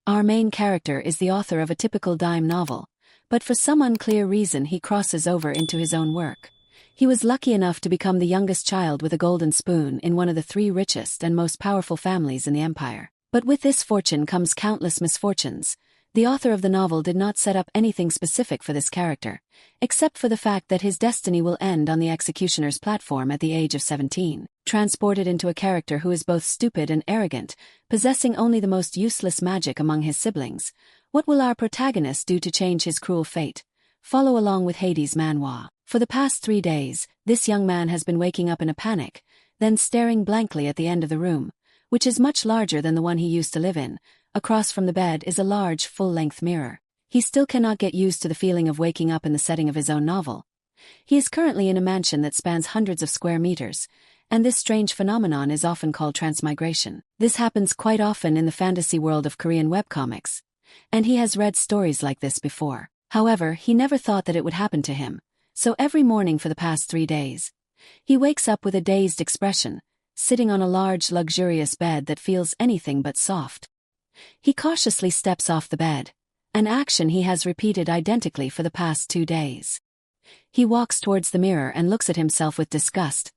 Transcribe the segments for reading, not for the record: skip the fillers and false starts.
Our main character is the author of a typical dime novel, but for some unclear reason he crosses over into his own work. He was lucky enough to become the youngest child with a golden spoon in one of the 3 richest and most powerful families in the empire. But with this fortune comes countless misfortunes. The author of the novel did not set up anything specific for this character, except for the fact that his destiny will end on the executioner's platform at the age of 17, transported into a character who is both stupid and arrogant, possessing only the most useless magic among his siblings. What will our protagonist do to change his cruel fate? Follow along with Hades' Manhwa. For the past 3 days, this young man has been waking up in a panic, then staring blankly at the end of the room, which is much larger than the one he used to live in. Across from the bed is a large, full-length mirror. He still cannot get used to the feeling of waking up in the setting of his own novel. He is currently in a mansion that spans hundreds of square meters, and this strange phenomenon is often called transmigration. This happens quite often in the fantasy world of Korean webcomics, and he has read stories like this before. However, he never thought that it would happen to him, so every morning for the past 3 days, he wakes up with a dazed expression, sitting on a large, luxurious bed that feels anything but soft. He cautiously steps off the bed, an action he has repeated identically for the past 2 days. He walks towards the mirror and looks at himself with disgust.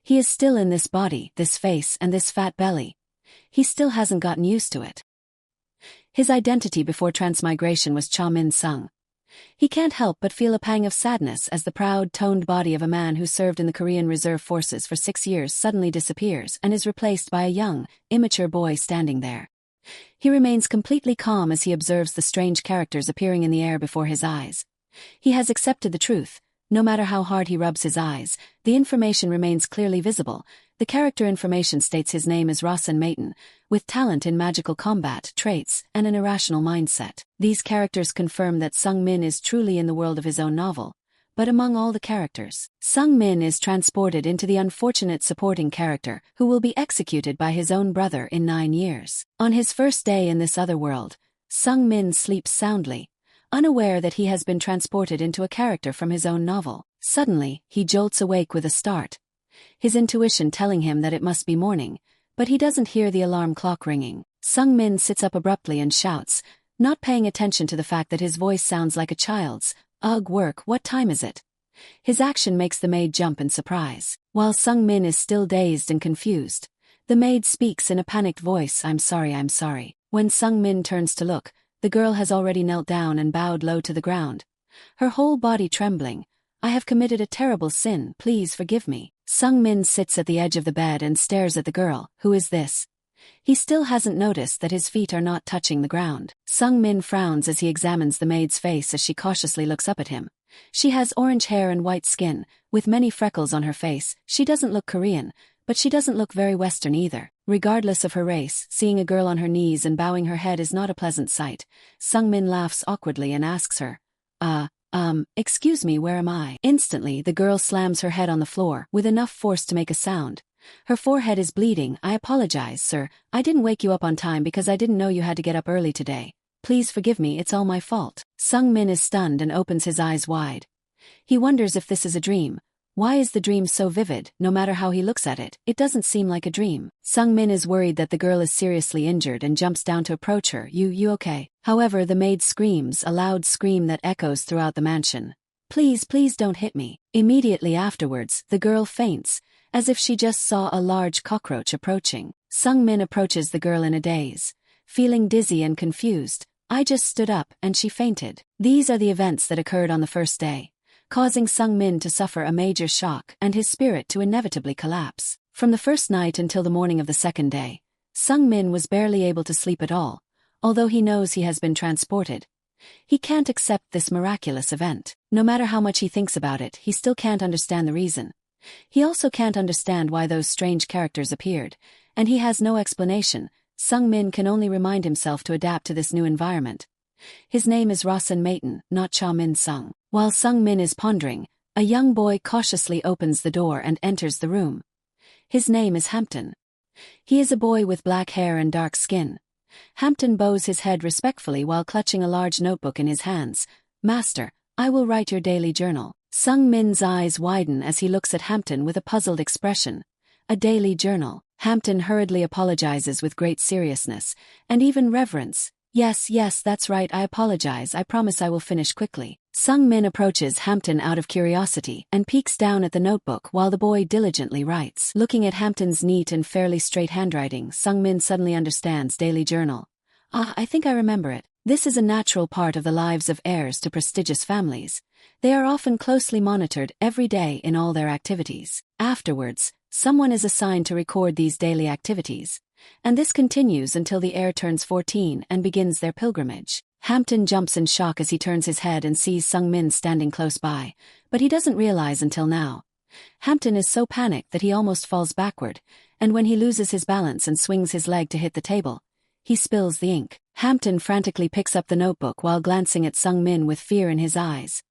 He is still in this body, this face, and this fat belly. He still hasn't gotten used to it. His identity before transmigration was Cha Min-sung. He can't help but feel a pang of sadness as the proud, toned body of a man who served in the Korean Reserve Forces for 6 years suddenly disappears and is replaced by a young, immature boy standing there. He remains completely calm as he observes the strange characters appearing in the air before his eyes. He has accepted the truth. No matter how hard he rubs his eyes, the information remains clearly visible. The character information states his name is Rasen Maiden, with talent in magical combat, traits, and an irrational mindset. These characters confirm that Sung Min is truly in the world of his own novel. But among all the characters, Sung Min is transported into the unfortunate supporting character who will be executed by his own brother in 9 years. On his first day in this other world, Sung Min sleeps soundly, unaware that he has been transported into a character from his own novel. Suddenly, he jolts awake with a start, his intuition telling him that it must be morning, but he doesn't hear the alarm clock ringing. Sung Min sits up abruptly and shouts, not paying attention to the fact that his voice sounds like a child's. "Ugh, work, what time is it?" His action makes the maid jump in surprise. While Sung Min is still dazed and confused, the maid speaks in a panicked voice, I'm sorry. When Sung Min turns to look, the girl has already knelt down and bowed low to the ground, her whole body trembling. "I have committed a terrible sin, please forgive me." Sung Min sits at the edge of the bed and stares at the girl. Who is this? He still hasn't noticed that his feet are not touching the ground. Sung Min frowns as he examines the maid's face as she cautiously looks up at him. She has orange hair and white skin, with many freckles on her face. She doesn't look Korean, but she doesn't look very Western either. Regardless of her race, seeing a girl on her knees and bowing her head is not a pleasant sight. Sung Min laughs awkwardly and asks her, excuse me, where am I?" Instantly, the girl slams her head on the floor with enough force to make a sound. Her forehead is bleeding. "I apologize, sir. I didn't wake you up on time because I didn't know you had to get up early today. Please forgive me, it's all my fault." Sung Min is stunned and opens his eyes wide. He wonders if this is a dream. Why is the dream so vivid? No matter how he looks at it, it doesn't seem like a dream. Sung Min is worried that the girl is seriously injured and jumps down to approach her. You okay?" However, the maid screams, a loud scream that echoes throughout the mansion. Please don't hit me." Immediately afterwards, the girl faints, as if she just saw a large cockroach approaching. Sung Min approaches the girl in a daze, feeling dizzy and confused. "I just stood up and she fainted." These are the events that occurred on the first day, causing Sung Min to suffer a major shock and his spirit to inevitably collapse. From the first night until the morning of the second day, Sung Min was barely able to sleep at all. Although he knows he has been transported, he can't accept this miraculous event. No matter how much he thinks about it, he still can't understand the reason. He also can't understand why those strange characters appeared, and he has no explanation. Sung Min can only remind himself to adapt to this new environment. His name is Rasen Maiden, not Cha Min-sung. While Sung Min is pondering, a young boy cautiously opens the door and enters the room. His name is Hampton. He is a boy with black hair and dark skin. Hampton bows his head respectfully while clutching a large notebook in his hands. "Master, I will write your daily journal." Sung Min's eyes widen as he looks at Hampton with a puzzled expression. A daily journal. Hampton hurriedly apologizes with great seriousness, and even reverence. Yes, yes, that's right, I apologize, I promise I will finish quickly. Sung Min approaches Hampton out of curiosity and peeks down at the notebook while the boy diligently writes. Looking at Hampton's neat and fairly straight handwriting, Sung Min suddenly understands daily journal. Ah, I think I remember it. This is a natural part of the lives of heirs to prestigious families. They are often closely monitored every day in all their activities. Afterwards, someone is assigned to record these daily activities, and this continues until the heir turns 14 and begins their pilgrimage. Hampton jumps in shock as he turns his head and sees Sung Min standing close by, but he doesn't realize until now. Hampton is so panicked that he almost falls backward, and when he loses his balance and swings his leg to hit the table, he spills the ink. Hampton frantically picks up the notebook while glancing at Sung Min with fear in his eyes.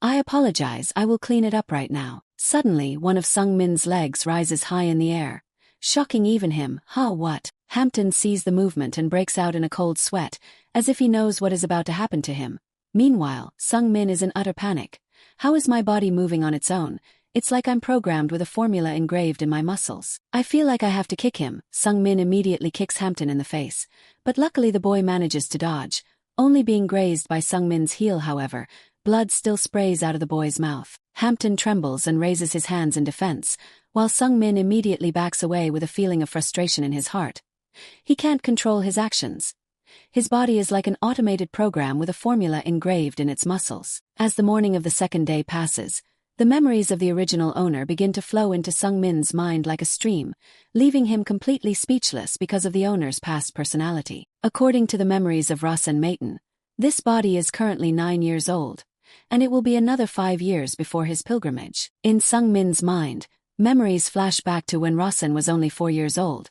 I apologize, I will clean it up right now. Suddenly, one of Sung Min's legs rises high in the air, shocking even him. What? Hampton sees the movement and breaks out in a cold sweat, as if he knows what is about to happen to him. Meanwhile, Sung Min is in utter panic. How is my body moving on its own? It's like I'm programmed with a formula engraved in my muscles. I feel like I have to kick him. Sung Min immediately kicks Hampton in the face, but luckily the boy manages to dodge, only being grazed by Sung Min's heel. However, blood still sprays out of the boy's mouth. Hampton trembles and raises his hands in defense, while Sung Min immediately backs away with a feeling of frustration in his heart. He can't control his actions. His body is like an automated program with a formula engraved in its muscles. As the morning of the second day passes, the memories of the original owner begin to flow into Sung Min's mind like a stream, leaving him completely speechless because of the owner's past personality. According to the memories of Rasen Maton, this body is currently 9 years old, and it will be another 5 years before his pilgrimage. In Sung Min's mind, memories flash back to when Rasen was only 4 years old.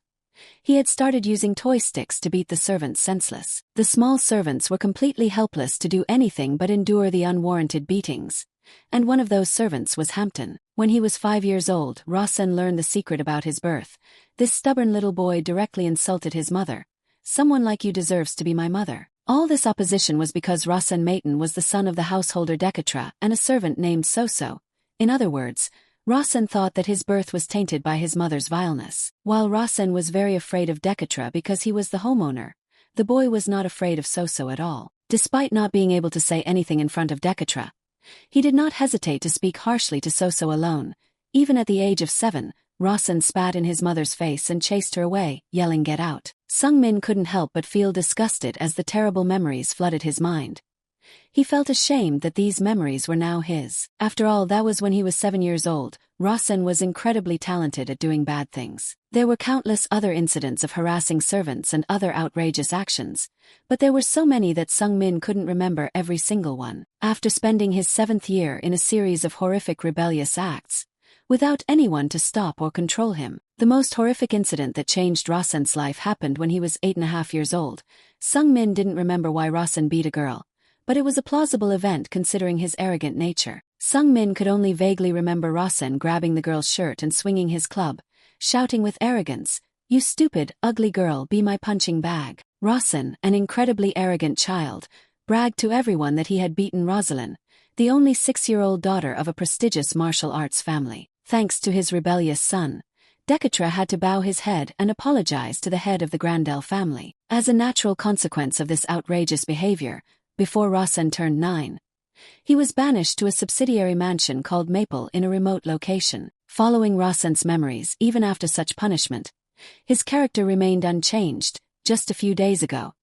He had started using toy sticks to beat the servants senseless. The small servants were completely helpless to do anything but endure the unwarranted beatings, and one of those servants was Hampton. When he was 5 years old, Rasen learned the secret about his birth. This stubborn little boy directly insulted his mother. Someone like you deserves to be my mother. All this opposition was because Rasen Maton was the son of the householder Dekatra and a servant named Soso. In other words, Rasen thought that his birth was tainted by his mother's vileness. While Rasen was very afraid of Dekatra because he was the homeowner, the boy was not afraid of Soso at all. Despite not being able to say anything in front of Dekatra, he did not hesitate to speak harshly to Soso alone. Even at the age of 7, Rasen spat in his mother's face and chased her away, yelling "Get out!" Sung Min couldn't help but feel disgusted as the terrible memories flooded his mind. He felt ashamed that these memories were now his. After all, that was when he was 7 years old. Rasen was incredibly talented at doing bad things. There were countless other incidents of harassing servants and other outrageous actions, but there were so many that Sung Min couldn't remember every single one. After spending his 7th year in a series of horrific rebellious acts, without anyone to stop or control him, the most horrific incident that changed Rasen's life happened when he was 8.5 years old. Sung Min didn't remember why Rasen beat a girl, but it was a plausible event considering his arrogant nature. Sung Min could only vaguely remember Rasen grabbing the girl's shirt and swinging his club, shouting with arrogance, "You stupid, ugly girl, be my punching bag." Rasen, an incredibly arrogant child, bragged to everyone that he had beaten Rosalind, the only 6-year-old daughter of a prestigious martial arts family. Thanks to his rebellious son, Dekatra had to bow his head and apologize to the head of the Grandel family. As a natural consequence of this outrageous behavior, before Rasen turned 9, he was banished to a subsidiary mansion called Maple in a remote location. Following Rasen's memories, even after such punishment, his character remained unchanged. Just a few days ago,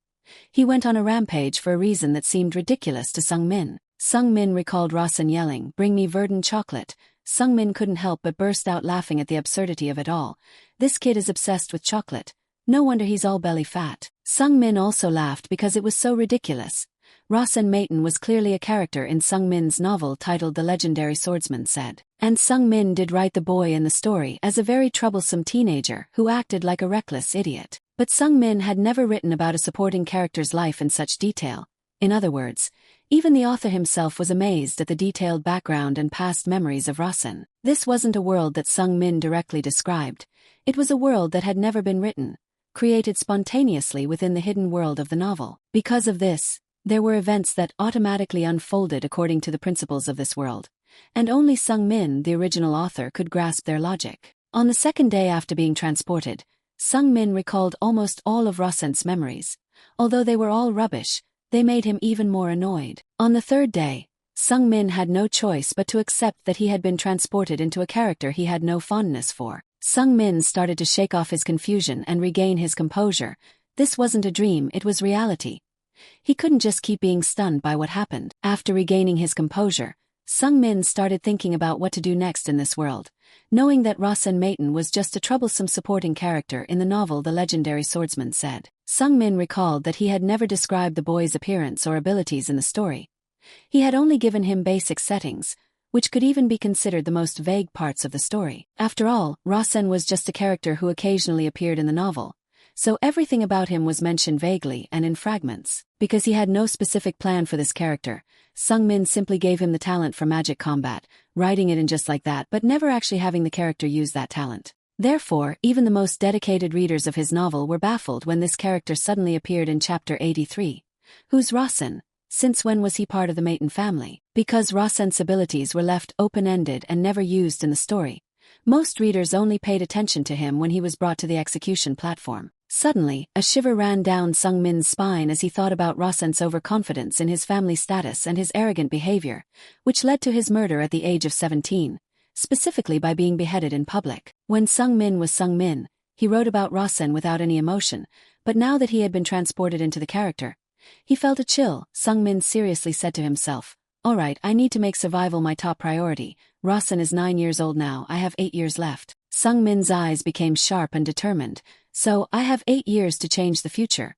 he went on a rampage for a reason that seemed ridiculous to Sung Min. Sung Min recalled Rasen yelling, "Bring me verdant chocolate." Sung Min couldn't help but burst out laughing at the absurdity of it all. This kid is obsessed with chocolate. No wonder he's all belly fat. Sung Min also laughed because it was so ridiculous. Rasen Maton was clearly a character in Sung Min's novel titled The Legendary Swordsman said. And Sung Min did write the boy in the story as a very troublesome teenager who acted like a reckless idiot. But Sung Min had never written about a supporting character's life in such detail. In other words, even the author himself was amazed at the detailed background and past memories of Rasen. This wasn't a world that Sung Min directly described. It was a world that had never been written, created spontaneously within the hidden world of the novel. Because of this, there were events that automatically unfolded according to the principles of this world, and only Sung Min, the original author, could grasp their logic. On the second day after being transported, Sung Min recalled almost all of Rasen's memories. Although they were all rubbish, they made him even more annoyed. On the third day, Sung-min had no choice but to accept that he had been transported into a character he had no fondness for. Sung-min started to shake off his confusion and regain his composure. This wasn't a dream, it was reality. He couldn't just keep being stunned by what happened. After regaining his composure, Sung-min started thinking about what to do next in this world, knowing that Rasen Maton was just a troublesome supporting character in the novel The Legendary Swordsman said. Sung-min recalled that he had never described the boy's appearance or abilities in the story. He had only given him basic settings, which could even be considered the most vague parts of the story. After all, Rasen was just a character who occasionally appeared in the novel, so everything about him was mentioned vaguely and in fragments. Because he had no specific plan for this character, Sung-min simply gave him the talent for magic combat, writing it in just like that but never actually having the character use that talent. Therefore, even the most dedicated readers of his novel were baffled when this character suddenly appeared in chapter 83. Who's Rasen? Since when was he part of the Maton family? Because Rasen's abilities were left open-ended and never used in the story, most readers only paid attention to him when he was brought to the execution platform. Suddenly, a shiver ran down Sung-min's spine as he thought about Rasen's overconfidence in his family status and his arrogant behavior, which led to his murder at the age of 17, specifically by being beheaded in public. When Sung-min was Sung-min, he wrote about Rasen without any emotion, but now that he had been transported into the character, he felt a chill. Sung-min seriously said to himself, "Alright, I need to make survival my top priority. Rasen is 9 years old now, I have 8 years left." Sung-min's eyes became sharp and determined. "So, I have 8 years to change the future."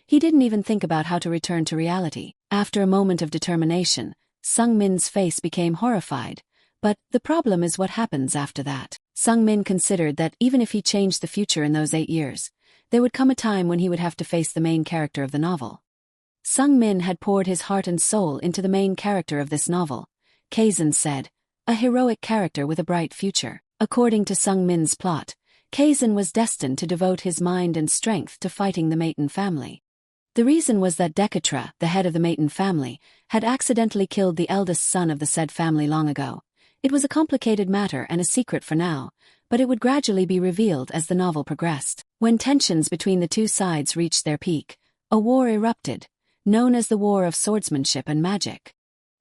He didn't even think about how to return to reality. After a moment of determination, Sung-min's face became horrified. But the problem is what happens after that. Sung-min considered that even if he changed the future in those 8 years, there would come a time when he would have to face the main character of the novel. Sung-min had poured his heart and soul into the main character of this novel, Kazan said, a heroic character with a bright future. According to Sung-min's plot, Kazan was destined to devote his mind and strength to fighting the Maton family. The reason was that Dekatra, the head of the Maton family, had accidentally killed the eldest son of the said family long ago. It was a complicated matter and a secret for now, but it would gradually be revealed as the novel progressed. When tensions between the two sides reached their peak, a war erupted, known as the War of Swordsmanship and Magic.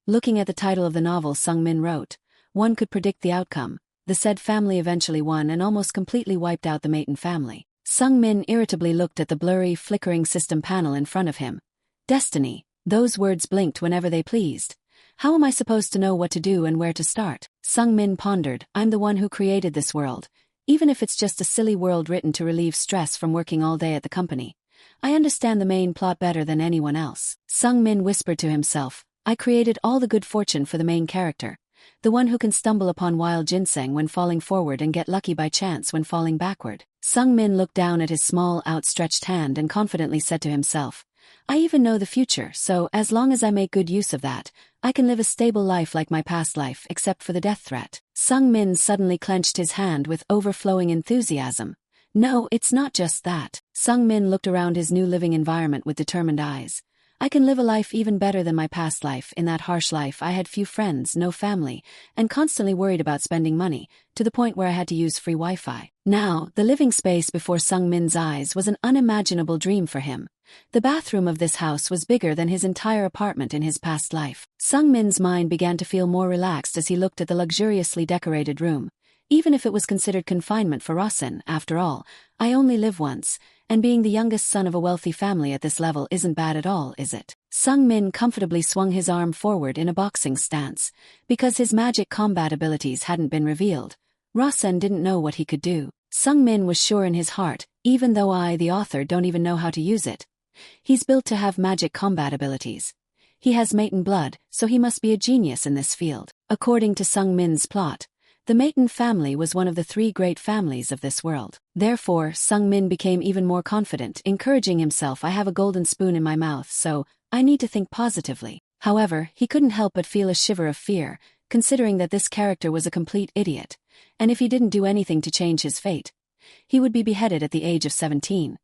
Looking at the title of the novel Sung-min wrote, one could predict the outcome. The said family eventually won and almost completely wiped out the Maton family. Sung-min irritably looked at the blurry, flickering system panel in front of him. Destiny. Those words blinked whenever they pleased. How am I supposed to know what to do and where to start? Sung-min pondered. I'm the one who created this world. Even if it's just a silly world written to relieve stress from working all day at the company, I understand the main plot better than anyone else. Sung-min whispered to himself, I created all the good fortune for the main character, the one who can stumble upon wild ginseng when falling forward and get lucky by chance when falling backward. Sung-min looked down at his small, outstretched hand and confidently said to himself, I even know the future, so as long as I make good use of that, I can live a stable life like my past life except for the death threat. Sung-min suddenly clenched his hand with overflowing enthusiasm. No, it's not just that. Sung-min looked around his new living environment with determined eyes. I can live a life even better than my past life. In that harsh life I had few friends, no family, and constantly worried about spending money, to the point where I had to use free Wi-Fi. Now, the living space before Sung-min's eyes was an unimaginable dream for him. The bathroom of this house was bigger than his entire apartment in his past life. Sung-min's mind began to feel more relaxed as he looked at the luxuriously decorated room. Even if it was considered confinement for Rasen, after all, I only live once, and being the youngest son of a wealthy family at this level isn't bad at all, is it? Sung-min comfortably swung his arm forward in a boxing stance. Because his magic combat abilities hadn't been revealed, Rasen didn't know what he could do. Sung-min was sure in his heart, even though I, the author, don't even know how to use it. He's built to have magic combat abilities. He has Maton blood, so he must be a genius in this field. According to Sung-min's plot, the Maton family was one of the 3 great families of this world. Therefore, Sung-min became even more confident, encouraging himself, I have a golden spoon in my mouth, so I need to think positively. However, he couldn't help but feel a shiver of fear, considering that this character was a complete idiot, and if he didn't do anything to change his fate, he would be beheaded at the age of 17.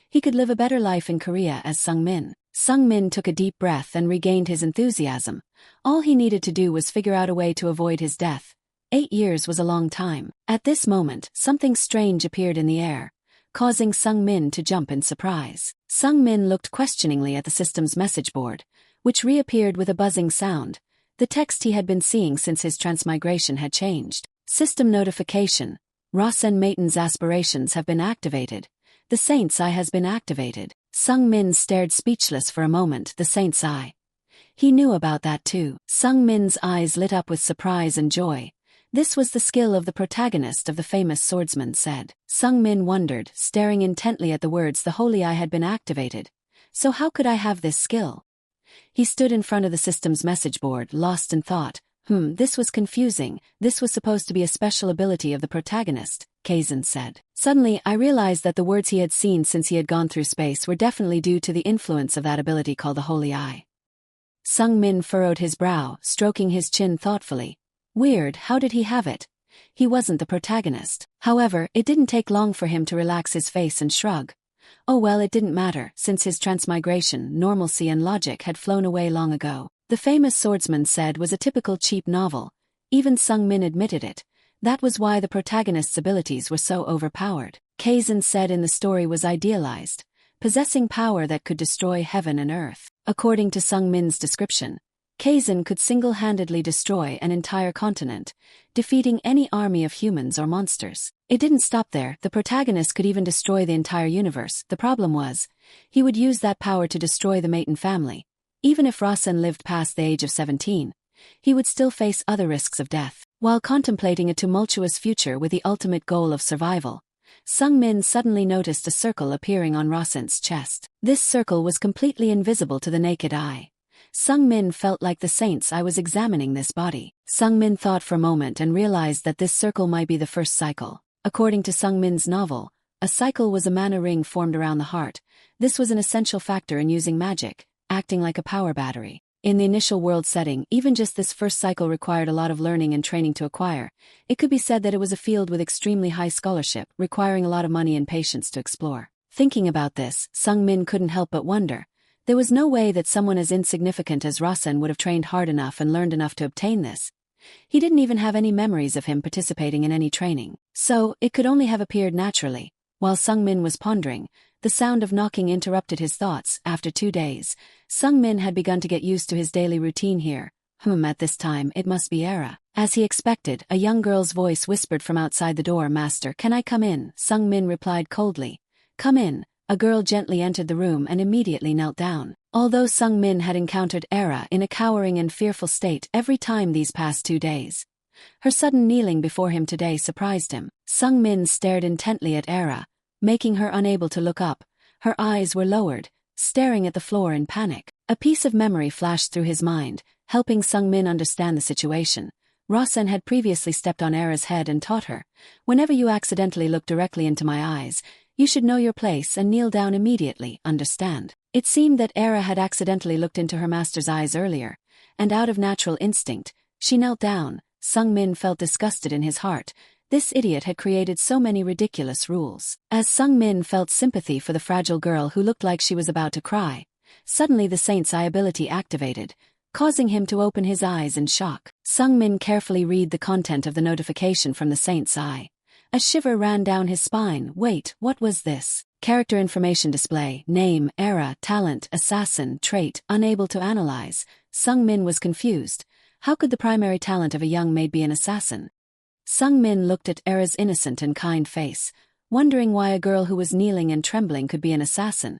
He could live a better life in Korea as Sung-min. Sung-min took a deep breath and regained his enthusiasm. All he needed to do was figure out a way to avoid his death. 8 years was a long time. At this moment, something strange appeared in the air. causing Sung Min to jump in surprise. Sung Min looked questioningly at the system's message board, which reappeared with a buzzing sound. The text he had been seeing since his transmigration had changed. System notification. Rasen Maiton's aspirations have been activated. The Saint's Eye has been activated. Sung Min stared speechless for a moment. The Saint's Eye. He knew about that too. Sung Min's eyes lit up with surprise and joy. This was the skill of the protagonist of the famous swordsman said. Sung Min wondered, staring intently at the words the Holy Eye had been activated. So how could I have this skill? He stood in front of the system's message board, lost in thought. This was confusing. This was supposed to be a special ability of the protagonist, Kazan said. Suddenly, I realized that the words he had seen since he had gone through space were definitely due to the influence of that ability called the Holy Eye. Sung Min furrowed his brow, stroking his chin thoughtfully. Weird, how did he have it? He wasn't the protagonist. However, it didn't take long for him to relax his face and shrug. Oh well, it didn't matter, since his transmigration, normalcy and logic had flown away long ago. The famous swordsman said was a typical cheap novel. Even Sung Min admitted it. That was why the protagonist's abilities were so overpowered. Kazan said in the story was idealized, possessing power that could destroy heaven and earth. According to Sung Min's description, Kazan could single-handedly destroy an entire continent, defeating any army of humans or monsters. It didn't stop there, the protagonist could even destroy the entire universe. The problem was, he would use that power to destroy the Maiton family. Even if Rasen lived past the age of 17, he would still face other risks of death. While contemplating a tumultuous future with the ultimate goal of survival, Sung Min suddenly noticed a circle appearing on Rasen's chest. This circle was completely invisible to the naked eye. Sung Min felt like the Saint's Eye was examining this body. Sung Min thought for a moment and realized that this circle might be the first cycle. According to Sung Min's novel, a cycle was a mana ring formed around the heart. This was an essential factor in using magic, acting like a power battery. In the initial world setting, even just this first cycle required a lot of learning and training to acquire. It could be said that it was a field with extremely high scholarship, requiring a lot of money and patience to explore. Thinking about this, Sung Min couldn't help but wonder. There was no way that someone as insignificant as Rasen would have trained hard enough and learned enough to obtain this. He didn't even have any memories of him participating in any training. So, it could only have appeared naturally. While Sung Min was pondering, the sound of knocking interrupted his thoughts. After 2 days, Sung Min had begun to get used to his daily routine here. At this time, it must be Era. As he expected, a young girl's voice whispered from outside the door, "Master, can I come in?" Sung Min replied coldly. "Come in." A girl gently entered the room and immediately knelt down. Although Sung Min had encountered Era in a cowering and fearful state every time these past 2 days, her sudden kneeling before him today surprised him. Sung Min stared intently at Era, making her unable to look up. Her eyes were lowered, staring at the floor in panic. A piece of memory flashed through his mind, helping Sung Min understand the situation. Rasen had previously stepped on Era's head and taught her, "Whenever you accidentally look directly into my eyes, you should know your place and kneel down immediately, understand?" It seemed that Era had accidentally looked into her master's eyes earlier, and out of natural instinct, she knelt down. Sung Min felt disgusted in his heart. This idiot had created so many ridiculous rules. As Sung Min felt sympathy for the fragile girl who looked like she was about to cry, suddenly the Saint's Eye ability activated, causing him to open his eyes in shock. Sung Min carefully read the content of the notification from the Saint's Eye. A shiver ran down his spine. Wait, what was this? Character information display, name, era, talent, assassin, trait, unable to analyze. Sung Min was confused. How could the primary talent of a young maid be an assassin? Sung Min looked at Era's innocent and kind face, wondering why a girl who was kneeling and trembling could be an assassin.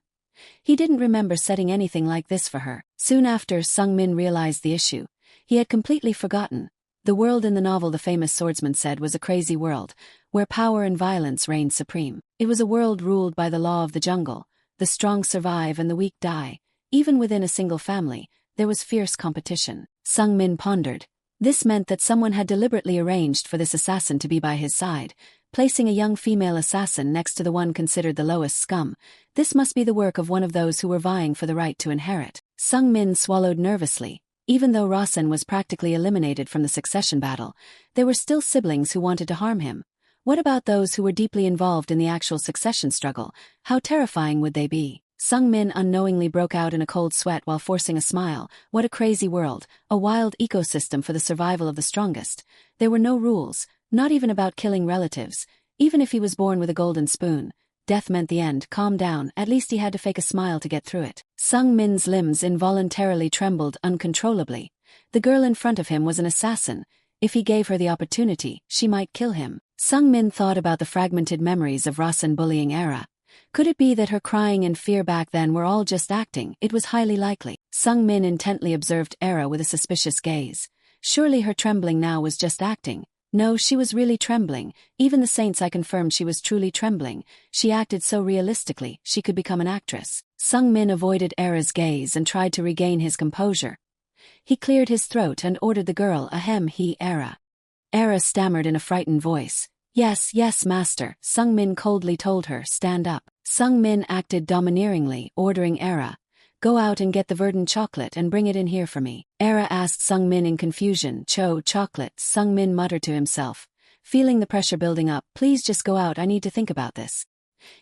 He didn't remember setting anything like this for her. Soon after, Sung Min realized the issue. He had completely forgotten. The world in the novel the famous swordsman said was a crazy world, where power and violence reigned supreme. It was a world ruled by the law of the jungle. The strong survive and the weak die. Even within a single family, there was fierce competition. Sung Min pondered. This meant that someone had deliberately arranged for this assassin to be by his side, placing a young female assassin next to the one considered the lowest scum. This must be the work of one of those who were vying for the right to inherit. Sung Min swallowed nervously. Even though Rasen was practically eliminated from the succession battle, there were still siblings who wanted to harm him. What about those who were deeply involved in the actual succession struggle? How terrifying would they be? Sung Min unknowingly broke out in a cold sweat while forcing a smile. What a crazy world, a wild ecosystem for the survival of the strongest. There were no rules, not even about killing relatives. Even if he was born with a golden spoon, death meant the end. Calm down, at least he had to fake a smile to get through it. Sung Min's limbs involuntarily trembled uncontrollably. The girl in front of him was an assassin. If he gave her the opportunity, she might kill him. Sung Min thought about the fragmented memories of Rasen bullying Era. Could it be that her crying and fear back then were all just acting? It was highly likely. Sung Min intently observed Era with a suspicious gaze. Surely her trembling now was just acting. No, she was really trembling. Even the saints I confirmed she was truly trembling. She acted so realistically, she could become an actress. Sung Min avoided Era's gaze and tried to regain his composure. He cleared his throat and ordered the girl, Era. Era stammered in a frightened voice. Yes, yes, master, Sung Min coldly told her, stand up. Sung Min acted domineeringly, ordering Era, go out and get the verdant chocolate and bring it in here for me. Era asked Sung Min in confusion, chocolate? Sung Min muttered to himself, feeling the pressure building up, please just go out, I need to think about this.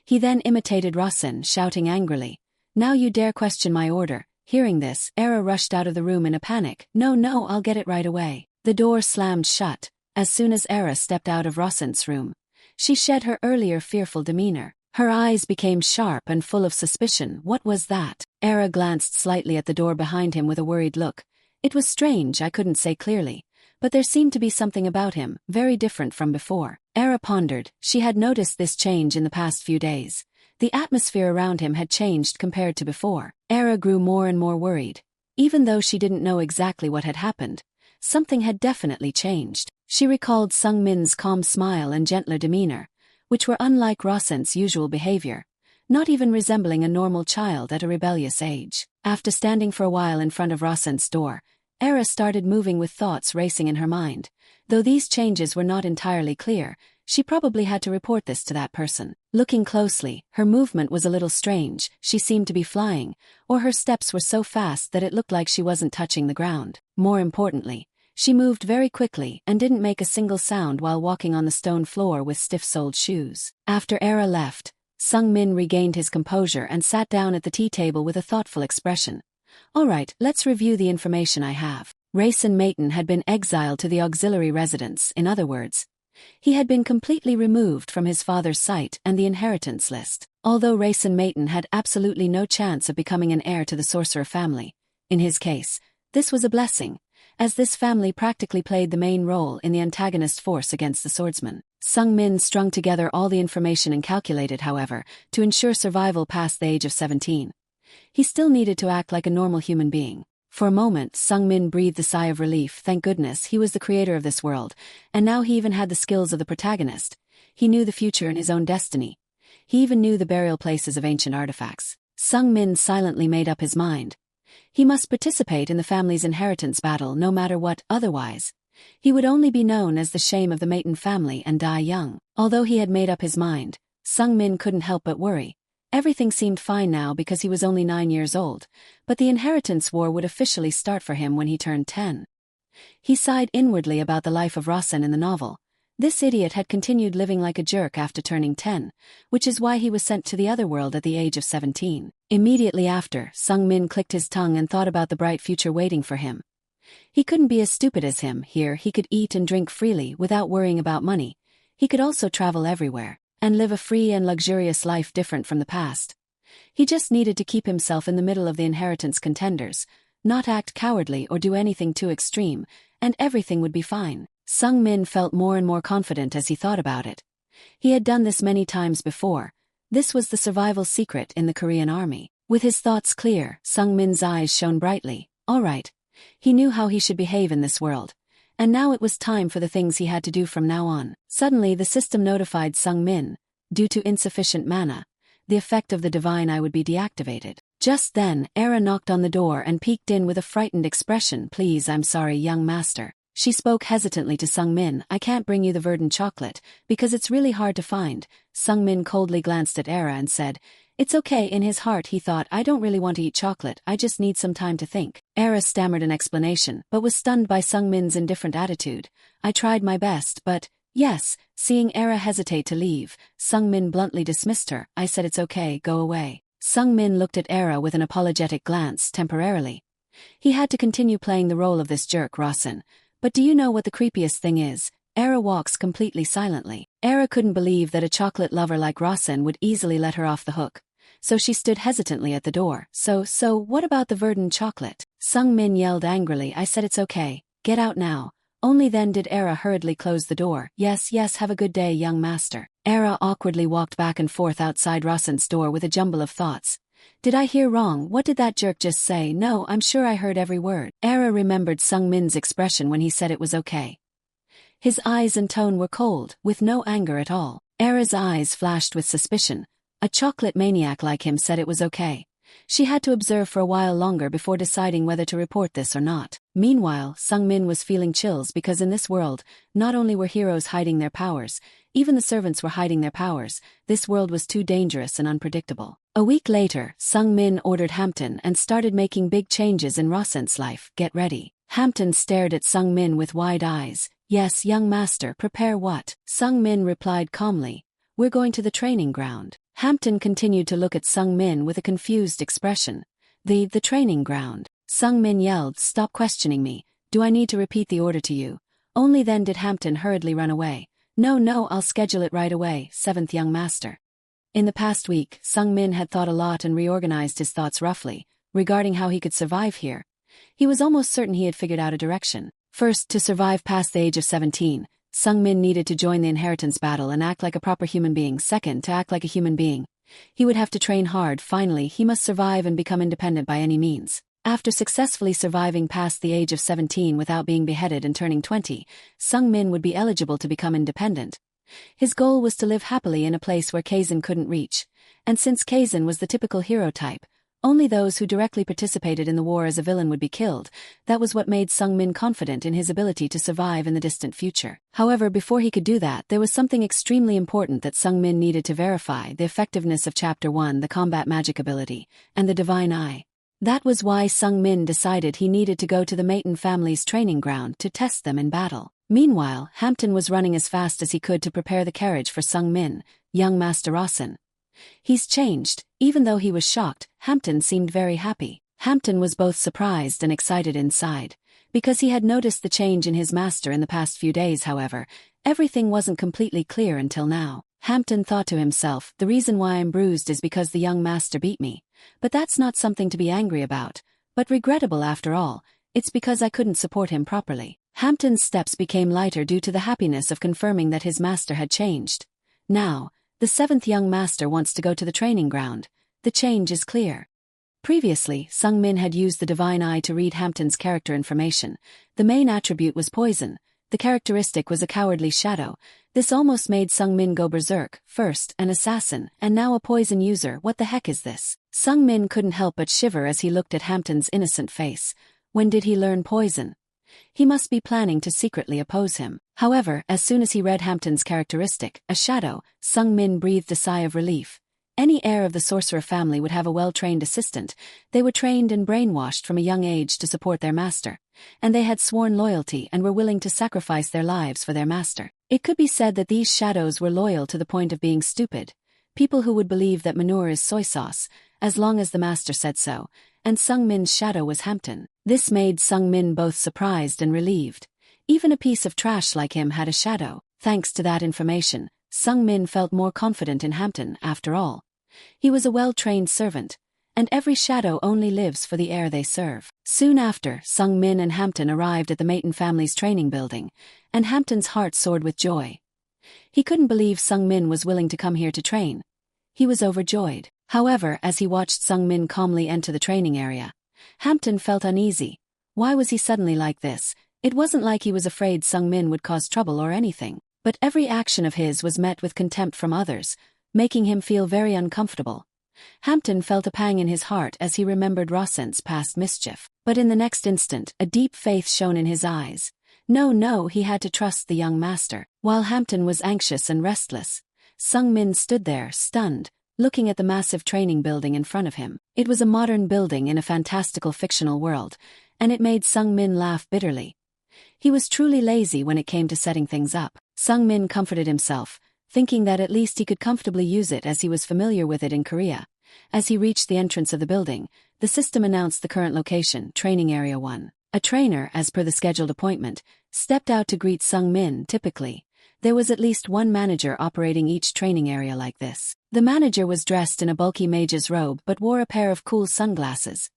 He then imitated Rasen, shouting angrily, now you dare question my order. Hearing this, Era rushed out of the room in a panic. No, I'll get it right away. The door slammed shut. As soon as Era stepped out of Rasen's room, she shed her earlier fearful demeanor. Her eyes became sharp and full of suspicion. What was that? Era glanced slightly at the door behind him with a worried look. It was strange, I couldn't say clearly, but there seemed to be something about him, very different from before. Era pondered. She had noticed this change in the past few days. The atmosphere around him had changed compared to before. Era grew more and more worried. Even though she didn't know exactly what had happened, something had definitely changed. She recalled Sung Min's calm smile and gentler demeanor, which were unlike Rasen's usual behavior, not even resembling a normal child at a rebellious age. After standing for a while in front of Rasen's door, Era started moving with thoughts racing in her mind. Though these changes were not entirely clear, she probably had to report this to that person. Looking closely, her movement was a little strange. She seemed to be flying, or her steps were so fast that it looked like she wasn't touching the ground. More importantly, she moved very quickly and didn't make a single sound while walking on the stone floor with stiff-soled shoes. After Era left, Sung Min regained his composure and sat down at the tea table with a thoughtful expression. All right, let's review the information I have. Rasen Maton had been exiled to the auxiliary residence. In other words, he had been completely removed from his father's sight and the inheritance list. Although Rasen Maton had absolutely no chance of becoming an heir to the sorcerer family, in his case, this was a blessing, as this family practically played the main role in the antagonist force against the swordsman. Sung Min strung together all the information and calculated, however, to ensure survival past the age of 17. He still needed to act like a normal human being. For a moment, Sung Min breathed a sigh of relief. Thank goodness, he was the creator of this world, and now he even had the skills of the protagonist. He knew the future and his own destiny. He even knew the burial places of ancient artifacts. Sung Min silently made up his mind. He must participate in the family's inheritance battle no matter what, otherwise he would only be known as the shame of the Maton family and die young. Although he had made up his mind, Sung Min couldn't help but worry. Everything seemed fine now because he was only 9 years old, but the inheritance war would officially start for him when he turned 10. He sighed inwardly about the life of Rasen in the novel. This idiot had continued living like a jerk after turning 10, which is why he was sent to the other world at the age of 17. Immediately after, Sung Min clicked his tongue and thought about the bright future waiting for him. He couldn't be as stupid as him. Here he could eat and drink freely without worrying about money. He could also travel everywhere and live a free and luxurious life different from the past. He just needed to keep himself in the middle of the inheritance contenders, not act cowardly or do anything too extreme, and everything would be fine. Sung Min felt more and more confident as he thought about it. He had done this many times before. This was the survival secret in the Korean army. With his thoughts clear, Sung Min's eyes shone brightly. All right. He knew how he should behave in this world. And now it was time for the things he had to do from now on. Suddenly the system notified Sung Min, due to insufficient mana, the effect of the divine eye would be deactivated. Just then, Era knocked on the door and peeked in with a frightened expression. Please, I'm sorry, young master. She spoke hesitantly to Sung Min. I can't bring you the verdant chocolate, because it's really hard to find. Sung Min coldly glanced at Era and said, it's okay. In his heart he thought, I don't really want to eat chocolate, I just need some time to think. Era stammered an explanation, but was stunned by Sung Min's indifferent attitude. I tried my best, but... Yes, seeing Era hesitate to leave, Sung Min bluntly dismissed her. I said it's okay, go away. Sung Min looked at Era with an apologetic glance. Temporarily, he had to continue playing the role of this jerk Rasen. But do you know what the creepiest thing is? Era walks completely silently. Era couldn't believe that a chocolate lover like Rasen would easily let her off the hook. So she stood hesitantly at the door. So what about the verdant chocolate? Sung Min yelled angrily. I said it's okay. Get out now. Only then did Era hurriedly close the door. Yes, have a good day, young master. Era awkwardly walked back and forth outside Rasen's door with a jumble of thoughts. Did I hear wrong? What did that jerk just say? No, I'm sure I heard every word. Era remembered Sung Min's expression when he said it was okay. His eyes and tone were cold, with no anger at all. Era's eyes flashed with suspicion. A chocolate maniac like him said it was okay. She had to observe for a while longer before deciding whether to report this or not. Meanwhile, Sung Min was feeling chills because in this world, not only were heroes hiding their powers, even the servants were hiding their powers. This world was too dangerous and unpredictable. A week later, Sung Min ordered Hampton and started making big changes in Rasen's life. Get ready. Hampton stared at Sung Min with wide eyes. Yes, young master, prepare what? Sung Min replied calmly. We're going to the training ground. Hampton continued to look at Sung Min with a confused expression. The training ground. Sung Min yelled, stop questioning me. Do I need to repeat the order to you? Only then did Hampton hurriedly run away. No, I'll schedule it right away, 7th young master. In the past week, Sung Min had thought a lot and reorganized his thoughts roughly, regarding how he could survive here. He was almost certain he had figured out a direction. First, to survive past the age of 17, Sung Min needed to join the inheritance battle and act like a proper human being. Second, to act like a human being, he would have to train hard. Finally, he must survive and become independent by any means. After successfully surviving past the age of 17 without being beheaded and turning 20, Sung Min would be eligible to become independent. His goal was to live happily in a place where Kaizen couldn't reach, and since Kaizen was the typical hero type, only those who directly participated in the war as a villain would be killed. That was what made Sung Min confident in his ability to survive in the distant future. However, before he could do that, there was something extremely important that Sung Min needed to verify: the effectiveness of Chapter 1, the combat magic ability, and the Divine Eye. That was why Sung Min decided he needed to go to the Maton family's training ground to test them in battle. Meanwhile, Hampton was running as fast as he could to prepare the carriage for Sung Min, young Master Rasen. He's changed. Even though he was shocked, Hampton seemed very happy. Hampton was both surprised and excited inside, because he had noticed the change in his master in the past few days. However, everything wasn't completely clear until now. Hampton thought to himself, the reason why I'm bruised is because the young master beat me. But that's not something to be angry about, but regrettable after all. It's because I couldn't support him properly. Hampton's steps became lighter due to the happiness of confirming that his master had changed. Now, the 7th young master wants to go to the training ground. The change is clear. Previously, Sung Min had used the Divine Eye to read Hampton's character information. The main attribute was poison. The characteristic was a cowardly shadow. This almost made Sung Min go berserk. First, an assassin, and now a poison user. What the heck is this? Sung Min couldn't help but shiver as he looked at Hampton's innocent face. When did he learn poison? He must be planning to secretly oppose him. However, as soon as he read Hampton's characteristic, a shadow, Sung Min breathed a sigh of relief. Any heir of the sorcerer family would have a well-trained assistant. They were trained and brainwashed from a young age to support their master, and they had sworn loyalty and were willing to sacrifice their lives for their master. It could be said that these shadows were loyal to the point of being stupid. People who would believe that manure is soy sauce, as long as the master said so, and Sung Min's shadow was Hampton. This made Sung Min both surprised and relieved. Even a piece of trash like him had a shadow. Thanks to that information, Sung Min felt more confident in Hampton. After all, he was a well-trained servant, and every shadow only lives for the heir they serve. Soon after, Sung Min and Hampton arrived at the Maton family's training building, and Hampton's heart soared with joy. He couldn't believe Sung Min was willing to come here to train. He was overjoyed. However, as he watched Sung Min calmly enter the training area, Hampton felt uneasy. Why was he suddenly like this? It wasn't like he was afraid Sung Min would cause trouble or anything, but every action of his was met with contempt from others, making him feel very uncomfortable. Hampton felt a pang in his heart as he remembered Rasen's past mischief. But in the next instant, a deep faith shone in his eyes. No, he had to trust the young master. While Hampton was anxious and restless, Sung Min stood there, stunned, looking at the massive training building in front of him. It was a modern building in a fantastical fictional world, and it made Sung Min laugh bitterly. He was truly lazy when it came to setting things up. Sung Min comforted himself, thinking that at least he could comfortably use it as he was familiar with it in Korea. As he reached the entrance of the building, the system announced the current location, Training Area 1. A trainer, as per the scheduled appointment, stepped out to greet Sung Min. Typically, there was at least one manager operating each training area like this. The manager was dressed in a bulky mage's robe but wore a pair of cool sunglasses.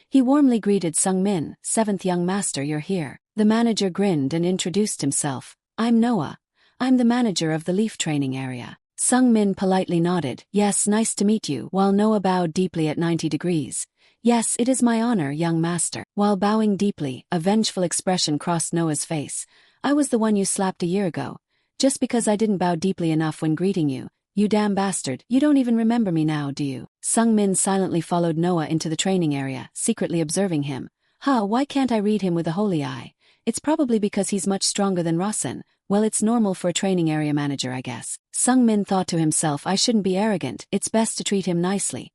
He warmly greeted Sung Min. "Seventh young master, you're here." The manager grinned and introduced himself. "I'm Noah. I'm the manager of the Leaf training area." Sung Min politely nodded. "Yes, nice to meet you," while Noah bowed deeply at 90 degrees. "Yes, it is my honor, young master." While bowing deeply, a vengeful expression crossed Noah's face. "I was the one you slapped a year ago. Just because I didn't bow deeply enough when greeting you. You damn bastard, you don't even remember me now, do you?" Sung Min silently followed Noah into the training area, secretly observing him. Why can't I read him with a holy eye? It's probably because he's much stronger than Rasen. Well, it's normal for a training area manager, I guess. Sung Min thought to himself, I shouldn't be arrogant, it's best to treat him nicely.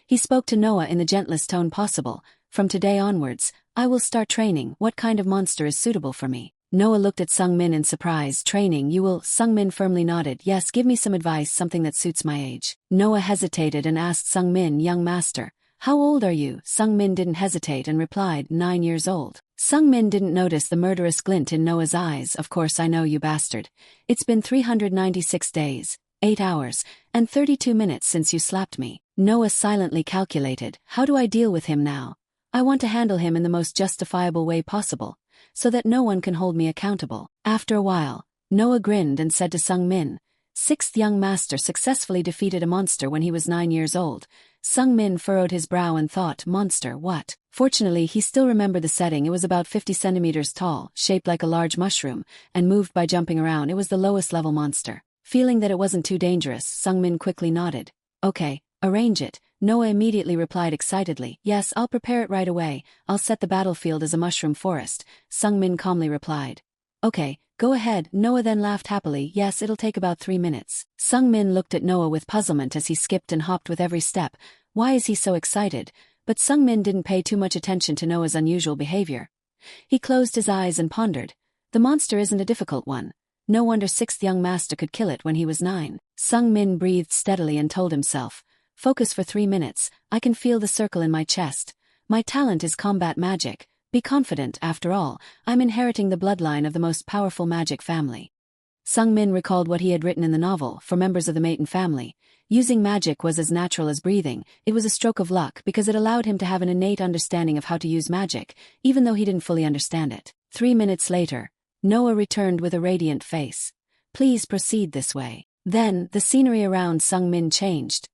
He spoke to Noah in the gentlest tone possible. "From today onwards, I will start training. What kind of monster is suitable for me?" Noah looked at Sung Min in surprise. "Training, you will?" Sung Min firmly nodded. "Yes, give me some advice, something that suits my age." Noah hesitated and asked Sung Min, "Young master, how old are you?" Sung Min didn't hesitate and replied, 9 years old. Sung Min didn't notice the murderous glint in Noah's eyes. "Of course I know, you bastard. It's been 396 days, 8 hours, and 32 minutes since you slapped me." Noah silently calculated. "How do I deal with him now? I want to handle him in the most justifiable way possible, so that no one can hold me accountable." After a while, Noah grinned and said to Sung Min, "Sixth young master successfully defeated a monster when he was 9 years old." Sung Min furrowed his brow and thought, monster, what? Fortunately, he still remembered the setting. It was about 50 centimeters tall, shaped like a large mushroom, and moved by jumping around. It was the lowest level monster. Feeling that it wasn't too dangerous, Sung Min quickly nodded. "Okay, arrange it." Noah immediately replied excitedly. "Yes, I'll prepare it right away. I'll set the battlefield as a mushroom forest." Sung Min calmly replied. "Okay, go ahead." Noah then laughed happily. "Yes, it'll take about 3 minutes." Sung Min looked at Noah with puzzlement as he skipped and hopped with every step. Why is he so excited? But Sung Min didn't pay too much attention to Noah's unusual behavior. He closed his eyes and pondered. The monster isn't a difficult one. No wonder sixth young master could kill it when he was 9. Sung Min breathed steadily and told himself, "Focus for 3 minutes. I can feel the circle in my chest. My talent is combat magic. Be confident, after all, I'm inheriting the bloodline of the most powerful magic family." Sung Min recalled what he had written in the novel. For members of the Maiden family, using magic was as natural as breathing. It was a stroke of luck because it allowed him to have an innate understanding of how to use magic, even though he didn't fully understand it. 3 minutes later, Noah returned with a radiant face. "Please proceed this way." Then, the scenery around Sung Min changed.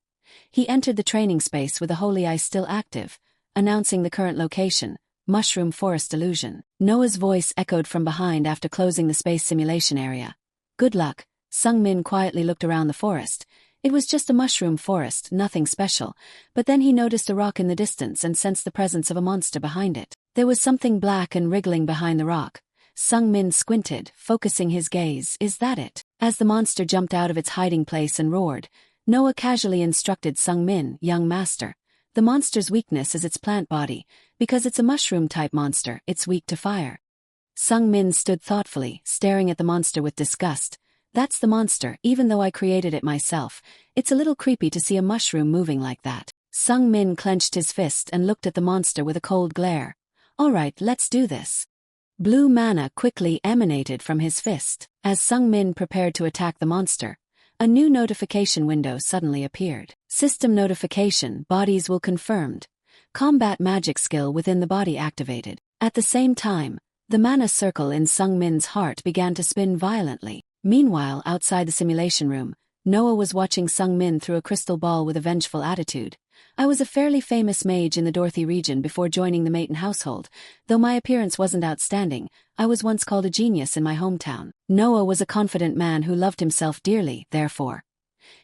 He entered the training space with the holy eye still active, announcing the current location, Mushroom Forest Illusion. Noah's voice echoed from behind after closing the space simulation area. "Good luck." Sung Min quietly looked around the forest. It was just a mushroom forest, nothing special, but then he noticed a rock in the distance and sensed the presence of a monster behind it. There was something black and wriggling behind the rock. Sung Min squinted, focusing his gaze. "Is that it?" As the monster jumped out of its hiding place and roared, Noah casually instructed Sung Min, "Young master, the monster's weakness is its plant body. Because it's a mushroom-type monster, it's weak to fire." Sung Min stood thoughtfully, staring at the monster with disgust. "That's the monster, even though I created it myself. It's a little creepy to see a mushroom moving like that." Sung Min clenched his fist and looked at the monster with a cold glare. "All right, let's do this." Blue mana quickly emanated from his fist. As Sung Min prepared to attack the monster, a new notification window suddenly appeared. System notification, bodies will confirmed. Combat magic skill within the body activated. At the same time, the mana circle in Sung Min's heart began to spin violently. Meanwhile, outside the simulation room, Noah was watching Sung Min through a crystal ball with a vengeful attitude. "I was a fairly famous mage in the Dorothy region before joining the Maiden household. Though my appearance wasn't outstanding, I was once called a genius in my hometown." Noah was a confident man who loved himself dearly, therefore.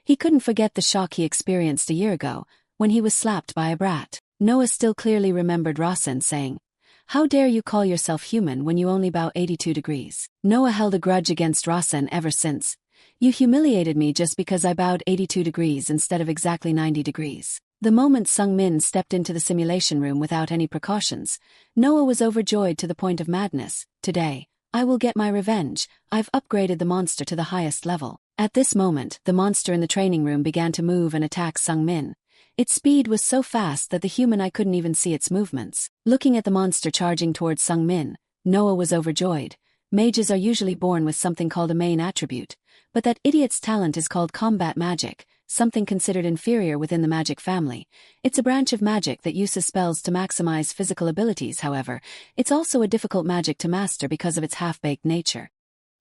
He couldn't forget the shock he experienced a year ago, when he was slapped by a brat. Noah still clearly remembered Rasen saying, "How dare you call yourself human when you only bow 82 degrees? Noah held a grudge against Rasen ever since. "You humiliated me just because I bowed 82 degrees instead of exactly 90 degrees. The moment Sung Min stepped into the simulation room without any precautions, Noah was overjoyed to the point of madness. "Today, I will get my revenge. I've upgraded the monster to the highest level." At this moment, the monster in the training room began to move and attack Sung Min. Its speed was so fast that the human eye couldn't even see its movements. Looking at the monster charging towards Sung-min, Noah was overjoyed. Mages are usually born with something called a main attribute, but that idiot's talent is called combat magic, something considered inferior within the magic family. It's a branch of magic that uses spells to maximize physical abilities. However, it's also a difficult magic to master because of its half-baked nature.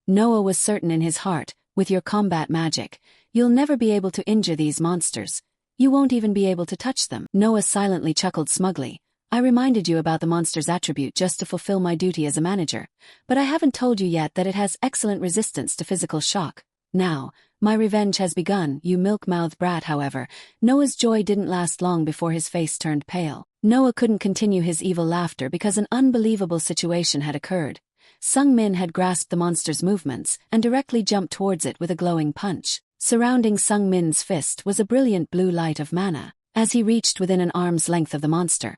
Noah was certain in his heart, with your combat magic, you'll never be able to injure these monsters. You won't even be able to touch them. Noah silently chuckled smugly. I reminded you about the monster's attribute just to fulfill my duty as a manager, but I haven't told you yet that it has excellent resistance to physical shock. Now, my revenge has begun, you milk-mouthed brat. However, Noah's joy didn't last long before his face turned pale. Noah couldn't continue his evil laughter because an unbelievable situation had occurred. Sung-min had grasped the monster's movements and directly jumped towards it with a glowing punch. Surrounding Sung-min's fist was a brilliant blue light of mana. As he reached within an arm's length of the monster,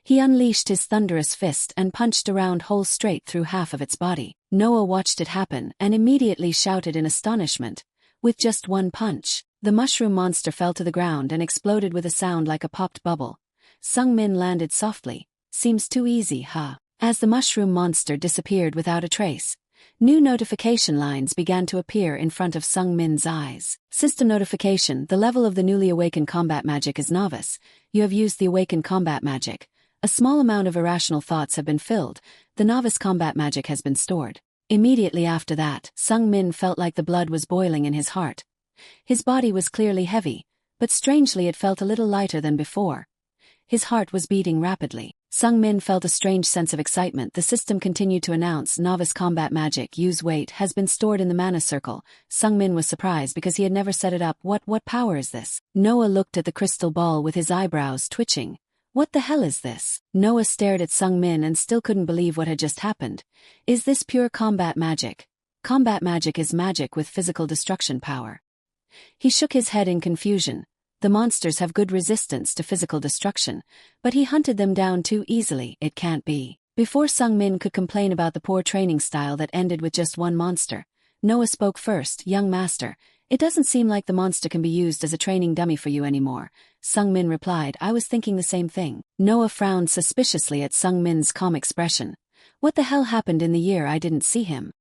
he unleashed his thunderous fist and punched a round hole straight through half of its body. Noah watched it happen and immediately shouted in astonishment. With just one punch, the mushroom monster fell to the ground and exploded with a sound like a popped bubble. Sung-min landed softly. Seems too easy, huh? As the mushroom monster disappeared without a trace, new notification lines began to appear in front of Sung-min's eyes. System notification: the level of the newly awakened combat magic is novice. You have used the awakened combat magic. A small amount of irrational thoughts have been filled. The novice combat magic has been stored. Immediately after that, Sung-min felt like the blood was boiling in his heart. His body was clearly heavy, but strangely it felt a little lighter than before. His heart was beating rapidly. Sung-min felt a strange sense of excitement. The system continued to announce, novice combat magic, use weight, has been stored in the mana circle. Sung-min was surprised because he had never set it up. What power is this? Noah looked at the crystal ball with his eyebrows twitching. What the hell is this? Noah stared at Sung-min and still couldn't believe what had just happened. Is this pure combat magic? Combat magic is magic with physical destruction power. He shook his head in confusion. The monsters have good resistance to physical destruction, but he hunted them down too easily. It can't be. Before Sung-min could complain about the poor training style that ended with just one monster, Noah spoke first. Young master, it doesn't seem like the monster can be used as a training dummy for you anymore. Sung-min replied, I was thinking the same thing. Noah frowned suspiciously at Sung-min's calm expression. What the hell happened in the year I didn't see him?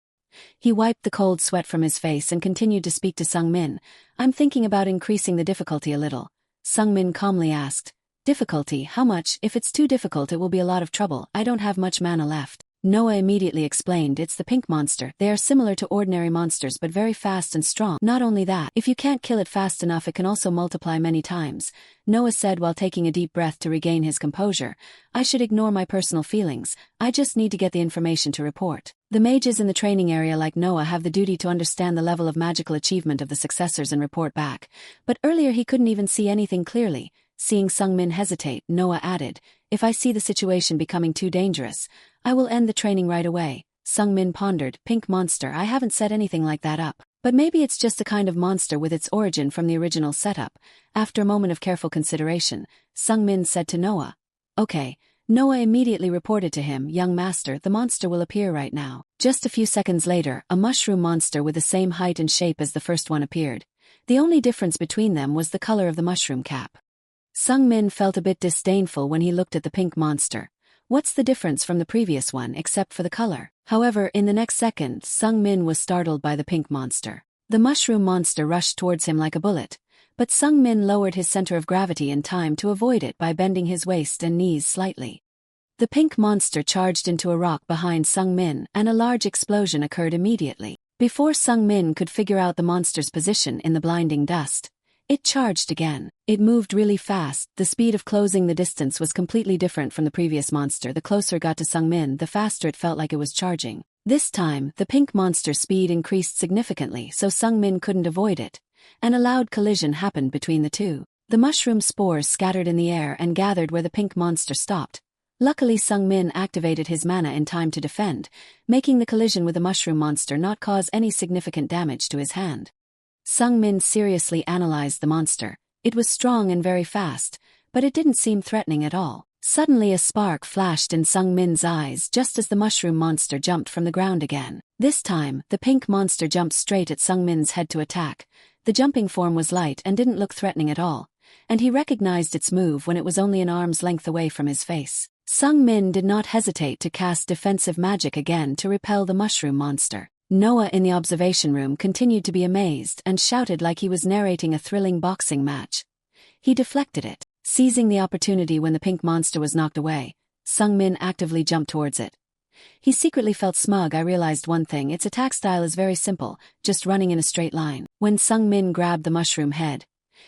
He wiped the cold sweat from his face and continued to speak to Sung-min. I'm thinking about increasing the difficulty a little. Sung-min calmly asked, difficulty, how much? If it's too difficult it will be a lot of trouble. I don't have much mana left. Noah immediately explained, it's the pink monster. They are similar to ordinary monsters but very fast and strong. Not only that, if you can't kill it fast enough it can also multiply many times. Noah said while taking a deep breath to regain his composure. I should ignore my personal feelings. I just need to get the information to report. The mages in the training area like Noah have the duty to understand the level of magical achievement of the successors and report back. But earlier he couldn't even see anything clearly. Seeing Sung-min hesitate, Noah added, if I see the situation becoming too dangerous, I will end the training right away. Sung-min pondered, pink monster, I haven't set anything like that up. But maybe it's just a kind of monster with its origin from the original setup. After a moment of careful consideration, Sung-min said to Noah, okay. Noah immediately reported to him, young master, the monster will appear right now. Just a few seconds later, a mushroom monster with the same height and shape as the first one appeared. The only difference between them was the color of the mushroom cap. Sung-min felt a bit disdainful when he looked at the pink monster. What's the difference from the previous one except for the color? However, in the next second, Sung-min was startled by the pink monster. The mushroom monster rushed towards him like a bullet, but Sung-min lowered his center of gravity in time to avoid it by bending his waist and knees slightly. The pink monster charged into a rock behind Sung-min and a large explosion occurred immediately. Before Sung-min could figure out the monster's position in the blinding dust, it charged again. It moved really fast. The speed of closing the distance was completely different from the previous monster. The closer it got to Sung-min, the faster it felt like it was charging. This time, the pink monster's speed increased significantly so Sung-min couldn't avoid it, and a loud collision happened between the two. The mushroom spores scattered in the air and gathered where the pink monster stopped. Luckily Sung-min activated his mana in time to defend, making the collision with the mushroom monster not cause any significant damage to his hand. Sung-min seriously analyzed the monster. It was strong and very fast, but it didn't seem threatening at all. Suddenly a spark flashed in Sung-min's eyes just as the mushroom monster jumped from the ground again. This time, the pink monster jumped straight at Sung-min's head to attack. The jumping form was light and didn't look threatening at all. and he recognized its move when it was only an arm's length away from his face. Sung Min did not hesitate to cast defensive magic again to repel the mushroom monster. Noah in the observation room continued to be amazed and shouted like he was narrating a thrilling boxing match. He deflected it. Seizing the opportunity when the pink monster was knocked away, Sung Min actively jumped towards it. He secretly felt smug. I realized one thing, its attack style is very simple, just running in a straight line. When Sung Min grabbed the mushroom head,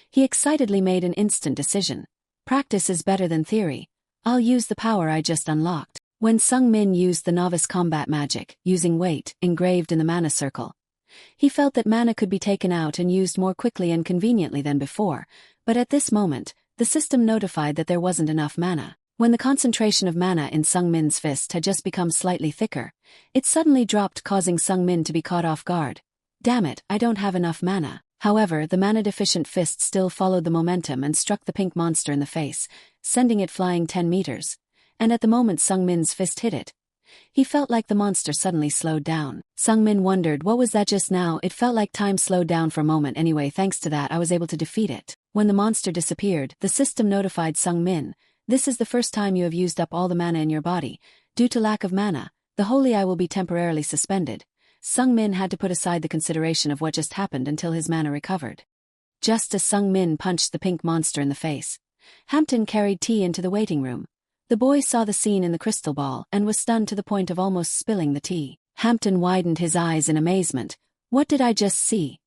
he excitedly made an instant decision. Practice is better than theory. I'll use the power I just unlocked. When Sung Min used the novice combat magic, using weight engraved in the mana circle, he felt that mana could be taken out and used more quickly and conveniently than before, but at this moment, the system notified that there wasn't enough mana. When the concentration of mana in Sung Min's fist had just become slightly thicker, it suddenly dropped, causing Sung Min to be caught off guard. Damn it, I don't have enough mana. However, the mana-deficient fist still followed the momentum and struck the pink monster in the face, sending it flying 10 meters. And at the moment Sung Min's fist hit it, he felt like the monster suddenly slowed down. Sung Min wondered, what was that just now? It felt like time slowed down for a moment. Anyway, thanks to that I was able to defeat it. When the monster disappeared, the system notified Sung Min, this is the first time you have used up all the mana in your body. Due to lack of mana, the holy eye will be temporarily suspended. Sung Min had to put aside the consideration of what just happened until his mana recovered. Just as Sung Min punched the pink monster in the face, Hampton carried tea into the waiting room. The boy saw the scene in the crystal ball and was stunned to the point of almost spilling the tea. Hampton widened his eyes in amazement. What did I just see?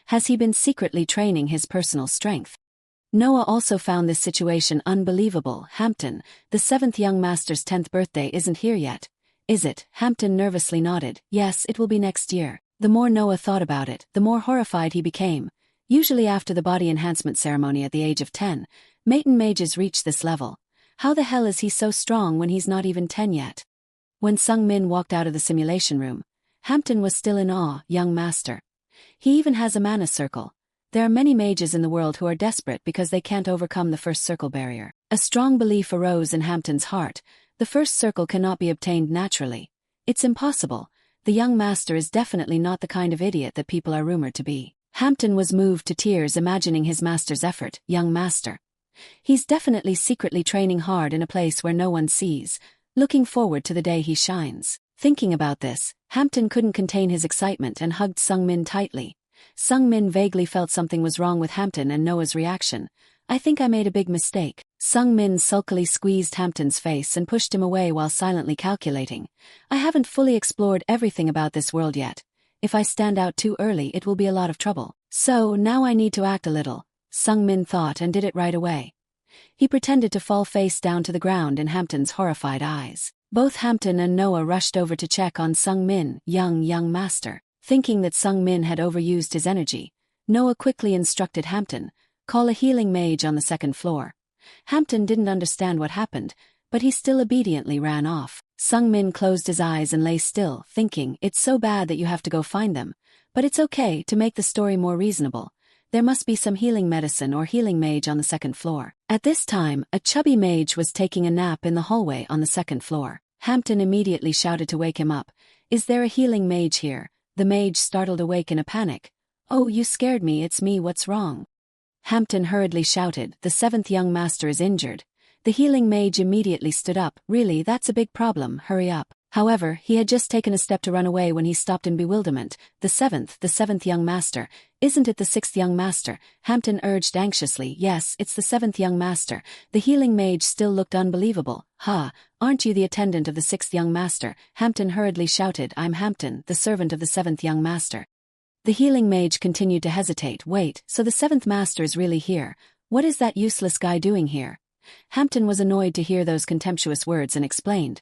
Has he been secretly training his personal strength? Noah also found this situation unbelievable. Hampton, the 7th young master's 10th birthday isn't here yet, is it? Hampton nervously nodded. Yes, it will be next year. The more Noah thought about it, the more horrified he became. Usually after the body enhancement ceremony at the age of 10, maiden mages reach this level. How the hell is he so strong when he's not even 10 yet? When Sung Min walked out of the simulation room, Hampton was still in awe. Young master. He even has a mana circle. There are many mages in the world who are desperate because they can't overcome the first circle barrier. A strong belief arose in Hampton's heart. The first circle cannot be obtained naturally. It's impossible. The young master is definitely not the kind of idiot that people are rumored to be. Hampton was moved to tears imagining his master's effort. Young master. He's definitely secretly training hard in a place where no one sees, looking forward to the day he shines. Thinking about this, Hampton couldn't contain his excitement and hugged Sung Min tightly. Sung Min vaguely felt something was wrong with Hampton and Noah's reaction. I think I made a big mistake. Sung Min sulkily squeezed Hampton's face and pushed him away while silently calculating. I haven't fully explored everything about this world yet. If I stand out too early it will be a lot of trouble. So, now I need to act a little, Sung Min thought and did it right away. He pretended to fall face down to the ground in Hampton's horrified eyes. Both Hampton and Noah rushed over to check on Sung Min, young master. Thinking that Sung Min had overused his energy, Noah quickly instructed Hampton, call a healing mage on the 2nd floor. Hampton didn't understand what happened, but he still obediently ran off. Sung Min closed his eyes and lay still, thinking, it's so bad that you have to go find them. But it's okay, to make the story more reasonable. There must be some healing medicine or healing mage on the 2nd floor. At this time, a chubby mage was taking a nap in the hallway on the 2nd floor. Hampton immediately shouted to wake him up. Is there a healing mage here? The mage startled awake in a panic. Oh, you scared me, it's me, what's wrong? Hampton hurriedly shouted, the 7th young master is injured. The healing mage immediately stood up. Really, that's a big problem, hurry up. However, he had just taken a step to run away when he stopped in bewilderment. The 7th young master. Isn't it the 6th young master? Hampton urged anxiously. Yes, it's the 7th young master. The healing mage still looked unbelievable. Aren't you the attendant of the 6th young master? Hampton hurriedly shouted. I'm Hampton, the servant of the 7th young master. The healing mage continued to hesitate. Wait, so the 7th master is really here? What is that useless guy doing here? Hampton was annoyed to hear those contemptuous words and explained.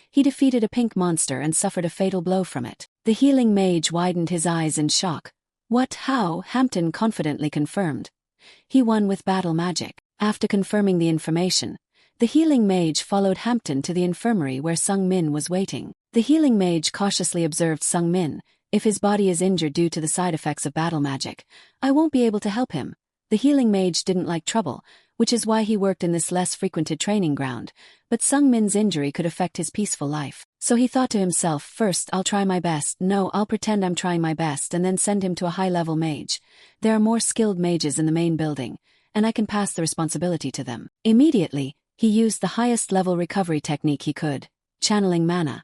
He defeated a pink monster and suffered a fatal blow from it. The healing mage widened his eyes in shock. What? How? Hampton confidently confirmed. He won with battle magic. After confirming the information, the healing mage followed Hampton to the infirmary where Sung Min was waiting. The healing mage cautiously observed Sung Min. If his body is injured due to the side effects of battle magic, I won't be able to help him. The healing mage didn't like trouble, which is why he worked in this less frequented training ground, but Sung Min's injury could affect his peaceful life. So he thought to himself, first I'll try my best, no, I'll pretend I'm trying my best and then send him to a high-level mage. There are more skilled mages in the main building, and I can pass the responsibility to them. Immediately, he used the highest level recovery technique he could, channeling mana.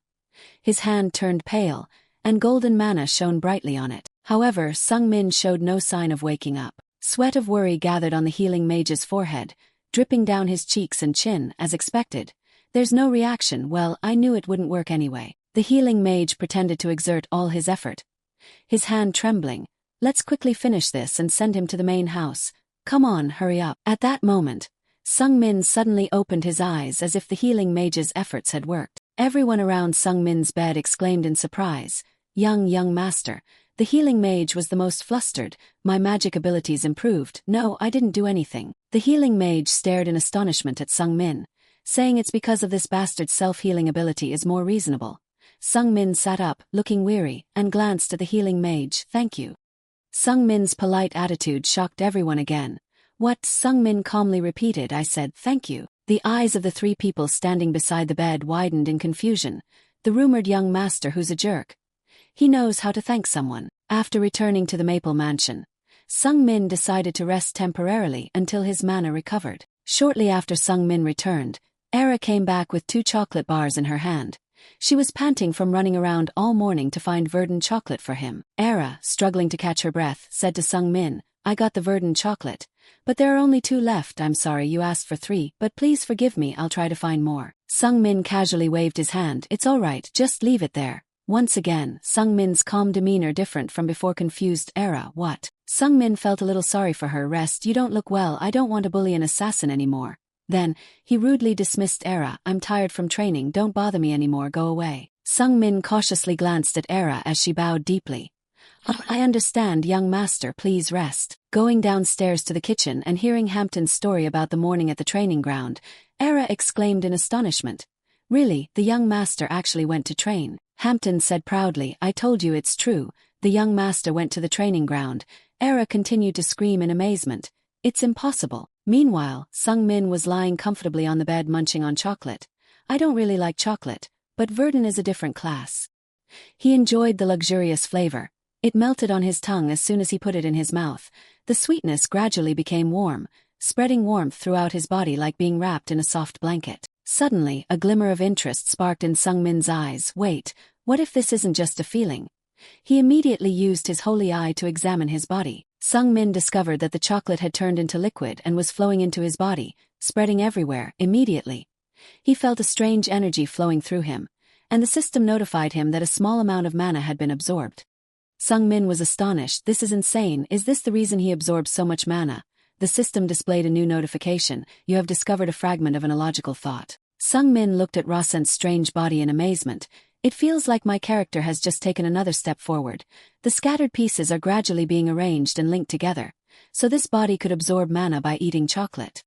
His hand turned pale, and golden mana shone brightly on it. However, Sung-min showed no sign of waking up. Sweat of worry gathered on the healing mage's forehead, dripping down his cheeks and chin, as expected. There's no reaction. Well, I knew it wouldn't work anyway. The healing mage pretended to exert all his effort, his hand trembling. Let's quickly finish this and send him to the main house. Come on, hurry up. At that moment, Sung-min suddenly opened his eyes as if the healing mage's efforts had worked. Everyone around Sung-min's bed exclaimed in surprise, young master. The healing mage was the most flustered. My magic abilities improved. No, I didn't do anything. The healing mage stared in astonishment at Sung-min, saying it's because of this bastard's self-healing ability is more reasonable. Sung-min sat up, looking weary, and glanced at the healing mage. Thank you. Sung-min's polite attitude shocked everyone again. What? Sung-min calmly repeated. I said, thank you. The eyes of the three people standing beside the bed widened in confusion. The rumored young master who's a jerk. He knows how to thank someone. After returning to the Maple Mansion, Sung-min decided to rest temporarily until his mana recovered. Shortly after Sung-min returned, Era came back with 2 chocolate bars in her hand. She was panting from running around all morning to find verdant chocolate for him. Era, struggling to catch her breath, said to Sung-min, I got the verdant chocolate, but there are only 2 left. I'm sorry you asked for 3, but please forgive me, I'll try to find more. Sung-min casually waved his hand. It's all right, just leave it there. Once again, Sung-min's calm demeanor different from before confused Era. What? Sung-min felt a little sorry for her. Rest, you don't look well. I don't want to bully an assassin anymore. Then, he rudely dismissed Era. I'm tired from training, don't bother me anymore, go away. Sung-min cautiously glanced at Era as she bowed deeply. I understand, young master, please rest. Going downstairs to the kitchen and hearing Hampton's story about the morning at the training ground, Era exclaimed in astonishment. Really, the young master actually went to train. Hampton said proudly, I told you it's true, the young master went to the training ground. Era continued to scream in amazement. It's impossible. Meanwhile, Sung-min was lying comfortably on the bed munching on chocolate. I don't really like chocolate, but verdant is a different class. He enjoyed the luxurious flavor. It melted on his tongue as soon as he put it in his mouth. The sweetness gradually became warm, spreading warmth throughout his body like being wrapped in a soft blanket. Suddenly, a glimmer of interest sparked in Sung-min's eyes. Wait, what if this isn't just a feeling? He immediately used his holy eye to examine his body. Sung-min discovered that the chocolate had turned into liquid and was flowing into his body, spreading everywhere. Immediately, he felt a strange energy flowing through him, and the system notified him that a small amount of mana had been absorbed. Sung-min was astonished. This is insane. Is this the reason he absorbed so much mana? The system displayed a new notification. You have discovered a fragment of an illogical thought. Sung-min looked at Rasen's strange body in amazement. It feels like my character has just taken another step forward. The scattered pieces are gradually being arranged and linked together, so this body could absorb mana by eating chocolate.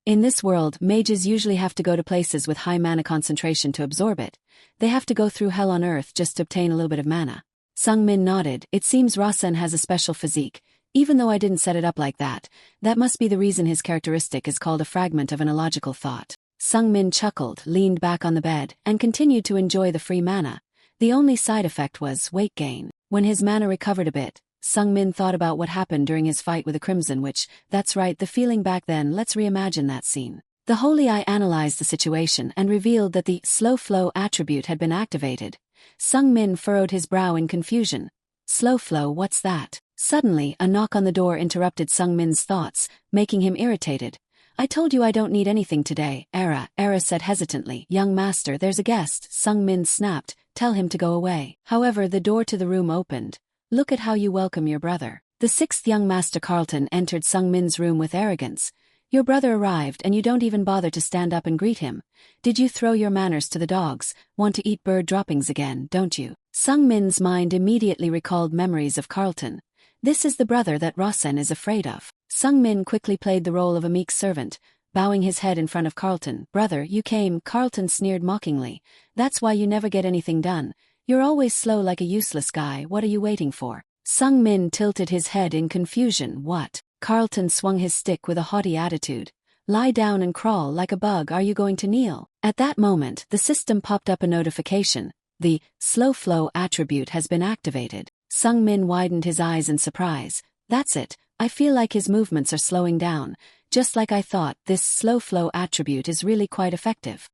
In this world, mages usually have to go to places with high mana concentration to absorb it. They have to go through hell on earth just to obtain a little bit of mana. Sung-min nodded. It seems Rasen has a special physique. Even though I didn't set it up like that, that must be the reason his characteristic is called a fragment of an illogical thought. Sung-min chuckled, leaned back on the bed, and continued to enjoy the free mana. The only side effect was weight gain. When his mana recovered a bit, Sung-min thought about what happened during his fight with the Crimson Witch. That's right, the feeling back then. Let's reimagine that scene. The Holy Eye analyzed the situation and revealed that the slow flow attribute had been activated. Sung-min furrowed his brow in confusion. Slow flow, what's that? Suddenly, a knock on the door interrupted Sung-min's thoughts, making him irritated. I told you I don't need anything today, Era said hesitantly. Young master, there's a guest, Sung-min snapped. Tell him to go away. However, the door to the room opened. Look at how you welcome your brother. The 6th young master Carlton entered Sung-min's room with arrogance. Your brother arrived and you don't even bother to stand up and greet him. Did you throw your manners to the dogs? Want to eat bird droppings again, don't you? Sung-min's mind immediately recalled memories of Carlton. This is the brother that Rasen is afraid of. Sung-min quickly played the role of a meek servant, bowing his head in front of Carlton. Brother, you came, Carlton sneered mockingly. That's why you never get anything done. You're always slow like a useless guy. What are you waiting for? Sung-min tilted his head in confusion. What? Carlton swung his stick with a haughty attitude. Lie down and crawl like a bug. Are you going to kneel? At that moment, the system popped up a notification. The slow flow attribute has been activated. Sung-min widened his eyes in surprise. That's it. I feel like his movements are slowing down. Just like I thought, this slow flow attribute is really quite effective.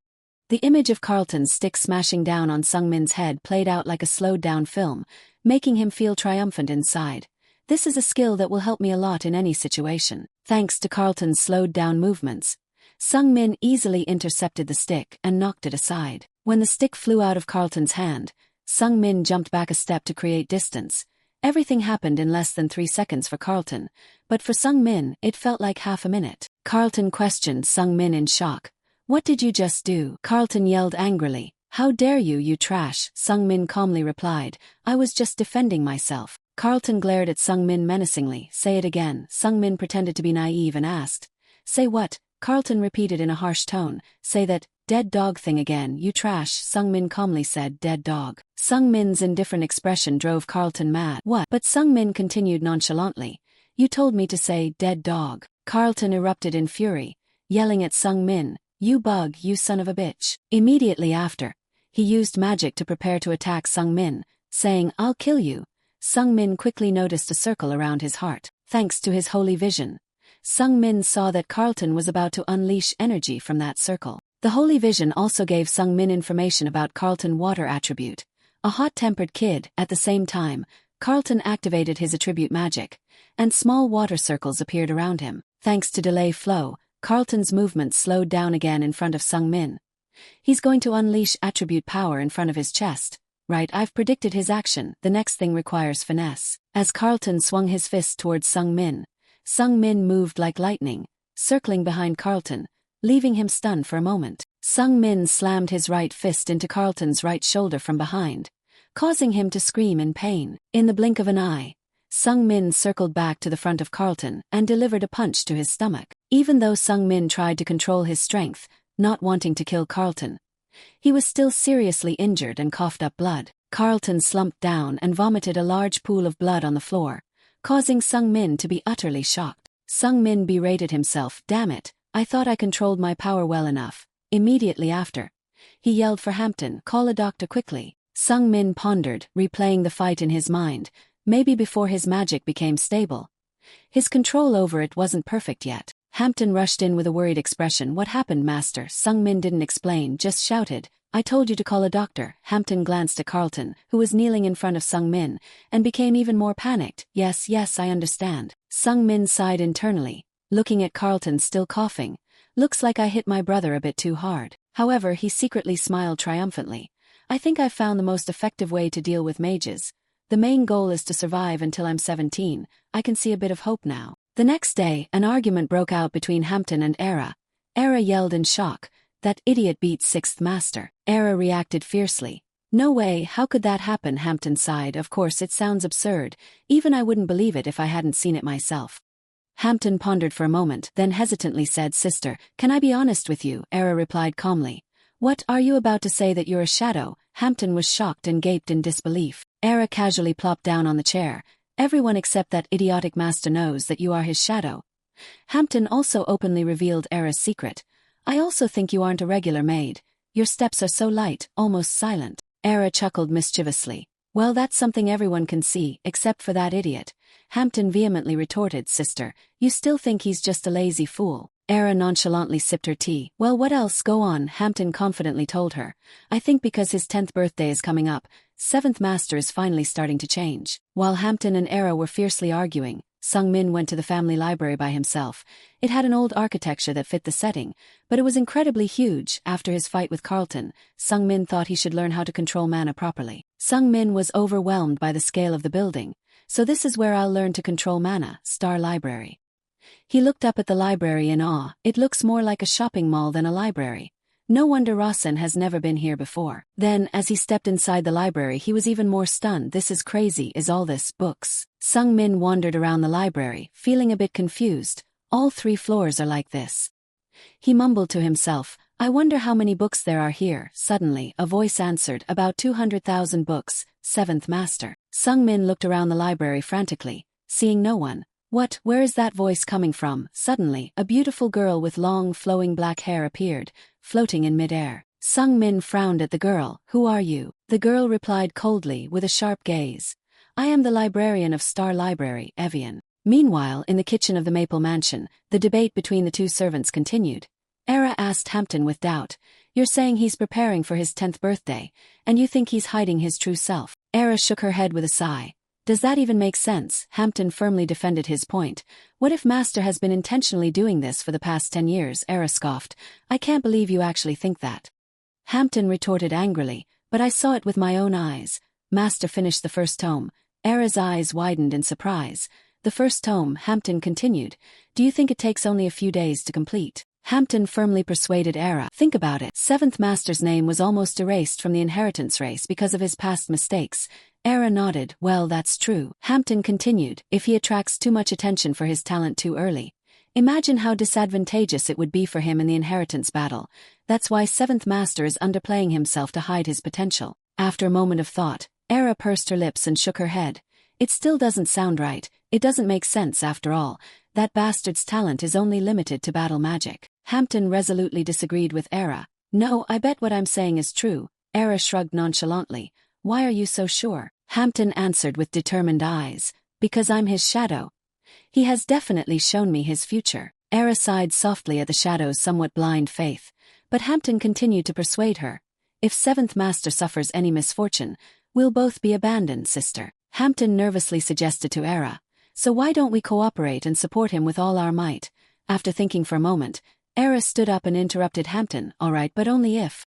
The image of Carlton's stick smashing down on Sungmin's head played out like a slowed-down film, making him feel triumphant inside. This is a skill that will help me a lot in any situation. Thanks to Carlton's slowed-down movements, Sungmin easily intercepted the stick and knocked it aside. When the stick flew out of Carlton's hand, Sungmin jumped back a step to create distance. Everything happened in less than 3 seconds for Carlton, but for Sungmin, it felt like half a minute. Carlton questioned Sungmin in shock. "What did you just do?" Carlton yelled angrily. "How dare you, you trash?" Sungmin calmly replied. "I was just defending myself." Carlton glared at Sungmin menacingly. "Say it again." Sungmin pretended to be naive and asked. "Say what?" Carlton repeated in a harsh tone. "Say that dead dog thing again, you trash." Sungmin calmly said, "Dead dog." Sungmin's indifferent expression drove Carlton mad. "What?" But Sungmin continued nonchalantly. "You told me to say dead dog." Carlton erupted in fury, yelling at Sungmin, "You bug, you son of a bitch." Immediately after, he used magic to prepare to attack Sungmin, saying, "I'll kill you." Sungmin quickly noticed a circle around his heart. Thanks to his holy vision, Sungmin saw that Carlton was about to unleash energy from that circle. The holy vision also gave Sungmin information about Carlton's water attribute. A hot-tempered kid. At the same time, Carlton activated his attribute magic, and small water circles appeared around him. Thanks to delay flow, Carlton's movements slowed down again in front of Sungmin. He's going to unleash attribute power in front of his chest. Right, I've predicted his action. The next thing requires finesse. As Carlton swung his fist towards Sungmin, Sungmin moved like lightning, circling behind Carlton, leaving him stunned for a moment. Sungmin slammed his right fist into Carlton's right shoulder from behind, causing him to scream in pain. In the blink of an eye, Sungmin circled back to the front of Carlton and delivered a punch to his stomach. Even though Sungmin tried to control his strength, not wanting to kill Carlton, he was still seriously injured and coughed up blood. Carlton slumped down and vomited a large pool of blood on the floor, causing Sungmin to be utterly shocked. Sungmin berated himself. "Damn it, I thought I controlled my power well enough." Immediately after, he yelled for Hampton, "Call a doctor quickly." Sungmin pondered, replaying the fight in his mind. Maybe before his magic became stable, his control over it wasn't perfect yet. Hampton rushed in with a worried expression. "What happened, master?" Sungmin didn't explain, just shouted, "I told you to call a doctor." Hampton glanced at Carlton, who was kneeling in front of Sungmin, and became even more panicked. Yes, I understand." Sungmin sighed internally, looking at Carlton still coughing. "Looks like I hit my brother a bit too hard." However, he secretly smiled triumphantly. "I think I've found the most effective way to deal with mages. The main goal is to survive until I'm 17. I can see a bit of hope now." The next day, an argument broke out between Hampton and Era. Era yelled in shock, "That idiot beat 6th Master." Era reacted fiercely. "No way, how could that happen?" Hampton sighed. "Of course, it sounds absurd. Even I wouldn't believe it if I hadn't seen it myself." Hampton pondered for a moment, then hesitantly said, "Sister, can I be honest with you?" Era replied calmly. "What, are you about to say that you're a shadow?" Hampton was shocked and gaped in disbelief. Era casually plopped down on the chair. "Everyone except that idiotic master knows that you are his shadow." Hampton also openly revealed Era's secret. "I also think you aren't a regular maid. Your steps are so light, almost silent." Era chuckled mischievously. "Well, that's something everyone can see, except for that idiot." Hampton vehemently retorted, "Sister, you still think he's just a lazy fool." Era nonchalantly sipped her tea. "Well, what else? Go on," Hampton confidently told her. "I think because his 10th birthday is coming up, 7th Master is finally starting to change." While Hampton and Era were fiercely arguing, Sungmin went to the family library by himself. It had an old architecture that fit the setting, but it was incredibly huge. After his fight with Carlton, Sungmin thought he should learn how to control mana properly. Sungmin was overwhelmed by the scale of the building. "So this is where I'll learn to control mana, Star Library." He looked up at the library in awe. It looks more like a shopping mall than a library. No wonder Rasen has never been here before. Then, as he stepped inside the library, he was even more stunned. "This is crazy. Is all this books?" Sungmin wandered around the library, feeling a bit confused. "All 3 floors are like this." He mumbled to himself, "I wonder how many books there are here." Suddenly, a voice answered, "About 200,000 books, 7th Master." Sungmin looked around the library frantically, seeing no one. "What? Where is that voice coming from?" Suddenly, a beautiful girl with long, flowing black hair appeared, floating in midair. Sungmin frowned at the girl. "Who are you?" The girl replied coldly, with a sharp gaze. "I am the librarian of Star Library, Evian." Meanwhile, in the kitchen of the Maple Mansion, the debate between the two servants continued. Era asked Hampton with doubt, "You're saying he's preparing for his 10th birthday, and you think he's hiding his true self?" Era shook her head with a sigh. "Does that even make sense?" Hampton firmly defended his point. "What if Master has been intentionally doing this for the past 10 years? Era scoffed. "I can't believe you actually think that." Hampton retorted angrily, "But I saw it with my own eyes." Master finished the first tome. Era's eyes widened in surprise. "The first tome," Hampton continued. "Do you think it takes only a few days to complete?" Hampton firmly persuaded Era. "Think about it. 7th Master's name was almost erased from the inheritance race because of his past mistakes." Era nodded. "Well, that's true." Hampton continued. "If he attracts too much attention for his talent too early, imagine how disadvantageous it would be for him in the inheritance battle. That's why 7th Master is underplaying himself to hide his potential." After a moment of thought, Era pursed her lips and shook her head. "It still doesn't sound right. It doesn't make sense after all. That bastard's talent is only limited to battle magic." Hampton resolutely disagreed with Era. "No, I bet what I'm saying is true." Era shrugged nonchalantly. "Why are you so sure?" Hampton answered with determined eyes. "Because I'm his shadow. He has definitely shown me his future." Era sighed softly at the shadow's somewhat blind faith, but Hampton continued to persuade her. "If 7th Master suffers any misfortune, we'll both be abandoned, sister." Hampton nervously suggested to Era. "So why don't we cooperate and support him with all our might?" After thinking for a moment, Era stood up and interrupted Hampton. "All right, but only if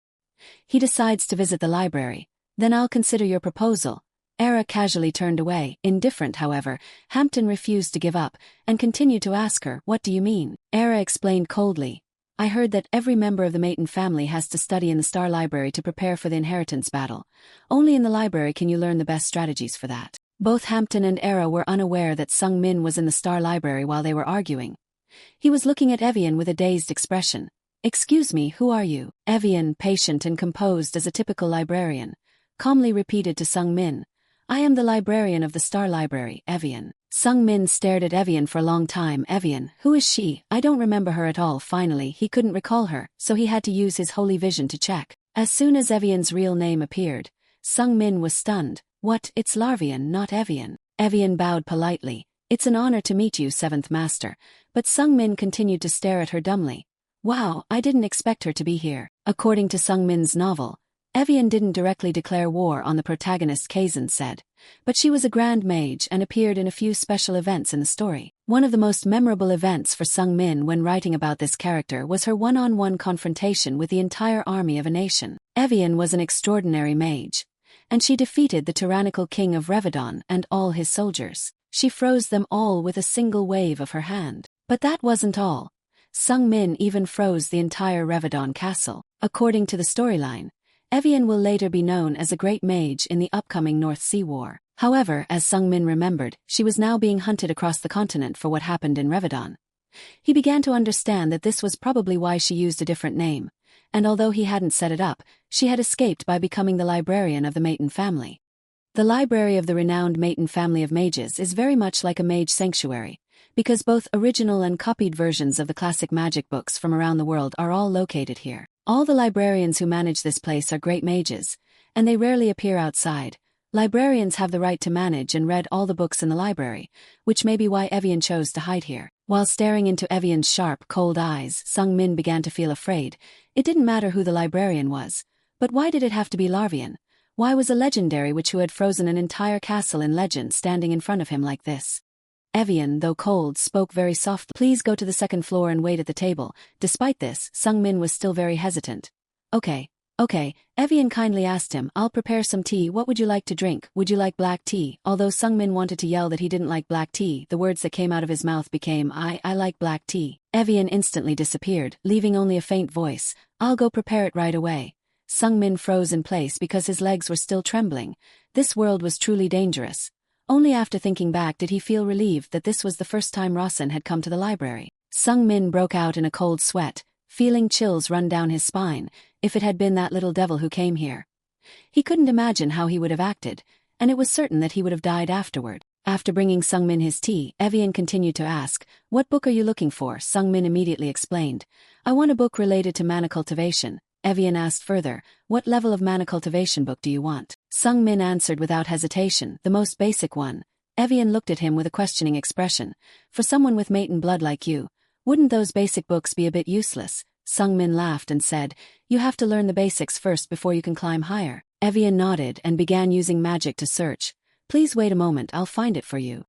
he decides to visit the library. Then I'll consider your proposal." Era casually turned away, indifferent however. Hampton refused to give up, and continued to ask her, "What do you mean?" Era explained coldly. "I heard that every member of the Mayton family has to study in the Star Library to prepare for the inheritance battle. Only in the library can you learn the best strategies for that." Both Hampton and Era were unaware that Sung Min was in the Star Library while they were arguing. He was looking at Evian with a dazed expression. "Excuse me, who are you?" Evian, patient and composed as a typical librarian, calmly repeated to Sung Min. "I am the librarian of the Star Library, Evian." Sung Min stared at Evian for a long time. "Evian, who is she? I don't remember her at all." Finally, he couldn't recall her, so he had to use his holy vision to check. As soon as Evian's real name appeared, Sung Min was stunned. "What? It's Larvian, not Evian." Evian bowed politely. "It's an honor to meet you, 7th Master." But Sung Min continued to stare at her dumbly. "Wow, I didn't expect her to be here." According to Sung Min's novel, Evian didn't directly declare war on the protagonist, Kazan said, but she was a grand mage and appeared in a few special events in the story. One of the most memorable events for Sung Min when writing about this character was her one-on-one confrontation with the entire army of a nation. Evian was an extraordinary mage, and she defeated the tyrannical king of Revadon and all his soldiers. She froze them all with a single wave of her hand. But that wasn't all. Sung Min even froze the entire Revadon castle. According to the storyline, Evian will later be known as a great mage in the upcoming North Sea War. However, as Sung Min remembered, she was now being hunted across the continent for what happened in Revadon. He began to understand that this was probably why she used a different name, and although he hadn't set it up, she had escaped by becoming the librarian of the Mayton family. The library of the renowned Mayton family of mages is very much like a mage sanctuary, because both original and copied versions of the classic magic books from around the world are all located here. All the librarians who manage this place are great mages, and they rarely appear outside. Librarians have the right to manage and read all the books in the library, which may be why Evian chose to hide here. While staring into Evian's sharp, cold eyes, Sung Min began to feel afraid. It didn't matter who the librarian was, but why did it have to be Larvian? Why was a legendary witch who had frozen an entire castle in legend standing in front of him like this? Evian, though cold, spoke very softly. "Please go to the 2nd floor and wait at the table." Despite this, Sung Min was still very hesitant. Okay. Evian kindly asked him, "I'll prepare some tea. What would you like to drink? Would you like black tea?" Although Sung Min wanted to yell that he didn't like black tea, the words that came out of his mouth became, I like black tea." Evian instantly disappeared, leaving only a faint voice. "I'll go prepare it right away." Sung Min froze in place because his legs were still trembling. This world was truly dangerous. Only after thinking back did he feel relieved that this was the first time Rossen had come to the library. Sung Min broke out in a cold sweat, feeling chills run down his spine. If it had been that little devil who came here, he couldn't imagine how he would have acted, and it was certain that he would have died afterward. After bringing Sung Min his tea, Evian continued to ask, "What book are you looking for?" Sung Min immediately explained, "I want a book related to mana cultivation." Evian asked further, "What level of mana cultivation book do you want?" Sung Min answered without hesitation, "The most basic one." Evian looked at him with a questioning expression. For someone with Maiden blood like you, wouldn't those basic books be a bit useless? Sungmin laughed and said, you have to learn the basics first before you can climb higher. Evian nodded and began using magic to search. Please wait a moment, I'll find it for you.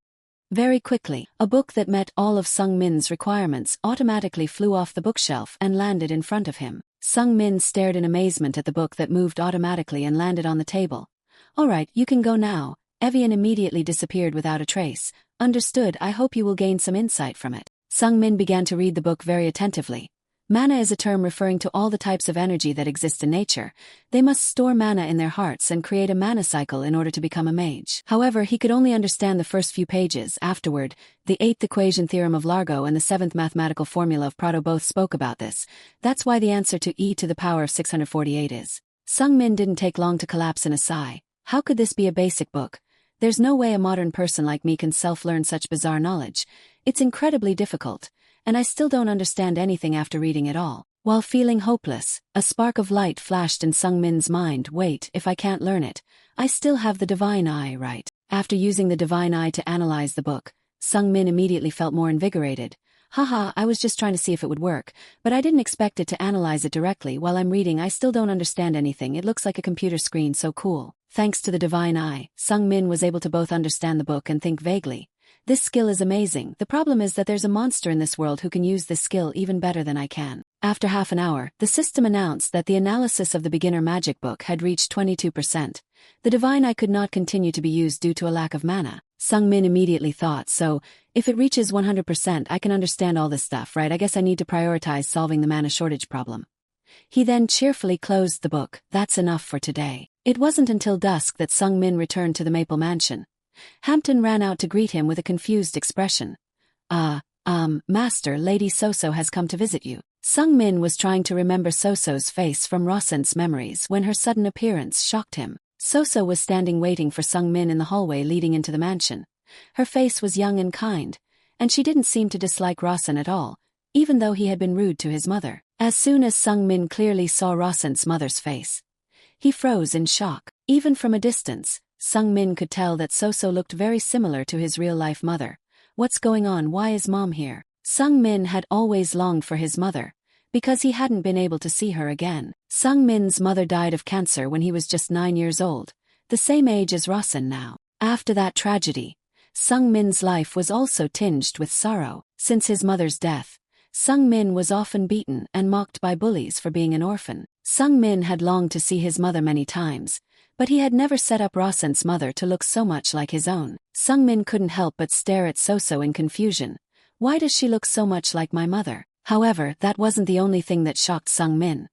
Very quickly, a book that met all of Sungmin's requirements automatically flew off the bookshelf and landed in front of him. Sungmin stared in amazement at the book that moved automatically and landed on the table. All right, you can go now. Evian immediately disappeared without a trace. Understood, I hope you will gain some insight from it. Sungmin began to read the book very attentively. Mana is a term referring to all the types of energy that exist in nature. They must store mana in their hearts and create a mana cycle in order to become a mage. However, he could only understand the first few pages. Afterward, the 8th equation theorem of Largo and the 7th mathematical formula of Prado both spoke about this. That's why the answer to e to the power of 648 is. Sungmin didn't take long to collapse in a sigh. How could this be a basic book? There's no way a modern person like me can self-learn such bizarre knowledge. It's incredibly difficult. And I still don't understand anything after reading it all. While feeling hopeless, a spark of light flashed in Sungmin's mind. Wait, if I can't learn it, I still have the divine eye, right? After using the divine eye to analyze the book, Sungmin immediately felt more invigorated. Haha, I was just trying to see if it would work, but I didn't expect it to analyze it directly. While I'm reading, I still don't understand anything. It looks like a computer screen, so cool. Thanks to the divine eye, Sungmin was able to both understand the book and think vaguely. This skill is amazing. The problem is that there's a monster in this world who can use this skill even better than I can. After half an hour, the system announced that the analysis of the beginner magic book had reached 22%. The divine eye could not continue to be used due to a lack of mana. Sungmin immediately thought, so, if it reaches 100%, I can understand all this stuff, right? I guess I need to prioritize solving the mana shortage problem. He then cheerfully closed the book. That's enough for today. It wasn't until dusk that Sungmin returned to the Maple Mansion. Hampton ran out to greet him with a confused expression. Master, Lady Soso has come to visit you. Sungmin was trying to remember Soso's face from Rossent's memories when her sudden appearance shocked him. Soso was standing waiting for Sungmin in the hallway leading into the mansion. Her face was young and kind, and she didn't seem to dislike Rossent at all, even though he had been rude to his mother. As soon as Sungmin clearly saw Rossent's mother's face, he froze in shock. Even from a distance, Sungmin could tell that Soso looked very similar to his real-life mother. What's going on? Why is mom here? Sungmin had always longed for his mother, because he hadn't been able to see her again. Sungmin's mother died of cancer when he was just 9 years old, the same age as Rossent now. After that tragedy, Sungmin's life was also tinged with sorrow. Since his mother's death, Sungmin was often beaten and mocked by bullies for being an orphan. Sungmin had longed to see his mother many times, but he had never set up Rossent's mother to look so much like his own. Sungmin couldn't help but stare at Soso in confusion. Why does she look so much like my mother? However, that wasn't the only thing that shocked Sungmin.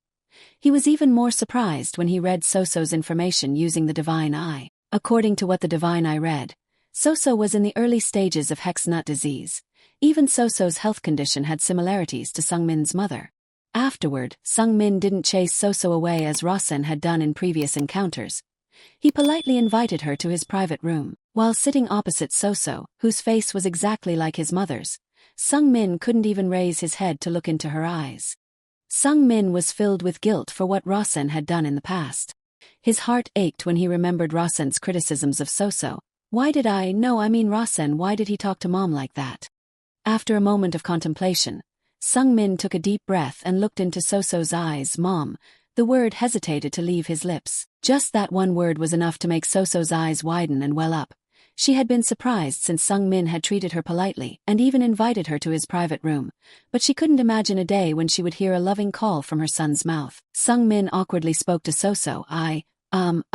He was even more surprised when he read Soso's information using the divine eye. According to what the divine eye read, Soso was in the early stages of hex nut disease. Even Soso's health condition had similarities to Sungmin's mother. Afterward, Sungmin didn't chase Soso away as Rossent had done in previous encounters. He politely invited her to his private room. While sitting opposite Soso, whose face was exactly like his mother's, Sungmin couldn't even raise his head to look into her eyes. Sungmin was filled with guilt for what Rossent had done in the past. His heart ached when he remembered Rossent's criticisms of Soso. Why did Rossent, why did he talk to mom like that? After a moment of contemplation, Sungmin took a deep breath and looked into Soso's eyes. Mom. The word hesitated to leave his lips. Just that one word was enough to make Soso's eyes widen and well up. She had been surprised since Sungmin had treated her politely and even invited her to his private room, but she couldn't imagine a day when she would hear a loving call from her son's mouth. Sungmin awkwardly spoke to Soso. I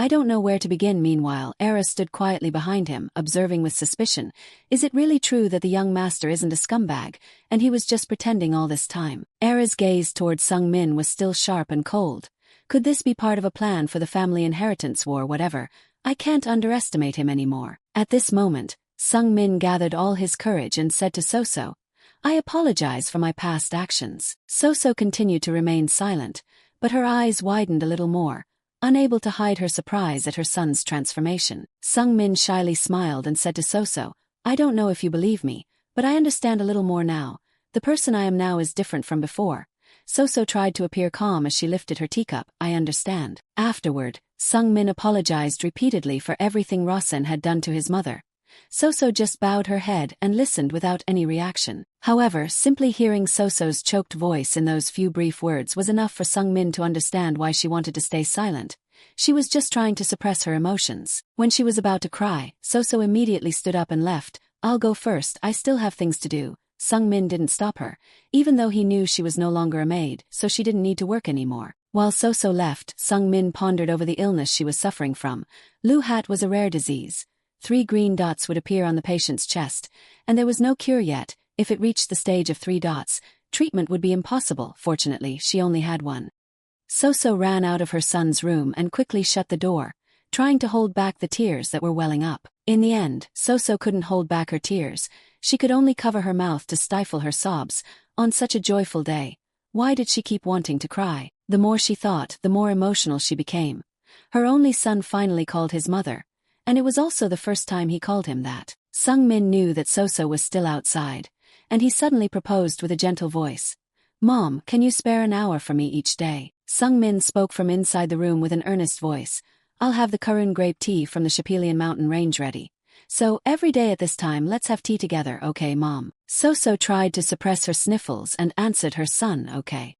don't know where to begin. Meanwhile, Era stood quietly behind him, observing with suspicion. Is it really true that the young master isn't a scumbag, and he was just pretending all this time? Era's gaze toward Sungmin was still sharp and cold. Could this be part of a plan for the family inheritance war? Whatever. I can't underestimate him anymore. At this moment, Sungmin gathered all his courage and said to Soso, I apologize for my past actions. Soso continued to remain silent, but her eyes widened a little more, unable to hide her surprise at her son's transformation. Sungmin shyly smiled and said to Soso, I don't know if you believe me, but I understand a little more now. The person I am now is different from before. Soso tried to appear calm as she lifted her teacup. I understand. Afterward, Sungmin apologized repeatedly for everything Rossent had done to his mother. So just bowed her head and listened without any reaction. However, simply hearing So's choked voice in those few brief words was enough for Sungmin to understand why she wanted to stay silent. She was just trying to suppress her emotions. When she was about to cry, So immediately stood up and left. "I'll go first, I still have things to do." Sungmin didn't stop her, even though he knew she was no longer a maid, so she didn't need to work anymore. While So left, Sungmin pondered over the illness she was suffering from. Lu hat was a rare disease. 3 green dots would appear on the patient's chest, and there was no cure yet. If it reached the stage of 3 dots, treatment would be impossible. Fortunately, she only had one. So ran out of her son's room and quickly shut the door, trying to hold back the tears that were welling up. In the end, So couldn't hold back her tears. She could only cover her mouth to stifle her sobs. On such a joyful day, why did she keep wanting to cry? The more she thought, the more emotional she became. Her only son finally called his mother, and it was also the first time he called him that. Sungmin knew that So was still outside, and he suddenly proposed with a gentle voice. "Mom, can you spare an hour for me each day?" Sungmin spoke from inside the room with an earnest voice. "I'll have the Karun grape tea from the Shapelian mountain range ready. So, every day at this time let's have tea together, okay, Mom?" So tried to suppress her sniffles and answered her son, "Okay."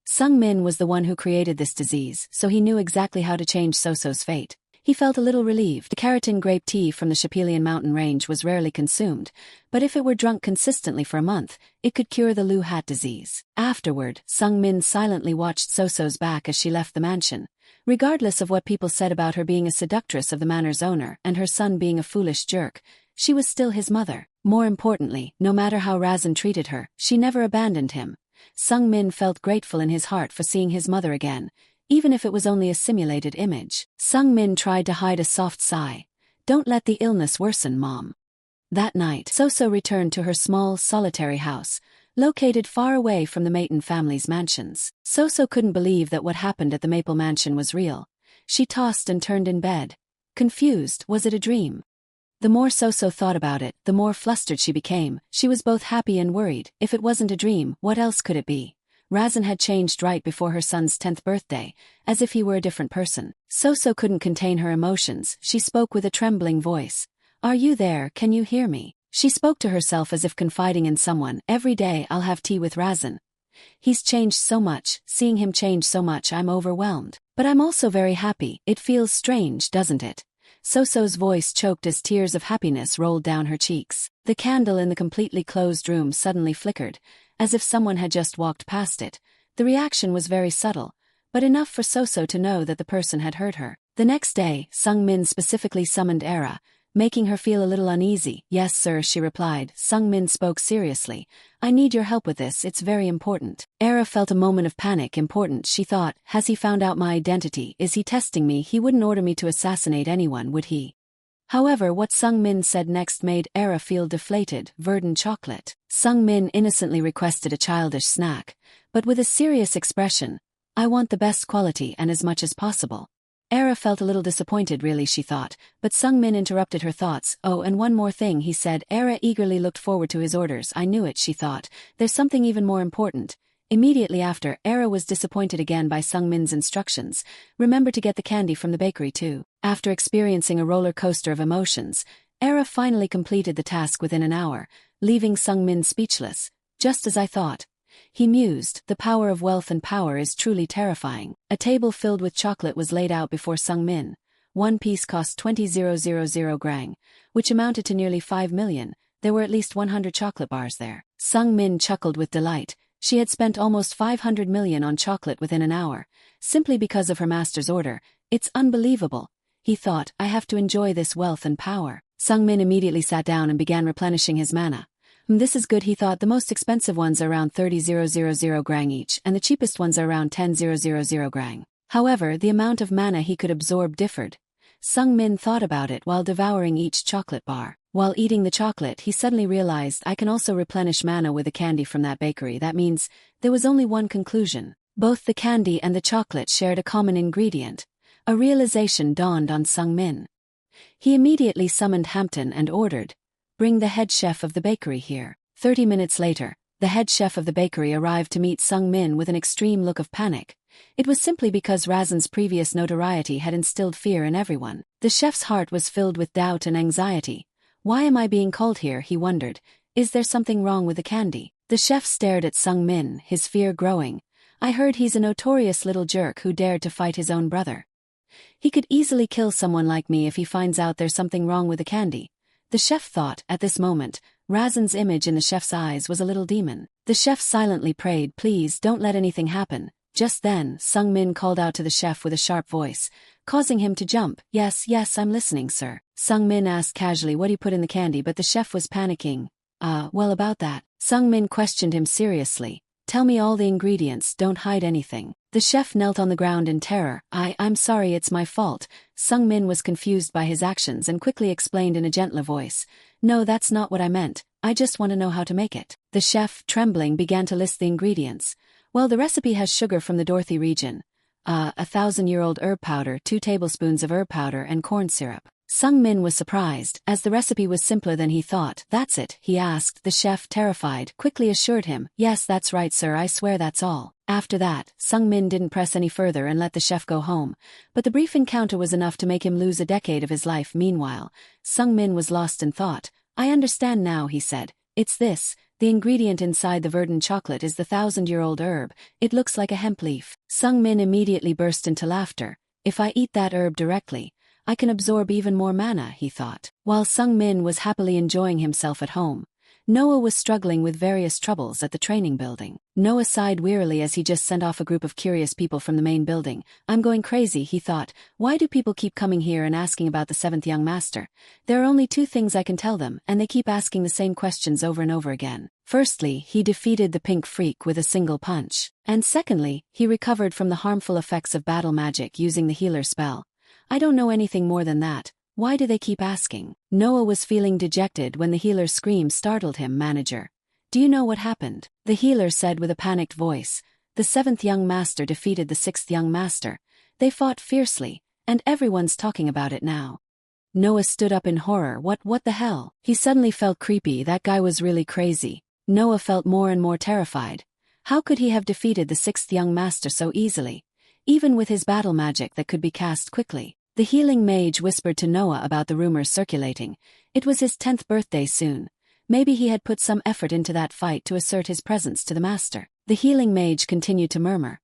Sungmin was the one who created this disease, so he knew exactly how to change So's fate. He felt a little relieved. The keratin grape tea from the Shapelian mountain range was rarely consumed, but if it were drunk consistently for a month, it could cure the Lu hat disease. Afterward, Sungmin silently watched So's back as she left the mansion. Regardless of what people said about her being a seductress of the manor's owner and her son being a foolish jerk, she was still his mother. More importantly, no matter how Razan treated her, she never abandoned him. Sungmin felt grateful in his heart for seeing his mother again, even if it was only a simulated image. Sungmin tried to hide a soft sigh. "Don't let the illness worsen, Mom." That night, So returned to her small, solitary house, located far away from the Maton family's mansions. So couldn't believe that what happened at the Maple Mansion was real. She tossed and turned in bed. Confused, was it a dream? The more So thought about it, the more flustered she became. She was both happy and worried. If it wasn't a dream, what else could it be? Razan had changed right before her son's 10th birthday, as if he were a different person. So couldn't contain her emotions. She spoke with a trembling voice. "Are you there? Can you hear me?" She spoke to herself as if confiding in someone. "Every day I'll have tea with Razan. He's changed so much. Seeing him change so much, I'm overwhelmed. But I'm also very happy. It feels strange, doesn't it?" So's voice choked as tears of happiness rolled down her cheeks. The candle in the completely closed room suddenly flickered, as if someone had just walked past it. The reaction was very subtle, but enough for So to know that the person had heard her. The next day, Sungmin specifically summoned Era, making her feel a little uneasy. "Yes, sir," she replied. Sungmin spoke seriously. "I need your help with this, it's very important." Era felt a moment of panic. Important, she thought. Has he found out my identity? Is he testing me? He wouldn't order me to assassinate anyone, would he? However, what Sungmin said next made Era feel deflated. "Verdant chocolate." Sungmin innocently requested a childish snack, but with a serious expression. "I want the best quality and as much as possible." Era felt a little disappointed, really, she thought, but Sungmin interrupted her thoughts. "Oh, and one more thing," he said. Era eagerly looked forward to his orders. "I knew it," she thought. "There's something even more important." Immediately after, Era was disappointed again by Sungmin's instructions. "Remember to get the candy from the bakery too." After experiencing a roller coaster of emotions, Era finally completed the task within an hour, leaving Sungmin speechless. "Just as I thought," he mused. "The power of wealth and power is truly terrifying." A table filled with chocolate was laid out before Sungmin. One piece cost 20,000 grang, which amounted to nearly 5 million. There were at least 100 chocolate bars there. Sungmin chuckled with delight. She had spent almost 500 million on chocolate within an hour, simply because of her master's order. "It's unbelievable," he thought. "I have to enjoy this wealth and power." Sungmin immediately sat down and began replenishing his mana. This is good, he thought. The most expensive ones are around 30,000 grang each, and the cheapest ones are around 10,000 grang. However, the amount of mana he could absorb differed. Sungmin thought about it while devouring each chocolate bar. While eating the chocolate, he suddenly realized, I can also replenish mana with the candy from that bakery. That means there was only one conclusion. Both the candy and the chocolate shared a common ingredient. A realization dawned on Sungmin. He immediately summoned Hampton and ordered, "Bring the head chef of the bakery here." 30 minutes later, the head chef of the bakery arrived to meet Sungmin with an extreme look of panic. It was simply because Razan's previous notoriety had instilled fear in everyone. The chef's heart was filled with doubt and anxiety. Why am I being called here, he wondered. Is there something wrong with the candy? The chef stared at Sung Min, his fear growing. I heard he's a notorious little jerk who dared to fight his own brother. He could easily kill someone like me if he finds out there's something wrong with the candy. The chef thought, at this moment. Razan's image in the chef's eyes was a little demon. The chef silently prayed, please don't let anything happen. Just then, Sung Min called out to the chef with a sharp voice, causing him to jump. Yes, I'm listening, sir. Sung Min asked casually what he put in the candy, but the chef was panicking. Well, about that. Sung Min questioned him seriously. Tell me all the ingredients, don't hide anything. The chef knelt on the ground in terror. I'm sorry, it's my fault. Sung Min was confused by his actions and quickly explained in a gentler voice. No, that's not what I meant. I just want to know how to make it. The chef, trembling, began to list the ingredients. Well, the recipe has sugar from the Dorothy region. 1,000-year-old herb powder, 2 tablespoons of herb powder and corn syrup. Sung Min was surprised, as the recipe was simpler than he thought. That's it, he asked. The chef, terrified, quickly assured him. Yes, that's right, sir, I swear that's all. After that, Sung Min didn't press any further and let the chef go home. But the brief encounter was enough to make him lose a decade of his life. Meanwhile, Sung Min was lost in thought. I understand now, he said. It's this. The ingredient inside the verdant chocolate is the 1,000-year-old herb. It looks like a hemp leaf. Sung Min immediately burst into laughter. If I eat that herb directly, I can absorb even more mana, he thought. While Sung Min was happily enjoying himself at home, Noah was struggling with various troubles at the training building. Noah sighed wearily as he just sent off a group of curious people from the main building. I'm going crazy, he thought. Why do people keep coming here and asking about the 7th young master? There are only 2 things I can tell them, and they keep asking the same questions over and over again. Firstly, he defeated the pink freak with a single punch. And secondly, he recovered from the harmful effects of battle magic using the healer spell. I don't know anything more than that. Why do they keep asking? Noah was feeling dejected when the healer's scream startled him. Manager, do you know what happened? The healer said with a panicked voice. The 7th young master defeated the 6th young master. They fought fiercely, and everyone's talking about it now. Noah stood up in horror. What the hell? He suddenly felt creepy. That guy was really crazy. Noah felt more and more terrified. How could he have defeated the 6th young master so easily? Even with his battle magic that could be cast quickly. The healing mage whispered to Noah about the rumors circulating. It was his 10th birthday soon. Maybe he had put some effort into that fight to assert his presence to the master. The healing mage continued to murmur.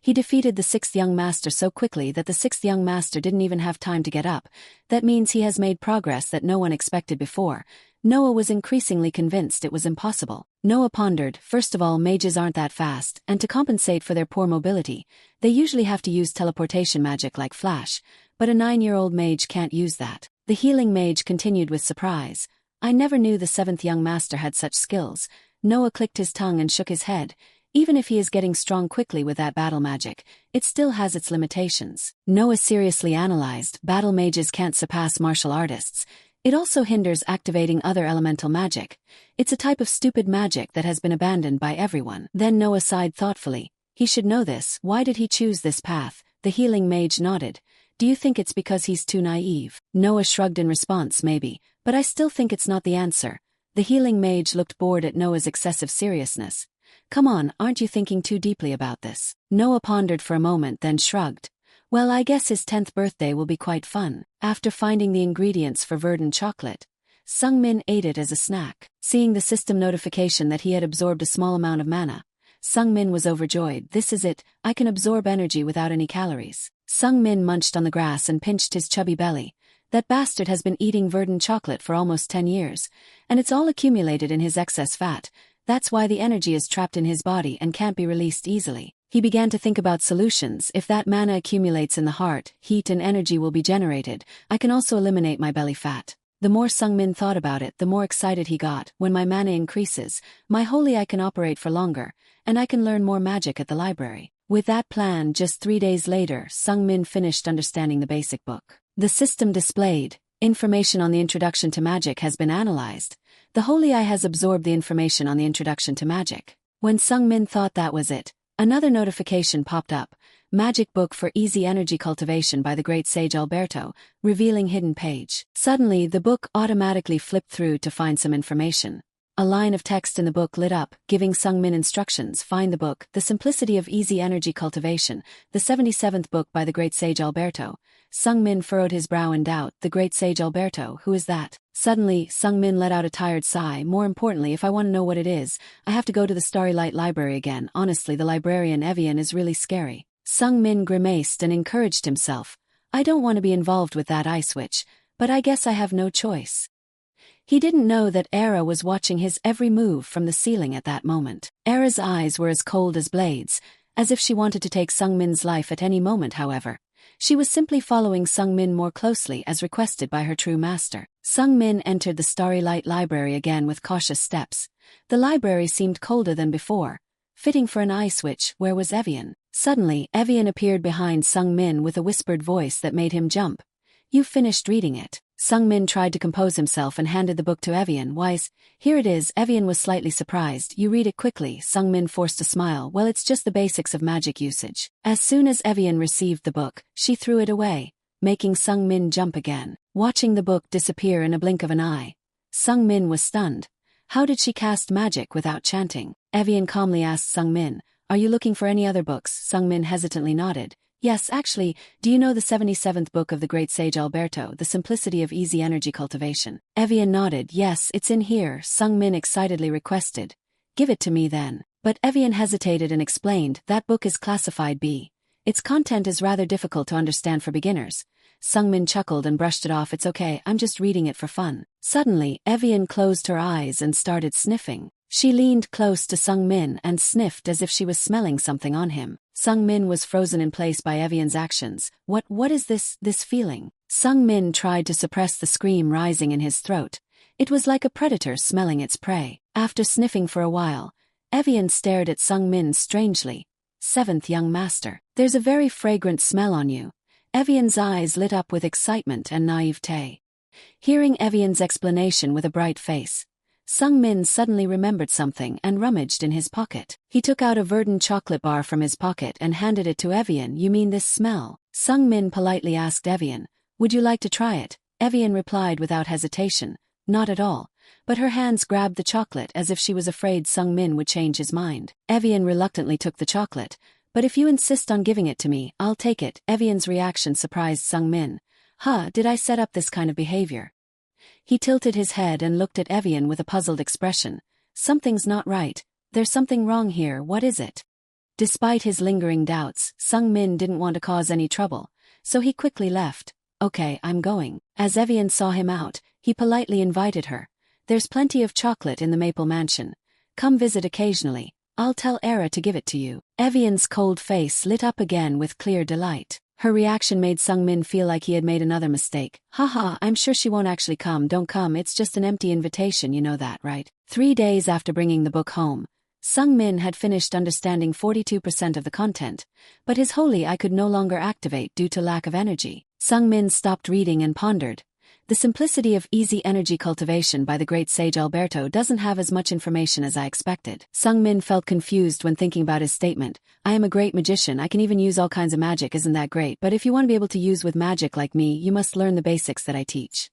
He defeated the 6th young master so quickly that the 6th young master didn't even have time to get up. That means he has made progress that no one expected before. Noah was increasingly convinced it was impossible. Noah pondered. First of all, mages aren't that fast, and to compensate for their poor mobility, they usually have to use teleportation magic like Flash, but a 9-year-old mage can't use that. The healing mage continued with surprise. I never knew the 7th young master had such skills. Noah clicked his tongue and shook his head. Even if he is getting strong quickly with that battle magic, it still has its limitations. Noah seriously analyzed. Battle mages can't surpass martial artists. It also hinders activating other elemental magic. It's a type of stupid magic that has been abandoned by everyone. Then Noah sighed thoughtfully. He should know this. Why did he choose this path? The healing mage nodded. Do you think it's because he's too naive? Noah shrugged in response. Maybe, but I still think it's not the answer. The healing mage looked bored at Noah's excessive seriousness. Come on, aren't you thinking too deeply about this? Noah pondered for a moment, then shrugged. Well, I guess his 10th birthday will be quite fun. After finding the ingredients for verdant chocolate, Sung Min ate it as a snack. Seeing the system notification that he had absorbed a small amount of mana, Sung Min was overjoyed. This is it, I can absorb energy without any calories. Sung Min munched on the grass and pinched his chubby belly. That bastard has been eating verdant chocolate for almost 10 years, and it's all accumulated in his excess fat. That's why the energy is trapped in his body and can't be released easily. He began to think about solutions. If that mana accumulates in the heart, heat and energy will be generated. I can also eliminate my belly fat. The more Sung Min thought about it, the more excited he got. When my mana increases, my holy I can operate for longer, and I can learn more magic at the library. With that plan, just 3 days later, Sung Min finished understanding the basic book. The system displayed. Information on the introduction to magic has been analyzed. The holy eye has absorbed the information on the introduction to magic. When Sung Min thought that was it, another notification popped up. Magic book for easy energy cultivation by the great sage Alberto, revealing hidden page. Suddenly, the book automatically flipped through to find some information. A line of text in the book lit up, giving Sung Min instructions. Find the book, The Simplicity of Easy Energy Cultivation, the 77th book by the great sage Alberto. Sung Min furrowed his brow in doubt. The great sage Alberto, who is that? Suddenly, Sung-min let out a tired sigh. More importantly, if I want to know what it is, I have to go to the Starry Light Library again. Honestly, the librarian Evian is really scary. Sung-min grimaced and encouraged himself. I don't want to be involved with that ice witch, but I guess I have no choice. He didn't know that Era was watching his every move from the ceiling at that moment. Era's eyes were as cold as blades, as if she wanted to take Sung-min's life at any moment. However, she was simply following Sung-min more closely as requested by her true master. Sung-min entered the Starry Light Library again with cautious steps. The library seemed colder than before, fitting for an ice witch. Where was Evian? Suddenly, Evian appeared behind Sung-min with a whispered voice that made him jump. You finished reading it. Sung-min tried to compose himself and handed the book to Evian. Wise, here it is. Evian was slightly surprised. You read it quickly. Sung-min forced a smile. Well, it's just the basics of magic usage. As soon as Evian received the book, she threw it away, making Sung-min jump again. Watching the book disappear in a blink of an eye, Sung-min was stunned. How did she cast magic without chanting? Evian calmly asked Sung-min, are you looking for any other books? Sung-min hesitantly nodded. Yes, actually, do you know the 77th book of the great sage Alberto, The Simplicity of Easy Energy Cultivation? Evian nodded. Yes, it's in here, Sung-min excitedly requested. Give it to me then. But Evian hesitated and explained, that book is classified B. Its content is rather difficult to understand for beginners. Sung-min chuckled and brushed it off. It's okay, I'm just reading it for fun. Suddenly, Evian closed her eyes and started sniffing. She leaned close to Sung-min and sniffed as if she was smelling something on him. Sung-min was frozen in place by Evian's actions. What is this feeling? Sung-min tried to suppress the scream rising in his throat. It was like a predator smelling its prey. After sniffing for a while, Evian stared at Sung-min strangely. Seventh young master, there's a very fragrant smell on you. Evian's eyes lit up with excitement and naivete. Hearing Evian's explanation with a bright face, Sung-min suddenly remembered something and rummaged in his pocket. He took out a verdant chocolate bar from his pocket and handed it to Evian. You mean this smell? Sung-min politely asked Evian, would you like to try it? Evian replied without hesitation, not at all, but her hands grabbed the chocolate as if she was afraid Sung-min would change his mind. Evian reluctantly took the chocolate, but if you insist on giving it to me, I'll take it. Evian's reaction surprised Sung-min. Did I set up this kind of behavior? He tilted his head and looked at Evian with a puzzled expression. Something's not right. There's something wrong here. What is it? Despite his lingering doubts, Sung-min didn't want to cause any trouble, so he quickly left. Okay, I'm going. As Evian saw him out, he politely invited her. There's plenty of chocolate in the Maple Mansion. Come visit occasionally. I'll tell Era to give it to you. Evian's cold face lit up again with clear delight. Her reaction made Sung-min feel like he had made another mistake. Haha, I'm sure she won't actually come. Don't come, it's just an empty invitation, you know that, right? 3 days after bringing the book home, Sung-min had finished understanding 42% of the content, but his holy eye could no longer activate due to lack of energy. Sung-min stopped reading and pondered. The Simplicity of Easy Energy Cultivation by the great sage Alberto doesn't have as much information as I expected. Sung-min felt confused when thinking about his statement. I am a great magician, I can even use all kinds of magic, isn't that great? But if you want to be able to use with magic like me, you must learn the basics that I teach.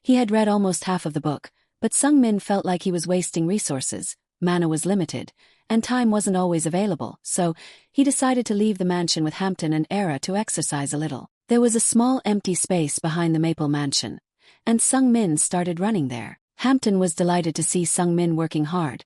He had read almost half of the book, but Sung-min felt like he was wasting resources. Mana was limited, and time wasn't always available, so he decided to leave the mansion with Hampton and Era to exercise a little. There was a small empty space behind the Maple Mansion, and Sung-min started running there. Hampton was delighted to see Sung-min working hard.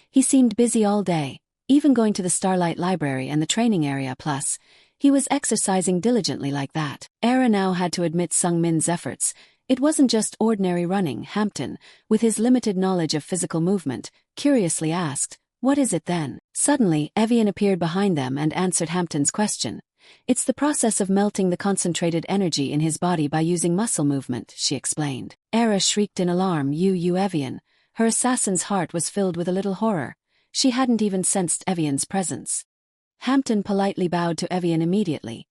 He seemed busy all day, even going to the Starlight Library and the training area, plus, he was exercising diligently like that. Era now had to admit Sung-min's efforts. It wasn't just ordinary running. Hampton, with his limited knowledge of physical movement, curiously asked, what is it then? Suddenly, Evian appeared behind them and answered Hampton's question. It's the process of melting the concentrated energy in his body by using muscle movement, she explained. Era shrieked in alarm. You Evian. Her assassin's heart was filled with a little horror. She hadn't even sensed Evian's presence. Hampton politely bowed to Evian immediately.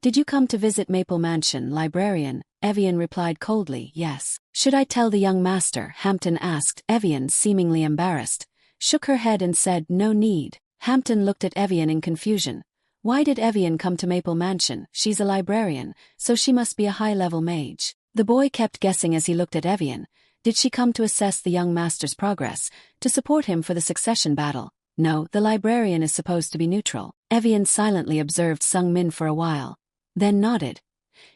Did you come to visit Maple Mansion, librarian? Evian replied coldly, yes. Should I tell the young master? Hampton asked. Evian, seemingly embarrassed, shook her head and said, no need. Hampton looked at Evian in confusion. Why did Evian come to Maple Mansion? She's a librarian, so she must be a high-level mage. The boy kept guessing as he looked at Evian. Did she come to assess the young master's progress, to support him for the succession battle? No, the librarian is supposed to be neutral. Evian silently observed Sung-min for a while, then nodded.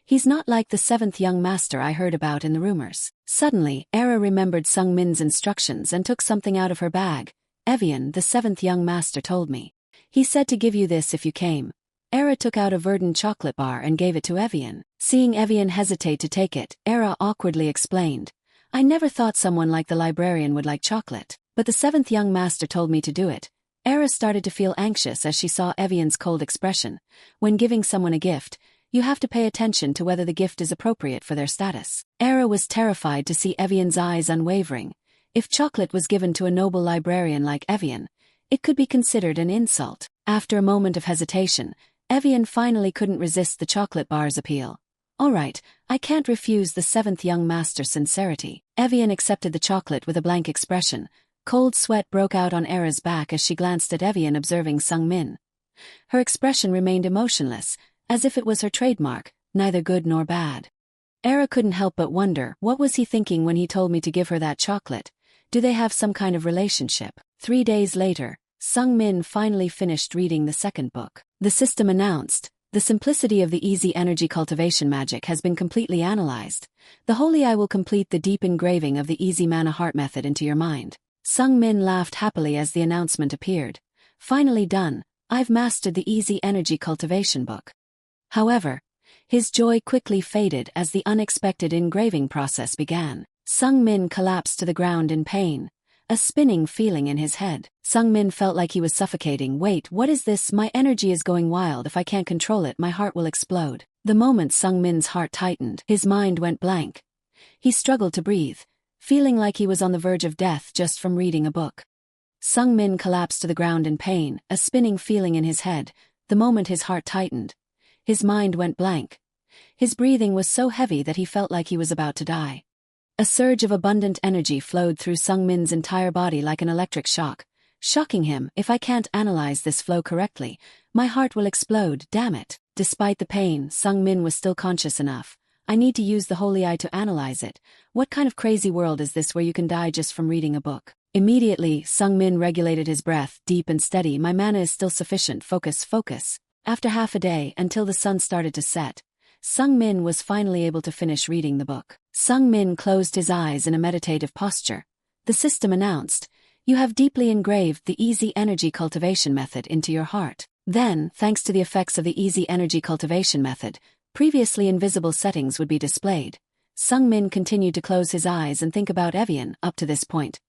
He's not like the seventh young master I heard about in the rumors. Suddenly, Era remembered Sung Min's instructions and took something out of her bag. Evian, the seventh young master told me. He said to give you this if you came. Era took out a verdant chocolate bar and gave it to Evian. Seeing Evian hesitate to take it, Era awkwardly explained. I never thought someone like the librarian would like chocolate, but the seventh young master told me to do it. Era started to feel anxious as she saw Evian's cold expression. When giving someone a gift, you have to pay attention to whether the gift is appropriate for their status. Era was terrified to see Evian's eyes unwavering. If chocolate was given to a noble librarian like Evian, it could be considered an insult. After a moment of hesitation, Evian finally couldn't resist the chocolate bar's appeal. All right, I can't refuse the seventh young master's sincerity. Evian accepted the chocolate with a blank expression. Cold sweat broke out on Era's back as she glanced at Evian observing Sung Min. Her expression remained emotionless, as if it was her trademark, neither good nor bad. Era couldn't help but wonder, what was he thinking when he told me to give her that chocolate? Do they have some kind of relationship? 3 days later, Sung Min finally finished reading the second book. The system announced, the simplicity of the easy energy cultivation magic has been completely analyzed. The Holy Eye will complete the deep engraving of the easy mana heart method into your mind. Sung Min laughed happily as the announcement appeared. Finally done, I've mastered the easy energy cultivation book. However, his joy quickly faded as the unexpected engraving process began. Sung Min collapsed to the ground in pain, a spinning feeling in his head. Sung Min felt like he was suffocating. Wait, what is this? My energy is going wild. If I can't control it, my heart will explode. The moment Sung Min's heart tightened, his mind went blank. He struggled to breathe, feeling like he was on the verge of death just from reading a book. Sung Min collapsed to the ground in pain, a spinning feeling in his head. The moment his heart tightened, his mind went blank. His breathing was so heavy that he felt like he was about to die. A surge of abundant energy flowed through Sung Min's entire body like an electric shock, shocking him. If I can't analyze this flow correctly, my heart will explode, damn it. Despite the pain, Sung Min was still conscious enough. I need to use the Holy Eye to analyze it. What kind of crazy world is this where you can die just from reading a book? Immediately, Sung Min regulated his breath, deep and steady. My mana is still sufficient. Focus, focus. After half a day, until the sun started to set, Sung Min was finally able to finish reading the book. Sung Min closed his eyes in a meditative posture. The system announced, you have deeply engraved the easy energy cultivation method into your heart. Then, thanks to the effects of the easy energy cultivation method, previously invisible settings would be displayed. Sung Min continued to close his eyes and think about Evian. Up to this point,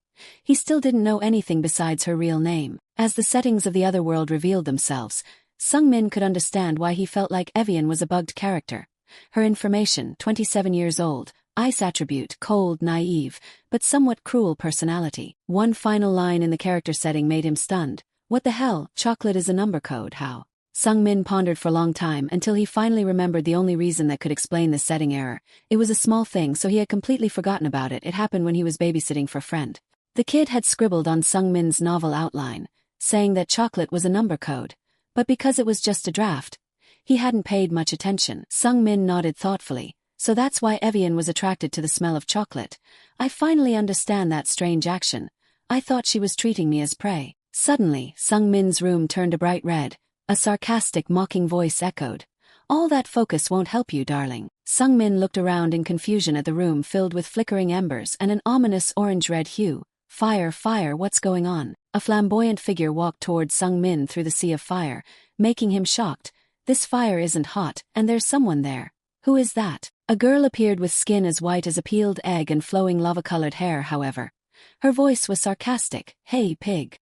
he still didn't know anything besides her real name. As the settings of the other world revealed themselves, Sung Min could understand why he felt like Evian was a bugged character. Her information, 27 years old, ice attribute, cold, naive, but somewhat cruel personality. One final line in the character setting made him stunned. What the hell? Chocolate is a number code, how? Sung Min pondered for a long time until he finally remembered the only reason that could explain the setting error. It was a small thing, so he had completely forgotten about it. It happened when he was babysitting for a friend. The kid had scribbled on Sung Min's novel outline, saying that chocolate was a number code. But because it was just a draft, he hadn't paid much attention. Sung Min nodded thoughtfully. So that's why Evian was attracted to the smell of chocolate. I finally understand that strange action. I thought she was treating me as prey. Suddenly, Sung Min's room turned a bright red. A sarcastic, mocking voice echoed. All that focus won't help you, darling. Sung Min looked around in confusion at the room filled with flickering embers and an ominous orange-red hue. Fire, fire, what's going on? A flamboyant figure walked towards Sung Min through the sea of fire, making him shocked. This fire isn't hot, and there's someone there. Who is that? A girl appeared with skin as white as a peeled egg and flowing lava-colored hair, however. Her voice was sarcastic. Hey, pig.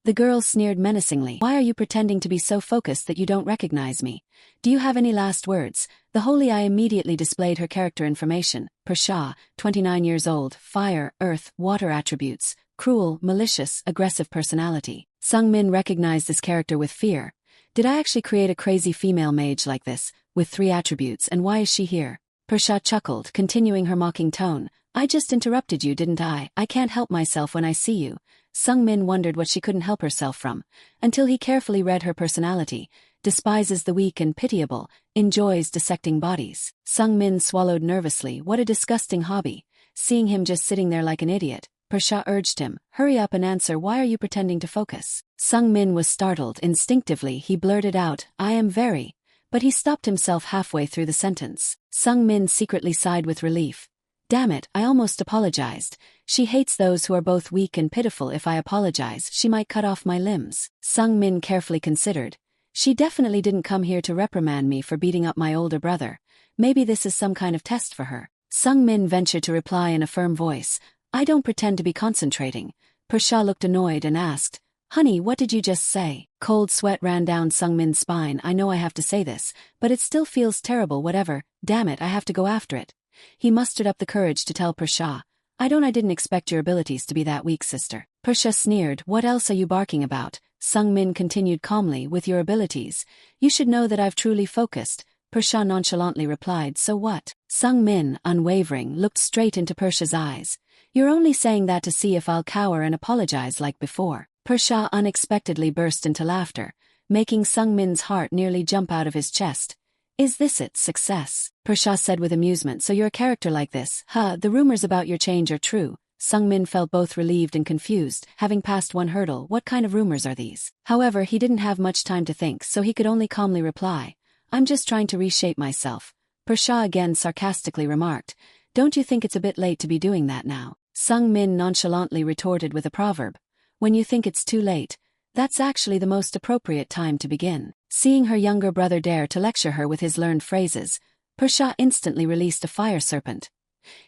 The girl sneered menacingly. Why are you pretending to be so focused that you don't recognize me? Do you have any last words? The Holy Eye immediately displayed her character information. Persha, 29 years old, fire, earth, water attributes, cruel, malicious, aggressive personality. Sung Min recognized this character with fear. Did I actually create a crazy female mage like this, with 3 attributes, and why is she here? Persha chuckled, continuing her mocking tone. I just interrupted you, didn't I? I can't help myself when I see you. Sung Min wondered what she couldn't help herself from, until he carefully read her personality. Despises the weak and pitiable, enjoys dissecting bodies. Sung Min swallowed nervously. What a disgusting hobby. Seeing him just sitting there like an idiot, Persha urged him, hurry up and answer. Why are you pretending to focus? Sung Min was startled. Instinctively, he blurted out, I am very, but he stopped himself halfway through the sentence. Sung Min secretly sighed with relief. Damn it, I almost apologized. She hates those who are both weak and pitiful. If I apologize, she might cut off my limbs. Sung Min carefully considered. She definitely didn't come here to reprimand me for beating up my older brother. Maybe this is some kind of test for her. Sung Min ventured to reply in a firm voice. I don't pretend to be concentrating. Persha looked annoyed and asked, Honey, what did you just say? Cold sweat ran down Sung Min's spine. I know I have to say this, but it still feels terrible. Whatever, damn it, I have to go after it. He mustered up the courage to tell Persha. I didn't expect your abilities to be that weak, sister. Persha sneered. What else are you barking about? Sung Min continued calmly. With your abilities, you should know that I've truly focused. Persha nonchalantly replied. So what? Sung Min, unwavering, looked straight into Persha's eyes. You're only saying that to see if I'll cower and apologize like before. Persha unexpectedly burst into laughter, making Sung Min's heart nearly jump out of his chest. Is this it, success? Persha said with amusement. So you're a character like this, huh? The rumors about your change are true. Sung Min felt both relieved and confused, having passed one hurdle. What kind of rumors are these? However, he didn't have much time to think, so he could only calmly reply. I'm just trying to reshape myself. Persha again sarcastically remarked. Don't you think it's a bit late to be doing that now? Sung Min nonchalantly retorted with a proverb. When you think it's too late, that's actually the most appropriate time to begin. Seeing her younger brother dare to lecture her with his learned phrases, Persha instantly released a fire serpent,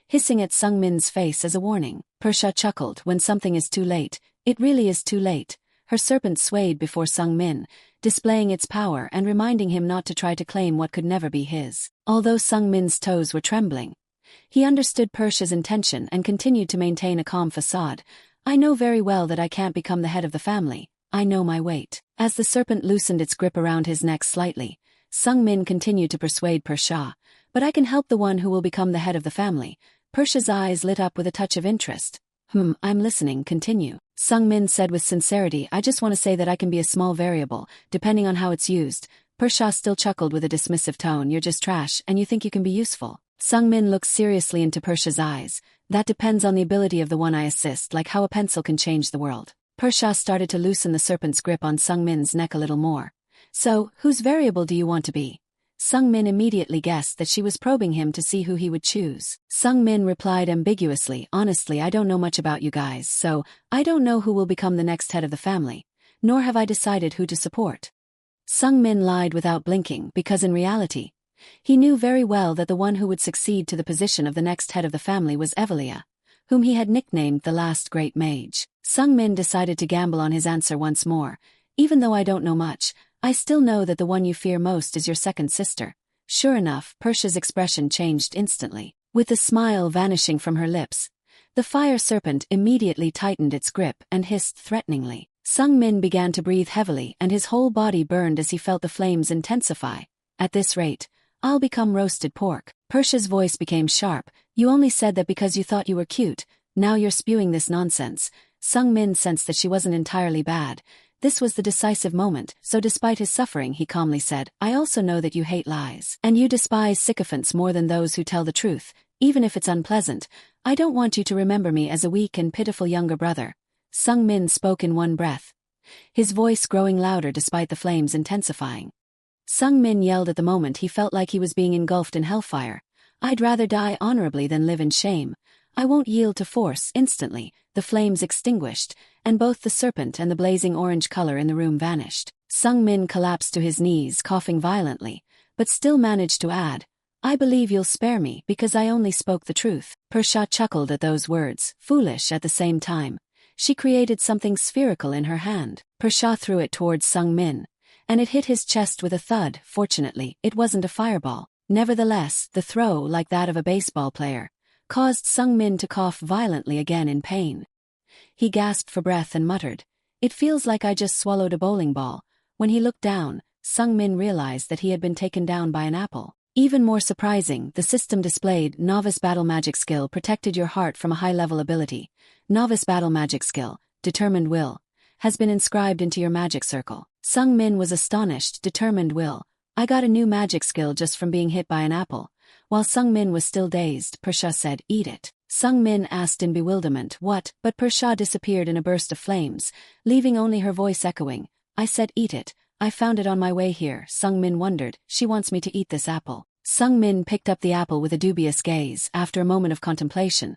hissing at Sung Min's face as a warning. Persha chuckled. When something is too late, it really is too late. Her serpent swayed before Sung Min, displaying its power and reminding him not to try to claim what could never be his. Although Sung Min's toes were trembling, he understood Persha's intention and continued to maintain a calm facade. I know very well that I can't become the head of the family. I know my weight. As the serpent loosened its grip around his neck slightly, Sung Min continued to persuade Persha. But I can help the one who will become the head of the family. Persha's eyes lit up with a touch of interest. I'm listening, continue. Sung Min said with sincerity. I just want to say that I can be a small variable, depending on how it's used. Persha still chuckled with a dismissive tone. You're just trash, and you think you can be useful. Sung Min looked seriously into Persha's eyes. That depends on the ability of the one I assist, like how a pencil can change the world. Persha started to loosen the serpent's grip on Sung Min's neck a little more. So, whose variable do you want to be? Sung Min immediately guessed that she was probing him to see who he would choose. Sung Min replied ambiguously. Honestly, I don't know much about you guys, so I don't know who will become the next head of the family, nor have I decided who to support. Sung Min lied without blinking because in reality, he knew very well that the one who would succeed to the position of the next head of the family was Evelia, whom he had nicknamed the last great mage. Sung Min decided to gamble on his answer once more. Even though I don't know much, I still know that the one you fear most is your second sister. Sure enough, Persha's expression changed instantly. With the smile vanishing from her lips, the fire serpent immediately tightened its grip and hissed threateningly. Sung Min began to breathe heavily and his whole body burned as he felt the flames intensify. At this rate, I'll become roasted pork. Persha's voice became sharp. You only said that because you thought you were cute. Now you're spewing this nonsense. Sung Min sensed that she wasn't entirely bad. This was the decisive moment, so despite his suffering he calmly said, I also know that you hate lies. And you despise sycophants more than those who tell the truth, even if it's unpleasant. I don't want you to remember me as a weak and pitiful younger brother. Sung Min spoke in one breath, his voice growing louder despite the flames intensifying. Sung Min yelled at the moment he felt like he was being engulfed in hellfire. I'd rather die honorably than live in shame. I won't yield to force. Instantly, the flames extinguished, and both the serpent and the blazing orange color in the room vanished. Sung Min collapsed to his knees, coughing violently, but still managed to add, I believe you'll spare me because I only spoke the truth. Persha chuckled at those words, foolish at the same time. She created something spherical in her hand. Persha threw it towards Sung Min, and it hit his chest with a thud. Fortunately, it wasn't a fireball. Nevertheless, the throw, like that of a baseball player, caused Sung Min to cough violently again in pain. He gasped for breath and muttered, It feels like I just swallowed a bowling ball. When he looked down, Sung Min realized that he had been taken down by an apple. Even more surprising, the system displayed Novice Battle Magic Skill protected your heart from a high-level ability. Novice Battle Magic Skill, Determined Will, has been inscribed into your magic circle. Sung Min was astonished. Determined Will. I got a new magic skill just from being hit by an apple. While Sung Min was still dazed, Persha said, Eat it. Sung Min asked in bewilderment, What? But Persha disappeared in a burst of flames, leaving only her voice echoing. I said eat it. I found it on my way here. Sung Min wondered. She wants me to eat this apple. Sung Min picked up the apple with a dubious gaze. After a moment of contemplation,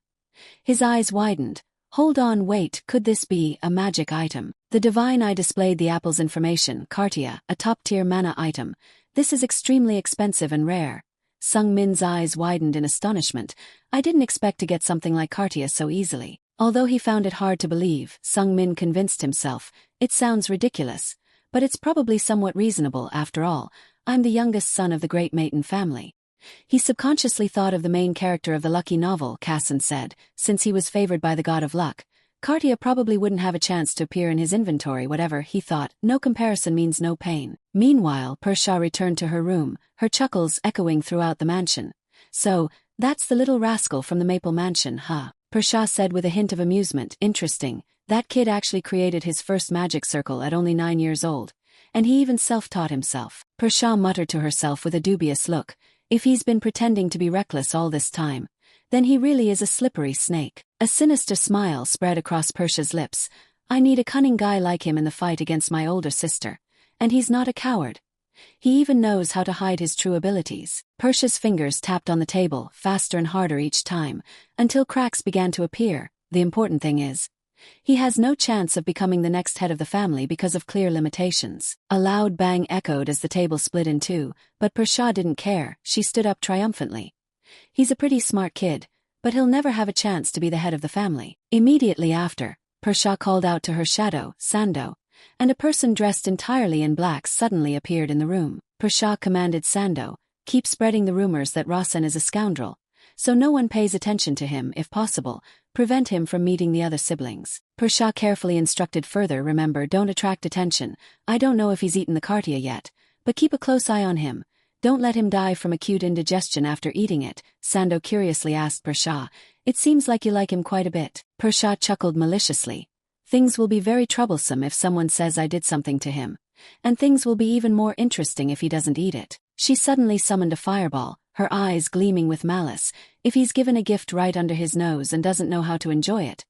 his eyes widened. Hold on, wait, could this be a magic item? The divine eye displayed the apple's information. Cartia, a top-tier mana item. This is extremely expensive and rare. Sung Min's eyes widened in astonishment. I didn't expect to get something like Cartia so easily. Although he found it hard to believe, Sung Min convinced himself. It sounds ridiculous, but it's probably somewhat reasonable after all. I'm the youngest son of the great Maiden family. He subconsciously thought of the main character of the lucky novel, Casson said, since he was favored by the god of luck. Cartia probably wouldn't have a chance to appear in his inventory. Whatever, he thought, no comparison means no pain. Meanwhile, Persha returned to her room, her chuckles echoing throughout the mansion. So, that's the little rascal from the Maple Mansion, huh? Persha said with a hint of amusement. Interesting, that kid actually created his first magic circle at only 9 years old. And he even self-taught himself. Persha muttered to herself with a dubious look. If he's been pretending to be reckless all this time, then he really is a slippery snake. A sinister smile spread across Persha's lips. I need a cunning guy like him in the fight against my older sister. And he's not a coward. He even knows how to hide his true abilities. Persha's fingers tapped on the table, faster and harder each time, until cracks began to appear. The important thing is, he has no chance of becoming the next head of the family because of clear limitations. A loud bang echoed as the table split in two, but Persha didn't care. She stood up triumphantly. He's a pretty smart kid, but he'll never have a chance to be the head of the family. Immediately after, Persha called out to her shadow, Sando, and a person dressed entirely in black suddenly appeared in the room. Persha commanded Sando, keep spreading the rumors that Rasen is a scoundrel, so no one pays attention to him. If possible, prevent him from meeting the other siblings. Persha carefully instructed further. Remember, don't attract attention. I don't know if he's eaten the Cartia yet, but keep a close eye on him. Don't let him die from acute indigestion after eating it. Sando curiously asked Persha. It seems like you like him quite a bit. Persha chuckled maliciously. Things will be very troublesome if someone says I did something to him, and things will be even more interesting if he doesn't eat it. She suddenly summoned a fireball, her eyes gleaming with malice. If he's given a gift right under his nose and doesn't know how to enjoy it,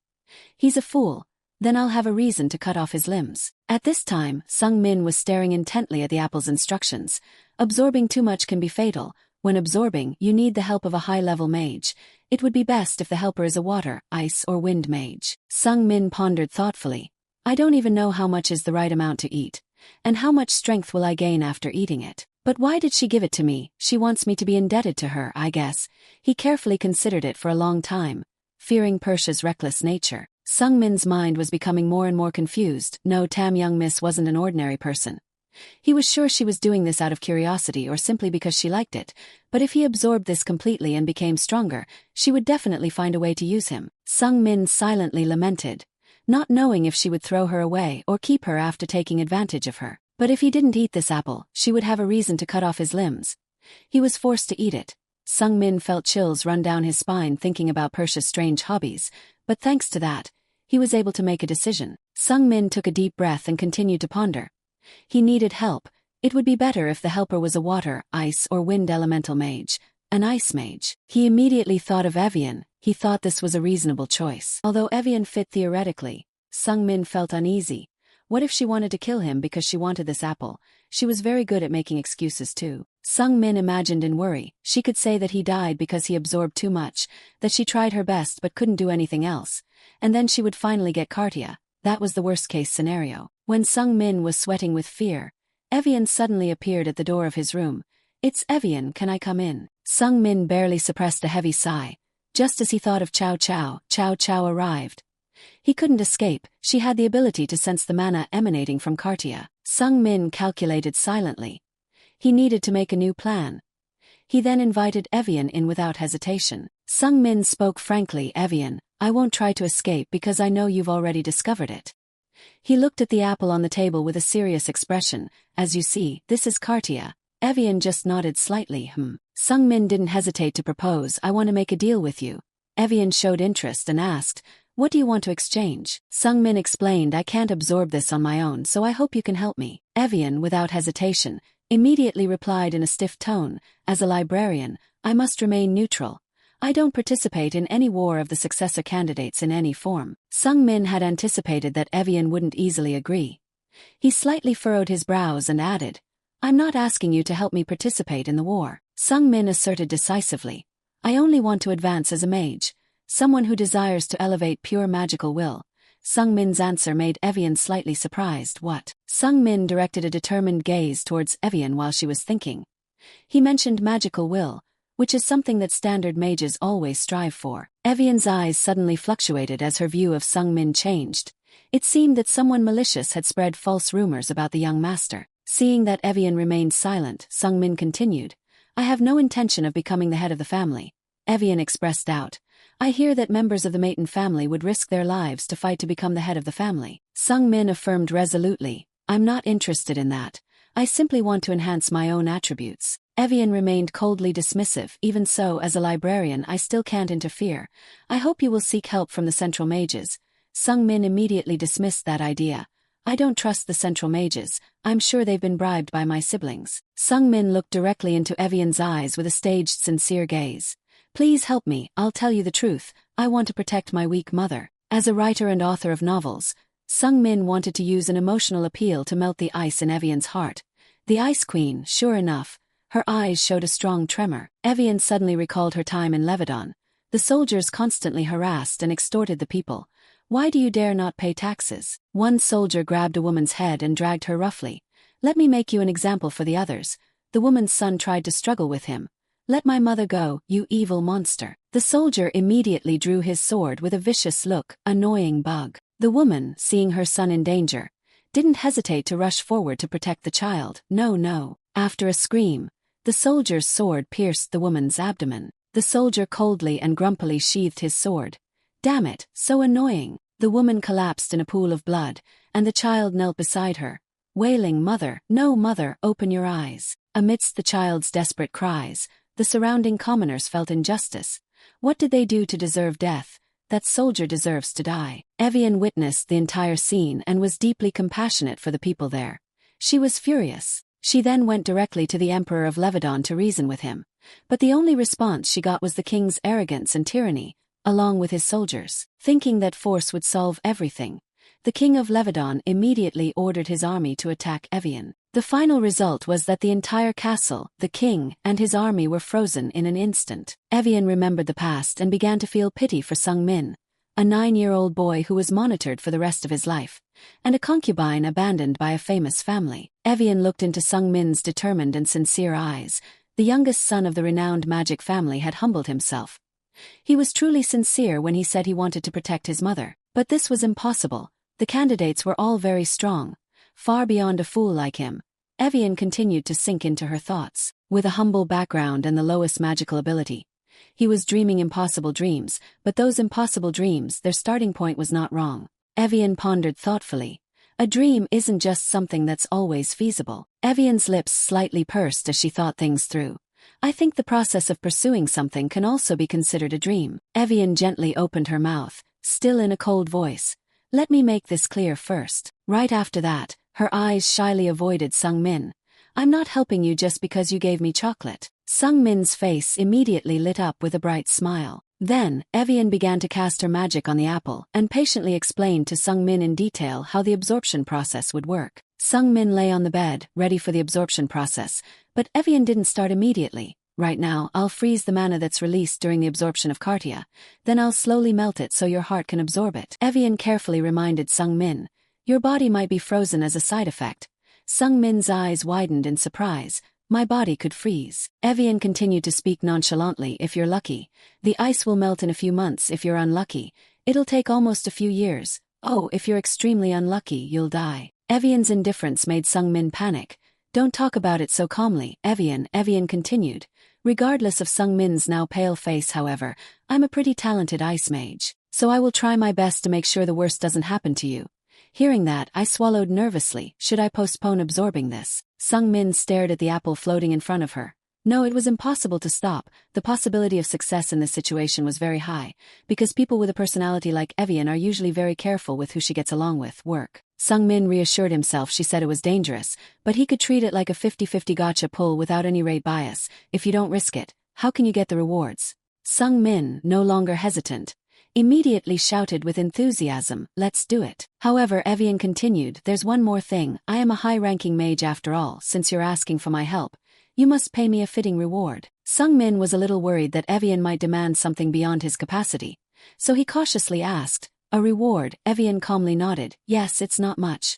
he's a fool. Then I'll have a reason to cut off his limbs. At this time, Sung Min was staring intently at the apple's instructions. Absorbing too much can be fatal. When absorbing, you need the help of a high-level mage. It would be best if the helper is a water, ice, or wind mage. Sung Min pondered thoughtfully. I don't even know how much is the right amount to eat. And how much strength will I gain after eating it? But why did she give it to me? She wants me to be indebted to her, I guess. He carefully considered it for a long time, fearing Persha's reckless nature. Sung Min's mind was becoming more and more confused. No, Tam Young Miss wasn't an ordinary person. He was sure she was doing this out of curiosity or simply because she liked it, but if he absorbed this completely and became stronger, she would definitely find a way to use him. Sung Min silently lamented, not knowing if she would throw her away or keep her after taking advantage of her. But if he didn't eat this apple, she would have a reason to cut off his limbs. He was forced to eat it. Sung Min felt chills run down his spine thinking about Persha's strange hobbies, but thanks to that, he was able to make a decision. Sung Min took a deep breath and continued to ponder. He needed help. It would be better if the helper was a water, ice, or wind elemental mage, an ice mage. He immediately thought of Evian. He thought this was a reasonable choice. Although Evian fit theoretically, Sung Min felt uneasy. What if she wanted to kill him because she wanted this apple? She was very good at making excuses too. Sung Min imagined in worry. She could say that he died because he absorbed too much, that she tried her best but couldn't do anything else, and then she would finally get Cartia. That was the worst-case scenario. When Sung Min was sweating with fear, Evian suddenly appeared at the door of his room. It's Evian, can I come in? Sung Min barely suppressed a heavy sigh. Just as he thought of Chow Chow, Chow Chow arrived. He couldn't escape. She had the ability to sense the mana emanating from Cartia. Sung Min calculated silently. He needed to make a new plan. He then invited Evian in without hesitation. Sung Min spoke frankly. Evian, I won't try to escape because I know you've already discovered it. He looked at the apple on the table with a serious expression. As you see, this is Cartia. Evian just nodded slightly. Sung Min didn't hesitate to propose. I want to make a deal with you. Evian showed interest and asked, what do you want to exchange? Sung Min explained, I can't absorb this on my own, so I hope you can help me. Evian, without hesitation, immediately replied in a stiff tone, as a librarian, I must remain neutral. I don't participate in any war of the successor candidates in any form. Sung Min had anticipated that Evian wouldn't easily agree. He slightly furrowed his brows and added, I'm not asking you to help me participate in the war. Sung Min asserted decisively. I only want to advance as a mage, someone who desires to elevate pure magical will. Sung Min's answer made Evian slightly surprised. What? Sung Min directed a determined gaze towards Evian while she was thinking. He mentioned magical will, which is something that standard mages always strive for. Evian's eyes suddenly fluctuated as her view of Sung Min changed. It seemed that someone malicious had spread false rumors about the young master. Seeing that Evian remained silent, Sung Min continued, I have no intention of becoming the head of the family. Evian expressed doubt. I hear that members of the Maton family would risk their lives to fight to become the head of the family. Sung Min affirmed resolutely, I'm not interested in that. I simply want to enhance my own attributes. Evian remained coldly dismissive. Even so, as a librarian, I still can't interfere. I hope you will seek help from the central mages. Sung Min immediately dismissed that idea. I don't trust the central mages. I'm sure they've been bribed by my siblings. Sung Min looked directly into Evian's eyes with a staged, sincere gaze. Please help me, I'll tell you the truth. I want to protect my weak mother. As a writer and author of novels, Sung Min wanted to use an emotional appeal to melt the ice in Evian's heart. The Ice Queen, sure enough. Her eyes showed a strong tremor. Evian suddenly recalled her time in Levedon. The soldiers constantly harassed and extorted the people. Why do you dare not pay taxes? One soldier grabbed a woman's head and dragged her roughly. Let me make you an example for the others. The woman's son tried to struggle with him. Let my mother go, you evil monster. The soldier immediately drew his sword with a vicious look, annoying bug. The woman, seeing her son in danger, didn't hesitate to rush forward to protect the child. No. After a scream, the soldier's sword pierced the woman's abdomen. The soldier coldly and grumpily sheathed his sword. Damn it, so annoying. The woman collapsed in a pool of blood, and the child knelt beside her, wailing, Mother, no mother, open your eyes. Amidst the child's desperate cries, the surrounding commoners felt injustice. What did they do to deserve death? That soldier deserves to die. Evian witnessed the entire scene and was deeply compassionate for the people there. She was furious. She then went directly to the Emperor of Levedon to reason with him. But the only response she got was the king's arrogance and tyranny, along with his soldiers. Thinking that force would solve everything, the king of Levedon immediately ordered his army to attack Evian. The final result was that the entire castle, the king, and his army were frozen in an instant. Evian remembered the past and began to feel pity for Sung Min, a 9-year-old boy who was monitored for the rest of his life, and a concubine abandoned by a famous family. Evian looked into Sung Min's determined and sincere eyes. The youngest son of the renowned magic family had humbled himself. He was truly sincere when he said he wanted to protect his mother. But this was impossible. The candidates were all very strong, far beyond a fool like him. Evian continued to sink into her thoughts. With a humble background and the lowest magical ability, he was dreaming impossible dreams, but those impossible dreams, their starting point was not wrong. Evian pondered thoughtfully. A dream isn't just something that's always feasible. Evian's lips slightly pursed as she thought things through. I think the process of pursuing something can also be considered a dream. Evian gently opened her mouth, still in a cold voice. Let me make this clear first. Right after that, her eyes shyly avoided Sung Min. I'm not helping you just because you gave me chocolate. Sung Min's face immediately lit up with a bright smile. Then, Evian began to cast her magic on the apple and patiently explained to Sung Min in detail how the absorption process would work. Sung Min lay on the bed, ready for the absorption process, but Evian didn't start immediately. Right now, I'll freeze the mana that's released during the absorption of Cartia. Then I'll slowly melt it so your heart can absorb it. Evian carefully reminded Sung Min. Your body might be frozen as a side effect. Sung Min's eyes widened in surprise. My body could freeze. Evian continued to speak nonchalantly. If you're lucky, the ice will melt in a few months. If you're unlucky, it'll take almost a few years. Oh, if you're extremely unlucky, you'll die. Evian's indifference made Sung Min panic. Don't talk about it so calmly, Evian continued. Regardless of Sung Min's now pale face, however, I'm a pretty talented ice mage, so I will try my best to make sure the worst doesn't happen to you. Hearing that, I swallowed nervously. Should I postpone absorbing this? Sung Min stared at the apple floating in front of her. No, it was impossible to stop. The possibility of success in this situation was very high, because people with a personality like Evian are usually very careful with who she gets along with. Work. Sung Min reassured himself. She said it was dangerous, but he could treat it like a 50-50 gotcha pull without any rate bias. If you don't risk it, how can you get the rewards? Sung Min, no longer hesitant, immediately shouted with enthusiasm, "Let's do it." However, Evian continued, "There's one more thing. I am a high-ranking mage after all. Since you're asking for my help, you must pay me a fitting reward." Sung-min was a little worried that Evian might demand something beyond his capacity, so he cautiously asked, "A reward?" Evian calmly nodded, "Yes, it's not much."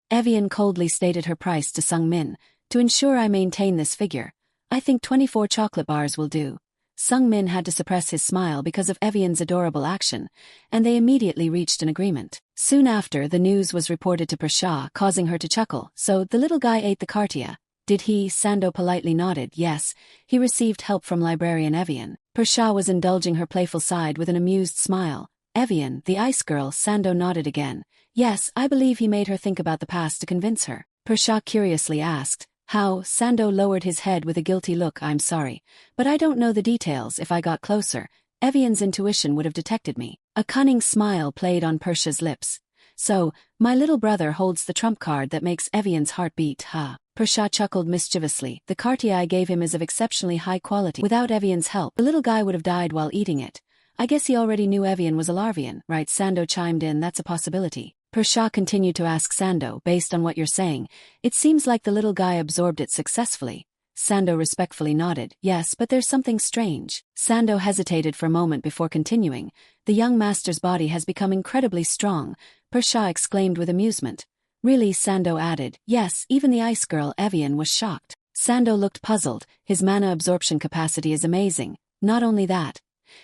Evian coldly stated her price to Sung-min, "To ensure I maintain this figure, I think 24 chocolate bars will do." Sung-min had to suppress his smile because of Evian's adorable action, and they immediately reached an agreement. Soon after, the news was reported to Persha, causing her to chuckle. "So, the little guy ate the cartia, did he?" Sando politely nodded, "Yes, he received help from librarian Evian." Persha was indulging her playful side with an amused smile. "Evian, the ice girl?" Sando nodded again. "Yes, I believe he made her think about the past to convince her." Persha curiously asked, "How?" Sando lowered his head with a guilty look. "I'm sorry, but I don't know the details. If I got closer, Evian's intuition would have detected me." A cunning smile played on Persha's lips. "So, my little brother holds the trump card that makes Evian's heart beat, huh?" Persha chuckled mischievously. "The cartia I gave him is of exceptionally high quality. Without Evian's help, the little guy would have died while eating it. I guess he already knew Evian was a Larvian, right?" Sando chimed in, "That's a possibility." Persha continued to ask Sando, "Based on what you're saying, it seems like the little guy absorbed it successfully." Sando respectfully nodded, "Yes, but there's something strange." Sando hesitated for a moment before continuing. "The young master's body has become incredibly strong," Persha exclaimed with amusement. "Really?" Sando added, "Yes, even the ice girl." Evian was shocked. Sando looked puzzled. "His mana absorption capacity is amazing. Not only that,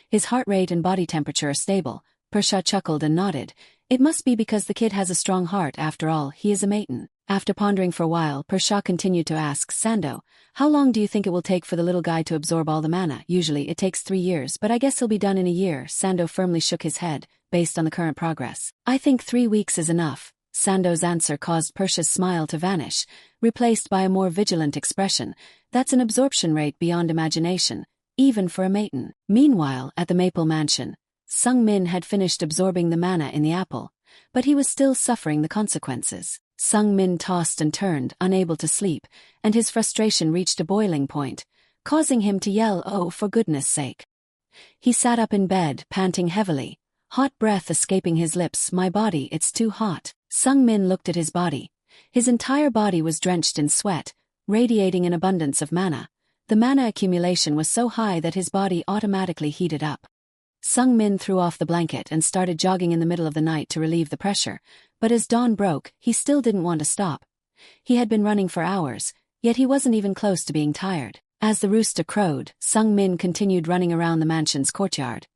his heart rate and body temperature are stable." Persha chuckled and nodded. "It must be because the kid has a strong heart. After all, he is a maiden." After pondering for a while, Persha continued to ask Sando, "How long do you think it will take for the little guy to absorb all the mana?" "Usually it takes 3 years, but I guess he'll be done in a year." Sando firmly shook his head, "Based on the current progress, I think 3 weeks is enough." Sando's answer caused Persha's smile to vanish, replaced by a more vigilant expression. "That's an absorption rate beyond imagination, even for a maiden." Meanwhile, at the Maple Mansion, Sung-min had finished absorbing the mana in the apple, but he was still suffering the consequences. Sung-min tossed and turned, unable to sleep, and his frustration reached a boiling point, causing him to yell, "Oh, for goodness sake." He sat up in bed, panting heavily, hot breath escaping his lips. "My body, it's too hot." Sung-min looked at his body. His entire body was drenched in sweat, radiating an abundance of mana. The mana accumulation was so high that his body automatically heated up. Sung-min threw off the blanket and started jogging in the middle of the night to relieve the pressure, but as dawn broke, he still didn't want to stop. He had been running for hours, yet he wasn't even close to being tired. As the rooster crowed, Sung-min continued running around the mansion's courtyard.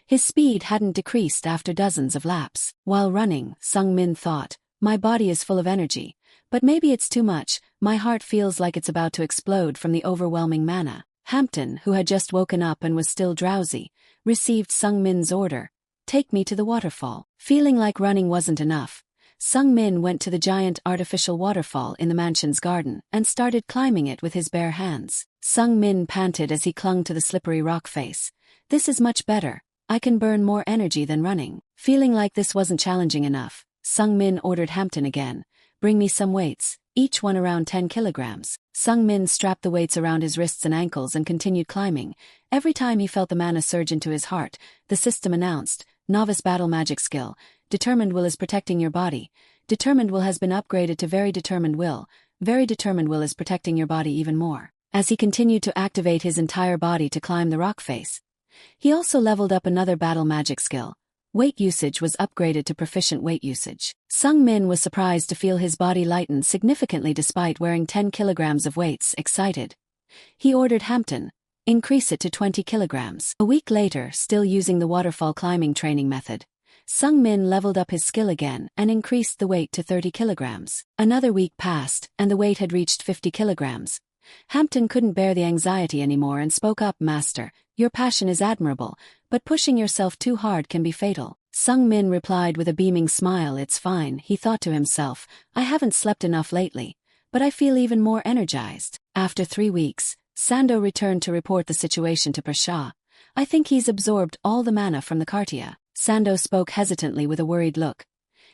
His speed hadn't decreased after dozens of laps. While running, Sung-min thought, "My body is full of energy, but maybe it's too much. My heart feels like it's about to explode from the overwhelming mana." Hampton, who had just woken up and was still drowsy, received Sung-min's order, "Take me to the waterfall." Feeling like running wasn't enough, Sung-min went to the giant artificial waterfall in the mansion's garden and started climbing it with his bare hands. Sung-min panted as he clung to the slippery rock face. "This is much better. I can burn more energy than running." Feeling like this wasn't challenging enough, Sung-min ordered Hampton again, "Bring me some weights, each one around 10 kilograms. Sung-min strapped the weights around his wrists and ankles and continued climbing. Every time he felt the mana surge into his heart, the system announced, "Novice battle magic skill. Determined will is protecting your body. Determined will has been upgraded to very determined will. Very determined will is protecting your body even more." As he continued to activate his entire body to climb the rock face, he also leveled up another battle magic skill. Weight usage was upgraded to proficient weight usage. Sung-min was surprised to feel his body lighten significantly despite wearing 10 kilograms of weights. Excited, he ordered Hampton, "Increase it to 20 kilograms. A week later, still using the waterfall climbing training method, Sung-min leveled up his skill again and increased the weight to 30 kilograms. Another week passed, and the weight had reached 50 kilograms. Hampton couldn't bear the anxiety anymore and spoke up, "Master, your passion is admirable, but pushing yourself too hard can be fatal." Sung-min replied with a beaming smile, "It's fine," he thought to himself, "I haven't slept enough lately, but I feel even more energized." After 3 weeks, Sando returned to report the situation to Persha. "I think he's absorbed all the mana from the cartia." Sando spoke hesitantly with a worried look.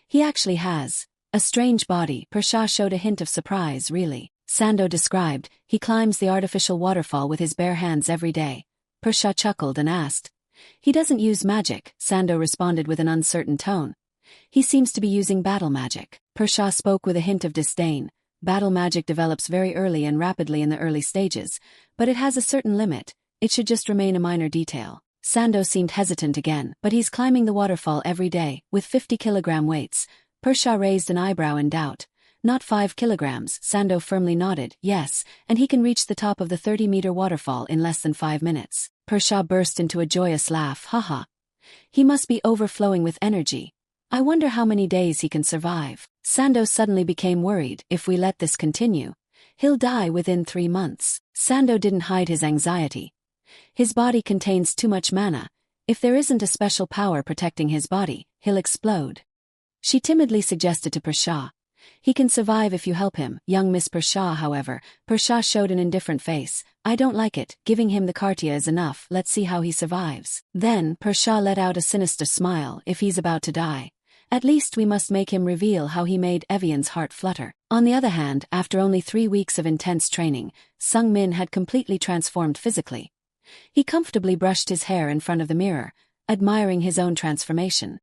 "He actually has. A strange body." Persha showed a hint of surprise. "Really?" Sando described, "He climbs the artificial waterfall with his bare hands every day." Persha chuckled and asked, He doesn't use magic, Sando responded with an uncertain tone. He seems to be using battle magic. Persha spoke with a hint of disdain. Battle magic develops very early and rapidly in the early stages, but it has a certain limit. It should just remain a minor detail. Sando seemed hesitant again, but he's climbing the waterfall every day, with 50-kilogram weights. Persha raised an eyebrow in doubt. Not 5 kilograms, Sando firmly nodded, yes, and he can reach the top of the 30-meter waterfall in less than 5 minutes. Persha burst into a joyous laugh, haha. He must be overflowing with energy. I wonder how many days he can survive. Sando suddenly became worried. If we let this continue, he'll die within 3 months. Sando didn't hide his anxiety. His body contains too much mana. If there isn't a special power protecting his body, he'll explode. She timidly suggested to Persha. He can survive if you help him, young Miss Persha, however. Persha showed an indifferent face. I don't like it, giving him the Kartia is enough, let's see how he survives. Then, Persha let out a sinister smile. If he's about to die, at least we must make him reveal how he made Evian's heart flutter. On the other hand, after only 3 weeks of intense training, Sung Min had completely transformed physically. He comfortably brushed his hair in front of the mirror, admiring his own transformation.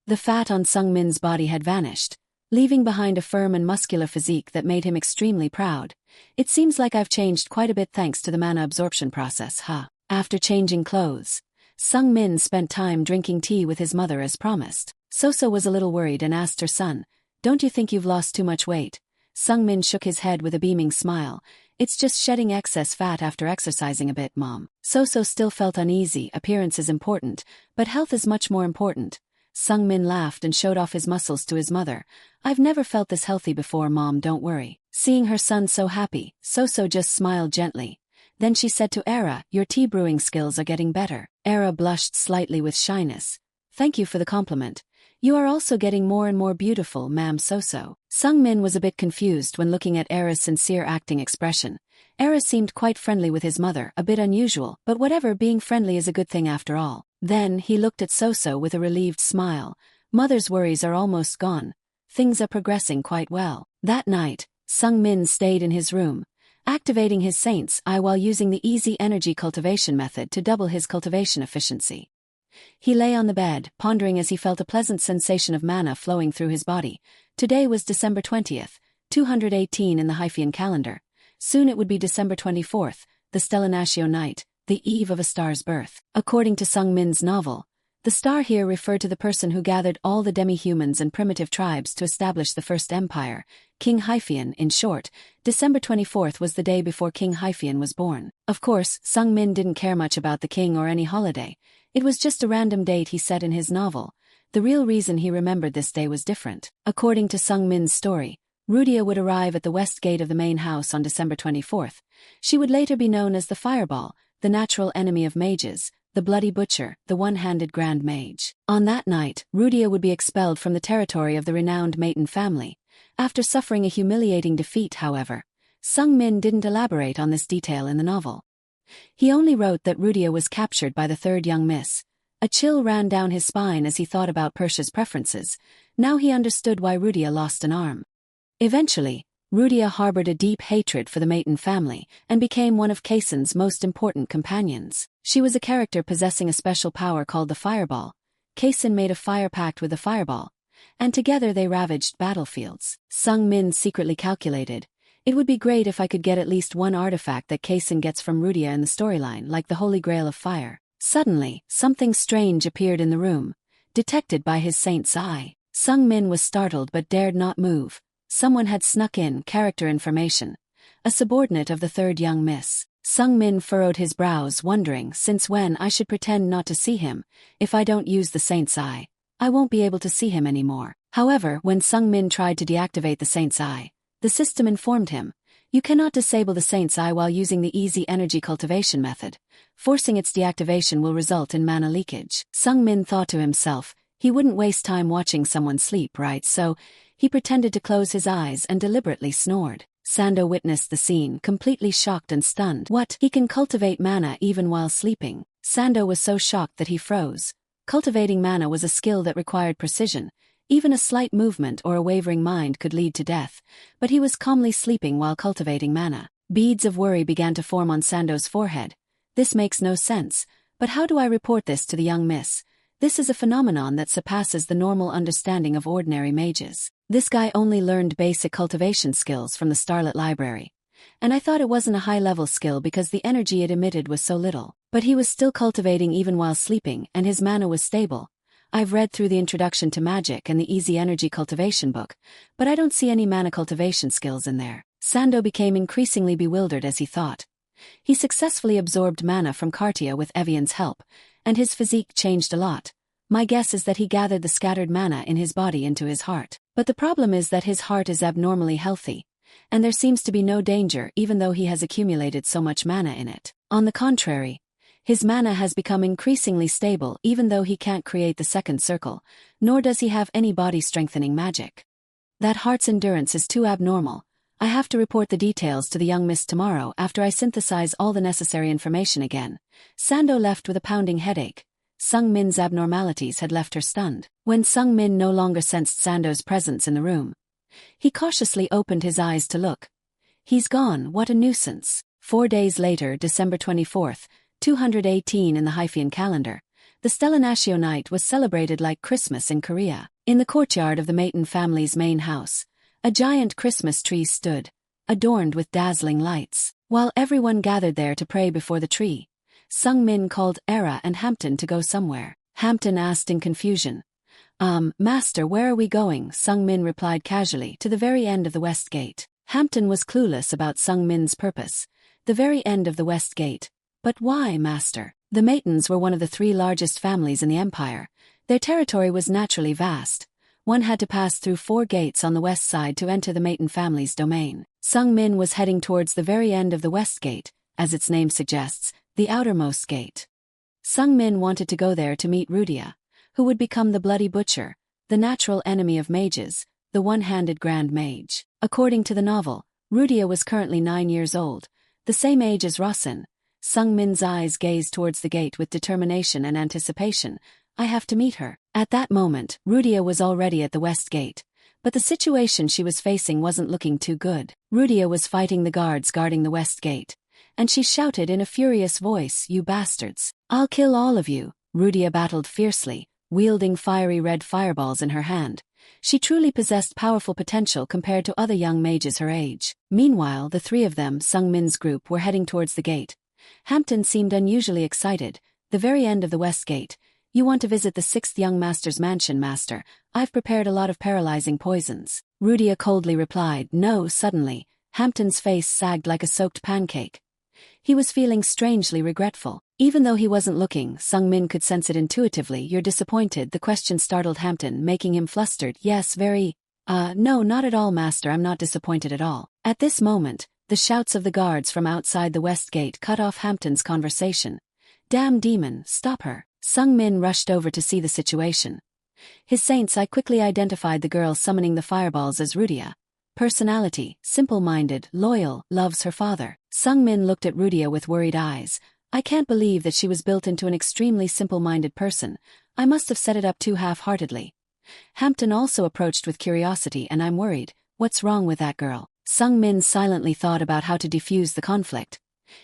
The fat on Sung Min's body had vanished, leaving behind a firm and muscular physique that made him extremely proud. It seems like I've changed quite a bit thanks to the mana absorption process, huh? After changing clothes, Sung Min spent time drinking tea with his mother as promised. Soso was a little worried and asked her son, don't you think you've lost too much weight? Sung Min shook his head with a beaming smile. It's just shedding excess fat after exercising a bit, Mom. Soso still felt uneasy. Appearance is important, but health is much more important. Sung Min laughed and showed off his muscles to his mother. I've never felt this healthy before, Mom, don't worry. Seeing her son so happy, Soso just smiled gently. Then she said to Era, your tea brewing skills are getting better. Era blushed slightly with shyness. Thank you for the compliment. You are also getting more and more beautiful, Ma'am Soso. Sung Min was a bit confused when looking at Era's sincere acting expression. Era seemed quite friendly with his mother, a bit unusual, but whatever, being friendly is a good thing after all. Then he looked at Soso with a relieved smile. Mother's worries are almost gone. Things are progressing quite well. That night, Sung Min stayed in his room, activating his Saint's Eye while using the easy energy cultivation method to double his cultivation efficiency. He lay on the bed, pondering as he felt a pleasant sensation of mana flowing through his body. Today was December 20th, 218 in the Hyphaean calendar. Soon it would be December 24th, the Stellanatio night, the eve of a star's birth. According to Sung Min's novel, the star here referred to the person who gathered all the demi-humans and primitive tribes to establish the first empire, King Hyphaean. In short, December 24th was the day before King Hyphaean was born. Of course, Sung Min didn't care much about the king or any holiday. It was just a random date he set in his novel. The real reason he remembered this day was different. According to Sung Min's story, Rudia would arrive at the west gate of the main house on December 24th. She would later be known as the Fireball, the natural enemy of mages, the Bloody Butcher, the one-handed Grand Mage. On that night, Rudia would be expelled from the territory of the renowned Maton family. After suffering a humiliating defeat, however, Sung Min didn't elaborate on this detail in the novel. He only wrote that Rudia was captured by the third young miss. A chill ran down his spine as he thought about Persha's preferences. Now he understood why Rudia lost an arm. Eventually, Rudia harbored a deep hatred for the Maton family and became one of Kaisen's most important companions. She was a character possessing a special power called the Fireball. Kaisen made a fire pact with the Fireball, and together they ravaged battlefields. Sung Min secretly calculated, it would be great if I could get at least one artifact that Kaisen gets from Rudia in the storyline, like the Holy Grail of Fire. Suddenly, something strange appeared in the room, detected by his Saint's Eye. Sung Min was startled but dared not move. Someone had snuck in character information. A subordinate of the third young miss. Sung Min furrowed his brows, wondering, since when I should pretend not to see him. If I don't use the Saint's Eye, I won't be able to see him anymore. However, when Sung Min tried to deactivate the Saint's Eye, the system informed him, you cannot disable the Saint's Eye while using the easy energy cultivation method. Forcing its deactivation will result in mana leakage. Sung Min thought to himself, he wouldn't waste time watching someone sleep, right? So, he pretended to close his eyes and deliberately snored. Sando witnessed the scene, completely shocked and stunned. What? He can cultivate mana even while sleeping? Sando was so shocked that he froze. Cultivating mana was a skill that required precision. Even a slight movement or a wavering mind could lead to death, but he was calmly sleeping while cultivating mana. Beads of worry began to form on Sando's forehead. This makes no sense. But how do I report this to the young miss? This is a phenomenon that surpasses the normal understanding of ordinary mages. This guy only learned basic cultivation skills from the Starlit Library. And I thought it wasn't a high-level skill because the energy it emitted was so little. But he was still cultivating even while sleeping, and his mana was stable. I've read through the Introduction to Magic and the Easy Energy Cultivation book, but I don't see any mana cultivation skills in there. Sando became increasingly bewildered as he thought. He successfully absorbed mana from Cartia with Evian's help, and his physique changed a lot. My guess is that he gathered the scattered mana in his body into his heart. But the problem is that his heart is abnormally healthy, and there seems to be no danger even though he has accumulated so much mana in it. On the contrary, his mana has become increasingly stable even though he can't create the second circle, nor does he have any body-strengthening magic. That heart's endurance is too abnormal. I have to report the details to the young miss tomorrow after I synthesize all the necessary information again. Sando left with a pounding headache. Sung Min's abnormalities had left her stunned. When Sung Min no longer sensed Sando's presence in the room, he cautiously opened his eyes to look. He's gone, what a nuisance. 4 days later, December 24th, 218 in the Hyphaean calendar, the Stellanatio night was celebrated like Christmas in Korea. In the courtyard of the Maton family's main house, a giant Christmas tree stood, adorned with dazzling lights. While everyone gathered there to pray before the tree, Sung Min called Era and Hampton to go somewhere. Hampton asked in confusion. Master, where are we going? Sung Min replied casually, to the very end of the West Gate. Hampton was clueless about Sung Min's purpose. The very end of the West Gate. But why, master? The Matons were one of the 3 largest families in the empire. Their territory was naturally vast. One had to pass through 4 gates on the west side to enter the Maton family's domain. Sung Min was heading towards the very end of the West Gate, as its name suggests, the outermost gate. Sung Min wanted to go there to meet Rudia, who would become the Bloody Butcher, the natural enemy of mages, the one-handed Grand Mage. According to the novel, Rudia was currently 9 years old, the same age as Rosin. Sung Min's eyes gazed towards the gate with determination and anticipation. I have to meet her. At that moment, Rudia was already at the West Gate, but the situation she was facing wasn't looking too good. Rudia was fighting the guards guarding the West Gate, and she shouted in a furious voice, "You bastards! I'll kill all of you!" Rudia battled fiercely, wielding fiery red fireballs in her hand. She truly possessed powerful potential compared to other young mages her age. Meanwhile, the 3 of them, Sung Min's group, were heading towards the gate. Hampton seemed unusually excited. The very end of the West Gate. You want to visit the 6th young master's mansion, master? I've prepared a lot of paralyzing poisons. Rudia coldly replied, "No." Suddenly, Hampton's face sagged like a soaked pancake. He was feeling strangely regretful. Even though he wasn't looking, Sung Min could sense it intuitively. "You're disappointed?" The question startled Hampton, making him flustered. "Yes, very." No, not at all, master. I'm not disappointed at all." At this moment, the shouts of the guards from outside the West Gate cut off Hampton's conversation. "Damn demon, stop her." Sung Min rushed over to see the situation. His saints, I quickly identified the girl summoning the fireballs as Rudia. Personality, simple-minded, loyal, loves her father. Sung Min looked at Rudia with worried eyes. I can't believe that she was built into an extremely simple-minded person. I must have set it up too half-heartedly. Hampton also approached with curiosity, and I'm worried. What's wrong with that girl? Sung Min silently thought about how to defuse the conflict.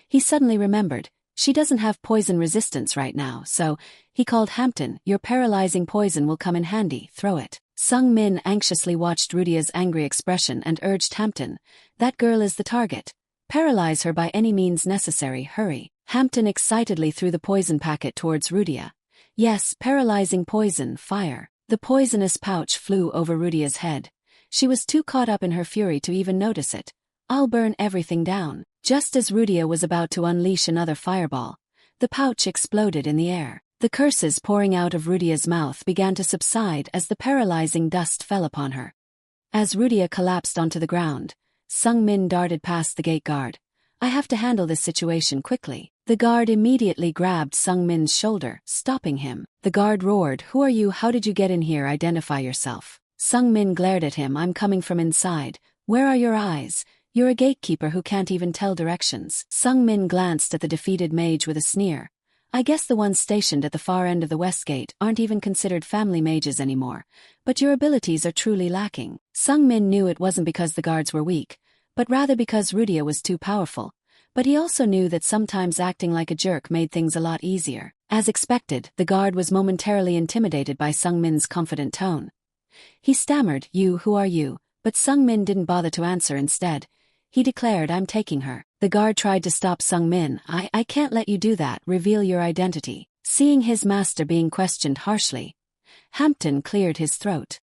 He suddenly remembered. She doesn't have poison resistance right now, so he called Hampton. "Your paralyzing poison will come in handy, throw it." Sung Min anxiously watched Rudia's angry expression and urged Hampton, "That girl is the target. Paralyze her by any means necessary, hurry." Hampton excitedly threw the poison packet towards Rudia. "Yes, paralyzing poison, fire." The poisonous pouch flew over Rudia's head. She was too caught up in her fury to even notice it. "I'll burn everything down." Just as Rudia was about to unleash another fireball, the pouch exploded in the air. The curses pouring out of Rudia's mouth began to subside as the paralyzing dust fell upon her. As Rudia collapsed onto the ground, Sung Min darted past the gate guard. "I have to handle this situation quickly." The guard immediately grabbed Sung Min's shoulder, stopping him. The guard roared, "Who are you? How did you get in here? Identify yourself." Sung Min glared at him. "I'm coming from inside. Where are your eyes? You're a gatekeeper who can't even tell directions." Sung Min glanced at the defeated mage with a sneer. "I guess the ones stationed at the far end of the West Gate aren't even considered family mages anymore, but your abilities are truly lacking." Sung Min knew it wasn't because the guards were weak, but rather because Rudia was too powerful. But he also knew that sometimes acting like a jerk made things a lot easier. As expected, the guard was momentarily intimidated by Sung-min's confident tone. He stammered, who are you? But Sung-min didn't bother to answer. Instead, he declared, I'm taking her. The guard tried to stop Sung-min. I can't let you do that, reveal your identity. Seeing his master being questioned harshly, Hampton cleared his throat.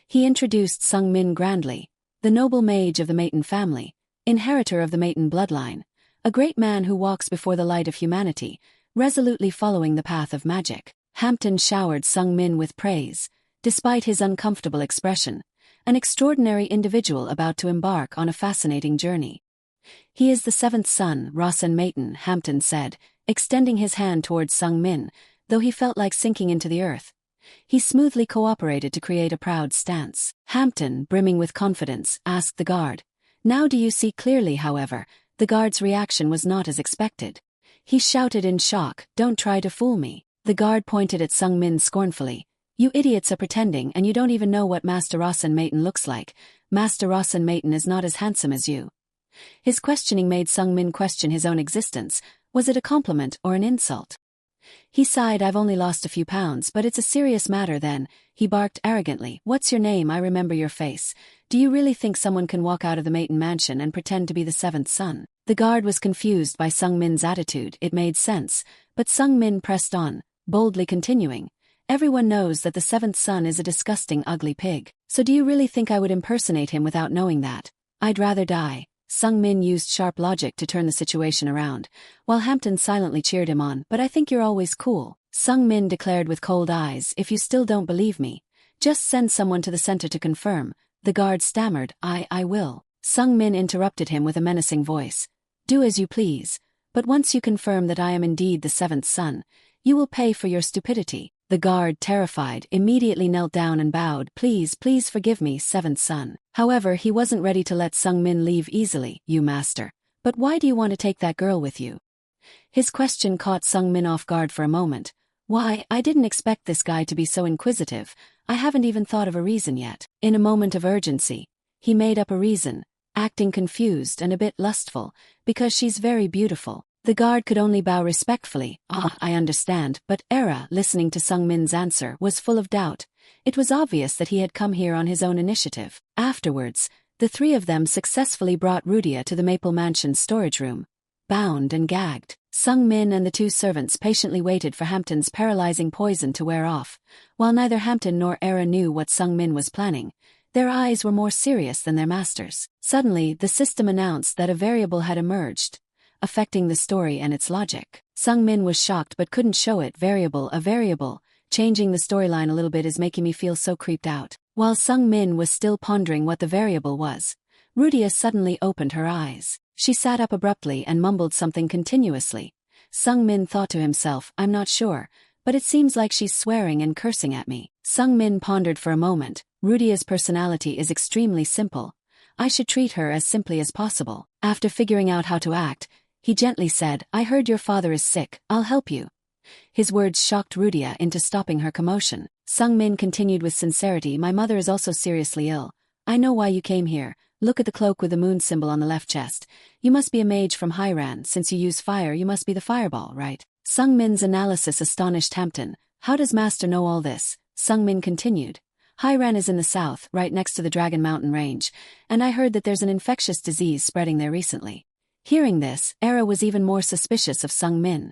He introduced Sung-min grandly, the noble mage of the Maton family, inheritor of the Maton bloodline, a great man who walks before the light of humanity, resolutely following the path of magic. Hampton showered Sung-min with praise, despite his uncomfortable expression, an extraordinary individual about to embark on a fascinating journey. He is the seventh son, Rossen Maton, Hampton said, extending his hand towards Sung-min, though he felt like sinking into the earth. He smoothly cooperated to create a proud stance. Hampton, brimming with confidence, asked the guard, Now do you see clearly? However, the guard's reaction was not as expected. He shouted in shock, Don't try to fool me. The guard pointed at Sung-min scornfully. You idiots are pretending and you don't even know what Master Rossen Maton looks like. Master Rossen Maton is not as handsome as you. His questioning made Sung-min question his own existence. Was it a compliment or an insult? He sighed, I've only lost a few pounds, but it's a serious matter then. He barked arrogantly, What's your name? I remember your face. Do you really think someone can walk out of the Maton mansion and pretend to be the seventh son? The guard was confused by Sung-min's attitude. It made sense, but Sung-min pressed on, boldly continuing, Everyone knows that the seventh son is a disgusting, ugly pig. So do you really think I would impersonate him without knowing that? I'd rather die. Sung-min used sharp logic to turn the situation around, while Hampton silently cheered him on. But I think you're always cool. Sung-min declared with cold eyes, If you still don't believe me, just send someone to the center to confirm. The guard stammered, I will. Sung-min interrupted him with a menacing voice. Do as you please, but once you confirm that I am indeed the seventh son, you will pay for your stupidity. The guard, terrified, immediately knelt down and bowed, Please forgive me, seventh son. However, he wasn't ready to let Sung-min leave easily. You master. But why do you want to take that girl with you? His question caught Sung-min off guard for a moment. Why, I didn't expect this guy to be so inquisitive. I haven't even thought of a reason yet. In a moment of urgency, he made up a reason, acting confused and a bit lustful, because she's very beautiful. The guard could only bow respectfully. I understand, but Era, listening to Sung-min's answer, was full of doubt. It was obvious that he had come here on his own initiative. Afterwards, the three of them successfully brought Rudia to the Maple Mansion's storage room, bound and gagged. Sung-min and the two servants patiently waited for Hampton's paralyzing poison to wear off. While neither Hampton nor Era knew what Sung-min was planning, their eyes were more serious than their master's. Suddenly, the system announced that a variable had emerged, affecting the story and its logic. Sung-min was shocked but couldn't show it. A variable, changing the storyline a little bit is making me feel so creeped out. While Sung-min was still pondering what the variable was, Rudia suddenly opened her eyes. She sat up abruptly and mumbled something continuously. Sung-min thought to himself, I'm not sure, but it seems like she's swearing and cursing at me. Sung-min pondered for a moment. Rudia's personality is extremely simple. I should treat her as simply as possible. After figuring out how to act, he gently said, I heard your father is sick, I'll help you. His words shocked Rudia into stopping her commotion. Sung-min continued with sincerity, My mother is also seriously ill. I know why you came here. Look at the cloak with the moon symbol on the left chest. You must be a mage from Hiran. Since you use fire, you must be the fireball, right? Sung-min's analysis astonished Hampton. How does Master know all this? Sung-min continued. Hiran is in the south, right next to the Dragon Mountain range, and I heard that there's an infectious disease spreading there recently. Hearing this, Era was even more suspicious of Sung-min.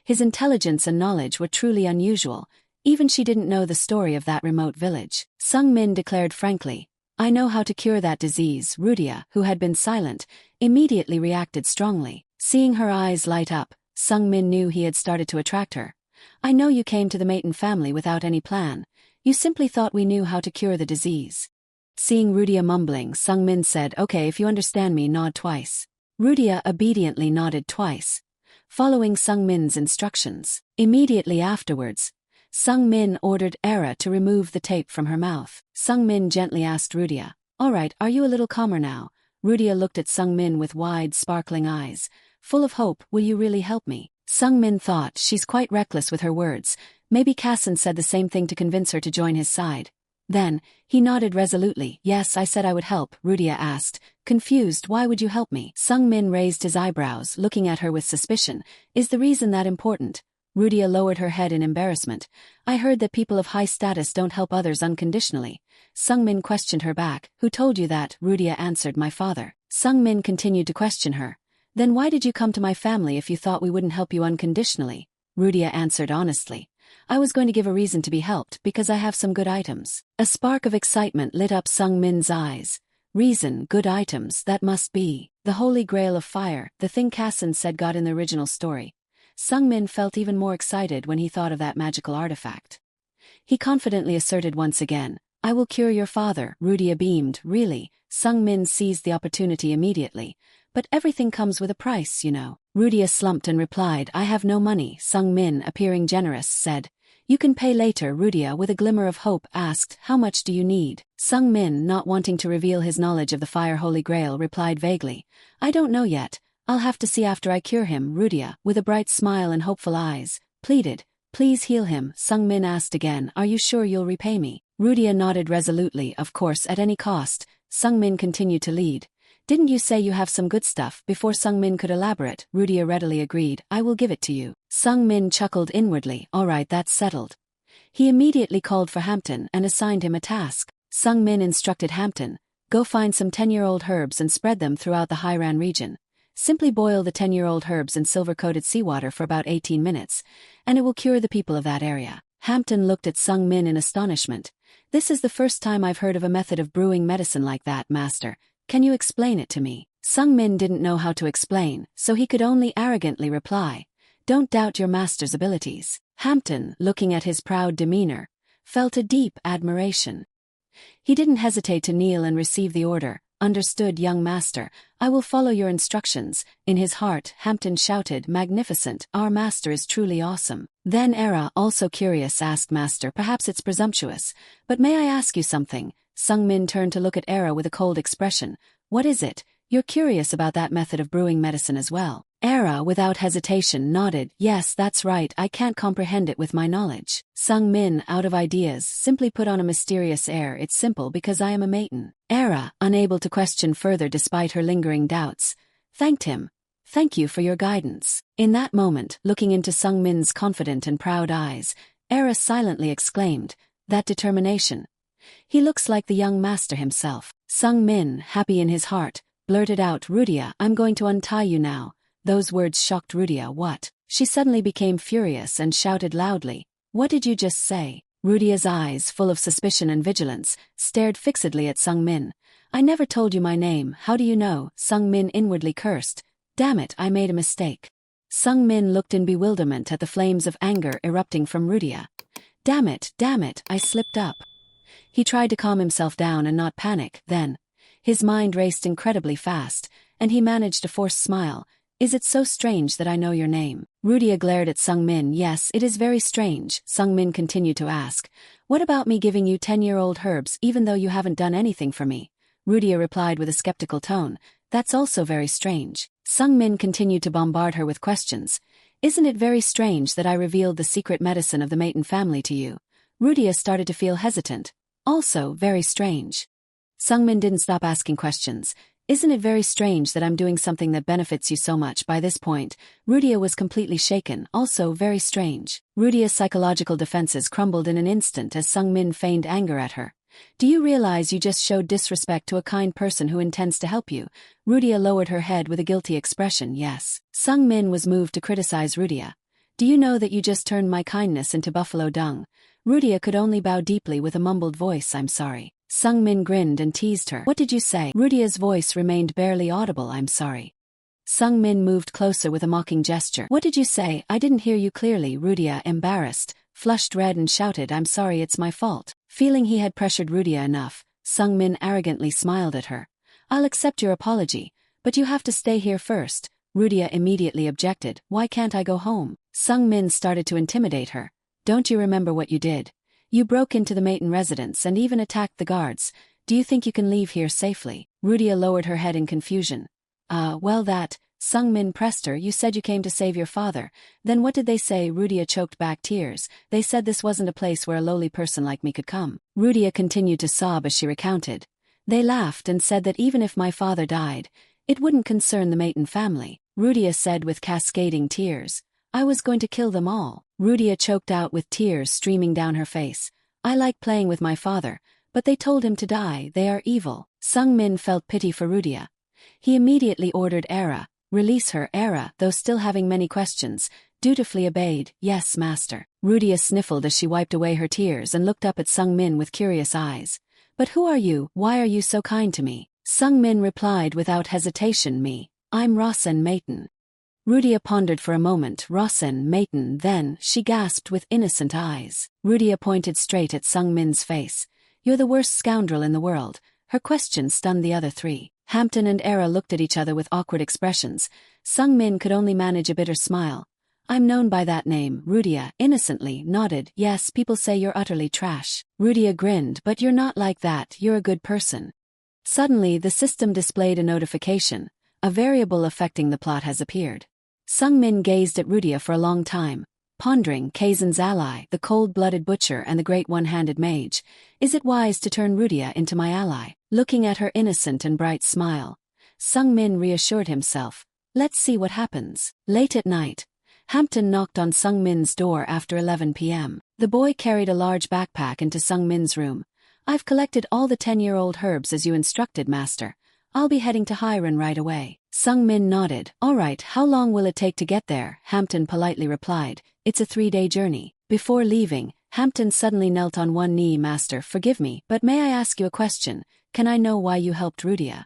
His intelligence and knowledge were truly unusual. Even she didn't know the story of that remote village. Sung-min declared frankly, I know how to cure that disease. Rudia, who had been silent, immediately reacted strongly. Seeing her eyes light up, Sung-min knew he had started to attract her. I know you came to the Maton family without any plan. You simply thought we knew how to cure the disease. Seeing Rudia mumbling, Sung-min said, Okay, if you understand me, nod twice. Rudia obediently nodded twice, following Sung-min's instructions. Immediately afterwards, Sung-min ordered Era to remove the tape from her mouth. Sung-min gently asked Rudia, All right, are you a little calmer now? Rudia looked at Sung-min with wide, sparkling eyes, full of hope. Will you really help me? Sung-min thought, she's quite reckless with her words. Maybe Kassan said the same thing to convince her to join his side. Then, he nodded resolutely. Yes, I said I would help, Rudia asked. Confused, why would you help me? Sung-min raised his eyebrows, looking at her with suspicion. Is the reason that important? Rudia lowered her head in embarrassment. I heard that people of high status don't help others unconditionally. Sung-min questioned her back. Who told you that? Rudia answered, my father. Sung-min continued to question her. Then why did you come to my family if you thought we wouldn't help you unconditionally? Rudia answered honestly. I was going to give a reason to be helped because I have some good items. A spark of excitement lit up Sung-min's eyes. Reason, good items, that must be the holy grail of fire, the thing Kassan said got in the original story. Sung-min felt even more excited when he thought of that magical artifact. He confidently asserted once again, I will cure your father. Rudia beamed. Really? Sung-min seized the opportunity immediately. But everything comes with a price, you know. Rudia slumped and replied, I have no money. Sung-min, appearing generous, said, You can pay later. Rudia, with a glimmer of hope, asked, How much do you need? Sung-min, not wanting to reveal his knowledge of the Fire Holy Grail, replied vaguely, I don't know yet. I'll have to see after I cure him. Rudia, with a bright smile and hopeful eyes, pleaded, Please heal him. Sung-min asked again, Are you sure you'll repay me? Rudia nodded resolutely, of course, at any cost. Sung-min continued to lead. Didn't you say you have some good stuff? Before Sung-min could elaborate, Rudia readily agreed, I will give it to you. Sung-min chuckled inwardly, all right, that's settled. He immediately called for Hampton and assigned him a task. Sung-min instructed Hampton, Go find some 10-year-old herbs and spread them throughout the Hiran region. Simply boil the 10-year-old herbs in silver-coated seawater for about 18 minutes, and it will cure the people of that area. Hampton looked at Sung-min in astonishment. This is the first time I've heard of a method of brewing medicine like that, master. Can you explain it to me? Sung-min didn't know how to explain, so he could only arrogantly reply, Don't doubt your master's abilities. Hampton, looking at his proud demeanor, felt a deep admiration. He didn't hesitate to kneel and receive the order. Understood, young master, I will follow your instructions. In his heart, Hampton shouted, Magnificent, our master is truly awesome. Then Era, also curious, asked, Master, perhaps it's presumptuous, but may I ask you something? Sung-min turned to look at Era with a cold expression. What is it? You're curious about that method of brewing medicine as well. Era, without hesitation, nodded. Yes, that's right, I can't comprehend it with my knowledge. Sung-min, out of ideas, simply put on a mysterious air. It's simple because I am a maiden. Era, unable to question further despite her lingering doubts, thanked him. Thank you for your guidance. In that moment, looking into Sung-min's confident and proud eyes, Era silently exclaimed, That determination. He looks like the young master himself. Sung-min, happy in his heart, blurted out, Rudia, I'm going to untie you now. Those words shocked Rudia. What? She suddenly became furious and shouted loudly, What did you just say? Rudia's eyes, full of suspicion and vigilance, stared fixedly at Sung-min. I never told you my name, how do you know? Sung-min inwardly cursed. Damn it, I made a mistake. Sung-min looked in bewilderment at the flames of anger erupting from Rudia. Damn it, I slipped up. He tried to calm himself down and not panic, then. His mind raced incredibly fast, and he managed a forced smile. Is it so strange that I know your name? Rudia glared at Sung-min. Yes, it is very strange. Sung-min continued to ask, What about me giving you 10-year-old herbs even though you haven't done anything for me? Rudia replied with a skeptical tone, That's also very strange. Sung-min continued to bombard her with questions. Isn't it very strange that I revealed the secret medicine of the Maton family to you? Rudia started to feel hesitant. Also very strange. Sung-min didn't stop asking questions. Isn't it very strange that I'm doing something that benefits you so much? By this point, Rudia was completely shaken. Also very strange. Rudia's psychological defenses crumbled in an instant as Sung-min feigned anger at her. Do you realize you just showed disrespect to a kind person who intends to help you? Rudia lowered her head with a guilty expression. Yes. Sung-min was moved to criticize Rudia. Do you know that you just turned my kindness into buffalo dung? Rudia could only bow deeply with a mumbled voice. I'm sorry. Sung-min grinned and teased her. What did you say? Rudia's voice remained barely audible. I'm sorry. Sung-min moved closer with a mocking gesture. What did you say? I didn't hear you clearly. Rudia, embarrassed, flushed red and shouted, I'm sorry, it's my fault. Feeling he had pressured Rudia enough, Sung-min arrogantly smiled at her. I'll accept your apology, but you have to stay here first. Rudia immediately objected. Why can't I go home? Sung-min started to intimidate her. Don't you remember what you did? You broke into the Maton residence and even attacked the guards. Do you think you can leave here safely? Rudia lowered her head in confusion. Well that, Sung-min pressed her. You said you came to save your father. Then what did they say? Rudia choked back tears. They said this wasn't a place where a lowly person like me could come. Rudia continued to sob as she recounted. They laughed and said that even if my father died, it wouldn't concern the Maton family. Rudia said with cascading tears. I was going to kill them all. Rudia choked out with tears streaming down her face. I like playing with my father, but they told him to die. They are evil. Sung-min felt pity for Rudia. He immediately ordered Era, release her. Era, though still having many questions, dutifully obeyed. Yes, master. Rudia sniffled as she wiped away her tears and looked up at Sung-min with curious eyes. But who are you? Why are you so kind to me? Sung-min replied without hesitation. I'm Rosen Maton. Rudia pondered for a moment. Rosen Maton. Then she gasped with innocent eyes. Rudia pointed straight at Sung-min's face. You're the worst scoundrel in the world. Her question stunned the other three. Hampton and Era looked at each other with awkward expressions. Sung-min could only manage a bitter smile. I'm known by that name. Rudia innocently nodded. Yes, people say you're utterly trash. Rudia grinned. But you're not like that. You're a good person. Suddenly the system displayed a notification. A variable affecting the plot has appeared. Sung-min gazed at Rudia for a long time, pondering. Kaizen's ally, the cold-blooded butcher and the great one-handed mage. Is it wise to turn Rudia into my ally? Looking at her innocent and bright smile, Sung-min reassured himself. Let's see what happens. Late at night, Hampton knocked on Sung-min's door after 11 p.m. The boy carried a large backpack into Sung-min's room. I've collected all the 10-year-old herbs as you instructed, master. I'll be heading to Hiren right away. Sung-min nodded. All right, how long will it take to get there? Hampton politely replied. It's a 3-day journey. Before leaving, Hampton suddenly knelt on one knee. Master, forgive me, but may I ask you a question? Can I know why you helped Rudia?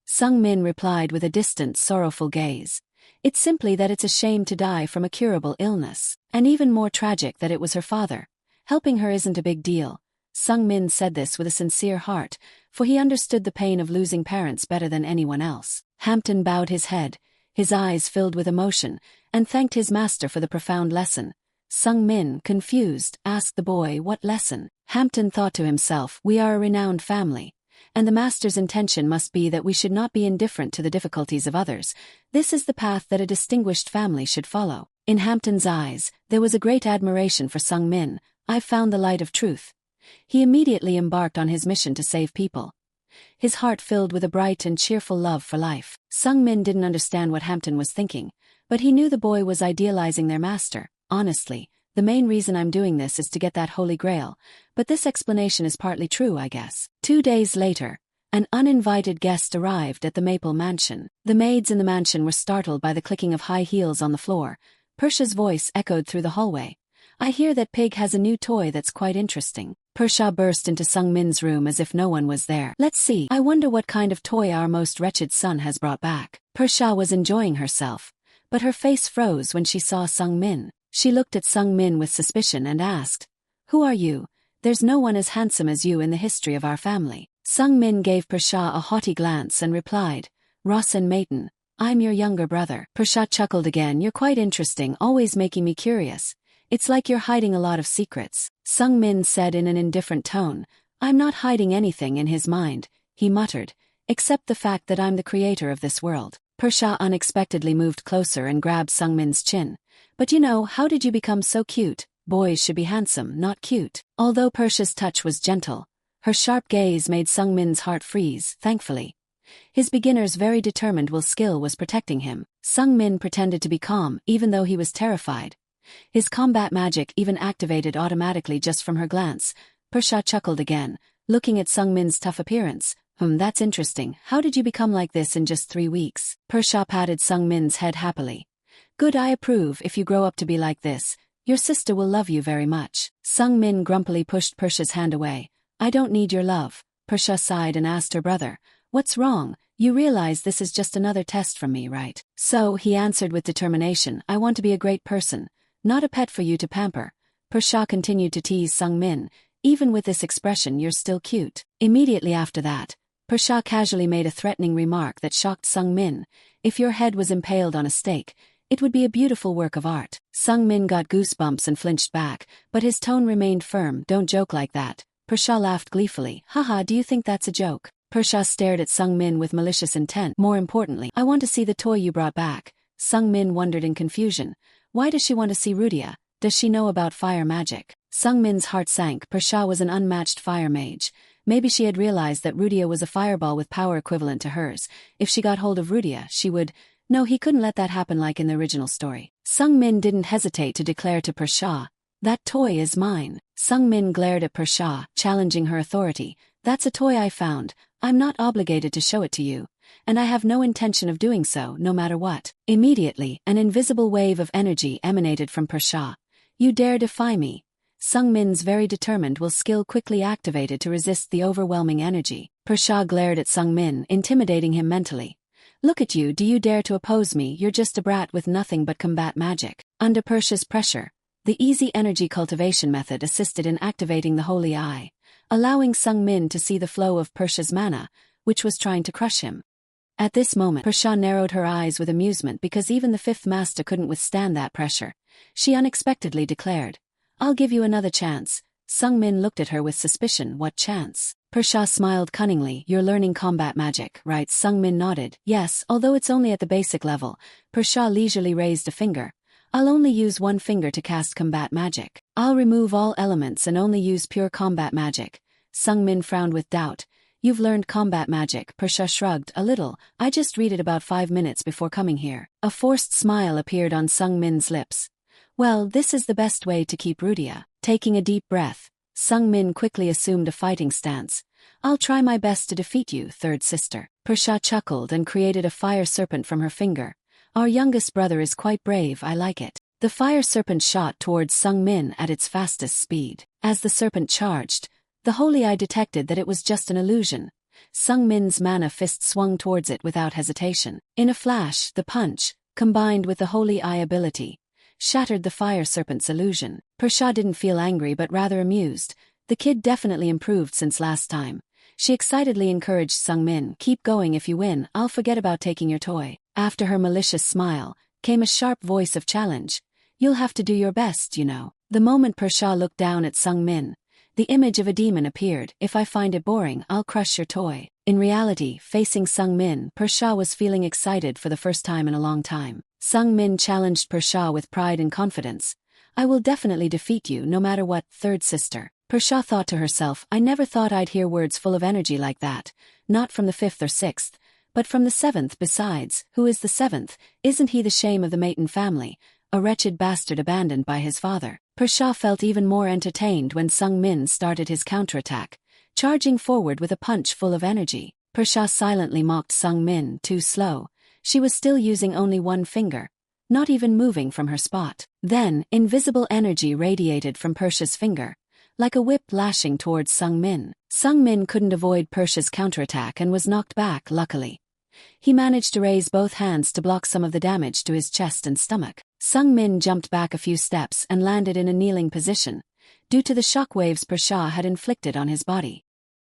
Sung-min replied with a distant, sorrowful gaze. It's simply that it's a shame to die from a curable illness, and even more tragic that it was her father. Helping her isn't a big deal. Sung-min said this with a sincere heart, for he understood the pain of losing parents better than anyone else. Hampton bowed his head, his eyes filled with emotion, and thanked his master for the profound lesson. Sung-min, confused, asked the boy what lesson. Hampton thought to himself, we are a renowned family, and the master's intention must be that we should not be indifferent to the difficulties of others. This is the path that a distinguished family should follow. In Hampton's eyes, there was a great admiration for Sung-min. I've found the light of truth. He immediately embarked on his mission to save people, his heart filled with a bright and cheerful love for life. Sung-min didn't understand what Hampton was thinking, but he knew the boy was idealizing their master. Honestly, the main reason I'm doing this is to get that holy grail, but this explanation is partly true, I guess. 2 days later, an uninvited guest arrived at the Maple Mansion. The maids in the mansion were startled by the clicking of high heels on the floor. Persha's voice echoed through the hallway. I hear that Pig has a new toy that's quite interesting. Persha burst into Sung-min's room as if no one was there. Let's see. I wonder what kind of toy our most wretched son has brought back. Persha was enjoying herself, but her face froze when she saw Sung-min. She looked at Sung-min with suspicion and asked, Who are you? There's no one as handsome as you in the history of our family. Sung-min gave Persha a haughty glance and replied, Rosen Maton, I'm your younger brother. Persha chuckled again. You're quite interesting, always making me curious. It's like you're hiding a lot of secrets. Sung-min said in an indifferent tone. I'm not hiding anything in his mind, he muttered, except the fact that I'm the creator of this world. Persha unexpectedly moved closer and grabbed Sung-min's chin. But you know, how did you become so cute? Boys should be handsome, not cute. Although Persha's touch was gentle, her sharp gaze made Sung-min's heart freeze. Thankfully, his beginner's very determined will skill was protecting him. Sung-min pretended to be calm, even though he was terrified. His combat magic even activated automatically just from her glance. Persha chuckled again, looking at Sung-min's tough appearance. That's interesting. How did you become like this in just 3 weeks? Persha patted Sung-min's head happily. Good, I approve. If you grow up to be like this, your sister will love you very much. Sung-min grumpily pushed Persha's hand away. I don't need your love. Persha sighed and asked her brother, What's wrong? You realize this is just another test from me, right? So, he answered with determination, I want to be a great person, not a pet for you to pamper. Persha continued to tease Sung-min. Even with this expression, you're still cute. Immediately after that, Persha casually made a threatening remark that shocked Sung-min. If your head was impaled on a stake, it would be a beautiful work of art. Sung-min got goosebumps and flinched back, but his tone remained firm. Don't joke like that. Persha laughed gleefully. Haha, do you think that's a joke? Persha stared at Sung Min with malicious intent. More importantly, I want to see the toy you brought back. Sung Min wondered in confusion. Why does she want to see Rudia? Does she know about fire magic? Sung Min's heart sank. Persha was an unmatched fire mage. Maybe she had realized that Rudia was a fireball with power equivalent to hers. If she got hold of Rudia, she would... No, he couldn't let that happen like in the original story. Sung Min didn't hesitate to declare to Persha, "That toy is mine." Sung Min glared at Persha, challenging her authority. "That's a toy I found. I'm not obligated to show it to you. And I have no intention of doing so, no matter what." Immediately, an invisible wave of energy emanated from Persha. "You dare defy me?" Sung Min's very determined will skill quickly activated to resist the overwhelming energy. Persha glared at Sung Min, intimidating him mentally. "Look at you, do you dare to oppose me? You're just a brat with nothing but combat magic." Under Persha's pressure, the easy energy cultivation method assisted in activating the Holy Eye, allowing Sung Min to see the flow of Persha's mana, which was trying to crush him. At this moment, Persha narrowed her eyes with amusement because even the fifth master couldn't withstand that pressure. She unexpectedly declared, "I'll give you another chance." Sung Min looked at her with suspicion. "What chance?" Persha smiled cunningly. "You're learning combat magic, right?" Sung Min nodded. "Yes, although it's only at the basic level." Persha leisurely raised a finger. "I'll only use one finger to cast combat magic. I'll remove all elements and only use pure combat magic." Sung Min frowned with doubt. "You've learned combat magic." Persha shrugged. "A little. I just read it about 5 minutes before coming here." A forced smile appeared on Sung Min's lips. "Well, this is the best way to keep Rudia." Taking a deep breath, Sung Min quickly assumed a fighting stance. "I'll try my best to defeat you, third sister." Persha chuckled and created a fire serpent from her finger. "Our youngest brother is quite brave, I like it." The fire serpent shot towards Sung Min at its fastest speed. As the serpent charged, the Holy Eye detected that it was just an illusion. Sung Min's mana fist swung towards it without hesitation. In a flash, the punch, combined with the Holy Eye ability, shattered the fire serpent's illusion. Persha didn't feel angry but rather amused. The kid definitely improved since last time. She excitedly encouraged Sung Min, "Keep going. If you win, I'll forget about taking your toy." After her malicious smile, came a sharp voice of challenge. "You'll have to do your best, you know." The moment Persha looked down at Sung Min, the image of a demon appeared. "If I find it boring, I'll crush your toy." In reality, facing Sung Min, Persha was feeling excited for the first time in a long time. Sung Min challenged Persha with pride and confidence. "I will definitely defeat you no matter what, third sister." Persha thought to herself, "I never thought I'd hear words full of energy like that. Not from the fifth or sixth, but from the seventh. Besides, who is the seventh? Isn't he the shame of the Maton family, a wretched bastard abandoned by his father?" Persha felt even more entertained when Sung Min started his counterattack, charging forward with a punch full of energy. Persha silently mocked Sung Min. Too slow. She was still using only one finger, not even moving from her spot. Then, invisible energy radiated from Persha's finger, like a whip lashing towards Sung Min. Sung Min couldn't avoid Persha's counterattack and was knocked back, luckily. He managed to raise both hands to block some of the damage to his chest and stomach. Sung Min jumped back a few steps and landed in a kneeling position, due to the shockwaves Persha had inflicted on his body.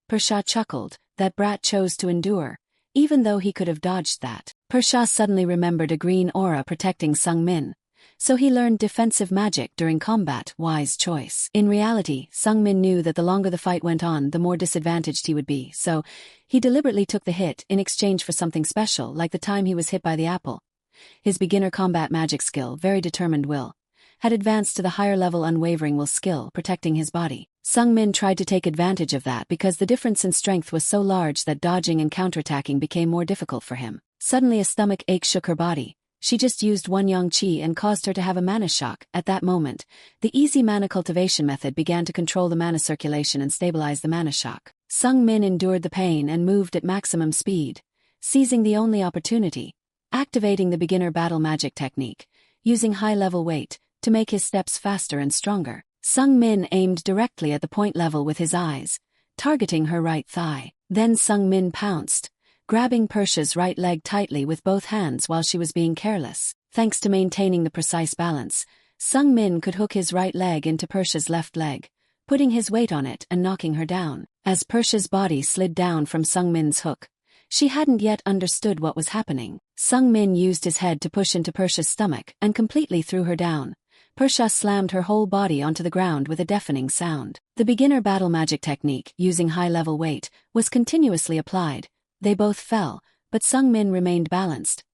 Persha chuckled. That brat chose to endure, even though he could have dodged that. Persha suddenly remembered a green aura protecting Sung Min, so he learned defensive magic during combat. Wise choice. In reality, Sung Min knew that the longer the fight went on, the more disadvantaged he would be, so he deliberately took the hit in exchange for something special, like the time he was hit by the apple. His beginner combat magic skill, very determined will, had advanced to the higher level unwavering will skill, protecting his body. Sung Min tried to take advantage of that because the difference in strength was so large that dodging and counterattacking became more difficult for him. Suddenly a stomach ache shook her body. She just used one yang qi and caused her to have a mana shock. At that moment, the easy mana cultivation method began to control the mana circulation and stabilize the mana shock. Sung Min endured the pain and moved at maximum speed, seizing the only opportunity, activating the beginner battle magic technique, using high-level weight to make his steps faster and stronger. Sung Min aimed directly at the point level with his eyes, targeting her right thigh. Then Sung Min pounced, grabbing Persha's right leg tightly with both hands while she was being careless. Thanks to maintaining the precise balance, Sung Min could hook his right leg into Persha's left leg, putting his weight on it and knocking her down. As Persha's body slid down from Sung Min's hook, she hadn't yet understood what was happening. Sung Min used his head to push into Persha's stomach and completely threw her down. Persha slammed her whole body onto the ground with a deafening sound. The beginner battle magic technique, using high-level weight, was continuously applied. They both fell, but Sung-min remained balanced.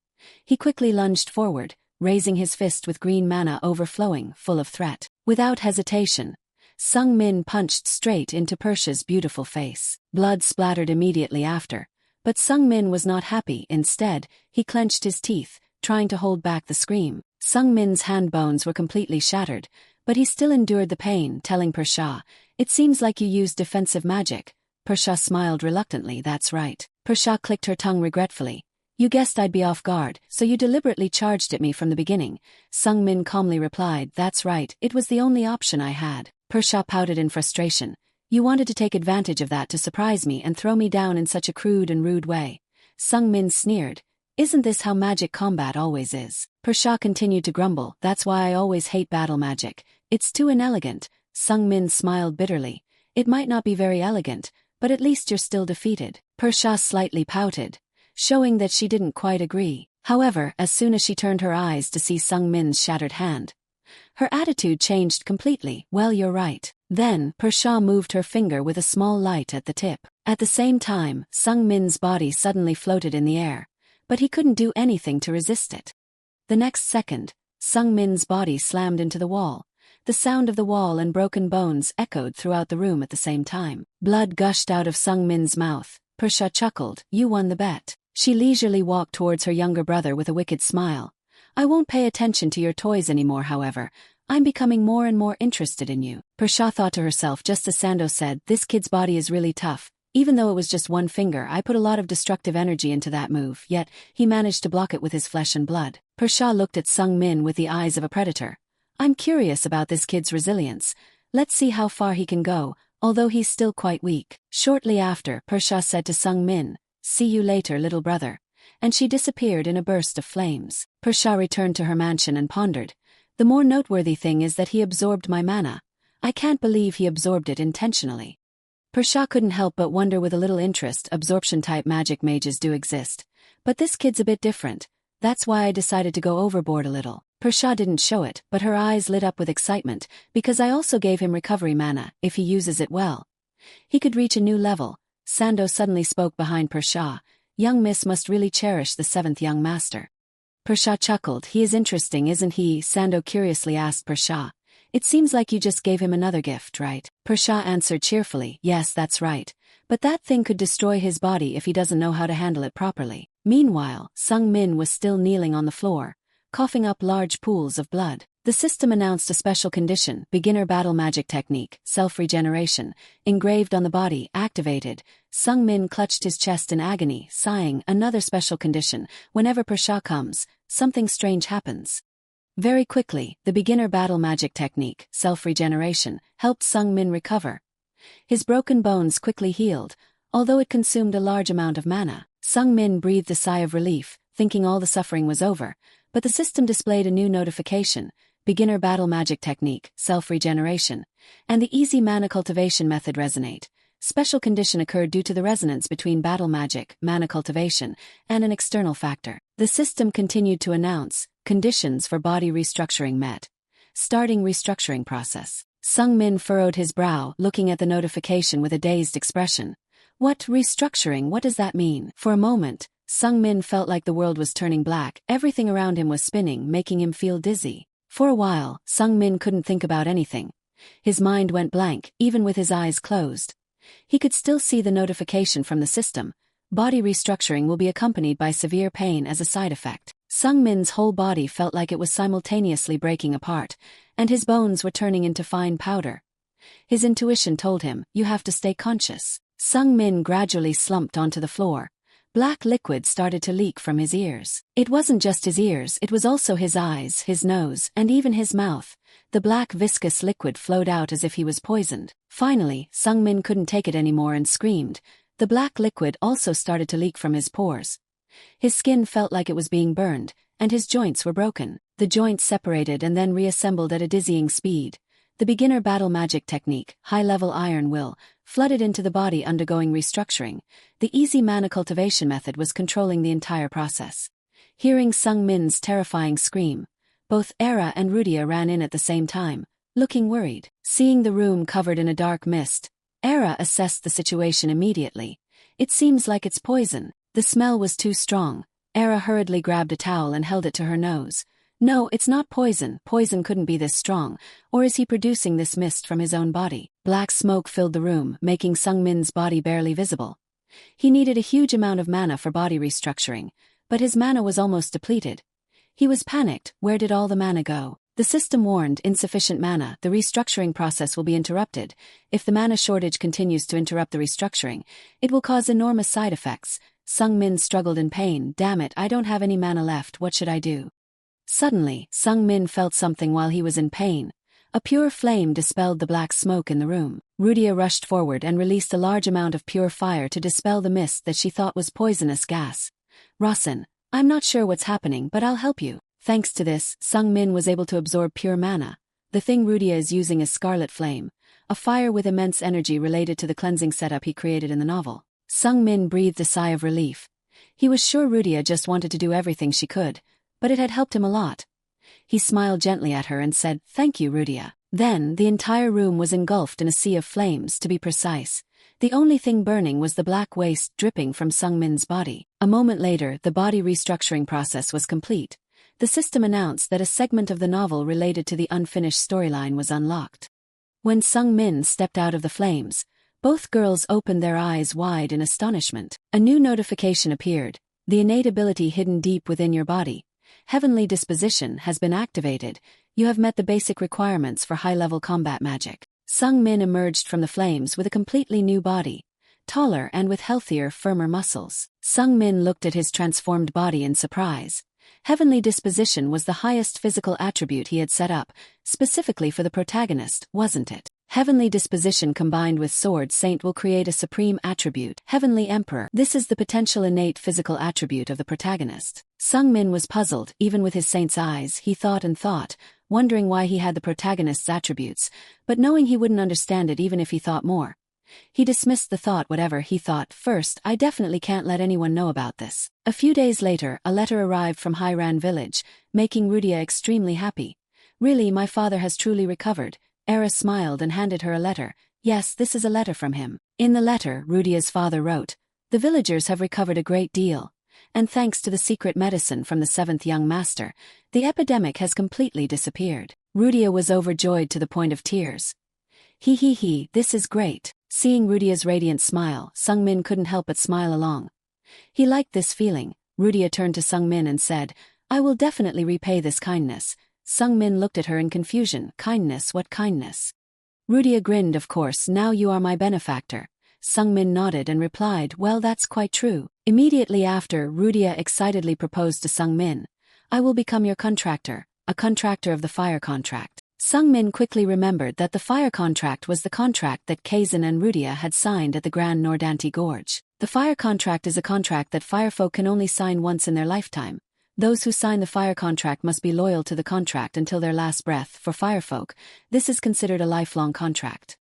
He quickly lunged forward, raising his fist with green mana overflowing, full of threat. Without hesitation, Sung-min punched straight into Persha's beautiful face. Blood splattered immediately after, but Sung-min was not happy. Instead, he clenched his teeth, trying to hold back the scream. Sung-min's hand bones were completely shattered, but he still endured the pain, telling Persha, "It seems like you used defensive magic." Persha smiled reluctantly. "That's right." Persha clicked her tongue regretfully. "You guessed I'd be off guard, so you deliberately charged at me from the beginning." Sung-min calmly replied, "That's right, it was the only option I had." Persha pouted in frustration. "You wanted to take advantage of that to surprise me and throw me down in such a crude and rude way." Sung-min sneered. "Isn't this how magic combat always is?" Persha continued to grumble. "That's why I always hate battle magic. It's too inelegant." Sung-min smiled bitterly. "It might not be very elegant, but at least you're still defeated." Persha slightly pouted, showing that she didn't quite agree. However, as soon as she turned her eyes to see Sung-min's shattered hand, her attitude changed completely. "Well, you're right." Then, Persha moved her finger with a small light at the tip. At the same time, Sung-min's body suddenly floated in the air, but he couldn't do anything to resist it. The next second, Sung-min's body slammed into the wall. The sound of the wall and broken bones echoed throughout the room at the same time. Blood gushed out of Sung-min's mouth. Persha chuckled. "You won the bet." She leisurely walked towards her younger brother with a wicked smile. "I won't pay attention to your toys anymore, however. I'm becoming more and more interested in you." Persha thought to herself just as Sando said, "This kid's body is really tough. Even though it was just one finger, I put a lot of destructive energy into that move, yet he managed to block it with his flesh and blood." Persha looked at Sung-min with the eyes of a predator. "I'm curious about this kid's resilience. Let's see how far he can go, although he's still quite weak." Shortly after, Persha said to Sung-min, "See you later, little brother," and she disappeared in a burst of flames. Persha returned to her mansion and pondered. "The more noteworthy thing is that he absorbed my mana. I can't believe he absorbed it intentionally." Persha couldn't help but wonder with a little interest. Absorption-type magic mages do exist. But this kid's a bit different. That's why I decided to go overboard a little. Persha didn't show it, but her eyes lit up with excitement, because I also gave him recovery mana. If he uses it well, he could reach a new level. Sando suddenly spoke behind Persha. "Young miss must really cherish the seventh young master." Persha chuckled. "He is interesting, isn't he?" Sando curiously asked Persha. "It seems like you just gave him another gift, right?" Persha answered cheerfully. "Yes, that's right. But that thing could destroy his body if he doesn't know how to handle it properly." Meanwhile, Sung-min was still kneeling on the floor, coughing up large pools of blood. The system announced a special condition: beginner battle magic technique, self-regeneration, engraved on the body, activated. Sung-min clutched his chest in agony, sighing. "Another special condition: whenever Persha comes, something strange happens." Very quickly, the beginner battle magic technique, self-regeneration, helped Sung-min recover. His broken bones quickly healed, although it consumed a large amount of mana. Sung-min breathed a sigh of relief, thinking all the suffering was over, but the system displayed a new notification: beginner battle magic technique, self-regeneration, and the easy mana cultivation method resonate. Special condition occurred due to the resonance between battle magic, mana cultivation, and an external factor. The system continued to announce, conditions for body restructuring met. Starting restructuring process. Sung-min furrowed his brow, looking at the notification with a dazed expression. "What restructuring? What does that mean?" For a moment, Sung-min felt like the world was turning black. Everything around him was spinning, making him feel dizzy. For a while, Sung-min couldn't think about anything. His mind went blank, even with his eyes closed. He could still see the notification from the system. Body restructuring will be accompanied by severe pain as a side effect. Sung-min's whole body felt like it was simultaneously breaking apart, and his bones were turning into fine powder. His intuition told him, "You have to stay conscious." Sung-min gradually slumped onto the floor. Black liquid started to leak from his ears. It wasn't just his ears, it was also his eyes, his nose, and even his mouth. The black viscous liquid flowed out as if he was poisoned. Finally, Sung-min couldn't take it anymore and screamed. The black liquid also started to leak from his pores. His skin felt like it was being burned, and his joints were broken. The joints separated and then reassembled at a dizzying speed. The beginner battle magic technique, high-level iron will, flooded into the body undergoing restructuring. The easy mana cultivation method was controlling the entire process. Hearing Sung-min's terrifying scream, Both Era and Rudia ran in at the same time, looking worried. Seeing the room covered in a dark mist, Era assessed the situation immediately. It seems like it's poison. The smell was too strong. Era hurriedly grabbed a towel and held it to her nose. No, it's not poison. Poison couldn't be this strong. Or is he producing this mist from his own body? Black smoke filled the room, making Sungmin's body barely visible. He needed a huge amount of mana for body restructuring, but his mana was almost depleted. He was panicked. Where did all the mana go? The system warned, insufficient mana, the restructuring process will be interrupted. If the mana shortage continues to interrupt the restructuring, it will cause enormous side effects. Sungmin struggled in pain. Damn it, I don't have any mana left, what should I do? Suddenly, Sungmin felt something while he was in pain. A pure flame dispelled the black smoke in the room. Rudia rushed forward and released a large amount of pure fire to dispel the mist that she thought was poisonous gas. Rasen, I'm not sure what's happening, but I'll help you. Thanks to this, Sungmin was able to absorb pure mana. The thing Rudia is using is Scarlet Flame, a fire with immense energy related to the cleansing setup he created in the novel. Sungmin breathed a sigh of relief. He was sure Rudia just wanted to do everything she could, but it had helped him a lot. He smiled gently at her and said, "Thank you, Rudia." Then, the entire room was engulfed in a sea of flames, to be precise. The only thing burning was the black waste dripping from Sungmin's body. A moment later, the body restructuring process was complete. The system announced that a segment of the novel related to the unfinished storyline was unlocked. When Sungmin stepped out of the flames, both girls opened their eyes wide in astonishment. A new notification appeared. The innate ability hidden deep within your body, Heavenly Disposition, has been activated. You have met the basic requirements for high-level combat magic. Sungmin emerged from the flames with a completely new body, taller and with healthier, firmer muscles. Sungmin looked at his transformed body in surprise. Heavenly Disposition was the highest physical attribute he had set up, specifically for the protagonist, wasn't it? Heavenly Disposition combined with Sword Saint will create a supreme attribute, Heavenly Emperor. This is the potential innate physical attribute of the protagonist. Sungmin was puzzled. Even with his saint's eyes, he thought and thought, wondering why he had the protagonist's attributes, but knowing he wouldn't understand it even if he thought more. He dismissed the thought. Whatever, he thought, first, I definitely can't let anyone know about this. A few days later, a letter arrived from Hyran village, making Rudia extremely happy. Really, my father has truly recovered. Era smiled and handed her a letter. Yes, this is a letter from him. In the letter, Rudia's father wrote, the villagers have recovered a great deal, and thanks to the secret medicine from the seventh young master, the epidemic has completely disappeared. Rudia was overjoyed to the point of tears. He, this is great. Seeing Rudia's radiant smile, Sungmin couldn't help but smile along. He liked this feeling. Rudia turned to Sungmin and said, I will definitely repay this kindness. Sungmin looked at her in confusion. Kindness? What kindness? Rudia grinned. Of course, now you are my benefactor. Sungmin nodded and replied, well, that's quite true. Immediately after, Rudia excitedly proposed to Sungmin. I will become your contractor, a contractor of the fire contract. Sungmin quickly remembered that the fire contract was the contract that Kazan and Rudia had signed at the Grand Nordanti Gorge. The fire contract is a contract that firefolk can only sign once in their lifetime. Those who sign the fire contract must be loyal to the contract until their last breath. For firefolk, this is considered a lifelong contract.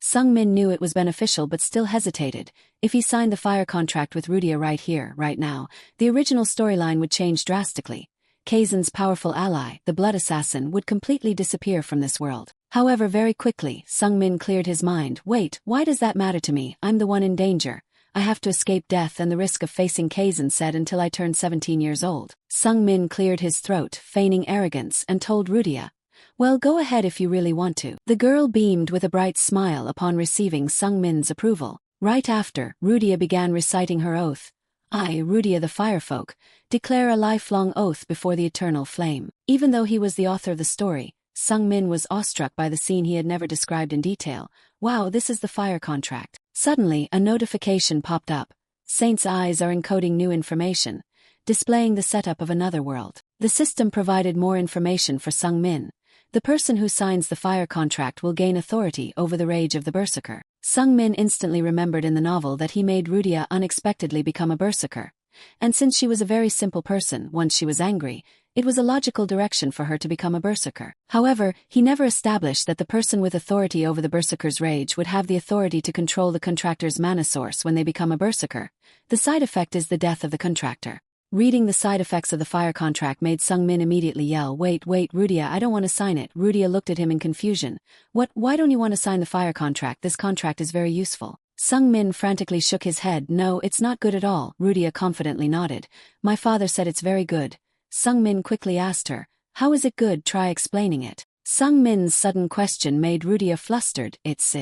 Sungmin knew it was beneficial but still hesitated. If he signed the fire contract with Rudia right here, right now, the original storyline would change drastically. Kazan's powerful ally, the Blood Assassin, would completely disappear from this world. However, very quickly, Sungmin cleared his mind. Wait, why does that matter to me? I'm the one in danger. I have to escape death and the risk of facing Kazan said until I turn 17 years old. Sungmin cleared his throat, feigning arrogance, and told Rudia, well, go ahead if you really want to. The girl beamed with a bright smile upon receiving Sungmin's approval. Right after, Rudia began reciting her oath. I, Rudia the Firefolk, declare a lifelong oath before the eternal flame. Even though he was the author of the story, Sungmin was awestruck by the scene he had never described in detail. Wow, this is the fire contract. Suddenly, a notification popped up. Saint's eyes are encoding new information, displaying the setup of another world. The system provided more information for Sungmin. The person who signs the fire contract will gain authority over the rage of the berserker. Sungmin instantly remembered in the novel that he made Rudia unexpectedly become a berserker. And since she was a very simple person, once she was angry, it was a logical direction for her to become a berserker. However, he never established that the person with authority over the berserker's rage would have the authority to control the contractor's mana source when they become a berserker. The side effect is the death of the contractor. Reading the side effects of the fire contract made Sung-min immediately yell, Wait, Rudia, I don't want to sign it. Rudia looked at him in confusion. What, why don't you want to sign the fire contract? This contract is very useful. Sung-min frantically shook his head. No, it's not good at all. Rudia confidently nodded. My father said it's very good. Sung-min quickly asked her, how is it good? Try explaining it. Sung-min's sudden question made Rudia flustered. It's.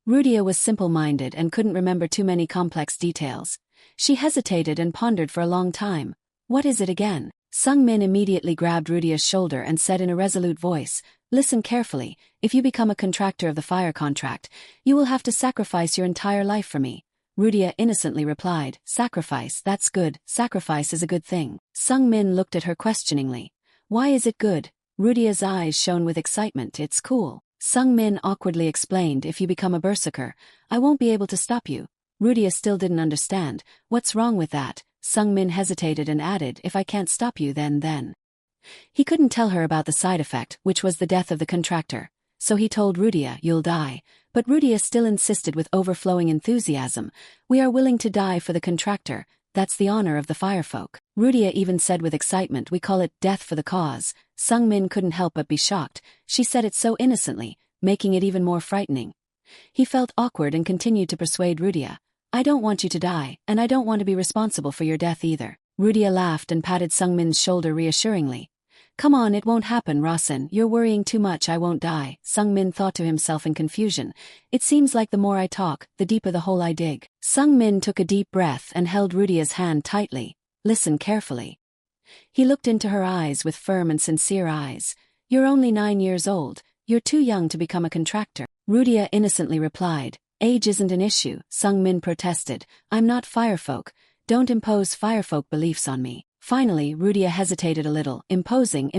Rudia was simple-minded and couldn't remember too many complex details. She hesitated and pondered for a long time. What is it again? Sung-min immediately grabbed Rudia's shoulder and said in a resolute voice, Listen carefully, if you become a contractor of the fire contract, you will have to sacrifice your entire life for me. Rudia innocently replied, Sacrifice, that's good, sacrifice is a good thing. Sung-min looked at her questioningly. Why is it good? Rudia's eyes shone with excitement. It's cool. Sung-min awkwardly explained, If you become a berserker, I won't be able to stop you. Rudia still didn't understand. What's wrong with that? Sung-min hesitated and added, If I can't stop you then. He couldn't tell her about the side effect, which was the death of the contractor. So he told Rudia, You'll die. But Rudia still insisted with overflowing enthusiasm, We are willing to die for the contractor. That's the honor of the firefolk. Rudia even said with excitement, We call it death for the cause. Sung-min couldn't help but be shocked. She said it so innocently, making it even more frightening. He felt awkward and continued to persuade Rudia. I don't want you to die, and I don't want to be responsible for your death either. Rudia laughed and patted Sung-min's shoulder reassuringly. Come on, it won't happen, Rasen. You're worrying too much. I won't die. Sung-min thought to himself in confusion. It seems like the more I talk, the deeper the hole I dig. Sung-min took a deep breath and held Rudia's hand tightly. Listen carefully. He looked into her eyes with firm and sincere eyes. You're only 9 years old. You're too young to become a contractor. Rudia innocently replied. Age isn't an issue, Sung-min protested. I'm not firefolk. Don't impose firefolk beliefs on me. Finally, Rudia hesitated a little. Imposing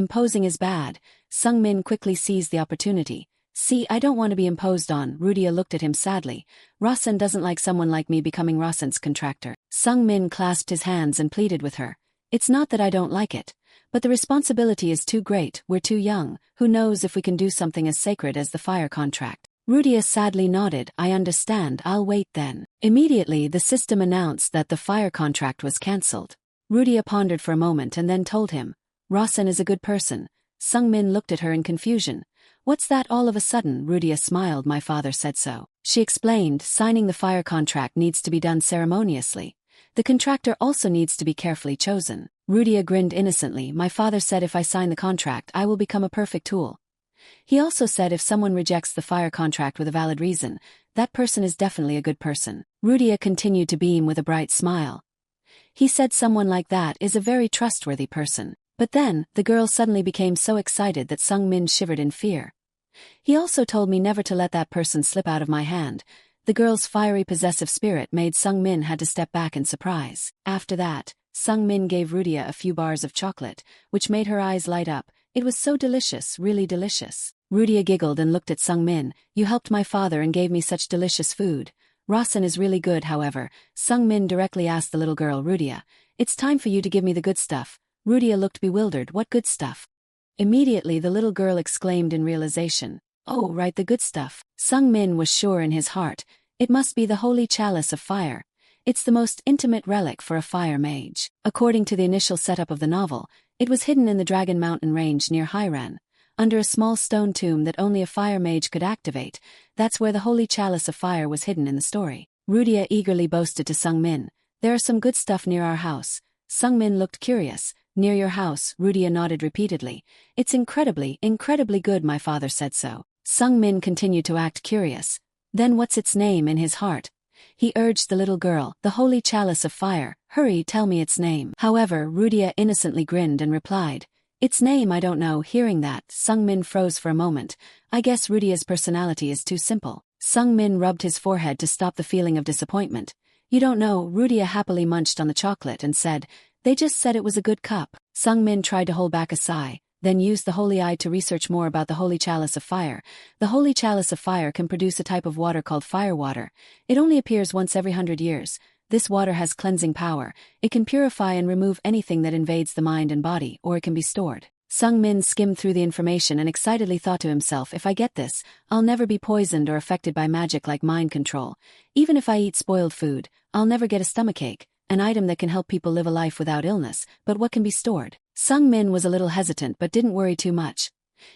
is bad. Sung-min quickly seized the opportunity. See, I don't want to be imposed on. Rudia looked at him sadly. Rasen doesn't like someone like me becoming Rasen's contractor. Sung-min clasped his hands and pleaded with her. It's not that I don't like it. But the responsibility is too great. We're too young. Who knows if we can do something as sacred as the fire contract? Rudia sadly nodded. I understand, I'll wait then. Immediately the system announced that the fire contract was cancelled. Rudia pondered for a moment and then told him, Rasen is a good person. Sung-min looked at her in confusion. What's that all of a sudden? Rudia smiled. My father said so. She explained, signing the fire contract needs to be done ceremoniously. The contractor also needs to be carefully chosen. Rudia grinned innocently. My father said if I sign the contract I will become a perfect tool. He also said if someone rejects the fire contract with a valid reason, that person is definitely a good person. Rudia continued to beam with a bright smile. He said someone like that is a very trustworthy person. But then, the girl suddenly became so excited that Sung-min shivered in fear. He also told me never to let that person slip out of my hand. The girl's fiery possessive spirit made Sung-min had to step back in surprise. After that, Sung-min gave Rudia a few bars of chocolate, which made her eyes light up. It was so delicious, really delicious. Rudia giggled and looked at Sung-min. You helped my father and gave me such delicious food. Rasen is really good, however. Sung-min directly asked the little girl, Rudia, it's time for you to give me the good stuff. Rudia looked bewildered. What good stuff? Immediately the little girl exclaimed in realization. Oh, right, the good stuff. Sung-min was sure in his heart. It must be the holy chalice of fire. It's the most intimate relic for a fire mage. According to the initial setup of the novel, it was hidden in the Dragon Mountain range near Hiran, under a small stone tomb that only a fire mage could activate. That's where the holy chalice of fire was hidden in the story. Rudia eagerly boasted to Sung-min, There are some good stuff near our house. Sung-min looked curious. Near your house? Rudia nodded repeatedly. It's incredibly good, my father said so. Sung-min continued to act curious. Then what's its name? In his heart, he urged the little girl, the holy chalice of fire. Hurry, tell me its name. However, Rudia innocently grinned and replied, Its name I don't know. Hearing that, Sung-min froze for a moment. I guess Rudia's personality is too simple. Sung-min rubbed his forehead to stop the feeling of disappointment. You don't know. Rudia happily munched on the chocolate and said, They just said it was a good cup. Sung-min tried to hold back a sigh, then used the holy eye to research more about the holy chalice of fire. The holy chalice of fire can produce a type of water called fire water. It only appears once every 100 years. This water has cleansing power. It can purify and remove anything that invades the mind and body, or it can be stored. Sung-min skimmed through the information and excitedly thought to himself, if I get this, I'll never be poisoned or affected by magic like mind control. Even if I eat spoiled food, I'll never get a stomachache. an item that can help people live a life without illness, but what can be stored? Sung Min was a little hesitant but didn't worry too much.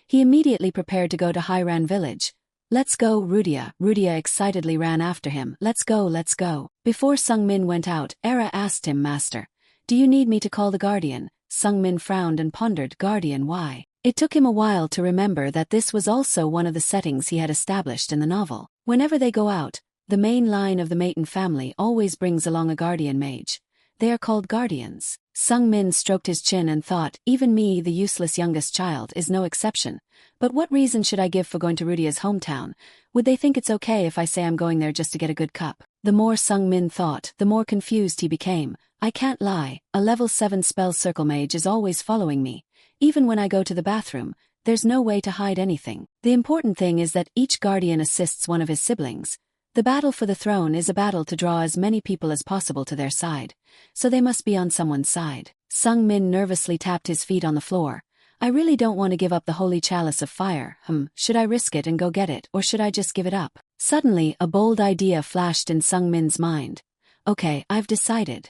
He immediately prepared to go to Hairan village. Let's go, Rudia. Rudia excitedly ran after him. Let's go, let's go. Before Sung Min went out, Era asked him, Master, do you need me to call the guardian? Sung Min frowned and pondered, guardian, why? It took him a while to remember that this was also one of the settings he had established in the novel. Whenever they go out, the main line of the Maiden family always brings along a guardian mage. They are called guardians. Sung Min stroked his chin and thought, even me, the useless youngest child, is no exception. But what reason should I give for going to Rudia's hometown? Would they think it's okay if I say I'm going there just to get a good cup? The more Sung Min thought, the more confused he became. I can't lie, a level 7 spell circle mage is always following me. Even when I go to the bathroom, there's no way to hide anything. The important thing is that each guardian assists one of his siblings. The battle for the throne is a battle to draw as many people as possible to their side, so they must be on someone's side. Sung Min nervously tapped his feet on the floor. I really don't want to give up the holy chalice of fire. Should I risk it and go get it, or should I just give it up? Suddenly, a bold idea flashed in Sung Min's mind. Okay, I've decided.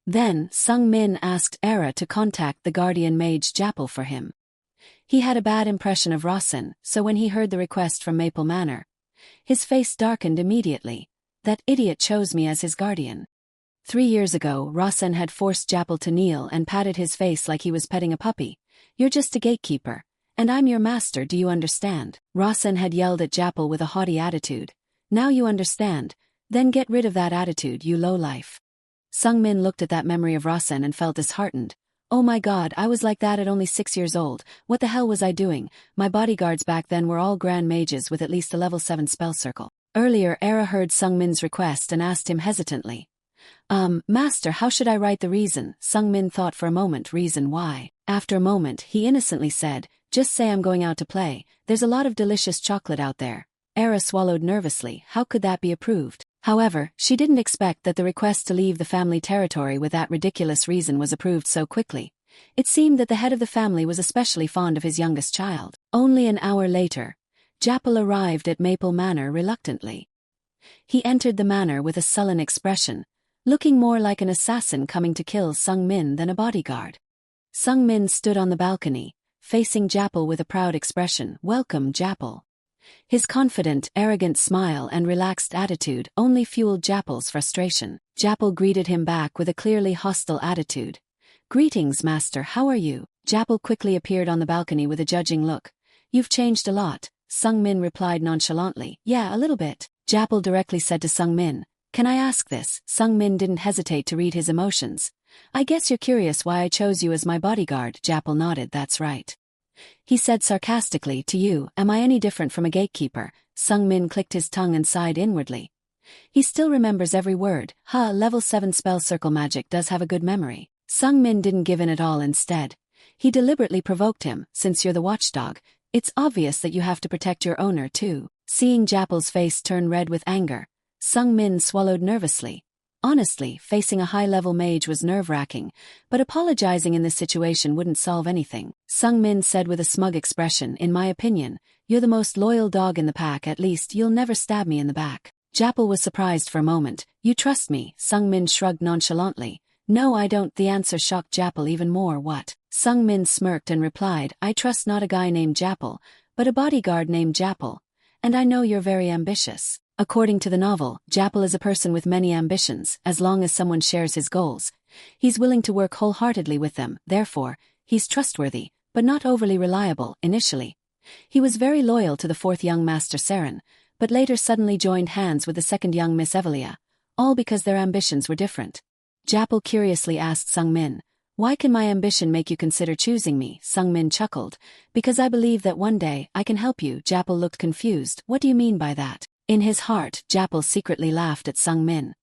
Then, Sung Min asked Era to contact the guardian mage Japal for him. He had a bad impression of Rasen, so when he heard the request from Maple Manor, his face darkened immediately. That idiot chose me as his guardian. 3 years ago, Rasen had forced Japal to kneel and patted his face like he was petting a puppy. You're just a gatekeeper, and I'm your master, do you understand? Rasen had yelled at Japal with a haughty attitude. Now you understand, then get rid of that attitude, you lowlife. Sung Min looked at that memory of Rasen and felt disheartened. Oh my god, I was like that at only 6 years old. What the hell was I doing? My bodyguards back then were all grand mages with at least a level 7 spell circle. Earlier, Era heard Sung Min's request and asked him hesitantly. Master, how should I write the reason? Sung Min thought for a moment, reason why? After a moment, he innocently said, just say I'm going out to play. There's a lot of delicious chocolate out there. Era swallowed nervously. How could that be approved? However, she didn't expect that the request to leave the family territory with that ridiculous reason was approved so quickly. It seemed that the head of the family was especially fond of his youngest child. Only an hour later, Japal arrived at Maple Manor reluctantly. He entered the manor with a sullen expression, looking more like an assassin coming to kill Sung Min than a bodyguard. Sung Min stood on the balcony, facing Japal with a proud expression. Welcome, Japal. His confident, arrogant smile and relaxed attitude only fueled Japal's frustration. Japal greeted him back with a clearly hostile attitude. Greetings, master, how are you? Japal quickly appeared on the balcony with a judging look. You've changed a lot, Sung Min replied nonchalantly. Yeah, a little bit. Japal directly said to Sung Min, can I ask this? Sung Min didn't hesitate to read his emotions. I guess you're curious why I chose you as my bodyguard. Japal nodded. That's right. He said sarcastically, to you, am I any different from a gatekeeper? Sung Min clicked his tongue and sighed inwardly. He still remembers every word. Level 7 spell circle magic does have a good memory. Sung Min didn't give in at all. Instead, he deliberately provoked him. Since you're the watchdog, it's obvious that you have to protect your owner too. Seeing Japal's face turn red with anger, Sung Min swallowed nervously. Honestly, facing a high-level mage was nerve-wracking, but apologizing in this situation wouldn't solve anything. Sung Min said with a smug expression, in my opinion, you're the most loyal dog in the pack. At least you'll never stab me in the back. Japal was surprised for a moment. You trust me? Sung Min shrugged nonchalantly. No, I don't. The answer shocked Japal even more. What? Sung Min smirked and replied, I trust not a guy named Japal, but a bodyguard named Japal. And I know you're very ambitious. According to the novel, Japal is a person with many ambitions. As long as someone shares his goals, he's willing to work wholeheartedly with them. Therefore, he's trustworthy, but not overly reliable. Initially, he was very loyal to the 4th young Master Saren, but later suddenly joined hands with the 2nd young Miss Evelia, all because their ambitions were different. Japal curiously asked Sung Min, why can my ambition make you consider choosing me? Sung Min chuckled, because I believe that one day I can help you. Japal looked confused. What do you mean by that? In his heart, Japal secretly laughed at Sung Min.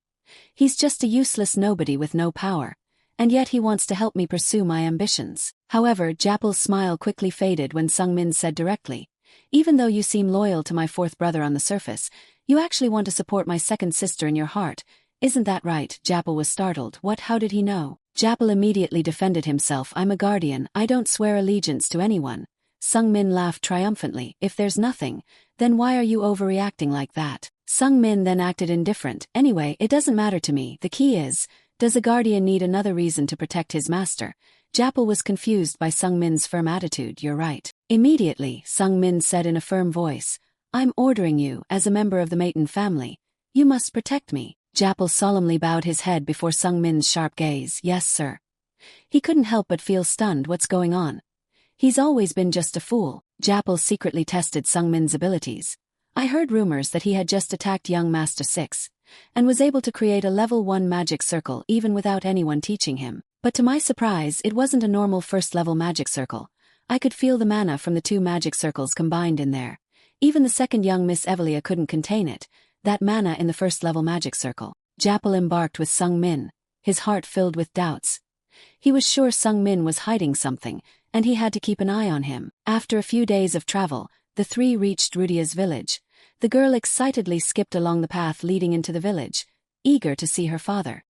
He's just a useless nobody with no power, and yet he wants to help me pursue my ambitions. However, Japal's smile quickly faded when Sung Min said directly, even though you seem loyal to my 4th brother on the surface, you actually want to support my 2nd sister in your heart. Isn't that right? Japal was startled. What? How did he know? Japal immediately defended himself. I'm a guardian. I don't swear allegiance to anyone. Sung Min laughed triumphantly. If there's nothing, then why are you overreacting like that? Sung Min then acted indifferent. Anyway, it doesn't matter to me. The key is, Does a guardian need another reason to protect his master? Japal was confused by Sung Min's firm attitude. You're right. Immediately, Sung Min said in a firm voice, I'm ordering you, as a member of the Maton family. You must protect me. Japal solemnly bowed his head before Sung Min's sharp gaze. Yes, sir. He couldn't help but feel stunned. What's going on? He's always been just a fool. Japal secretly tested Sung Min's abilities. I heard rumors that he had just attacked young Master 6, and was able to create a level 1 magic circle even without anyone teaching him. But to my surprise, it wasn't a normal first-level magic circle. I could feel the mana from the 2 magic circles combined in there. Even the second young Miss Evelia couldn't contain it, that mana in the first-level magic circle. Japal embarked with Sung Min, his heart filled with doubts. He was sure Sung Min was hiding something, and he had to keep an eye on him. After a few days of travel, the 3 reached Rudia's village. The girl excitedly skipped along the path leading into the village, eager to see her father.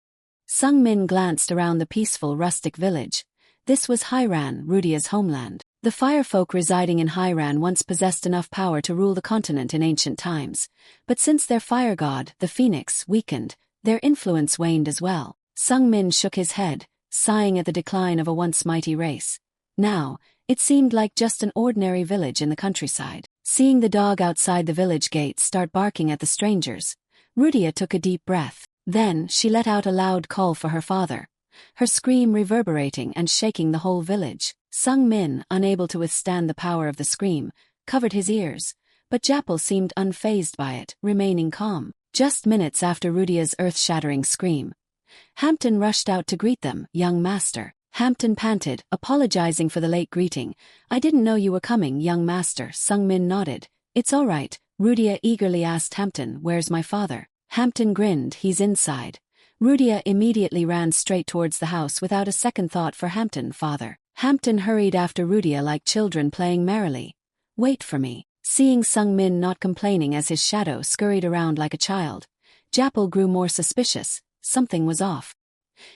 Sung Min glanced around the peaceful rustic village. This was Hairan, Rudia's homeland. The firefolk residing in Hairan once possessed enough power to rule the continent in ancient times, but since their fire god, the phoenix, weakened, their influence waned as well. Sung Min shook his head, sighing at the decline of a once mighty race. Now, it seemed like just an ordinary village in the countryside. Seeing the dog outside the village gate start barking at the strangers, Rudia took a deep breath. Then, she let out a loud call for her father, her scream reverberating and shaking the whole village. Sung Min, unable to withstand the power of the scream, covered his ears, but Japal seemed unfazed by it, remaining calm. Just minutes after Rudia's earth-shattering scream, Hampton rushed out to greet them. Young master. Hampton panted, apologizing for the late greeting. I didn't know you were coming, young master. Sung Min nodded. It's all right. Rudia eagerly asked Hampton, where's my father? Hampton grinned. He's inside. Rudia immediately ran straight towards the house without a second thought for Hampton. Father. Hampton hurried after Rudia like children playing merrily. Wait for me. Seeing Sung Min not complaining as his shadow scurried around like a child, Japal grew more suspicious. Something was off.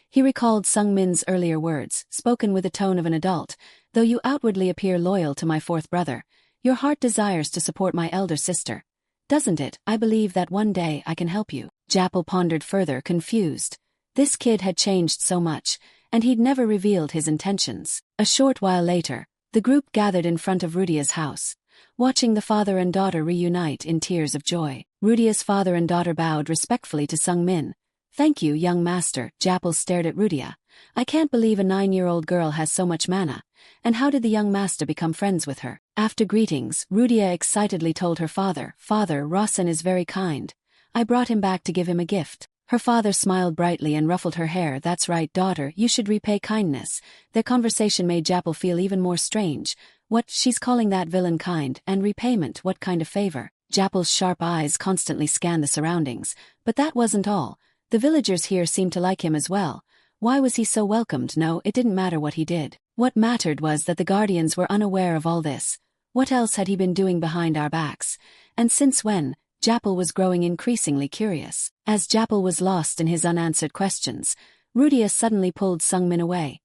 He recalled Sung Min's earlier words, spoken with the tone of an adult. Though you outwardly appear loyal to my 4th brother, your heart desires to support my elder sister. Doesn't it? I believe that one day I can help you. Japal pondered further, confused. This kid had changed so much, and he'd never revealed his intentions. A short while later, the group gathered in front of Rudia's house, watching the father and daughter reunite in tears of joy. Rudia's father and daughter bowed respectfully to Sung Min. Thank you, young master. Japal stared at Rudia. I can't believe a 9-year-old girl has so much mana. And how did the young master become friends with her? After greetings, Rudia excitedly told her father, Father, Rossen is very kind. I brought him back to give him a gift. Her father smiled brightly and ruffled her hair. That's right, daughter, you should repay kindness. Their conversation made Japal feel even more strange. What, she's calling that villain kind, and repayment, what kind of favor? Japal's sharp eyes constantly scanned the surroundings. But that wasn't all. The villagers here seemed to like him as well. Why was he so welcomed? No, it didn't matter what he did. What mattered was that the guardians were unaware of all this. What else had he been doing behind our backs? And since when? Japal was growing increasingly curious. As Japal was lost in his unanswered questions, Rudia suddenly pulled Sung Min away.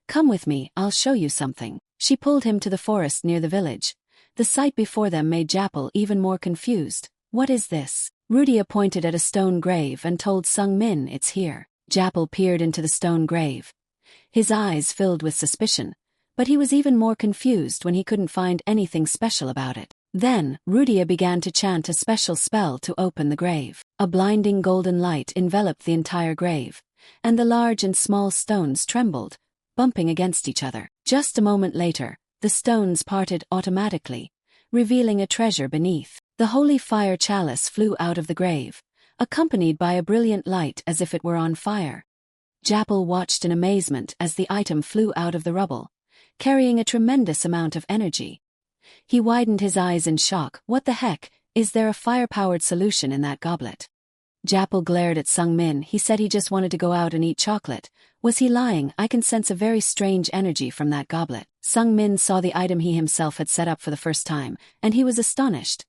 Come with me, I'll show you something. She pulled him to the forest near the village. The sight before them made Japal even more confused. What is this? Rudia pointed at a stone grave and told Sung Min, it's here. Japal peered into the stone grave. His eyes filled with suspicion, but he was even more confused when he couldn't find anything special about it. Then, Rudia began to chant a special spell to open the grave. A blinding golden light enveloped the entire grave, and the large and small stones trembled, bumping against each other. Just a moment later, the stones parted automatically, revealing a treasure beneath. The holy fire chalice flew out of the grave, accompanied by a brilliant light as if it were on fire. Japal watched in amazement as the item flew out of the rubble, carrying a tremendous amount of energy. He widened his eyes in shock. What the heck, is there a fire-powered solution in that goblet? Japal glared at Sung Min. He said he just wanted to go out and eat chocolate. Was he lying? I can sense a very strange energy from that goblet. Sung Min saw the item he himself had set up for the first time, and he was astonished.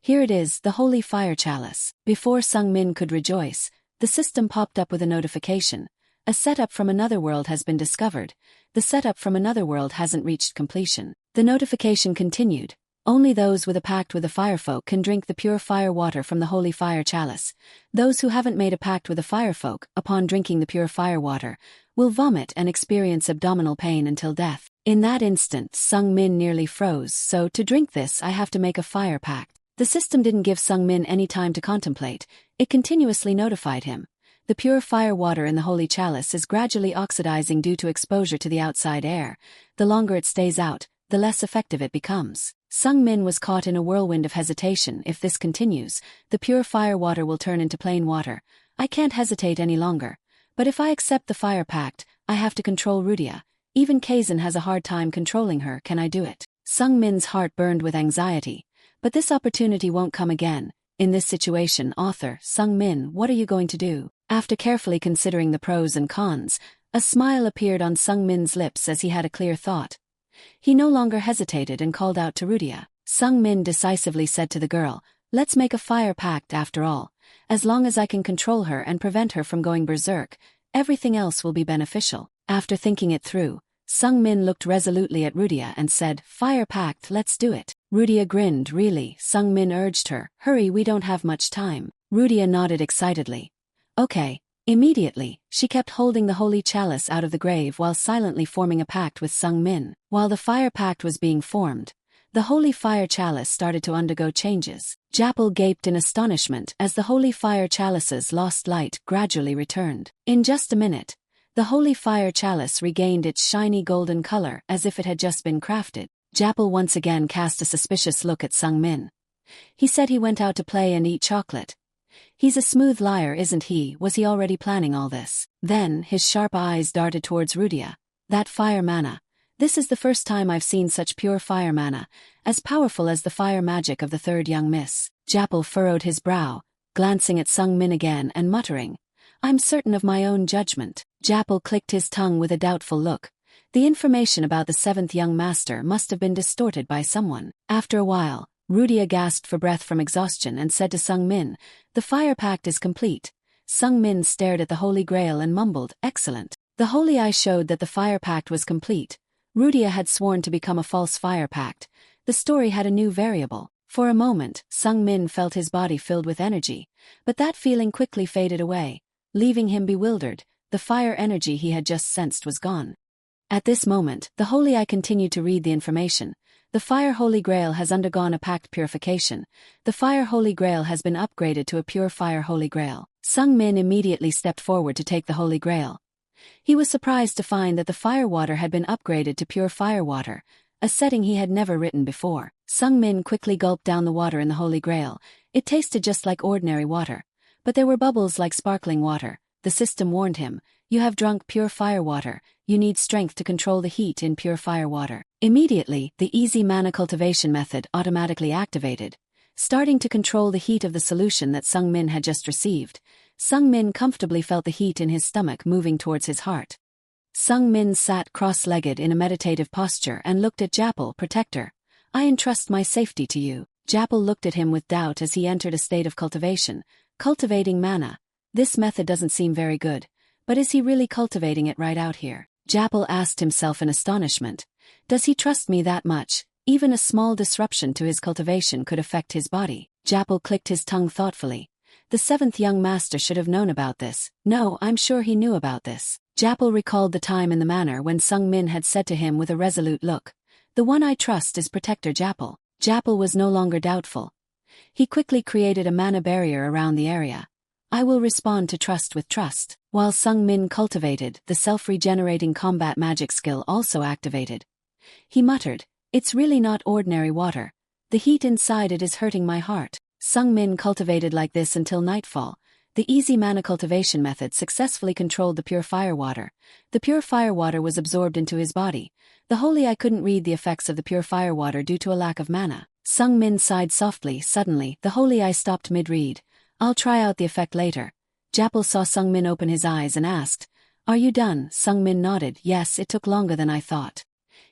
Here it is, the holy fire chalice. Before Sung Min could rejoice, the system popped up with a notification. A setup from another world has been discovered. The setup from another world hasn't reached completion. The notification continued. Only those with a pact with the firefolk can drink the pure fire water from the holy fire chalice. Those who haven't made a pact with the firefolk, upon drinking the pure fire water, will vomit and experience abdominal pain until death. In that instant, Sung Min nearly froze, so to drink this I have to make a fire pact. The system didn't give Sung Min any time to contemplate, it continuously notified him. The pure fire water in the holy chalice is gradually oxidizing due to exposure to the outside air. The longer it stays out, the less effective it becomes. Sung Min was caught in a whirlwind of hesitation. If this continues, the pure fire water will turn into plain water. I can't hesitate any longer. But if I accept the fire pact, I have to control Rudia. Even Kazan has a hard time controlling her. Can I do it? Sung Min's heart burned with anxiety. But this opportunity won't come again. In this situation, author, Sung Min, what are you going to do? After carefully considering the pros and cons, a smile appeared on Sung Min's lips as he had a clear thought. He no longer hesitated and called out to Rudia. Sung Min decisively said to the girl, let's make a fire pact after all. As long as I can control her and prevent her from going berserk, everything else will be beneficial. After thinking it through, Sung Min looked resolutely at Rudia and said, fire pact, let's do it. Rudia grinned. Really? Sung Min urged her. Hurry, we don't have much time. Rudia nodded excitedly. Okay. Immediately, she kept holding the holy chalice out of the grave while silently forming a pact with Sung Min. While the fire pact was being formed, the holy fire chalice started to undergo changes. Japal gaped in astonishment as the holy fire chalice's lost light gradually returned. In just a minute, the holy fire chalice regained its shiny golden color as if it had just been crafted. Japal once again cast a suspicious look at Sung Min. He said he went out to play and eat chocolate. He's a smooth liar, isn't he? Was he already planning all this? Then, his sharp eyes darted towards Rudia. That fire mana. This is the first time I've seen such pure fire mana, as powerful as the fire magic of the third young miss. Japal furrowed his brow, glancing at Sung Min again and muttering, I'm certain of my own judgment. Japal clicked his tongue with a doubtful look. The information about the seventh young master must have been distorted by someone. After a while, Rudia gasped for breath from exhaustion and said to Sung Min, the fire pact is complete. Sung Min stared at the Holy Grail and mumbled, excellent. The holy eye showed that the fire pact was complete. Rudia had sworn to become a false fire pact. The story had a new variable. For a moment, Sung Min felt his body filled with energy, but that feeling quickly faded away, leaving him bewildered. The fire energy he had just sensed was gone. At this moment, the holy eye continued to read the information. The Fire Holy Grail has undergone a pact purification. The Fire Holy Grail has been upgraded to a pure Fire Holy Grail. Sung Min immediately stepped forward to take the Holy Grail. He was surprised to find that the fire water had been upgraded to pure fire water, a setting he had never written before. Sung Min quickly gulped down the water in the Holy Grail. It tasted just like ordinary water, but there were bubbles like sparkling water. The system warned him, you have drunk pure fire water. You need strength to control the heat in pure fire water. Immediately, the easy mana cultivation method automatically activated, starting to control the heat of the solution that Sung Min had just received. Sung Min comfortably felt the heat in his stomach moving towards his heart. Sung Min sat cross-legged in a meditative posture and looked at Japal. Protector, I entrust my safety to you. Japal looked at him with doubt as he entered a state of cultivation. Cultivating mana. This method doesn't seem very good, but is he really cultivating it right out here? Japal asked himself in astonishment. Does he trust me that much? Even a small disruption to his cultivation could affect his body. Japal clicked his tongue thoughtfully. The seventh young master should have known about this. No, I'm sure he knew about this. Japal recalled the time and the manner when Sung Min had said to him with a resolute look, the one I trust is Protector Japal. Japal was no longer doubtful. He quickly created a mana barrier around the area. I will respond to trust with trust. While Sung Min cultivated, the self-regenerating combat magic skill also activated. He muttered, it's really not ordinary water. The heat inside it is hurting my heart. Sung Min cultivated like this until nightfall. The easy mana cultivation method successfully controlled the pure fire water. The pure fire water was absorbed into his body. The holy eye couldn't read the effects of the pure fire water due to a lack of mana. Sung Min sighed softly. Suddenly, the holy eye stopped mid-read. I'll try out the effect later. Japal saw Sung Min open his eyes and asked, are you done? Sung Min nodded. Yes, it took longer than I thought.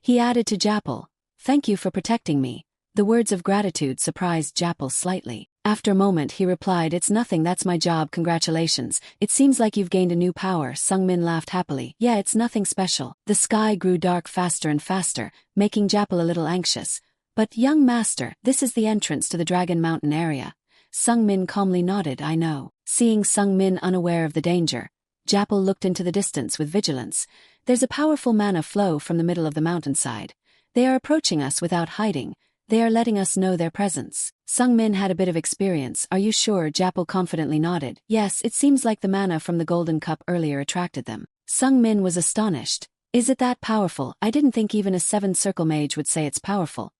He added to Japal, thank you for protecting me. The words of gratitude surprised Japal slightly. After a moment he replied, it's nothing, that's my job, congratulations. It seems like you've gained a new power. Sung Min laughed happily. Yeah, it's nothing special. The sky grew dark faster and faster, making Japal a little anxious. But young master, this is the entrance to the Dragon Mountain area. Sung Min calmly nodded, I know. Seeing Sung Min unaware of the danger, Japal looked into the distance with vigilance. There's a powerful mana flow from the middle of the mountainside. They are approaching us without hiding. They are letting us know their presence. Sung Min had a bit of experience. Are you sure? Japal confidently nodded. Yes, it seems like the mana from the golden cup earlier attracted them. Sung Min was astonished. Is it that powerful? I didn't think even a 7-circle mage would say it's powerful.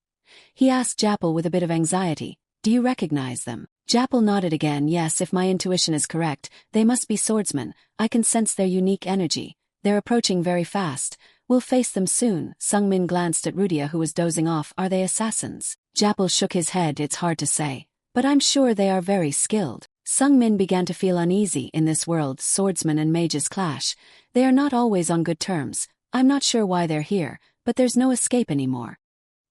He asked Japal with a bit of anxiety. Do you recognize them? Japal nodded again. Yes, if my intuition is correct, they must be swordsmen. I can sense their unique energy. They're approaching very fast. We'll face them soon. Sung Min glanced at Rudia, who was dozing off. Are they assassins? Japal shook his head. It's hard to say. But I'm sure they are very skilled. Sung Min began to feel uneasy. In this world, swordsmen and mages clash. They are not always on good terms. I'm not sure why they're here, but there's no escape anymore.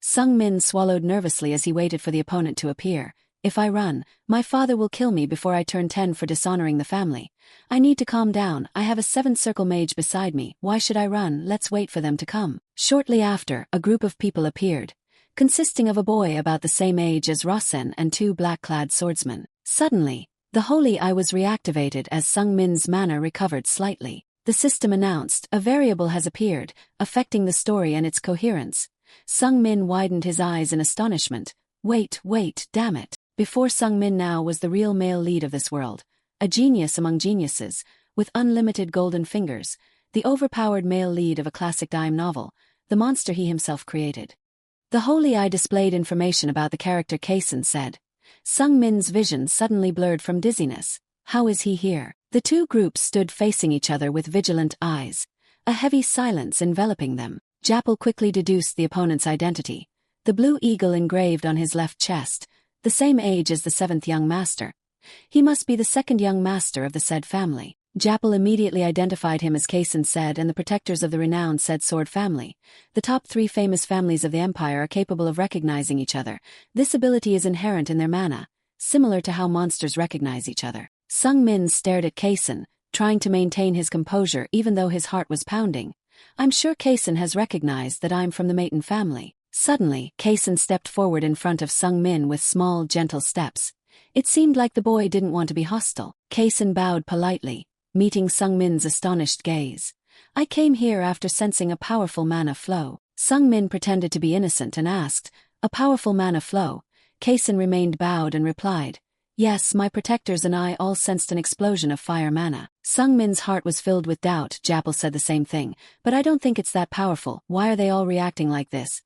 Sung Min swallowed nervously as he waited for the opponent to appear. If I run, my father will kill me before I turn 10 for dishonoring the family. I need to calm down. I have a 7-circle mage beside me. Why should I run? Let's wait for them to come. Shortly after, a group of people appeared, consisting of a boy about the same age as Rosen and 2 black-clad swordsmen. Suddenly, the holy eye was reactivated as Sung Min's mana recovered slightly. The system announced, a variable has appeared, affecting the story and its coherence. Sung Min widened his eyes in astonishment. Wait, damn it. Before Sung Min now was the real male lead of this world, a genius among geniuses, with unlimited golden fingers, the overpowered male lead of a classic dime novel, the monster he himself created. The holy eye displayed information about the character Kaisen said. Sung Min's vision suddenly blurred from dizziness. How is he here? The two groups stood facing each other with vigilant eyes, a heavy silence enveloping them. Japal quickly deduced the opponent's identity. The blue eagle engraved on his left chest, the same age as the 7th young master. He must be the 2nd young master of the said family. Japal immediately identified him as Kaisen said, and the protectors of the renowned said sword family. The top 3 famous families of the empire are capable of recognizing each other. This ability is inherent in their mana, similar to how monsters recognize each other. Sung Min stared at Kaisen, trying to maintain his composure even though his heart was pounding. I'm sure Kaisen has recognized that I'm from the Maiden family. Suddenly, Kaisen stepped forward in front of Sung Min with small, gentle steps. It seemed like the boy didn't want to be hostile. Kaisen bowed politely, meeting Sung Min's astonished gaze. I came here after sensing a powerful mana flow. Sung Min pretended to be innocent and asked, a powerful mana flow? Kaisen remained bowed and replied, yes, my protectors and I all sensed an explosion of fire mana. Sung Min's heart was filled with doubt. Japal said the same thing, but I don't think it's that powerful. Why are they all reacting like this?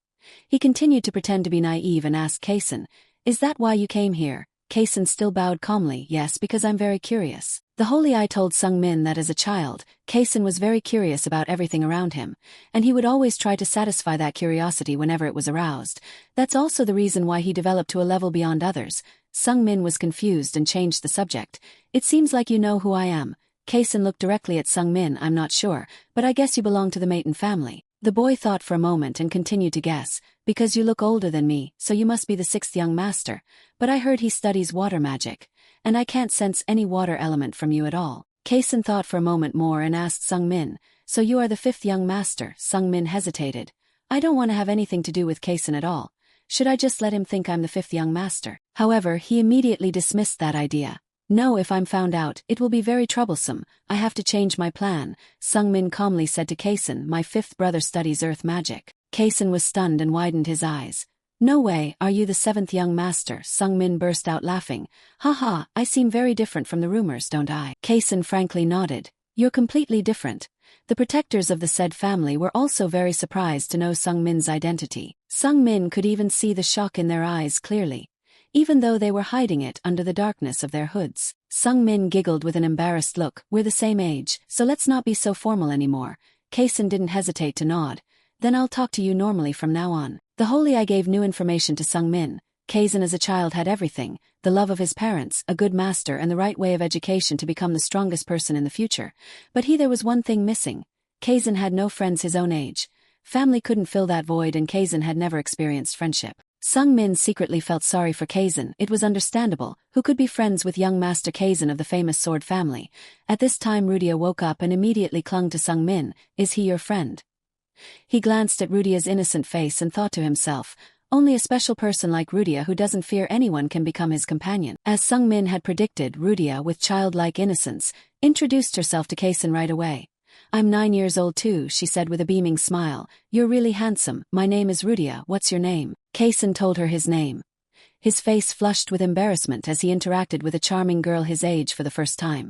He continued to pretend to be naive and asked Kaisen, is that why you came here? Kaisen still bowed calmly. Yes, because I'm very curious. The holy eye told Sung Min that as a child, Kaisen was very curious about everything around him, and he would always try to satisfy that curiosity whenever it was aroused. That's also the reason why he developed to a level beyond others. Sung Min was confused and changed the subject. It seems like you know who I am. Kaisen looked directly at Sung Min. I'm not sure, but I guess you belong to the Maiden family. The boy thought for a moment and continued to guess, because you look older than me, so you must be the 6th young master, but I heard he studies water magic, and I can't sense any water element from you at all. Kaisen thought for a moment more and asked Sung Min, so you are the 5th young master? Sung Min hesitated. I don't want to have anything to do with Kaisen at all. Should I just let him think I'm the 5th young master? However, he immediately dismissed that idea. No, if I'm found out, it will be very troublesome. I have to change my plan. Sung Min calmly said to Kaisen, my 5th brother studies earth magic. Kaisen was stunned and widened his eyes. No way, are you the 7th young master? Sung Min burst out laughing. Haha, I seem very different from the rumors, don't I? Kaisen frankly nodded. You're completely different. The protectors of the said family were also very surprised to know Sung Min's identity. Sung Min could even see the shock in their eyes clearly, even though they were hiding it under the darkness of their hoods. Sung Min giggled with an embarrassed look. We're the same age, so let's not be so formal anymore. Kaisen didn't hesitate to nod. Then I'll talk to you normally from now on. The holy eye gave new information to Sung Min. Kaisen as a child had everything, the love of his parents, a good master and the right way of education to become the strongest person in the future. But there was one thing missing. Kaisen had no friends his own age. Family couldn't fill that void and Kaisen had never experienced friendship. Sung Min secretly felt sorry for Kaisen. It was understandable. Who could be friends with young Master Kaisen of the famous sword family? At this time Rudia woke up and immediately clung to Sung Min. Is he your friend? He glanced at Rudia's innocent face and thought to himself, Only a special person like Rudia who doesn't fear anyone can become his companion. As Sung-min had predicted, Rudia, with childlike innocence, introduced herself to Kason right away. "I'm 9 years old too," she said with a beaming smile. "You're really handsome. My name is Rudia. What's your name?" Kason told her his name. His face flushed with embarrassment as he interacted with a charming girl his age for the first time.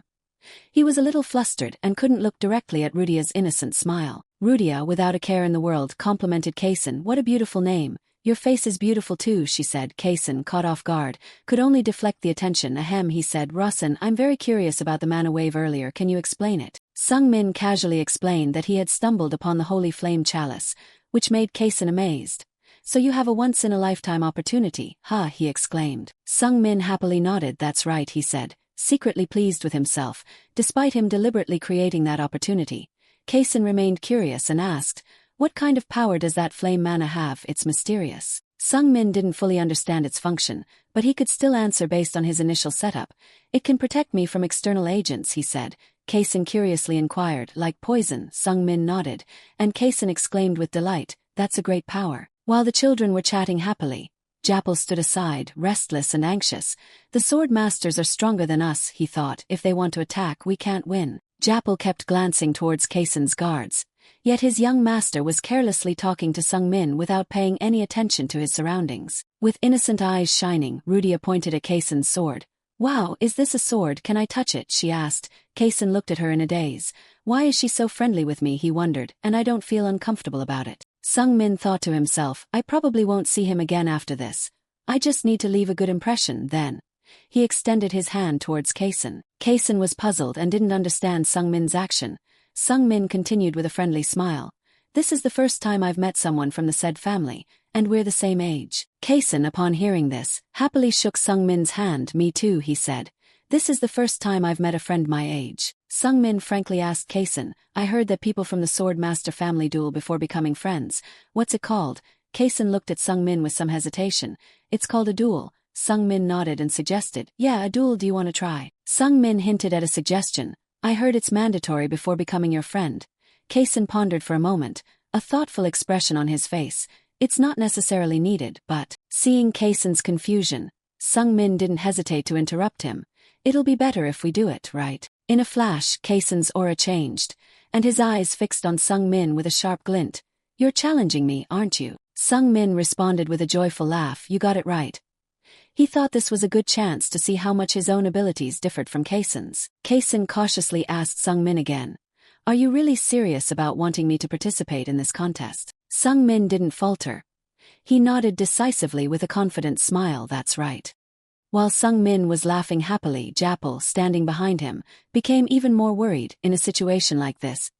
He was a little flustered and couldn't look directly at Rudia's innocent smile. Rudia, without a care in the world, complimented Kason. "What a beautiful name. Your face is beautiful too," she said. Kason, caught off guard, could only deflect the attention. "Ahem," he said. "Rosin, I'm very curious about the mana wave earlier. Can you explain it?" Sung-min casually explained that he had stumbled upon the holy flame chalice, which made Kason amazed. "So you have a once-in-a-lifetime opportunity, huh?" he exclaimed. Sung-min happily nodded. "That's right," he said, secretly pleased with himself, despite him deliberately creating that opportunity. Kason remained curious and asked, "What kind of power does that flame mana have? It's mysterious." Sung-min didn't fully understand its function, but he could still answer based on his initial setup. "It can protect me from external agents," he said. Kason curiously inquired, "Like poison?" Sung-min nodded, and Kason exclaimed with delight, "That's a great power." While the children were chatting happily, Japal stood aside, restless and anxious. "The sword masters are stronger than us," he thought. "If they want to attack, we can't win." Japal kept glancing towards Kason's guards. Yet his young master was carelessly talking to Sung-min without paying any attention to his surroundings. With innocent eyes shining, Rudia pointed at Kason's sword. "Wow, is this a sword? Can I touch it?" she asked. Kason looked at her in a daze. "Why is she so friendly with me?" he wondered, "and I don't feel uncomfortable about it." Sung-min thought to himself, "I probably won't see him again after this. I just need to leave a good impression, then." He extended his hand towards Kason. Kason was puzzled and didn't understand Sung-min's action. Sung-min continued with a friendly smile. "This is the first time I've met someone from the said family, and we're the same age." Kason, upon hearing this, happily shook Sung-min's hand. "Me too," he said. "This is the first time I've met a friend my age." Sung-min frankly asked Kason, "I heard that people from the Sword Master family duel before becoming friends. What's it called?" Kason looked at Sung-min with some hesitation. "It's called a duel." Sung-min nodded and suggested, "Yeah, a duel. Do you want to try?" Sung-min hinted at a suggestion. "I heard it's mandatory before becoming your friend." Kason pondered for a moment, a thoughtful expression on his face. "It's not necessarily needed, but..." Seeing Kason's confusion, Sung-min didn't hesitate to interrupt him. "It'll be better if we do it, right?" In a flash, Kason's aura changed, and his eyes fixed on Sung-min with a sharp glint. "You're challenging me, aren't you?" Sung-min responded with a joyful laugh. "You got it right." He thought this was a good chance to see how much his own abilities differed from Kason's. Kason cautiously asked Sung-min again, "Are you really serious about wanting me to participate in this contest?" Sung-min didn't falter. He nodded decisively with a confident smile. "That's right." While Sung-min was laughing happily, Japal, standing behind him, became even more worried. In a situation like this,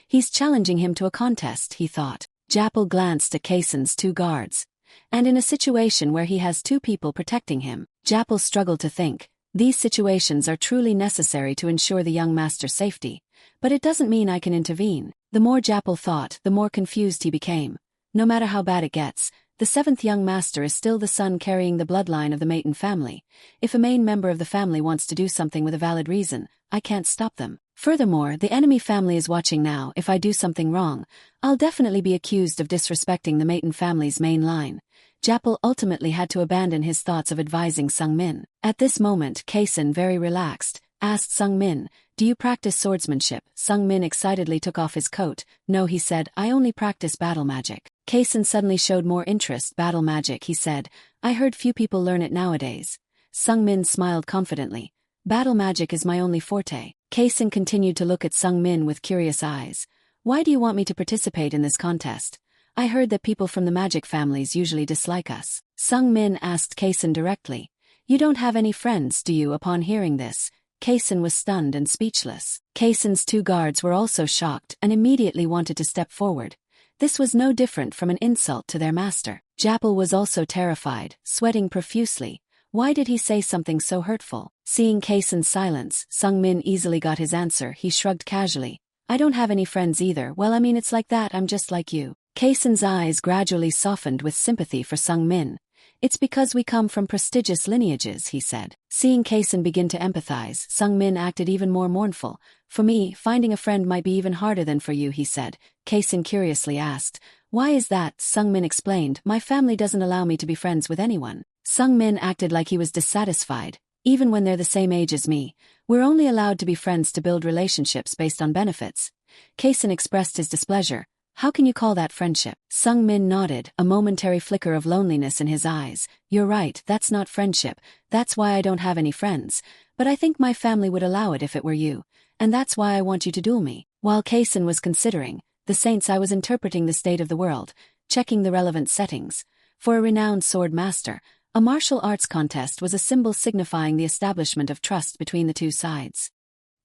"He's challenging him to a contest," he thought. Japal glanced at Kason's 2 guards. "And in a situation where he has 2 people protecting him." Japal struggled to think. These situations are truly necessary to ensure the young master's safety. But it doesn't mean I can intervene. The more Japal thought, the more confused he became. No matter how bad it gets, the 7th young master is still the son carrying the bloodline of the Maton family. If a main member of the family wants to do something with a valid reason, I can't stop them. Furthermore, the enemy family is watching now. If I do something wrong, I'll definitely be accused of disrespecting the Maton family's main line. Japal ultimately had to abandon his thoughts of advising Sung-min. At this moment, Kason, very relaxed, asked Sung-min, "Do you practice swordsmanship?" Sung-min excitedly took off his coat. "No," he said, "I only practice battle magic." Kason suddenly showed more interest. "Battle magic," he said. "I heard few people learn it nowadays." Sung-min smiled confidently. "Battle magic is my only forte." Kason continued to look at Sung-min with curious eyes. "Why do you want me to participate in this contest? I heard that people from the magic families usually dislike us." Sung-min asked Kason directly. "You don't have any friends, do you?" Upon hearing this, Kason was stunned and speechless. Kason's 2 guards were also shocked and immediately wanted to step forward. This was no different from an insult to their master. Japal was also terrified, sweating profusely. Why did he say something so hurtful? Seeing Kason's silence, Sung-min easily got his answer. He shrugged casually. "I don't have any friends either." "Well, I mean, it's like that. I'm just like you." Kason's eyes gradually softened with sympathy for Sung-min. "It's because we come from prestigious lineages," he said. Seeing Kason begin to empathize, Sung-min acted even more mournful. "For me, finding a friend might be even harder than for you," he said. Kason curiously asked, Why is that? Sung Min explained. My family doesn't allow me to be friends with anyone. Sung Min acted like he was dissatisfied. Even when they're the same age as me, we're only allowed to be friends to build relationships based on benefits. Kason expressed his displeasure. How can you call that friendship? Sung Min nodded, a momentary flicker of loneliness in his eyes. You're right, that's not friendship. That's why I don't have any friends. But I think my family would allow it if it were you. And that's why I want you to duel me. While Kason was considering the saints, I was interpreting the state of the world, checking the relevant settings. For a renowned sword master, a martial arts contest was a symbol signifying the establishment of trust between the two sides.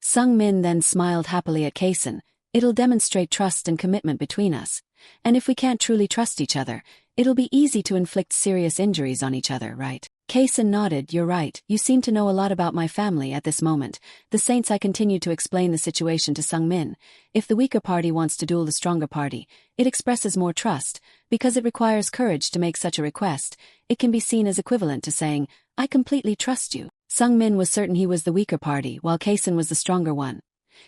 Sung Min then smiled happily at Kason. It'll demonstrate trust and commitment between us. And if we can't truly trust each other, it'll be easy to inflict serious injuries on each other, right? Kason nodded. You're right, you seem to know a lot about my family at this moment. The saints. I continued to explain the situation to Sung Min. If the weaker party wants to duel the stronger party, it expresses more trust. Because it requires courage to make such a request, it can be seen as equivalent to saying, I completely trust you. Sung Min was certain he was the weaker party, while Kason was the stronger one.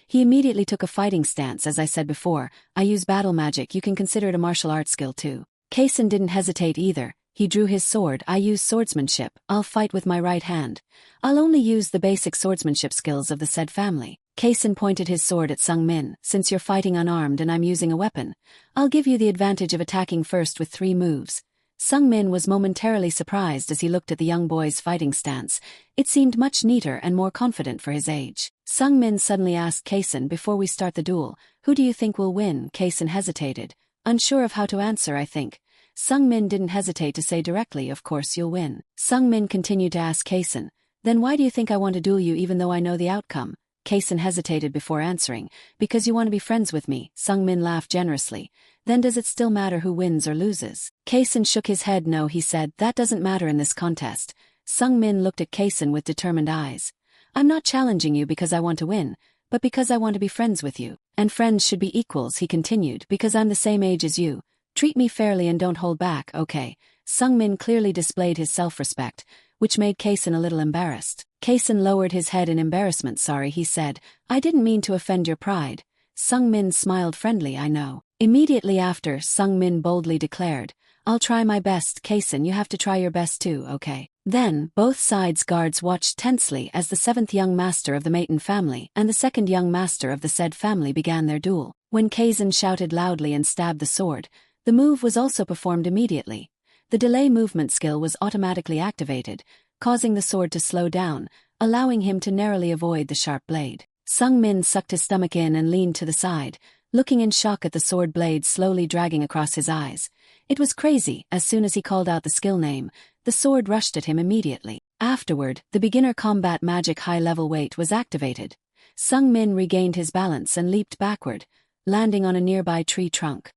He immediately took a fighting stance. As I said before, I use battle magic. You can consider it a martial arts skill too. Kason didn't hesitate either. He drew his sword. I use swordsmanship. I'll fight with my right hand. I'll only use the basic swordsmanship skills of the said family. Kason pointed his sword at Sung Min. Since you're fighting unarmed and I'm using a weapon, I'll give you the advantage of attacking first with 3 moves. Sung Min was momentarily surprised as he looked at the young boy's fighting stance. It seemed much neater and more confident for his age. Sung Min suddenly asked Kason, before we start the duel, who do you think will win? Kason hesitated, unsure of how to answer. I think. Sung Min didn't hesitate to say directly, of course you'll win. Sung Min continued to ask Kason, then why do you think I want to duel you even though I know the outcome? Kason hesitated before answering, because you want to be friends with me. Sung Min laughed generously. Then does it still matter who wins or loses? Kason shook his head. No, he said, that doesn't matter in this contest. Sung Min looked at Kason with determined eyes. I'm not challenging you because I want to win, but because I want to be friends with you. And friends should be equals, he continued, because I'm the same age as you. Treat me fairly and don't hold back, okay? Sung Min clearly displayed his self-respect, which made Kason a little embarrassed. Kason lowered his head in embarrassment. Sorry, he said. I didn't mean to offend your pride. Sung Min smiled friendly. I know. Immediately after, Sung Min boldly declared, I'll try my best. Kason, you have to try your best too, okay? Then, both sides' guards watched tensely as the 7th young master of the Maton family and the 2nd young master of the said family began their duel. When Kason shouted loudly and stabbed the sword, the move was also performed immediately. The delay movement skill was automatically activated, causing the sword to slow down, allowing him to narrowly avoid the sharp blade. Sung Min sucked his stomach in and leaned to the side, looking in shock at the sword blade slowly dragging across his eyes. It was crazy. As soon as he called out the skill name, the sword rushed at him immediately. Afterward, the beginner combat magic high-level weight was activated. Sung Min regained his balance and leaped backward, landing on a nearby tree trunk.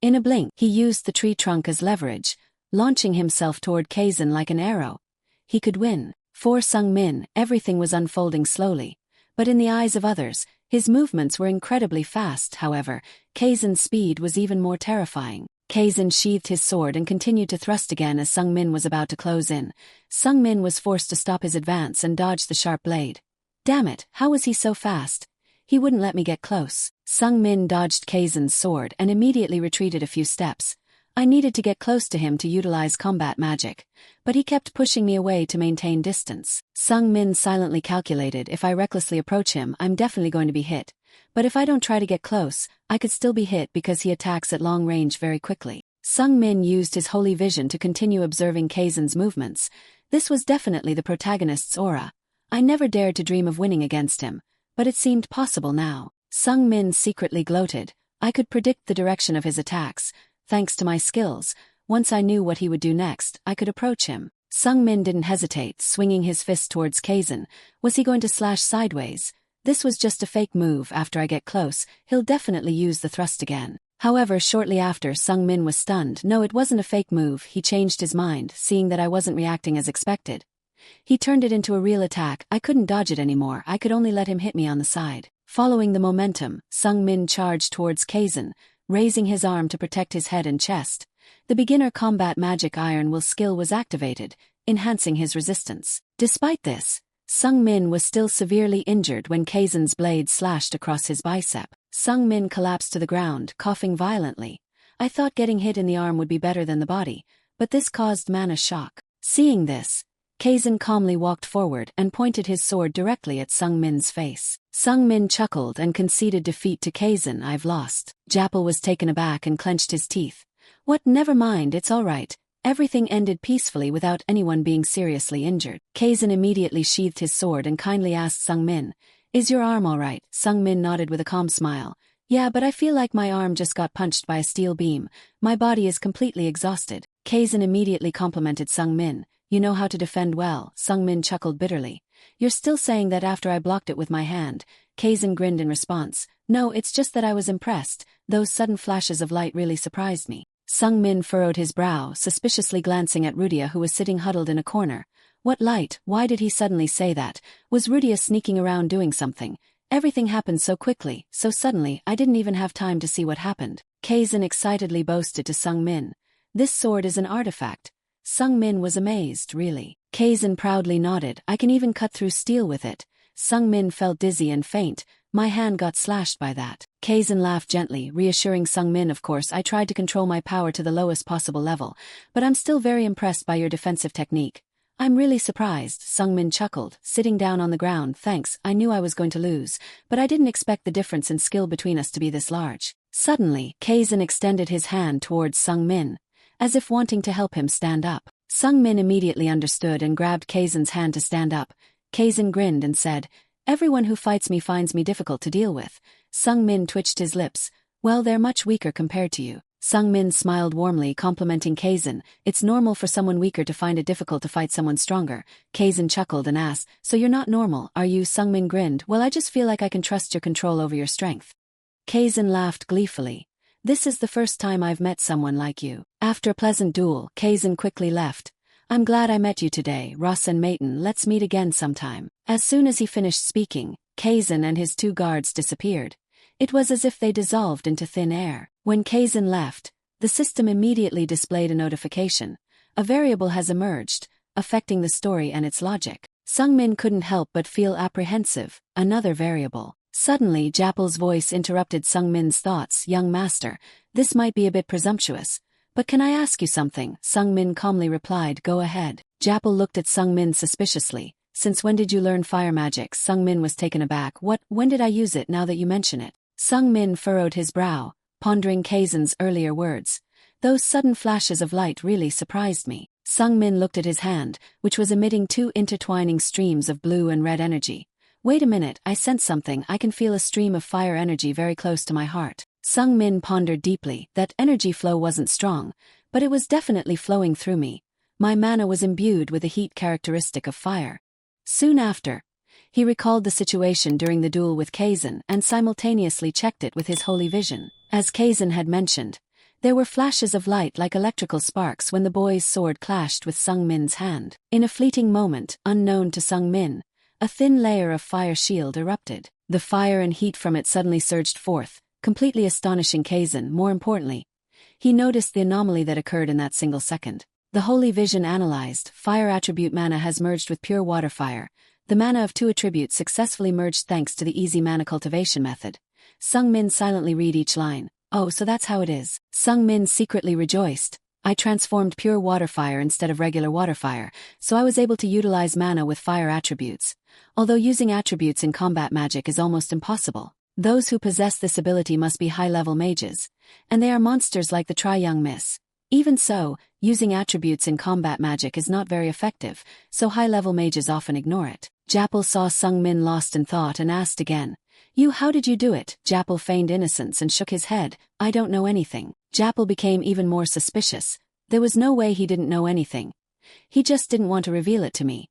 In a blink, he used the tree trunk as leverage, launching himself toward Kason like an arrow. He could win. For Sung Min, everything was unfolding slowly. But in the eyes of others, his movements were incredibly fast. However, Kason's speed was even more terrifying. Kason sheathed his sword and continued to thrust again as Sung Min was about to close in. Sung Min was forced to stop his advance and dodge the sharp blade. Damn it, how was he so fast? He wouldn't let me get close. Sung Min dodged Kason's sword and immediately retreated a few steps. I needed to get close to him to utilize combat magic, but he kept pushing me away to maintain distance. Sung Min silently calculated, if I recklessly approach him, I'm definitely going to be hit. But if I don't try to get close, I could still be hit because he attacks at long range very quickly. Sung Min used his holy vision to continue observing Kason's movements. This was definitely the protagonist's aura. I never dared to dream of winning against him, but it seemed possible now. Sung Min secretly gloated. I could predict the direction of his attacks. Thanks to my skills, once I knew what he would do next, I could approach him. Sung Min didn't hesitate, swinging his fist towards Kason. Was he going to slash sideways? This was just a fake move. After I get close, he'll definitely use the thrust again. However, shortly after, Sung Min was stunned. No, it wasn't a fake move. He changed his mind, seeing that I wasn't reacting as expected. He turned it into a real attack. I couldn't dodge it anymore. I could only let him hit me on the side. Following the momentum, Sung Min charged towards Kason, raising his arm to protect his head and chest. The beginner combat magic iron will skill was activated, enhancing his resistance. Despite this, Sung Min was still severely injured when Kason's blade slashed across his bicep. Sung Min collapsed to the ground, coughing violently. I thought getting hit in the arm would be better than the body, but this caused mana shock. Seeing this, Kazin calmly walked forward and pointed his sword directly at Sung Min's face. Sung Min chuckled and conceded defeat to Kazin. I've lost. Japal was taken aback and clenched his teeth. What? Never mind, it's all right. Everything ended peacefully without anyone being seriously injured. Kazin immediately sheathed his sword and kindly asked Sung Min, "Is your arm all right?" Sung Min nodded with a calm smile. "Yeah, but I feel like my arm just got punched by a steel beam. My body is completely exhausted." Kazin immediately complimented Sung Min. "You know how to defend well." Sung Min chuckled bitterly. "You're still saying that after I blocked it with my hand?" Kazin grinned in response. "No, it's just that I was impressed. Those sudden flashes of light really surprised me." Sung Min furrowed his brow, suspiciously glancing at Rudia, who was sitting huddled in a corner. What light? Why did he suddenly say that? Was Rudia sneaking around doing something? Everything happened so quickly, so suddenly, I didn't even have time to see what happened. Kazin excitedly boasted to Sung Min. "This sword is an artifact." Sung Min was amazed, really. Kazin proudly nodded. "I can even cut through steel with it." Sung Min felt dizzy and faint. "My hand got slashed by that." Kazin laughed gently, reassuring Sung Min. "Of course, I tried to control my power to the lowest possible level, but I'm still very impressed by your defensive technique." "I'm really surprised," Sung Min chuckled, sitting down on the ground. "Thanks, I knew I was going to lose, but I didn't expect the difference in skill between us to be this large." Suddenly, Kazin extended his hand towards Sung Min, as if wanting to help him stand up. Sung Min immediately understood and grabbed Kazin's hand to stand up. Kazin grinned and said, "Everyone who fights me finds me difficult to deal with." Sung Min twitched his lips. "Well, they're much weaker compared to you." Sung Min smiled warmly, complimenting Kazin. "It's normal for someone weaker to find it difficult to fight someone stronger." Kazin chuckled and asked, "So you're not normal, are you?" Sung Min grinned. "Well, I just feel like I can trust your control over your strength." Kazin laughed gleefully. "This is the first time I've met someone like you." After a pleasant duel, Kazin quickly left. "I'm glad I met you today, Ross and Mayton. Let's meet again sometime." As soon as he finished speaking, Kazin and his two guards disappeared. It was as if they dissolved into thin air. When Kazin left, the system immediately displayed a notification. A variable has emerged, affecting the story and its logic. Sung Min couldn't help but feel apprehensive. Another variable. Suddenly, Japal's voice interrupted Sung Min's thoughts. "Young master, this might be a bit presumptuous, but can I ask you something?" Sung Min calmly replied. "Go ahead." Japal looked at Sung Min suspiciously. "Since when did you learn fire magic?" Sung Min was taken aback. "What? When did I use it now that you mention it?" Sung Min furrowed his brow, pondering Kazin's earlier words. "Those sudden flashes of light really surprised me." Sung Min looked at his hand, which was emitting two intertwining streams of blue and red energy. "Wait a minute, I sense something. I can feel a stream of fire energy very close to my heart." Sung Min pondered deeply. That energy flow wasn't strong, but it was definitely flowing through me. My mana was imbued with the heat characteristic of fire. Soon after, he recalled the situation during the duel with Kazin and simultaneously checked it with his holy vision. As Kazin had mentioned, there were flashes of light like electrical sparks when the boy's sword clashed with Sung Min's hand. In a fleeting moment, unknown to Sung Min, a thin layer of fire shield erupted. The fire and heat from it suddenly surged forth, completely astonishing Kazin. More importantly, he noticed the anomaly that occurred in that single second. The holy vision analyzed. Fire attribute mana has merged with pure water fire. The mana of two attributes successfully merged thanks to the easy mana cultivation method. Sung Min silently read each line. "Oh, so that's how it is." Sung Min secretly rejoiced. "I transformed pure water fire instead of regular water fire, so I was able to utilize mana with fire attributes. Although using attributes in combat magic is almost impossible. Those who possess this ability must be high-level mages, and they are monsters like the Tri-Young Miss. Even so, using attributes in combat magic is not very effective, so high-level mages often ignore it." Japal saw Sung Min lost in thought and asked again, How did you do it?" Japal feigned innocence and shook his head. "I don't know anything." Japal became even more suspicious. There was no way he didn't know anything. He just didn't want to reveal it to me.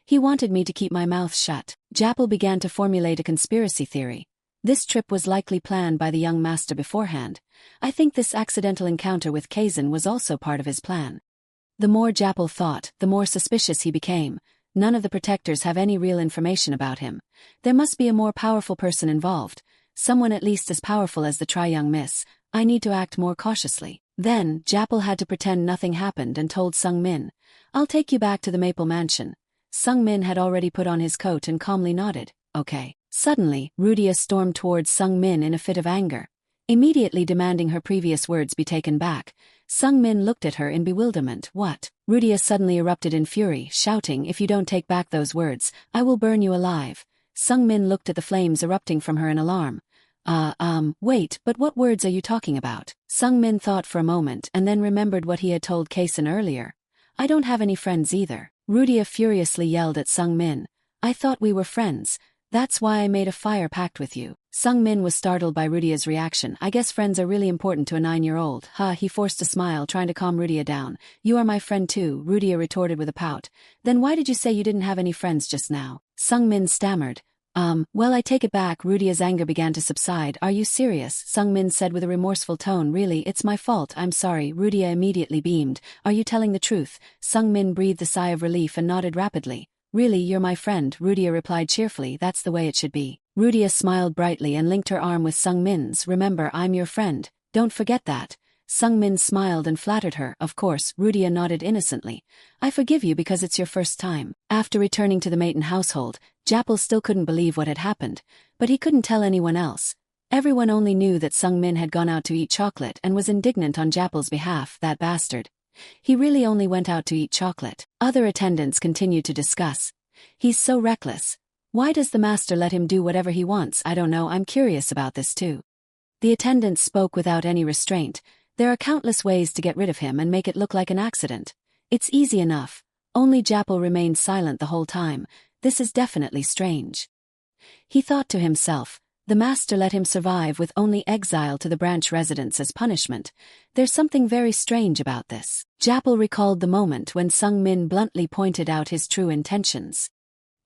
He wanted me to keep my mouth shut. Japal began to formulate a conspiracy theory. This trip was likely planned by the young master beforehand. I think this accidental encounter with Kazin was also part of his plan. The more Japal thought, the more suspicious he became. None of the protectors have any real information about him. There must be a more powerful person involved. Someone at least as powerful as the Tri-Young Miss. I need to act more cautiously. Then, Japal had to pretend nothing happened and told Sung Min, "I'll take you back to the Maple Mansion." Sung Min had already put on his coat and calmly nodded. "Okay." Suddenly, Rudia stormed towards Sung Min in a fit of anger. Immediately demanding her previous words be taken back, Sung-min looked at her in bewilderment. What? Rudia suddenly erupted in fury, shouting, if you don't take back those words, I will burn you alive. Sung-min looked at the flames erupting from her in alarm. Wait, but what words are you talking about? Sung-min thought for a moment and then remembered what he had told Kason earlier. I don't have any friends either. Rudia furiously yelled at Sung-min. I thought we were friends. That's why I made a fire pact with you. Sung-min was startled by Rudia's reaction. I guess friends are really important to a 9-year-old. He forced a smile, trying to calm Rudia down. You are my friend too, Rudia retorted with a pout. Then why did you say you didn't have any friends just now? Sung-min stammered. Well, I take it back. Rudia's anger began to subside. Are you serious? Sung-min said with a remorseful tone. Really, it's my fault. I'm sorry. Rudia immediately beamed. Are you telling the truth? Sung-min breathed a sigh of relief and nodded rapidly. Really, you're my friend, Rudia replied cheerfully. That's the way it should be. Rudia smiled brightly and linked her arm with Sung-min's. Remember, I'm your friend. Don't forget that. Sung-min smiled and flattered her. Of course, Rudia nodded innocently. I forgive you because it's your first time. After returning to the Maiden household, Japal still couldn't believe what had happened, but he couldn't tell anyone else. Everyone only knew that Sung-min had gone out to eat chocolate and was indignant on Japal's behalf. That bastard. He really only went out to eat chocolate. Other attendants continued to discuss. He's so reckless. Why does the master let him do whatever he wants? I don't know, I'm curious about this too. The attendants spoke without any restraint. There are countless ways to get rid of him and make it look like an accident. It's easy enough. Only Japal remained silent the whole time. This is definitely strange. He thought to himself, the master let him survive with only exile to the branch residence as punishment. There's something very strange about this. Japal recalled the moment when Sung-min bluntly pointed out his true intentions.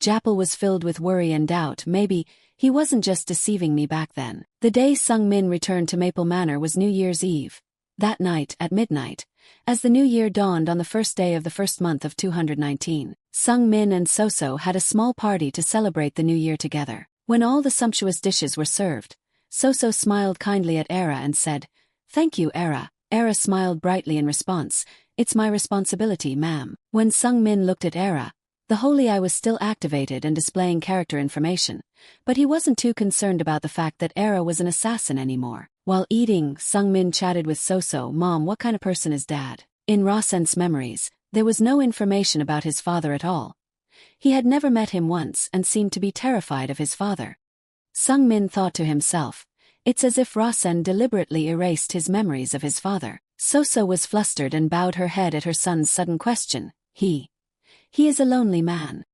Japal was filled with worry and doubt. Maybe he wasn't just deceiving me back then. The day Sung-min returned to Maple Manor was New Year's Eve. That night, at midnight, as the new year dawned on the first day of the first month of 219, Sung-min and Soso had a small party to celebrate the new year together. When all the sumptuous dishes were served, Soso smiled kindly at Era and said, Thank you, Era. Era smiled brightly in response. It's my responsibility, ma'am. When Sung-min looked at Era, the holy eye was still activated and displaying character information, but he wasn't too concerned about the fact that Era was an assassin anymore. While eating, Sung-min chatted with Soso. Mom, what kind of person is Dad? In Rasen's memories, there was no information about his father at all. He had never met him once and seemed to be terrified of his father. Sung-min thought to himself, it's as if Rasen deliberately erased his memories of his father. Soso was flustered and bowed her head at her son's sudden question. He is a lonely man.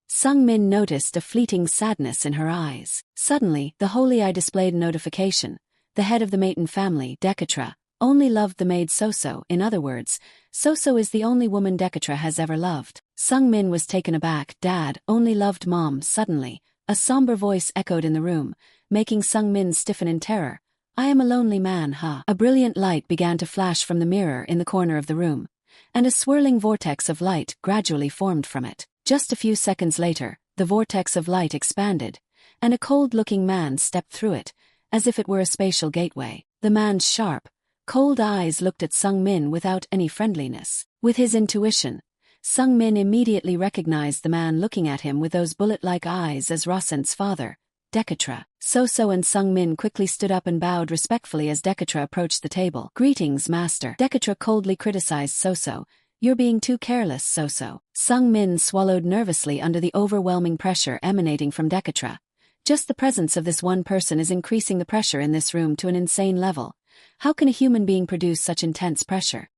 Sung-min noticed a fleeting sadness in her eyes. Suddenly, the holy eye displayed a notification. The head of the Maiden family, Dekatra, only loved the maid Soso. In other words, Soso is the only woman Dekatra has ever loved. Sung-min was taken aback. Dad only loved Mom. Suddenly, a somber voice echoed in the room, making Sung-min stiffen in terror. I am a lonely man, huh? A brilliant light began to flash from the mirror in the corner of the room, and a swirling vortex of light gradually formed from it. Just a few seconds later, the vortex of light expanded, and a cold-looking man stepped through it, as if it were a spatial gateway. The man's sharp, cold eyes looked at Sung-min without any friendliness. With his intuition, Sung-min immediately recognized the man looking at him with those bullet-like eyes as Rasen's father, Dekatra. Soso and Sung-min quickly stood up and bowed respectfully as Dekatra approached the table. Greetings, master. Dekatra coldly criticized Soso. You're being too careless, Soso. Sung-min swallowed nervously under the overwhelming pressure emanating from Dekatra. Just the presence of this one person is increasing the pressure in this room to an insane level. How can a human being produce such intense pressure?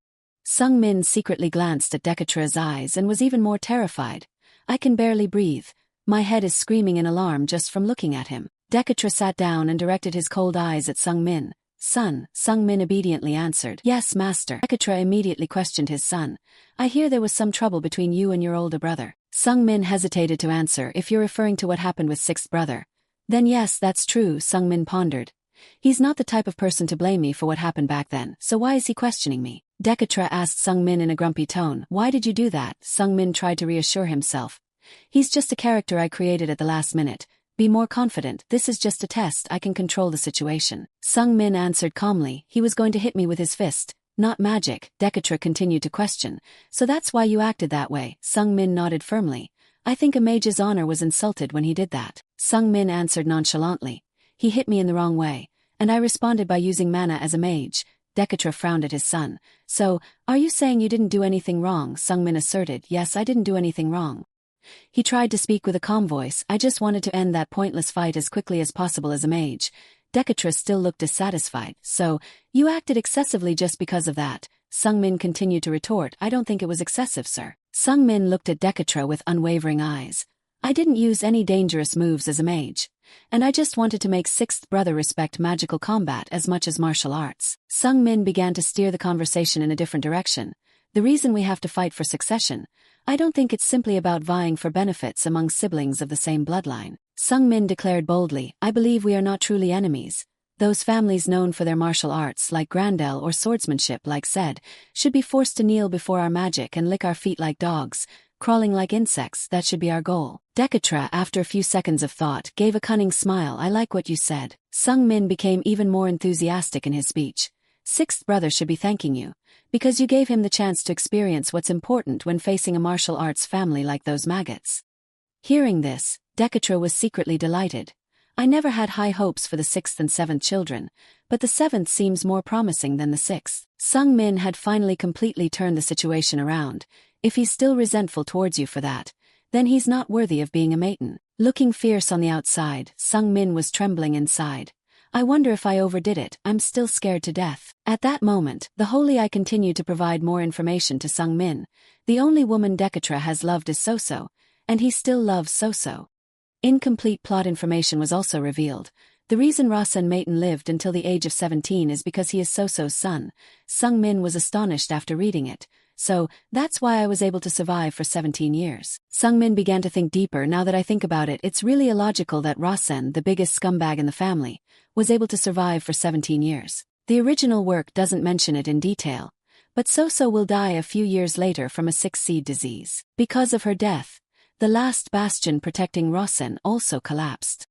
Sung-min secretly glanced at Dekatra's eyes and was even more terrified. I can barely breathe. My head is screaming in alarm just from looking at him. Dekatra sat down and directed his cold eyes at Sung-min. Son, Sung-min obediently answered. Yes, master. Dekatra immediately questioned his son. I hear there was some trouble between you and your older brother. Sung-min hesitated to answer. If you're referring to what happened with sixth brother, then yes, that's true, Sung-min pondered. He's not the type of person to blame me for what happened back then, so why is he questioning me? Dekatra asked Sung-min in a grumpy tone. Why did you do that? Sung-min tried to reassure himself. He's just a character I created at the last minute. Be more confident, this is just a test, I can control the situation. Sung-min answered calmly. He was going to hit me with his fist, not magic. Dekatra continued to question. So that's why you acted that way? Sung-min nodded firmly. I think a mage's honor was insulted when he did that. Sung-min answered nonchalantly. He hit me in the wrong way, and I responded by using mana as a mage. Dekatra frowned at his son. So, are you saying you didn't do anything wrong? Sungmin asserted. Yes, I didn't do anything wrong. He tried to speak with a calm voice. I just wanted to end that pointless fight as quickly as possible as a mage. Dekatra still looked dissatisfied. So, you acted excessively just because of that. Sungmin continued to retort. I don't think it was excessive, sir. Sungmin looked at Dekatra with unwavering eyes. I didn't use any dangerous moves as a mage. And I just wanted to make sixth brother respect magical combat as much as martial arts. Sungmin began to steer the conversation in a different direction. The reason we have to fight for succession, I don't think it's simply about vying for benefits among siblings of the same bloodline. Sungmin declared boldly, I believe we are not truly enemies. Those families known for their martial arts like Grandel or swordsmanship like Zed, should be forced to kneel before our magic and lick our feet like dogs, crawling like insects. That should be our goal. Dekatra, after a few seconds of thought, gave a cunning smile. I like what you said. Sungmin became even more enthusiastic in his speech. Sixth brother should be thanking you, because you gave him the chance to experience what's important when facing a martial arts family like those maggots. Hearing this, Dekatra was secretly delighted. I never had high hopes for the sixth and seventh children, but the seventh seems more promising than the sixth. Sungmin had finally completely turned the situation around. If he's still resentful towards you for that, then he's not worthy of being a maiden. Looking fierce on the outside, Sungmin was trembling inside. I wonder if I overdid it. I'm still scared to death. At that moment, the Holy Eye continued to provide more information to Sungmin. The only woman Dekatra has loved is Soso, and he still loves Soso. Incomplete plot information was also revealed. The reason Rasen Maiden lived until the age of 17 is because he is Soso's son. Sungmin was astonished after reading it. So, that's why I was able to survive for 17 years. Sungmin began to think deeper. Now that I think about it, it's really illogical that Rasen, the biggest scumbag in the family, was able to survive for 17 years. The original work doesn't mention it in detail, but Soso will die a few years later from a sick-seed disease. Because of her death, the last bastion protecting Rasen also collapsed.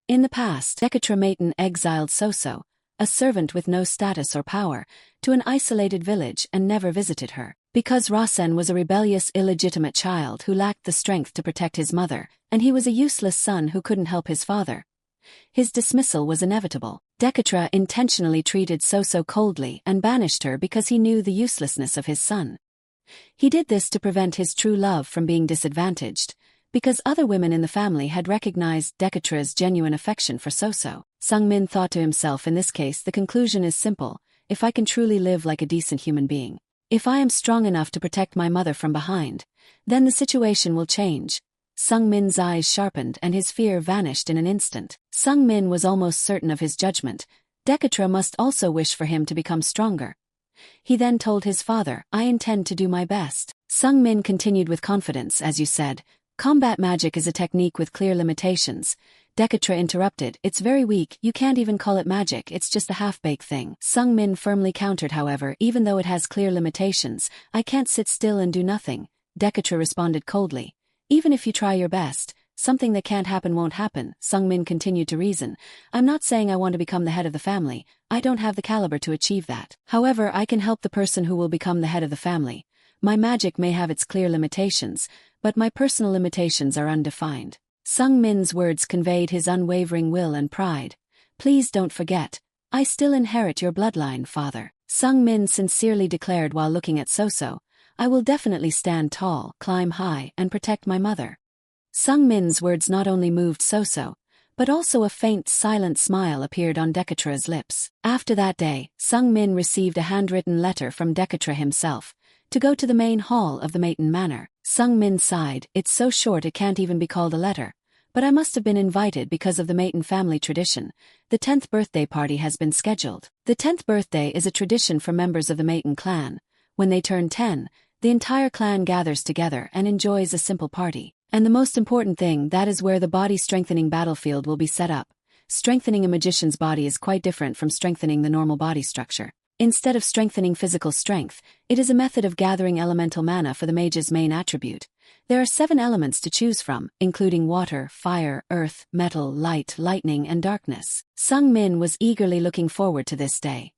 In the past, Dekatra Maiden exiled Soso, a servant with no status or power, to an isolated village and never visited her. Because Rasen was a rebellious, illegitimate child who lacked the strength to protect his mother, and he was a useless son who couldn't help his father, his dismissal was inevitable. Dekatra intentionally treated Soso coldly and banished her because he knew the uselessness of his son. He did this to prevent his true love from being disadvantaged, because other women in the family had recognized Dekatra's genuine affection for Soso. Sungmin thought to himself, in this case the conclusion is simple. If I can truly live like a decent human being, if I am strong enough to protect my mother from behind, then the situation will change. Sungmin's eyes sharpened and his fear vanished in an instant. Sungmin was almost certain of his judgment. Dekatra must also wish for him to become stronger. He then told his father, I intend to do my best. Sungmin continued with confidence, as you said, combat magic is a technique with clear limitations. Dekatra interrupted, it's very weak, you can't even call it magic, it's just a half-baked thing. Sungmin firmly countered, however, even though it has clear limitations, I can't sit still and do nothing. Dekatra responded coldly, even if you try your best, something that can't happen won't happen. Sungmin continued to reason, I'm not saying I want to become the head of the family, I don't have the caliber to achieve that. However, I can help the person who will become the head of the family. My magic may have its clear limitations, but my personal limitations are undefined. Sungmin's words conveyed his unwavering will and pride. Please don't forget, I still inherit your bloodline, father. Sungmin sincerely declared while looking at Soso, I will definitely stand tall, climb high, and protect my mother. Sungmin's words not only moved Soso, but also a faint, silent smile appeared on Dekatra's lips. After that day, Sungmin received a handwritten letter from Dekatra himself, to go to the main hall of the Maiden Manor. Sungmin sighed, it's so short it can't even be called a letter. But I must have been invited because of the Maiden family tradition. The 10th birthday party has been scheduled. The 10th birthday is a tradition for members of the Maiden clan. When they turn 10, the entire clan gathers together and enjoys a simple party. And the most important thing, that is where the body-strengthening battlefield will be set up. Strengthening a magician's body is quite different from strengthening the normal body structure. Instead of strengthening physical strength, it is a method of gathering elemental mana for the mage's main attribute. There are 7 elements to choose from, including water, fire, earth, metal, light, lightning, and darkness. Sungmin was eagerly looking forward to this day.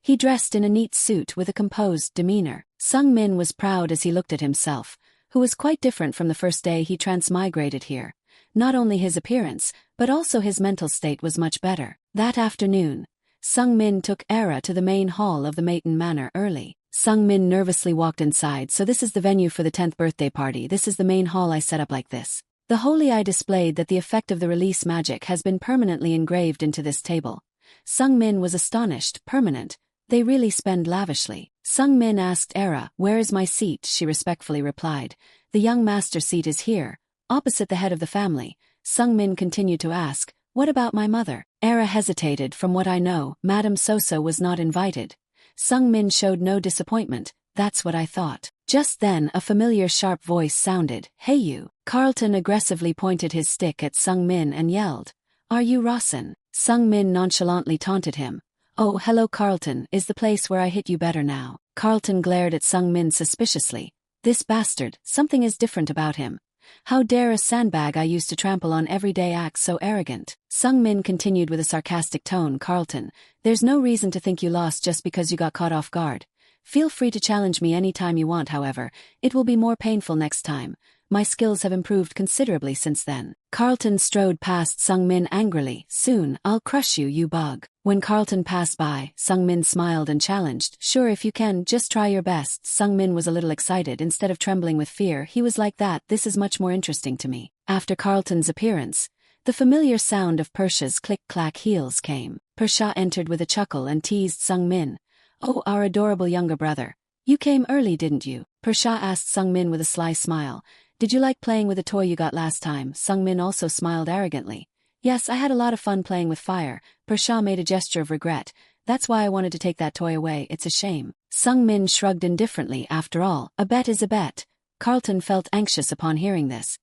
He dressed in a neat suit with a composed demeanor. Sungmin was proud as he looked at himself, who was quite different from the first day he transmigrated here. Not only his appearance, but also his mental state was much better. That afternoon, Sung Min took Era to the main hall of the Maiden Manor early. Sung Min nervously walked inside. So this is the venue for the 10th birthday party. This is the main hall I set up like this. The holy eye displayed that the effect of the release magic has been permanently engraved into this table. Sung Min was astonished. Permanent? They really spend lavishly. Sung Min asked Era, "Where is my seat?" She respectfully replied, "The young master seat is here, opposite the head of the family." Sung Min continued to ask, "What about my mother?" Era hesitated. "From what I know, Madame Soso was not invited." Sung Min showed no disappointment. "That's what I thought." Just then a familiar sharp voice sounded. "Hey you." Carlton aggressively pointed his stick at Sung Min and yelled, "Are you Rawson?" Sung Min nonchalantly taunted him. "Oh, hello Carlton, is the place where I hit you better now?" Carlton glared at Sung Min suspiciously. "This bastard, something is different about him. How dare a sandbag I used to trample on every day act so arrogant?" Sung Min continued with a sarcastic tone. "Carlton, there's no reason to think you lost just because you got caught off guard. Feel free to challenge me anytime you want, however, it will be more painful next time. My skills have improved considerably since then." Carlton strode past Sung Min angrily. "Soon, I'll crush you, you bug." When Carlton passed by, Sung Min smiled and challenged, "Sure, if you can, just try your best." Sung Min was a little excited. Instead of trembling with fear, he was like, "This is much more interesting to me." After Carlton's appearance, the familiar sound of Persha's click-clack heels came. Persha entered with a chuckle and teased Sung Min. "Oh, our adorable younger brother. You came early, didn't you?" Persha asked Sung Min with a sly smile. "Did you like playing with the toy you got last time?" Sung Min also smiled arrogantly. "Yes, I had a lot of fun playing with fire." Persha made a gesture of regret. "That's why I wanted to take that toy away. It's a shame." Sung Min shrugged indifferently. After all, a bet is a bet. Carlton felt anxious upon hearing this.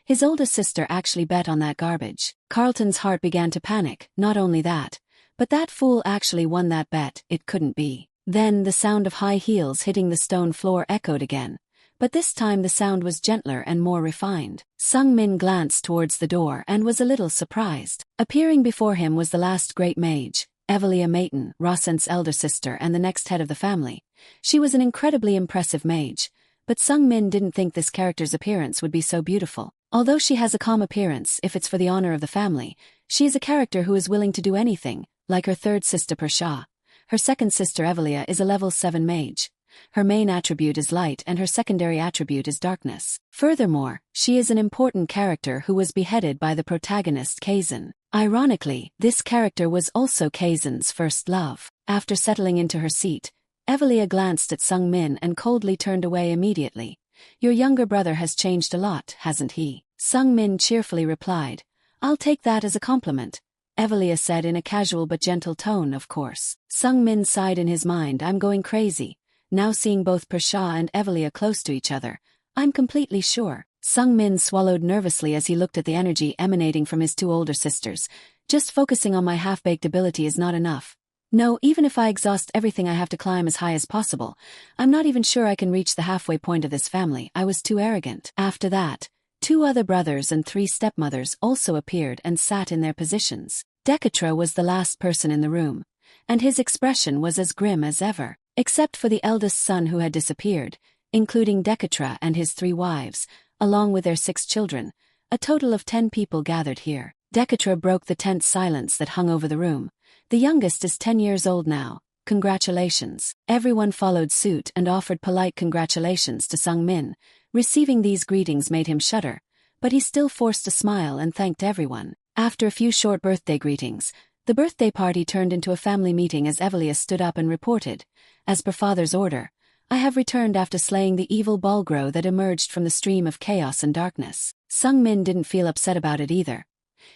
His oldest sister actually bet on that garbage. Carlton's heart began to panic. Not only that, but that fool actually won that bet. It couldn't be. Then the sound of high heels hitting the stone floor echoed again. But this time the sound was gentler and more refined. Sung Min glanced towards the door and was a little surprised. Appearing before him was the last great mage, Evelia Maiden, Rawson's elder sister and the next head of the family. She was an incredibly impressive mage, but Sung Min didn't think this character's appearance would be so beautiful. Although she has a calm appearance, if it's for the honor of the family, she is a character who is willing to do anything, like her third sister Persha. Her second sister Evelia is a level 7 mage. Her main attribute is light and her secondary attribute is darkness. Furthermore, she is an important character who was beheaded by the protagonist Kazan. Ironically, this character was also Kazan's first love. After settling into her seat, Evelia glanced at Sung Min and coldly turned away immediately. "Your younger brother has changed a lot, hasn't he?" Sung Min cheerfully replied. "I'll take that as a compliment," Evelia said in a casual but gentle tone. "Of course." Sung Min sighed in his mind. "I'm going crazy. Now seeing both Persha and Evelia close to each other, I'm completely sure." Sung Min swallowed nervously as he looked at the energy emanating from his two older sisters. "Just focusing on my half-baked ability is not enough. No, even if I exhaust everything I have to climb as high as possible, I'm not even sure I can reach the halfway point of this family. I was too arrogant." After that, 2 other brothers and 3 stepmothers also appeared and sat in their positions. Dekatra was the last person in the room, and his expression was as grim as ever. Except for the eldest son who had disappeared, including Dekatra and his 3 wives, along with their 6 children, a total of 10 people gathered here. Dekatra broke the tense silence that hung over the room. "The youngest is 10 years old now. Congratulations." Everyone followed suit and offered polite congratulations to Sung Min. Receiving these greetings made him shudder, but he still forced a smile and thanked everyone. After a few short birthday greetings, the birthday party turned into a family meeting as Evelia stood up and reported, "As per father's order, I have returned after slaying the evil Bulgro that emerged from the stream of chaos and darkness." Sung Min didn't feel upset about it either.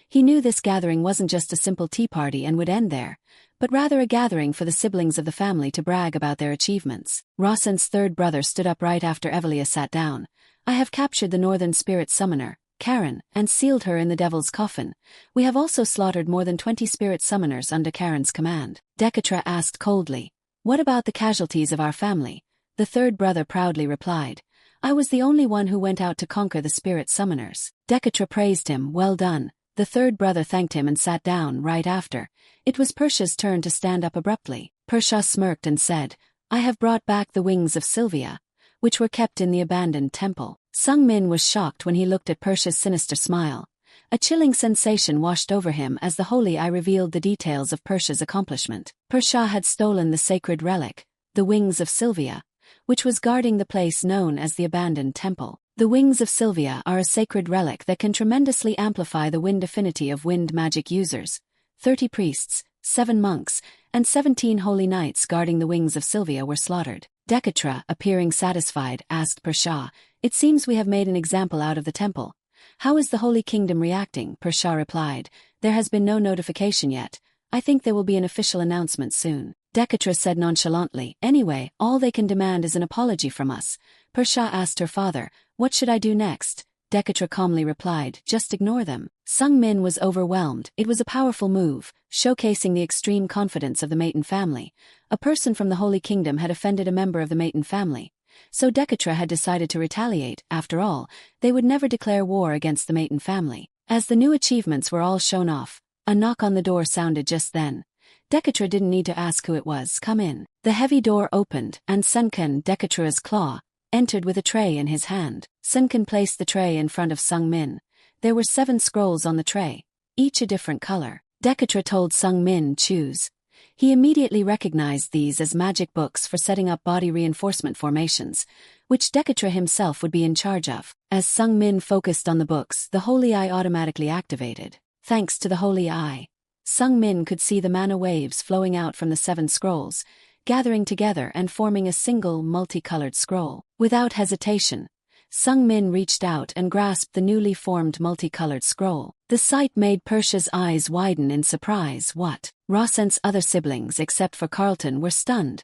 He knew this gathering wasn't just a simple tea party and would end there, but rather a gathering for the siblings of the family to brag about their achievements. Rawson's third brother stood up right after Evelia sat down. "I have captured the Northern Spirit Summoner, Karen, and sealed her in the Devil's Coffin. We have also slaughtered more than 20 Spirit Summoners under Karen's command." Dekatra asked coldly, "What about the casualties of our family?" The third brother proudly replied, "I was the only one who went out to conquer the Spirit Summoners." Dekatra praised him. "Well done." The third brother thanked him and sat down right after. It was Persha's turn to stand up abruptly. Persha smirked and said, "I have brought back the wings of Sylvia, which were kept in the abandoned temple." Sung Min was shocked when he looked at Persha's sinister smile. A chilling sensation washed over him as the Holy Eye revealed the details of Persha's accomplishment. Persha had stolen the sacred relic, the Wings of Sylvia, which was guarding the place known as the Abandoned Temple. The Wings of Sylvia are a sacred relic that can tremendously amplify the wind affinity of wind magic users. 30 priests, 7 monks, and 17 holy knights guarding the Wings of Sylvia were slaughtered. Dekatra, appearing satisfied, asked Persha, "It seems we have made an example out of the temple. How is the Holy Kingdom reacting?" Persha replied, "There has been no notification yet. I think there will be an official announcement soon." Dekatra said nonchalantly, "Anyway, all they can demand is an apology from us." Persha asked her father, "What should I do next?" Dekatra calmly replied, "Just ignore them." Sung Min was overwhelmed. It was a powerful move, showcasing the extreme confidence of the Maiden family. A person from the Holy Kingdom had offended a member of the Maiden family. So Dekatra had decided to retaliate. After all, they would never declare war against the Maiden family. As the new achievements were all shown off, a knock on the door sounded just then. Dekatra didn't need to ask who it was. "Come in." The heavy door opened, and Sunken, Dekatra's claw, entered with a tray in his hand. Sunken placed the tray in front of Sung Min. There were 7 scrolls on the tray, each a different color. Dekatra told Sung Min, "Choose." He immediately recognized these as magic books for setting up body reinforcement formations, which Dekatra himself would be in charge of. As Sung Min focused on the books, the Holy Eye automatically activated. Thanks to the Holy Eye, Sung Min could see the mana waves flowing out from the 7 scrolls, gathering together and forming a single multicolored scroll. Without hesitation, Sung Min reached out and grasped the newly formed multicolored scroll. The sight made Persha's eyes widen in surprise. What? Rossent's other siblings except for Carlton were stunned.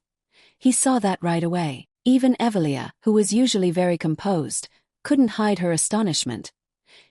He saw that right away. Even Evelia, who was usually very composed, couldn't hide her astonishment.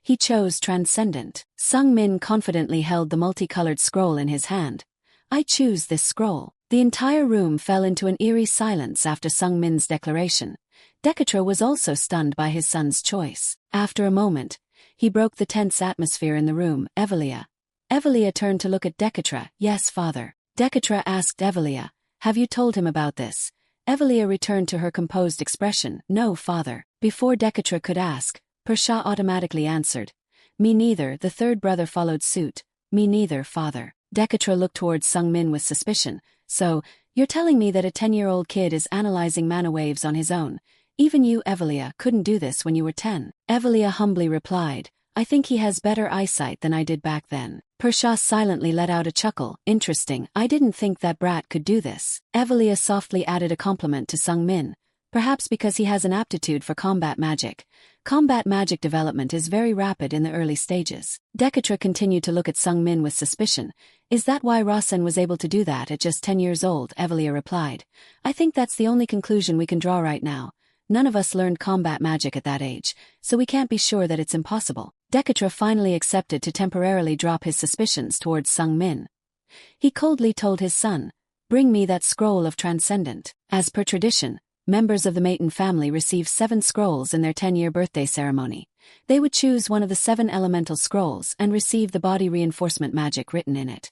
He chose Transcendent. Sung Min confidently held the multicolored scroll in his hand. "I choose this scroll." The entire room fell into an eerie silence after Sung Min's declaration. Dekatra was also stunned by his son's choice. After a moment, he broke the tense atmosphere in the room. "Evelia." Evelia turned to look at Dekatra. "Yes, father." Dekatra asked Evelia, "Have you told him about this?" Evelia returned to her composed expression. "No, father." Before Dekatra could ask, Persha automatically answered, "Me neither." The third brother followed suit. "Me neither, father." Dekatra looked towards Sung Min with suspicion. "So, you're telling me that a 10-year-old kid is analyzing mana waves on his own? Even you, Evelia, couldn't do this when you were 10. Evelia humbly replied, "I think he has better eyesight than I did back then." Persha silently let out a chuckle. "Interesting, I didn't think that brat could do this." Evelia softly added a compliment to Sung Min. "Perhaps because he has an aptitude for combat magic. Combat magic development is very rapid in the early stages." Dekatra continued to look at Sung Min with suspicion. "Is that why Rossen was able to do that at just 10 years old?" Evelia replied. "I think that's the only conclusion we can draw right now. None of us learned combat magic at that age, so we can't be sure that it's impossible." Dekatra finally accepted to temporarily drop his suspicions towards Sung Min. He coldly told his son, "Bring me that scroll of Transcendent." As per tradition, members of the Maiden family receive 7 scrolls in their 10-year birthday ceremony. They would choose one of the 7 elemental scrolls and receive the body reinforcement magic written in it.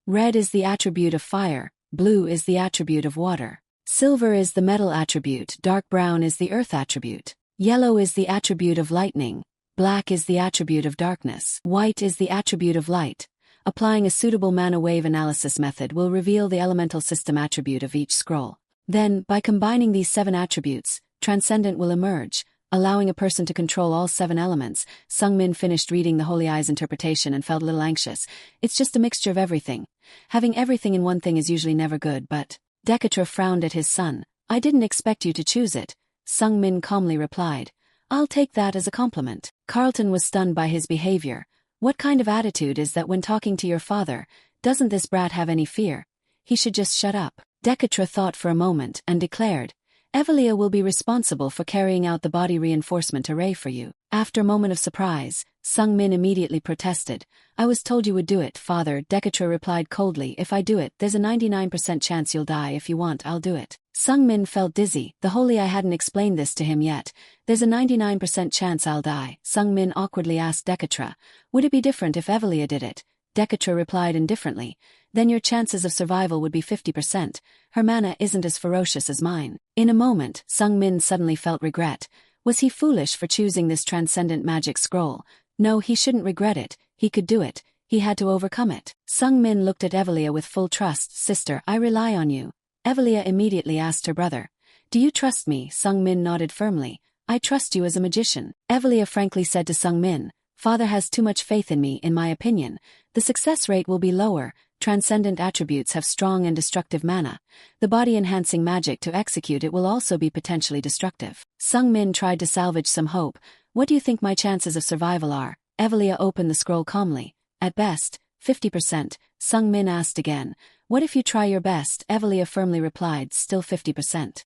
Red is the attribute of fire, blue is the attribute of water. Silver is the metal attribute, dark brown is the earth attribute. Yellow is the attribute of lightning, black is the attribute of darkness. White is the attribute of light. Applying a suitable mana wave analysis method will reveal the elemental system attribute of each scroll. Then, by combining these 7 attributes, Transcendent will emerge, allowing a person to control all 7 elements. Sung Min finished reading the Holy Eye's interpretation and felt a little anxious. It's just a mixture of everything. Having everything in one thing is usually never good, but... Dekatra frowned at his son. "I didn't expect you to choose it." Sung Min calmly replied, "I'll take that as a compliment." Carlton was stunned by his behavior. "What kind of attitude is that when talking to your father? Doesn't this brat have any fear? He should just shut up." Dekatra thought for a moment and declared, "Evelia will be responsible for carrying out the body reinforcement array for you." After a moment of surprise, Sung Min immediately protested. "I was told you would do it, father." Dekatra replied coldly, "If I do it, there's a 99% chance you'll die. If you want, I'll do it." Sung Min felt dizzy. The Holy Eye hadn't explained this to him yet. "There's a 99% chance I'll die." Sung Min awkwardly asked Dekatra, "Would it be different if Evelia did it?" Dekatra replied indifferently, "Then your chances of survival would be 50%. Her mana isn't as ferocious as mine." In a moment, Sung Min suddenly felt regret. Was he foolish for choosing this transcendent magic scroll? No, he shouldn't regret it, he could do it, he had to overcome it. Sung-min looked at Evelia with full trust. Sister, I rely on you. Evelia immediately asked her brother. Do you trust me? Sung-min nodded firmly. I trust you as a magician. Evelia frankly said to Sung-min, Father has too much faith in me. In my opinion, the success rate will be lower. Transcendent attributes have strong and destructive mana. The body-enhancing magic to execute it will also be potentially destructive. Sung-min tried to salvage some hope. What do you think my chances of survival are? Evelia opened the scroll calmly. At best, 50%. Sung-min asked again. What if you try your best? Evelia firmly replied. Still 50%.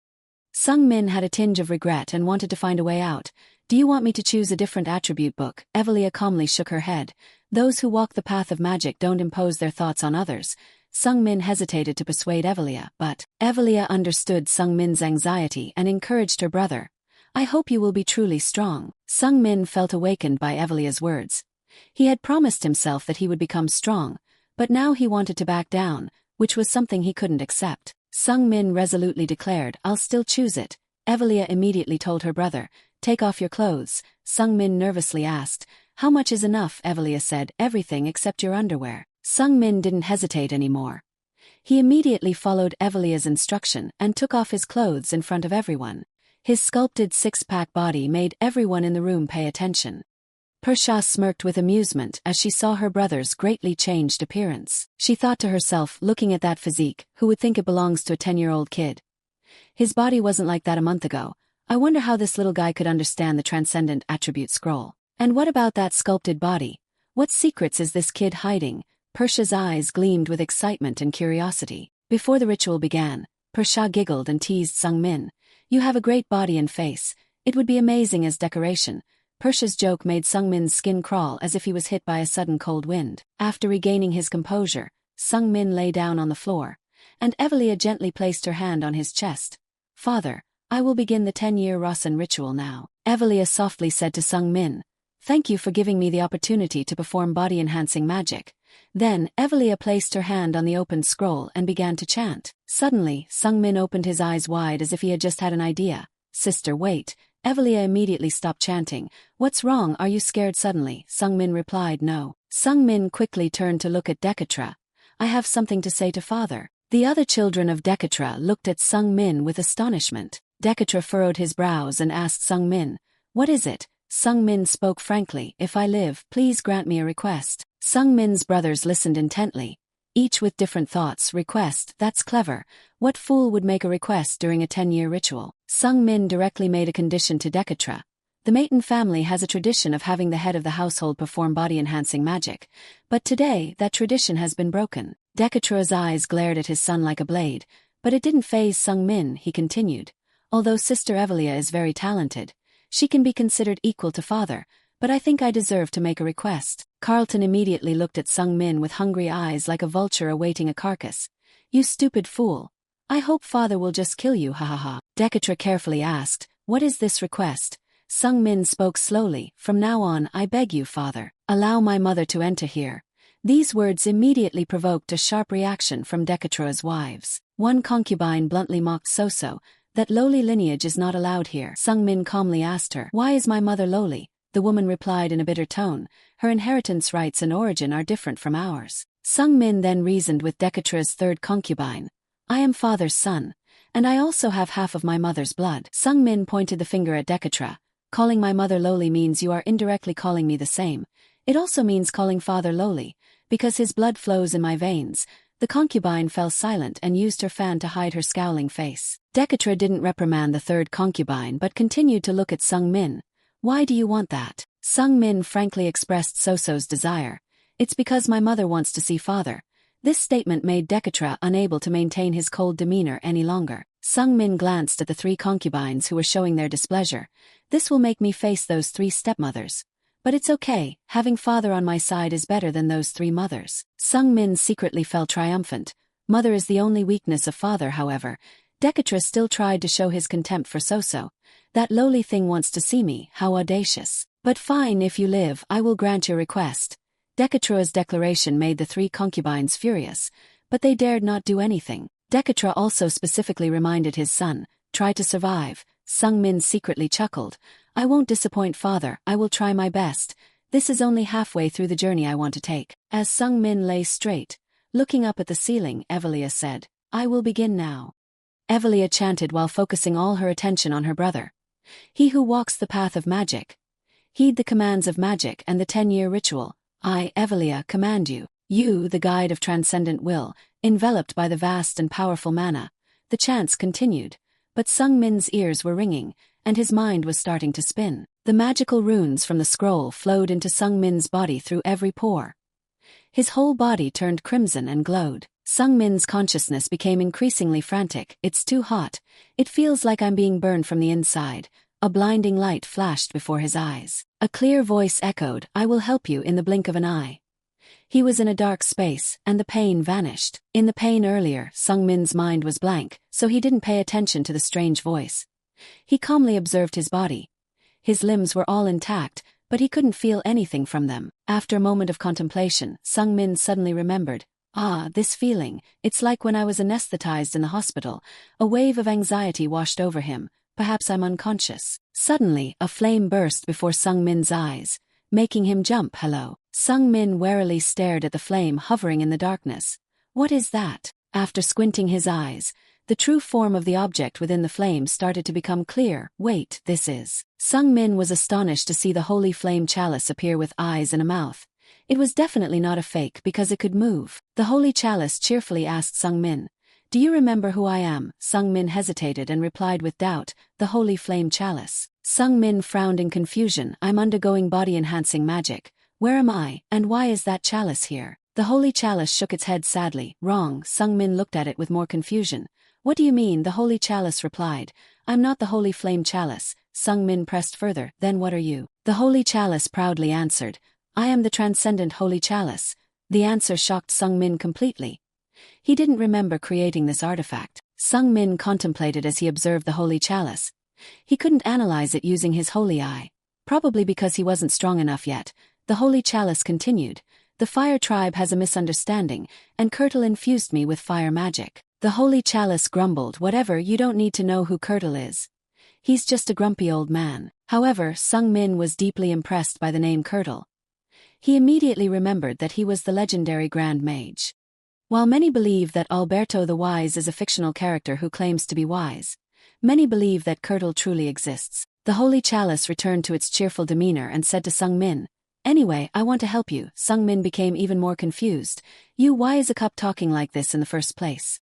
Sung-min had a tinge of regret and wanted to find a way out. Do you want me to choose a different attribute book? Evelia calmly shook her head. Those who walk the path of magic don't impose their thoughts on others. Sung-min hesitated to persuade Evelia, but Evelia understood Sung-min's anxiety and encouraged her brother. I hope you will be truly strong. Sung-min felt awakened by Evelia's words. He had promised himself that he would become strong, but now he wanted to back down, which was something he couldn't accept. Sung-min resolutely declared, I'll still choose it. Evelia immediately told her brother, Take off your clothes. Sung-min nervously asked, How much is enough? Evelia said, Everything except your underwear. Sung-min didn't hesitate anymore. He immediately followed Evelia's instruction and took off his clothes in front of everyone. His sculpted six-pack body made everyone in the room pay attention. Persha smirked with amusement as she saw her brother's greatly changed appearance. She thought to herself, looking at that physique, who would think it belongs to a 10-year-old kid? His body wasn't like that a month ago. I wonder how this little guy could understand the transcendent attribute scroll. And what about that sculpted body? What secrets is this kid hiding? Persha's eyes gleamed with excitement and curiosity. Before the ritual began, Persha giggled and teased Sung-min. You have a great body and face. It would be amazing as decoration. Persha's joke made Sung-min's skin crawl as if he was hit by a sudden cold wind. After regaining his composure, Sung-min lay down on the floor, and Evelia gently placed her hand on his chest. Father, I will begin the 10-year Rasen ritual now. Evelia softly said to Sung-min, Thank you for giving me the opportunity to perform body-enhancing magic. Then, Evelia placed her hand on the opened scroll and began to chant. Suddenly, Sung-min opened his eyes wide as if he had just had an idea. Sister, wait. Evelia immediately stopped chanting. What's wrong? Are you scared suddenly? Sung-min replied no. Sung-min quickly turned to look at Dekatra. I have something to say to father. The other children of Dekatra looked at Sung-min with astonishment. Dekatra furrowed his brows and asked Sung-min, What is it? Sung-min spoke frankly, If I live, please grant me a request. Sung-min's brothers listened intently, each with different thoughts. Request, that's clever. What fool would make a request during a 10-year ritual? Sung-min directly made a condition to Dekatra. The Maton family has a tradition of having the head of the household perform body-enhancing magic, but today that tradition has been broken. Dekatra's eyes glared at his son like a blade, but it didn't faze Sung-min. He continued. Although Sister Evelia is very talented, she can be considered equal to father, but I think I deserve to make a request. Carlton immediately looked at Sung-min with hungry eyes like a vulture awaiting a carcass. You stupid fool. I hope father will just kill you, ha ha ha. Dekatra carefully asked, What is this request? Sung-min spoke slowly, From now on, I beg you, father, allow my mother to enter here. These words immediately provoked a sharp reaction from Dekatra's wives. One concubine bluntly mocked Soso, that lowly lineage is not allowed here. Sung-min calmly asked her, Why is my mother lowly? The woman replied in a bitter tone, Her inheritance rights and origin are different from ours. Sung-min then reasoned with Dekatra's third concubine. I am father's son, and I also have half of my mother's blood. Sung-min pointed the finger at Dekatra. Calling my mother lowly means you are indirectly calling me the same. It also means calling father lowly, because his blood flows in my veins. The concubine fell silent and used her fan to hide her scowling face. Dekatra didn't reprimand the third concubine but continued to look at Sung-min. Why do you want that? Sung-min frankly expressed Soso's desire. It's because my mother wants to see father. This statement made Dekatra unable to maintain his cold demeanor any longer. Sung-min glanced at the three concubines who were showing their displeasure. This will make me face those three stepmothers. But it's okay, having father on my side is better than those three mothers. Sung-min secretly felt triumphant. Mother is the only weakness of father, however. Dekatra still tried to show his contempt for Soso. That lowly thing wants to see me, how audacious. But fine, if you live, I will grant your request. Dekatra's declaration made the three concubines furious, but they dared not do anything. Dekatra also specifically reminded his son, try to survive. Sung-min secretly chuckled. I won't disappoint father, I will try my best. This is only halfway through the journey I want to take. As Sung Min lay straight, looking up at the ceiling, Evelia said, I will begin now. Evelia chanted while focusing all her attention on her brother. He who walks the path of magic. Heed the commands of magic and the 10-year ritual. I, Evelia, command you. You, the guide of transcendent will, enveloped by the vast and powerful mana. The chants continued, but Sung Min's ears were ringing, and his mind was starting to spin. The magical runes from the scroll flowed into Sung Min's body through every pore. His whole body turned crimson and glowed. Sung Min's consciousness became increasingly frantic. It's too hot. It feels like I'm being burned from the inside. A blinding light flashed before his eyes. A clear voice echoed, I will help you in the blink of an eye. He was in a dark space, and the pain vanished. In the pain earlier, Sung Min's mind was blank, so he didn't pay attention to the strange voice. He calmly observed his body. His limbs were all intact, but he couldn't feel anything from them. After a moment of contemplation, Sung Min suddenly remembered, this feeling, it's like when I was anesthetized in the hospital. A wave of anxiety washed over him. Perhaps I'm unconscious. Suddenly, a flame burst before Sung Min's eyes, making him jump. Hello. Sung Min warily stared at the flame hovering in the darkness. What is that? After squinting his eyes, the true form of the object within the flame started to become clear. Wait, this is... Sung Min was astonished to see the holy flame chalice appear with eyes and a mouth. It was definitely not a fake because it could move. The holy chalice cheerfully asked Sung Min, do you remember who I am? Sung Min hesitated and replied with doubt, the holy flame chalice. Sung Min frowned in confusion. I'm undergoing body-enhancing magic. Where am I, and why is that chalice here? The holy chalice shook its head sadly. Wrong. Sung Min looked at it with more confusion. What do you mean? The holy chalice replied. I'm not the holy flame chalice. Sung Min pressed further. Then what are you? The holy chalice proudly answered. I am the transcendent holy chalice. The answer shocked Sung Min completely. He didn't remember creating this artifact. Sung Min contemplated as he observed the holy chalice. He couldn't analyze it using his holy eye. Probably because he wasn't strong enough yet. The holy chalice continued. The fire tribe has a misunderstanding, and Kurtle infused me with fire magic. The holy chalice grumbled, whatever, you don't need to know who Kurtle is. He's just a grumpy old man. However, Sung Min was deeply impressed by the name Kurtle. He immediately remembered that he was the legendary Grand Mage. While many believe that Alberto the Wise is a fictional character who claims to be wise, many believe that Kurtle truly exists. The holy chalice returned to its cheerful demeanor and said to Sung Min, anyway, I want to help you. Sung Min became even more confused. Why is a cup talking like this in the first place?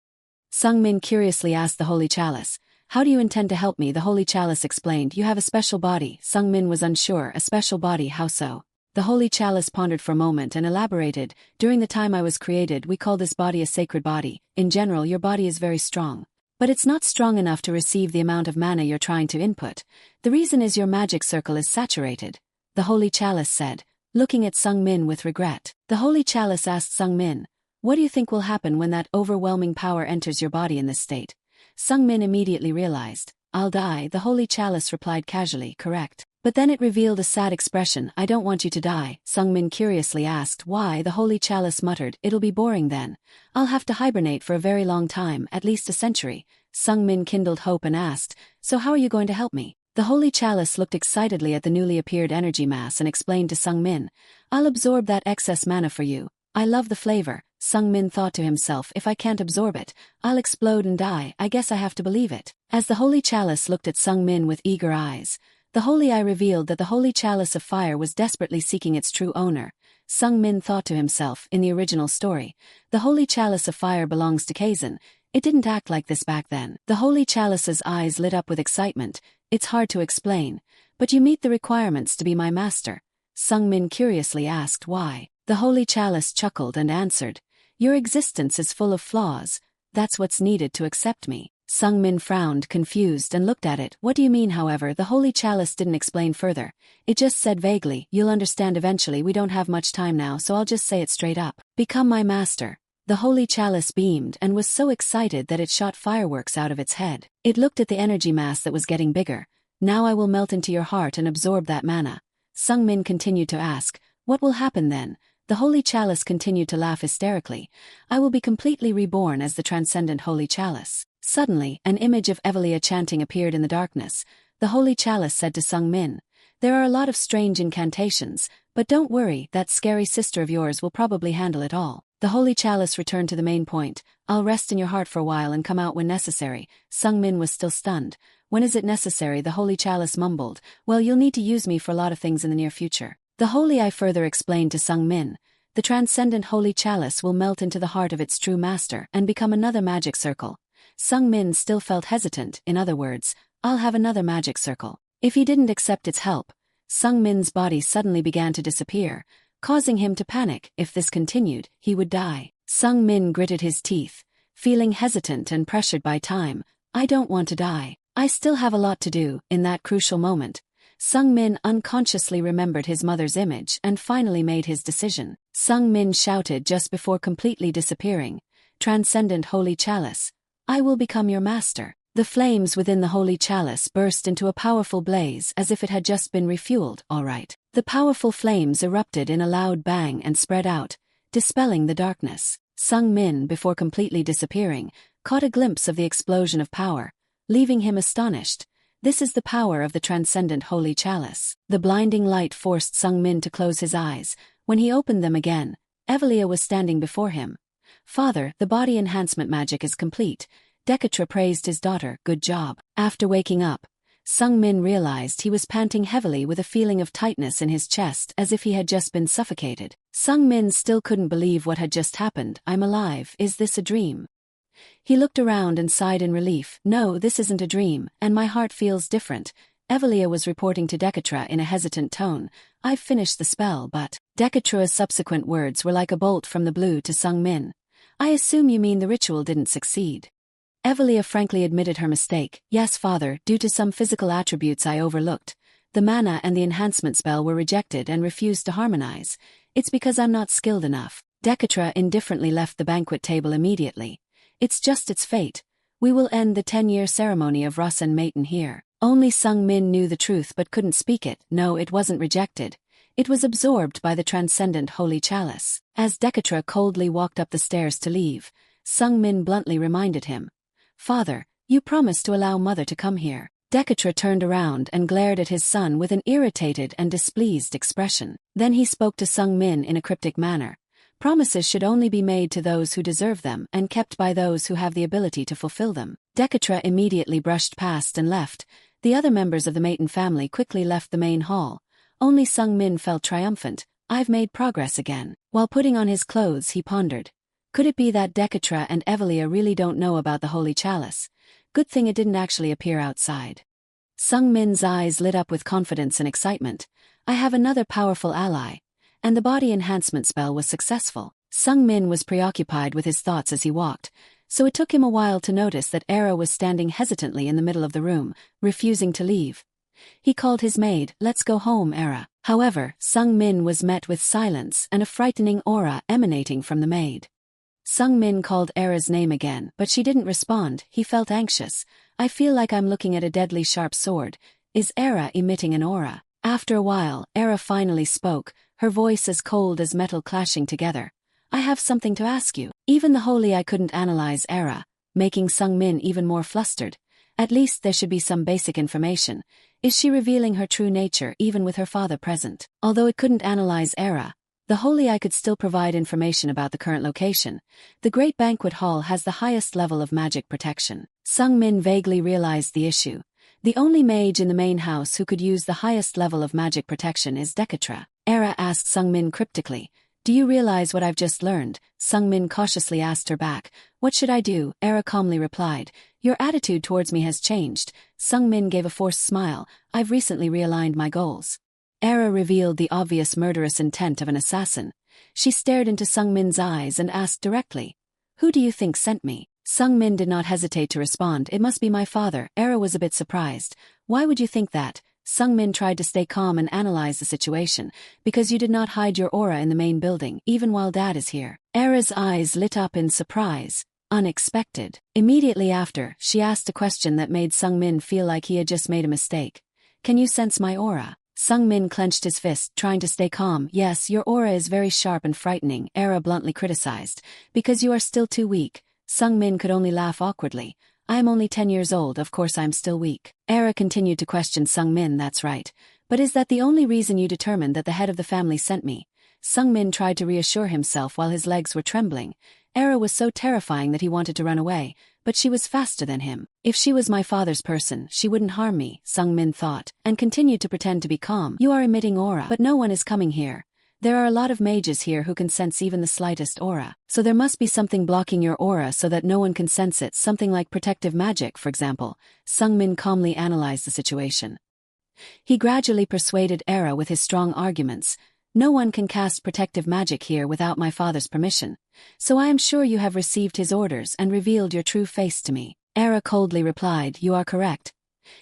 Sung Min curiously asked the holy chalice, how do you intend to help me? The holy chalice explained, you have a special body. Sung Min was unsure, a special body, how so? The holy chalice pondered for a moment and elaborated, during the time I was created we call this body a sacred body. In general your body is very strong. But it's not strong enough to receive the amount of mana you're trying to input. The reason is your magic circle is saturated. The holy chalice said, looking at Sung Min with regret. The holy chalice asked Sung Min, what do you think will happen when that overwhelming power enters your body in this state? Sung Min immediately realized, I'll die. The holy chalice replied casually, correct. But then it revealed a sad expression, I don't want you to die. Sung Min curiously asked, why? The holy chalice muttered, it'll be boring then. I'll have to hibernate for a very long time, at least a century. Sung Min kindled hope and asked, so how are you going to help me? The holy chalice looked excitedly at the newly appeared energy mass and explained to Sung Min, I'll absorb that excess mana for you. I love the flavor. Sung Min thought to himself, if I can't absorb it, I'll explode and die. I guess I have to believe it. As the holy chalice looked at Sung Min with eager eyes, the holy eye revealed that the holy chalice of fire was desperately seeking its true owner. Sung Min thought to himself, in the original story, the holy chalice of fire belongs to Kazan. It didn't act like this back then. The holy chalice's eyes lit up with excitement. It's hard to explain, but you meet the requirements to be my master. Sung Min curiously asked why. The holy chalice chuckled and answered, your existence is full of flaws. That's what's needed to accept me. Sung Min frowned, confused, and looked at it. What do you mean? However, the holy chalice didn't explain further. It just said vaguely, you'll understand eventually. We don't have much time now, so I'll just say it straight up. Become my master. The holy chalice beamed and was so excited that it shot fireworks out of its head. It looked at the energy mass that was getting bigger. Now I will melt into your heart and absorb that mana. Sung Min continued to ask, what will happen then? The holy chalice continued to laugh hysterically. I will be completely reborn as the transcendent holy chalice. Suddenly, an image of Evelia chanting appeared in the darkness. The holy chalice said to Sung Min, There are a lot of strange incantations, but don't worry, that scary sister of yours will probably handle it all. The Holy Chalice returned to the main point. I'll rest in your heart for a while and come out when necessary. Sung Min was still stunned. When is it necessary? The Holy Chalice mumbled. Well, you'll need to use me for a lot of things in the near future. The Holy Eye further explained to Sung Min. The transcendent Holy Chalice will melt into the heart of its true master and become another magic circle. Sung Min still felt hesitant. In other words, I'll have another magic circle. If he didn't accept its help, Sung Min's body suddenly began to disappear, causing him to panic. If this continued, he would die. Sung Min gritted his teeth, feeling hesitant and pressured by time. I don't want to die. I still have a lot to do. In that crucial moment, Sung Min unconsciously remembered his mother's image and finally made his decision. Sung Min shouted just before completely disappearing, Transcendent Holy Chalice, I will become your master. The flames within the Holy Chalice burst into a powerful blaze as if it had just been refueled. All right. The powerful flames erupted in a loud bang and spread out, dispelling the darkness. Sung Min, before completely disappearing, caught a glimpse of the explosion of power, leaving him astonished. This is the power of the Transcendent Holy Chalice. The blinding light forced Sung Min to close his eyes. When he opened them again, Evelia was standing before him. Father, the body enhancement magic is complete. Dekatra praised his daughter. Good job. After waking up, Sung Min realized he was panting heavily with a feeling of tightness in his chest as if he had just been suffocated. Sung Min still couldn't believe what had just happened. I'm alive. Is this a dream? He looked around and sighed in relief. No, this isn't a dream, and my heart feels different. Evelia was reporting to Dekatra in a hesitant tone. I've finished the spell, but... Dekatra's subsequent words were like a bolt from the blue to Sung Min. I assume you mean the ritual didn't succeed. Evelia frankly admitted her mistake. Yes, father, due to some physical attributes I overlooked. The mana and the enhancement spell were rejected and refused to harmonize. It's because I'm not skilled enough. Dekatra indifferently left the banquet table immediately. It's just its fate. We will end the 10-year ceremony of Rasen Maten here. Only Sung Min knew the truth but couldn't speak it. No, it wasn't rejected. It was absorbed by the Transcendent Holy Chalice. As Dekatra coldly walked up the stairs to leave, Sung Min bluntly reminded him. Father, you promised to allow mother to come here. Dekatra turned around and glared at his son with an irritated and displeased expression. Then he spoke to Sung Min in a cryptic manner. Promises should only be made to those who deserve them and kept by those who have the ability to fulfill them. Dekatra immediately brushed past and left. The other members of the Maten family quickly left the main hall. Only Sung Min felt triumphant. I've made progress again. While putting on his clothes, he pondered. Could it be that Dekatra and Evelia really don't know about the Holy Chalice? Good thing it didn't actually appear outside. Sung Min's eyes lit up with confidence and excitement. I have another powerful ally. And the body enhancement spell was successful. Sung Min was preoccupied with his thoughts as he walked, so it took him a while to notice that Era was standing hesitantly in the middle of the room, refusing to leave. He called his maid. Let's go home, Era. However, Sung Min was met with silence and a frightening aura emanating from the maid. Sung Min called Era's name again, but she didn't respond. He felt anxious. I feel like I'm looking at a deadly sharp sword. Is Era emitting an aura? After a while, Era finally spoke, her voice as cold as metal clashing together. I have something to ask you. Even the Holy Eye couldn't analyze Era, making Sung Min even more flustered. At least there should be some basic information. Is she revealing her true nature even with her father present? Although it couldn't analyze Era, the Holy Eye could still provide information about the current location. The Great Banquet Hall has the highest level of magic protection. Sung Min vaguely realized the issue. The only mage in the main house who could use the highest level of magic protection is Dekatra. Era asked Sung Min cryptically, Do you realize what I've just learned? Sung Min cautiously asked her back. What should I do? Era calmly replied. Your attitude towards me has changed. Sung Min gave a forced smile. I've recently realigned my goals. Era revealed the obvious murderous intent of an assassin. She stared into Sung Min's eyes and asked directly, Who do you think sent me? Sung Min did not hesitate to respond. It must be my father. Era was a bit surprised. Why would you think that? Sung Min tried to stay calm and analyze the situation. Because you did not hide your aura in the main building, even while Dad is here. Era's eyes lit up in surprise. Unexpected. Immediately after, she asked a question that made Sung Min feel like he had just made a mistake. Can you sense my aura? Sung Min clenched his fist, trying to stay calm. Yes, your aura is very sharp and frightening, Era bluntly criticized. Because you are still too weak. Sung Min could only laugh awkwardly. I am only 10 years old, of course I'm still weak. Era continued to question Sung Min. That's right. But is that the only reason you determined that the head of the family sent me? Sung-min tried to reassure himself while his legs were trembling. Era was so terrifying that he wanted to run away, but she was faster than him. If she was my father's person, she wouldn't harm me, Sung-min thought, and continued to pretend to be calm. You are emitting aura, but no one is coming here. There are a lot of mages here who can sense even the slightest aura. So there must be something blocking your aura so that no one can sense it, something like protective magic, for example. Sung-min calmly analyzed the situation. He gradually persuaded Era with his strong arguments. No one can cast protective magic here without my father's permission, so I am sure you have received his orders and revealed your true face to me. Era coldly replied, you are correct.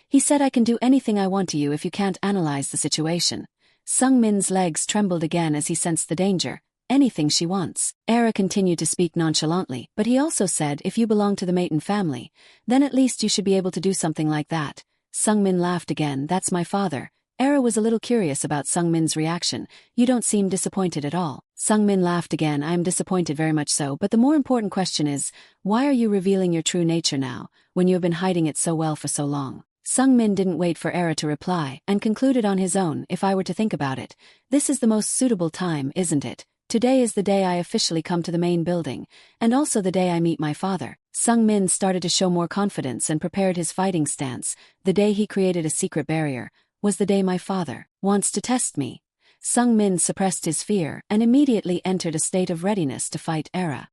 He said I can do anything I want to you if you can't analyze the situation. Sung-min's legs trembled again as he sensed the danger. Anything she wants. Era continued to speak nonchalantly, but he also said if you belong to the Maiden family, then at least you should be able to do something like that. Sung-min laughed again, that's my father. Era was a little curious about Sung-min's reaction. You don't seem disappointed at all. Sung-min laughed again, I am disappointed, very much so, but the more important question is, why are you revealing your true nature now, when you have been hiding it so well for so long? Sung-min didn't wait for Era to reply, and concluded on his own, if I were to think about it, this is the most suitable time, isn't it? Today is the day I officially come to the main building, and also the day I meet my father. Sung-min started to show more confidence and prepared his fighting stance. The day he created a secret barrier was the day my father wants to test me. Sung-min suppressed his fear and immediately entered a state of readiness to fight Era.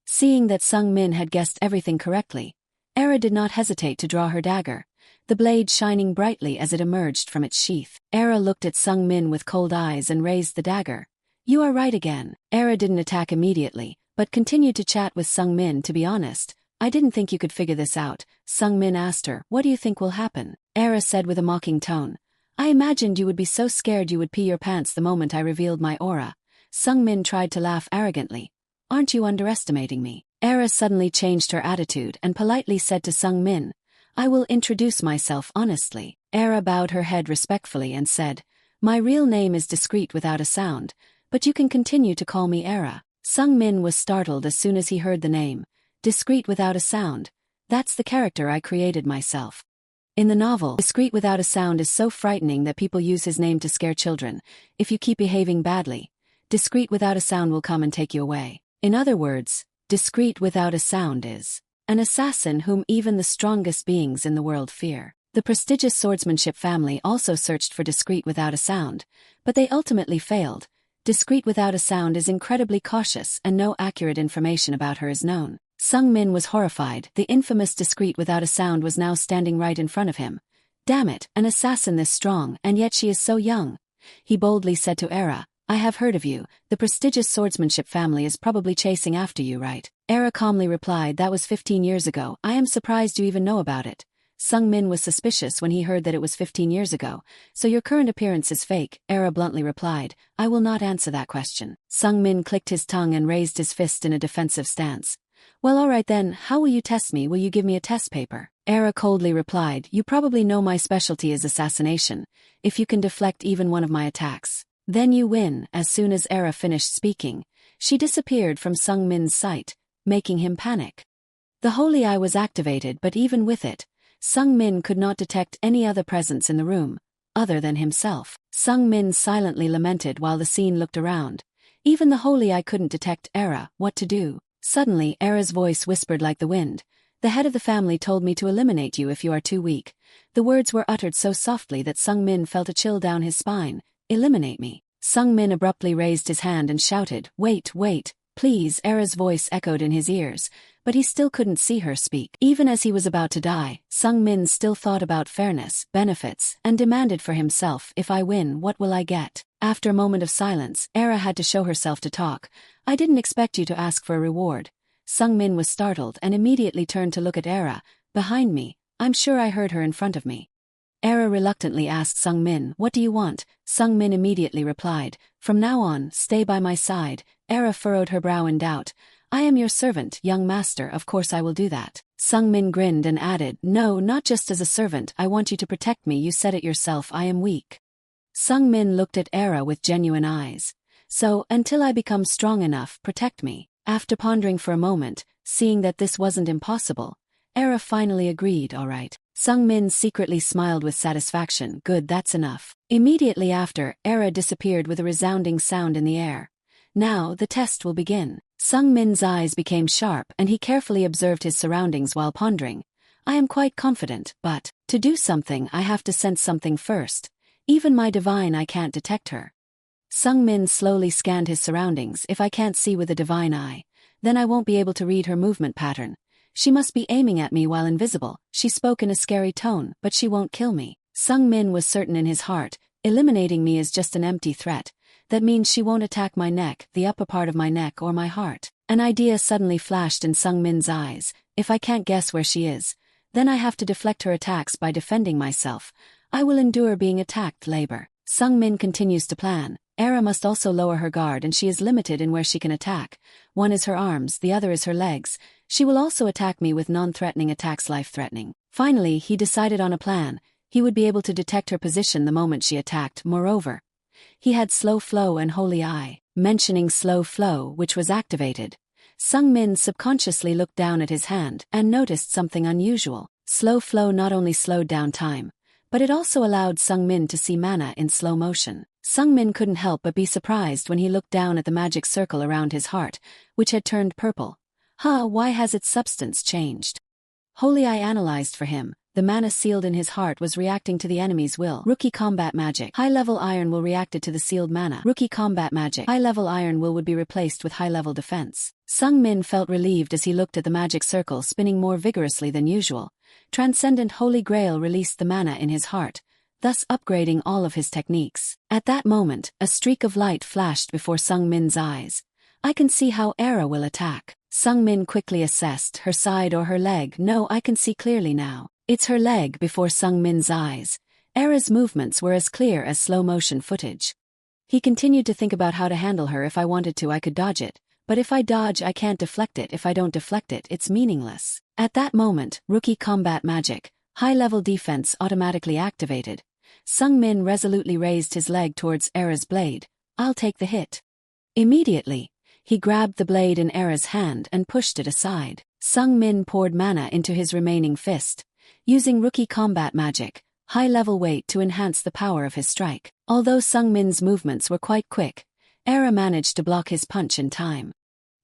Seeing that Sung-min had guessed everything correctly, Era did not hesitate to draw her dagger, the blade shining brightly as it emerged from its sheath. Era looked at Sung-min with cold eyes and raised the dagger. You are right again. Era didn't attack immediately, but continued to chat with Sung-min. To be honest, I didn't think you could figure this out. Sung-min asked her, what do you think will happen? Era said with a mocking tone, I imagined you would be so scared you would pee your pants the moment I revealed my aura. Sung-min tried to laugh arrogantly. Aren't you underestimating me? Era suddenly changed her attitude and politely said to Sung-min, I will introduce myself honestly. Era bowed her head respectfully and said, my real name is Discreet Without a Sound, but you can continue to call me Era. Sung-min was startled as soon as he heard the name. Discreet Without a Sound. That's the character I created myself. In the novel, Discreet Without a Sound is so frightening that people use his name to scare children. If you keep behaving badly, Discreet Without a Sound will come and take you away. In other words, Discreet Without a Sound is an assassin whom even the strongest beings in the world fear. The prestigious swordsmanship family also searched for Discreet Without a Sound, but they ultimately failed. Discreet Without a Sound is incredibly cautious and no accurate information about her is known. Sung-min was horrified. The infamous Discreet Without a Sound was now standing right in front of him. Damn it, an assassin this strong, and yet she is so young. He boldly said to Era, I have heard of you. The prestigious swordsmanship family is probably chasing after you, right? Era calmly replied, that was 15 years ago. I am surprised you even know about it. Sung-min was suspicious when he heard that it was 15 years ago. So your current appearance is fake, Era bluntly replied. I will not answer that question. Sung-min clicked his tongue and raised his fist in a defensive stance. Well, alright then, how will you test me? Will you give me a test paper? Era coldly replied, you probably know my specialty is assassination. If you can deflect even one of my attacks, then you win. As soon as Era finished speaking, she disappeared from Sung-min's sight, making him panic. The holy eye was activated, but even with it, Sung-min could not detect any other presence in the room, other than himself. Sung-min silently lamented while the scene looked around. Even the holy eye couldn't detect Era. What to do? Suddenly, Era's voice whispered like the wind. The head of the family told me to eliminate you if you are too weak. The words were uttered so softly that Sung-min felt a chill down his spine. Eliminate me. Sung-min abruptly raised his hand and shouted, wait, please. Era's voice echoed in his ears, but he still couldn't see her speak. Even as he was about to die, Sung-min still thought about fairness, benefits, and demanded for himself, if I win, what will I get? After a moment of silence, Era had to show herself to talk. I didn't expect you to ask for a reward. Sung-min was startled and immediately turned to look at Era. Behind me, I'm sure I heard her in front of me. Era reluctantly asked Sung-min, what do you want? Sung-min immediately replied, from now on, stay by my side. Era furrowed her brow in doubt. I am your servant, young master, of course I will do that. Sung-min grinned and added, no, not just as a servant, I want you to protect me, you said it yourself, I am weak. Sung-min looked at Era with genuine eyes. So, until I become strong enough, protect me. After pondering for a moment, seeing that this wasn't impossible, Era finally agreed, all right. Sung-min secretly smiled with satisfaction. Good, that's enough. Immediately after, Era disappeared with a resounding sound in the air. Now, the test will begin. Sung-min's eyes became sharp and he carefully observed his surroundings while pondering. I am quite confident, but to do something I have to sense something first. Even my divine eye can't detect her. Sung-min slowly scanned his surroundings. If I can't see with a divine eye, then I won't be able to read her movement pattern. She must be aiming at me while invisible. She spoke in a scary tone, but she won't kill me. Sung-min was certain in his heart, eliminating me is just an empty threat. That means she won't attack my neck, the upper part of my neck or my heart. An idea suddenly flashed in Sung-min's eyes. If I can't guess where she is, then I have to deflect her attacks by defending myself. I will endure being attacked later. Sung-min continues to plan. Era must also lower her guard and she is limited in where she can attack. One is her arms, the other is her legs. She will also attack me with non-threatening attacks, life-threatening. Finally, he decided on a plan. He would be able to detect her position the moment she attacked. Moreover, he had slow flow and holy eye. Mentioning slow flow, which was activated, Sung-min subconsciously looked down at his hand and noticed something unusual. Slow flow not only slowed down time, but it also allowed Sung-min to see mana in slow motion. Sung-min couldn't help but be surprised when he looked down at the magic circle around his heart, which had turned purple. Why has its substance changed? Holy Eye analyzed for him. The mana sealed in his heart was reacting to the enemy's will. Rookie combat magic. High-level iron will reacted to the sealed mana. Rookie combat magic. High-level iron will would be replaced with high-level defense. Sung-min felt relieved as he looked at the magic circle spinning more vigorously than usual. Transcendent Holy Grail released the mana in his heart, thus upgrading all of his techniques. At that moment, a streak of light flashed before Sung-min's eyes. I can see how Era will attack. Sung-min quickly assessed her side or her leg. No, I can see clearly now. It's her leg before Sung-min's eyes. Era's movements were as clear as slow-motion footage. He continued to think about how to handle her. If I wanted to, I could dodge it. But if I dodge, I can't deflect it. If I don't deflect it, it's meaningless. At that moment, rookie combat magic, high-level defense automatically activated. Sung-min resolutely raised his leg towards Era's blade. I'll take the hit. Immediately, he grabbed the blade in Era's hand and pushed it aside. Sung-min poured mana into his remaining fist, using rookie combat magic, high-level weight to enhance the power of his strike. Although Sung-min's movements were quite quick, Era managed to block his punch in time.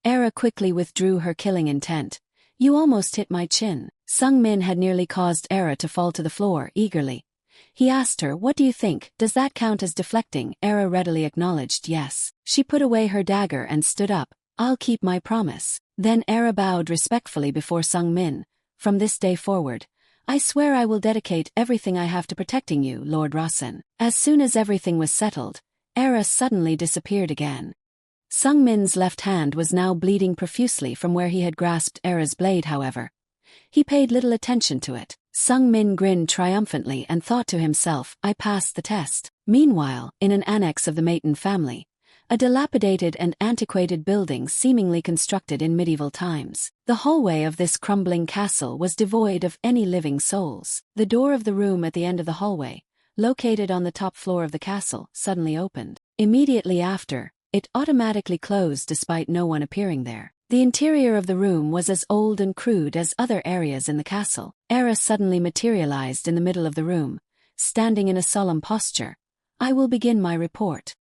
Era quickly withdrew her killing intent. You almost hit my chin. Sung-min had nearly caused Era to fall to the floor eagerly. He asked her, what do you think? Does that count as deflecting? Era readily acknowledged yes. She put away her dagger and stood up. I'll keep my promise. Then Era bowed respectfully before Sung-min. From this day forward, I swear I will dedicate everything I have to protecting you, Lord Rasen. As soon as everything was settled, Era suddenly disappeared again. Sung-min's left hand was now bleeding profusely from where he had grasped Era's blade. However, he paid little attention to it. Sung-min grinned triumphantly and thought to himself, I passed the test. Meanwhile, in an annex of the Maton family, a dilapidated and antiquated building seemingly constructed in medieval times. The hallway of this crumbling castle was devoid of any living souls. The door of the room at the end of the hallway, located on the top floor of the castle, suddenly opened. Immediately after, it automatically closed despite no one appearing there. The interior of the room was as old and crude as other areas in the castle. Era suddenly materialized in the middle of the room, standing in a solemn posture. I will begin my report.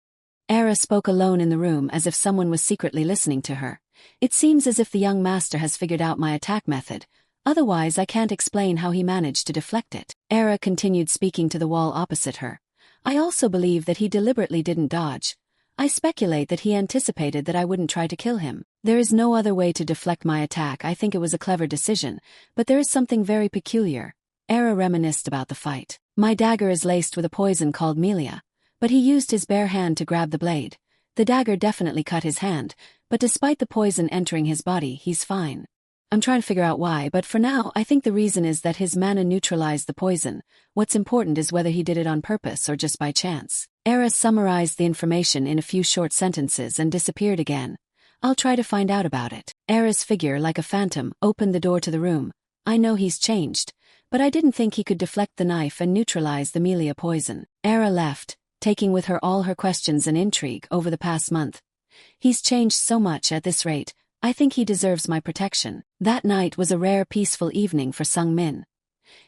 Era spoke alone in the room as if someone was secretly listening to her. It seems as if the young master has figured out my attack method. Otherwise I can't explain how he managed to deflect it. Era continued speaking to the wall opposite her. I also believe that he deliberately didn't dodge. I speculate that he anticipated that I wouldn't try to kill him. There is no other way to deflect my attack. I think it was a clever decision, but there is something very peculiar. Era reminisced about the fight. My dagger is laced with a poison called Melia, but he used his bare hand to grab the blade. The dagger definitely cut his hand, but despite the poison entering his body, he's fine. I'm trying to figure out why, but for now I think the reason is that his mana neutralized the poison. What's important is whether he did it on purpose or just by chance. Era summarized the information in a few short sentences and disappeared again. I'll try to find out about it. Era's figure, like a phantom, opened the door to the room. I know he's changed, but I didn't think he could deflect the knife and neutralize the Melia poison. Era left, taking with her all her questions and intrigue over the past month. He's changed so much at this rate. I think he deserves my protection. That night was a rare peaceful evening for Sung Min.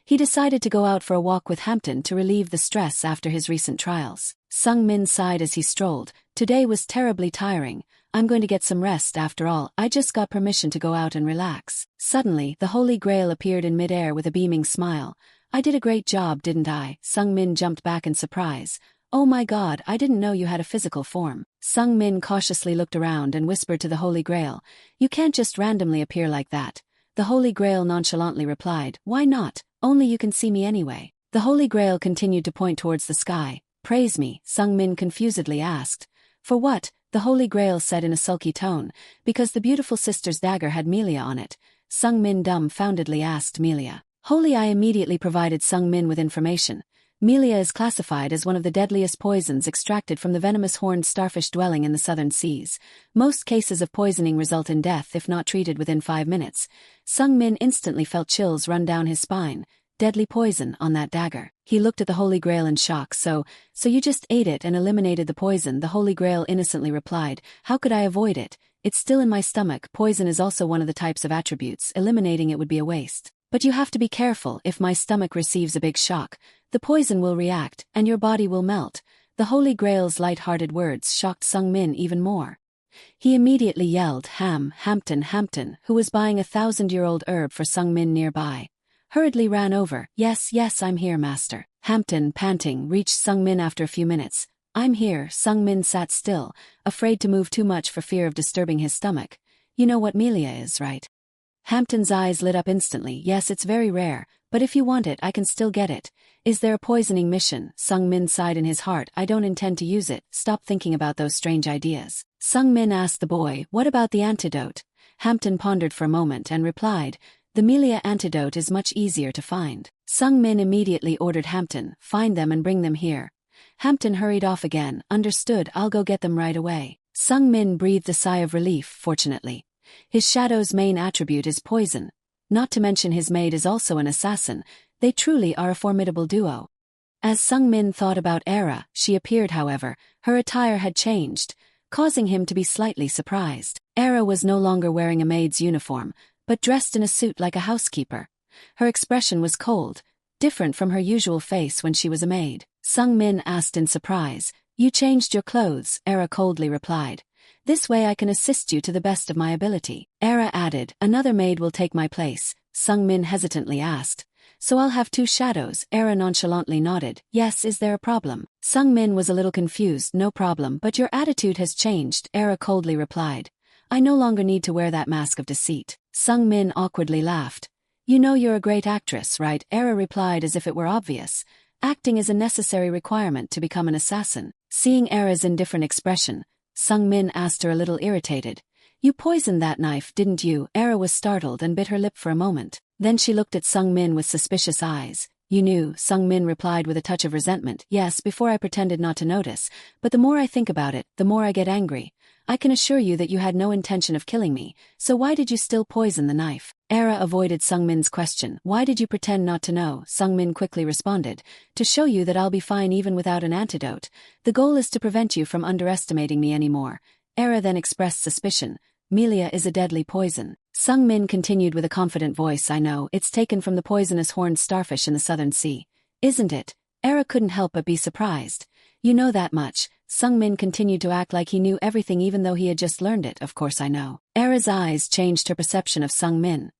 He decided to go out for a walk with Hampton to relieve the stress after his recent trials. Sung Min sighed as he strolled. Today was terribly tiring. I'm going to get some rest after all. I just got permission to go out and relax. Suddenly, the Holy Grail appeared in midair with a beaming smile. I did a great job, didn't I? Sung Min jumped back in surprise. Oh my god, I didn't know you had a physical form. Sung Min cautiously looked around and whispered to the Holy Grail. You can't just randomly appear like that. The Holy Grail nonchalantly replied, why not? Only you can see me anyway. The Holy Grail continued to point towards the sky. Praise me, Sung Min confusedly asked. For what? The Holy Grail said in a sulky tone. Because the beautiful sister's dagger had Melia on it. Sung Min dumbfoundedly asked Melia. Holy I immediately provided Sung Min with information. Melia is classified as one of the deadliest poisons extracted from the venomous horned starfish dwelling in the southern seas. Most cases of poisoning result in death if not treated within 5 minutes. Sung Min instantly felt chills run down his spine. Deadly poison on that dagger. He looked at the Holy Grail in shock. So you just ate it and eliminated the poison? The Holy Grail innocently replied. How could I avoid it? It's still in my stomach. Poison is also one of the types of attributes. Eliminating it would be a waste. But you have to be careful. If my stomach receives a big shock, the poison will react, and your body will melt. The Holy Grail's light-hearted words shocked Sung Min even more. He immediately yelled, Hampton, who was buying a 1,000-year-old herb for Sung Min nearby. Hurriedly ran over. Yes, I'm here, master. Hampton, panting, reached Sung Min after a few minutes. I'm here. Sung Min sat still, afraid to move too much for fear of disturbing his stomach. You know what Melia is, right? Hampton's eyes lit up instantly. Yes, it's very rare, but if you want it, I can still get it. Is there a poisoning mission? Sung Min sighed in his heart. I don't intend to use it. Stop thinking about those strange ideas. Sung Min asked the boy, what about the antidote? Hampton pondered for a moment and replied, the Melia antidote is much easier to find. Sung Min immediately ordered Hampton, find them and bring them here. Hampton hurried off again. Understood, I'll go get them right away. Sung Min breathed a sigh of relief, fortunately. His shadow's main attribute is poison. Not to mention his maid is also an assassin. They truly are a formidable duo. As Sung Min thought about Era, she appeared however. Her attire had changed, causing him to be slightly surprised. Era was no longer wearing a maid's uniform, but dressed in a suit like a housekeeper. Her expression was cold, different from her usual face when she was a maid. Sung Min asked in surprise, you changed your clothes? Era coldly replied. This way I can assist you to the best of my ability. Era added, another maid will take my place. Sung Min hesitantly asked, so I'll have 2 shadows? Era nonchalantly nodded. Yes, is there a problem? Sung Min was a little confused. No problem, but your attitude has changed. Era coldly replied. I no longer need to wear that mask of deceit. Sung Min awkwardly laughed. You know you're a great actress, right? Era replied as if it were obvious. Acting is a necessary requirement to become an assassin. Seeing Era's indifferent expression, Sung Min asked her a little irritated. You poisoned that knife, didn't you? Era was startled and bit her lip for a moment. Then she looked at Sung Min with suspicious eyes. You knew, Sung Min replied with a touch of resentment. Yes, before I pretended not to notice, but the more I think about it, the more I get angry. I can assure you that you had no intention of killing me, so why did you still poison the knife? Era avoided Sung Min's question. Why did you pretend not to know? Sung Min quickly responded. To show you that I'll be fine even without an antidote. The goal is to prevent you from underestimating me anymore. Era then expressed suspicion. Melia is a deadly poison. Sung Min continued with a confident voice. I know, it's taken from the poisonous horned starfish in the southern sea. Isn't it? Era couldn't help but be surprised. You know that much. Sung Min continued to act like he knew everything even though he had just learned it. Of course I know. Era's eyes changed her perception of Sung Min.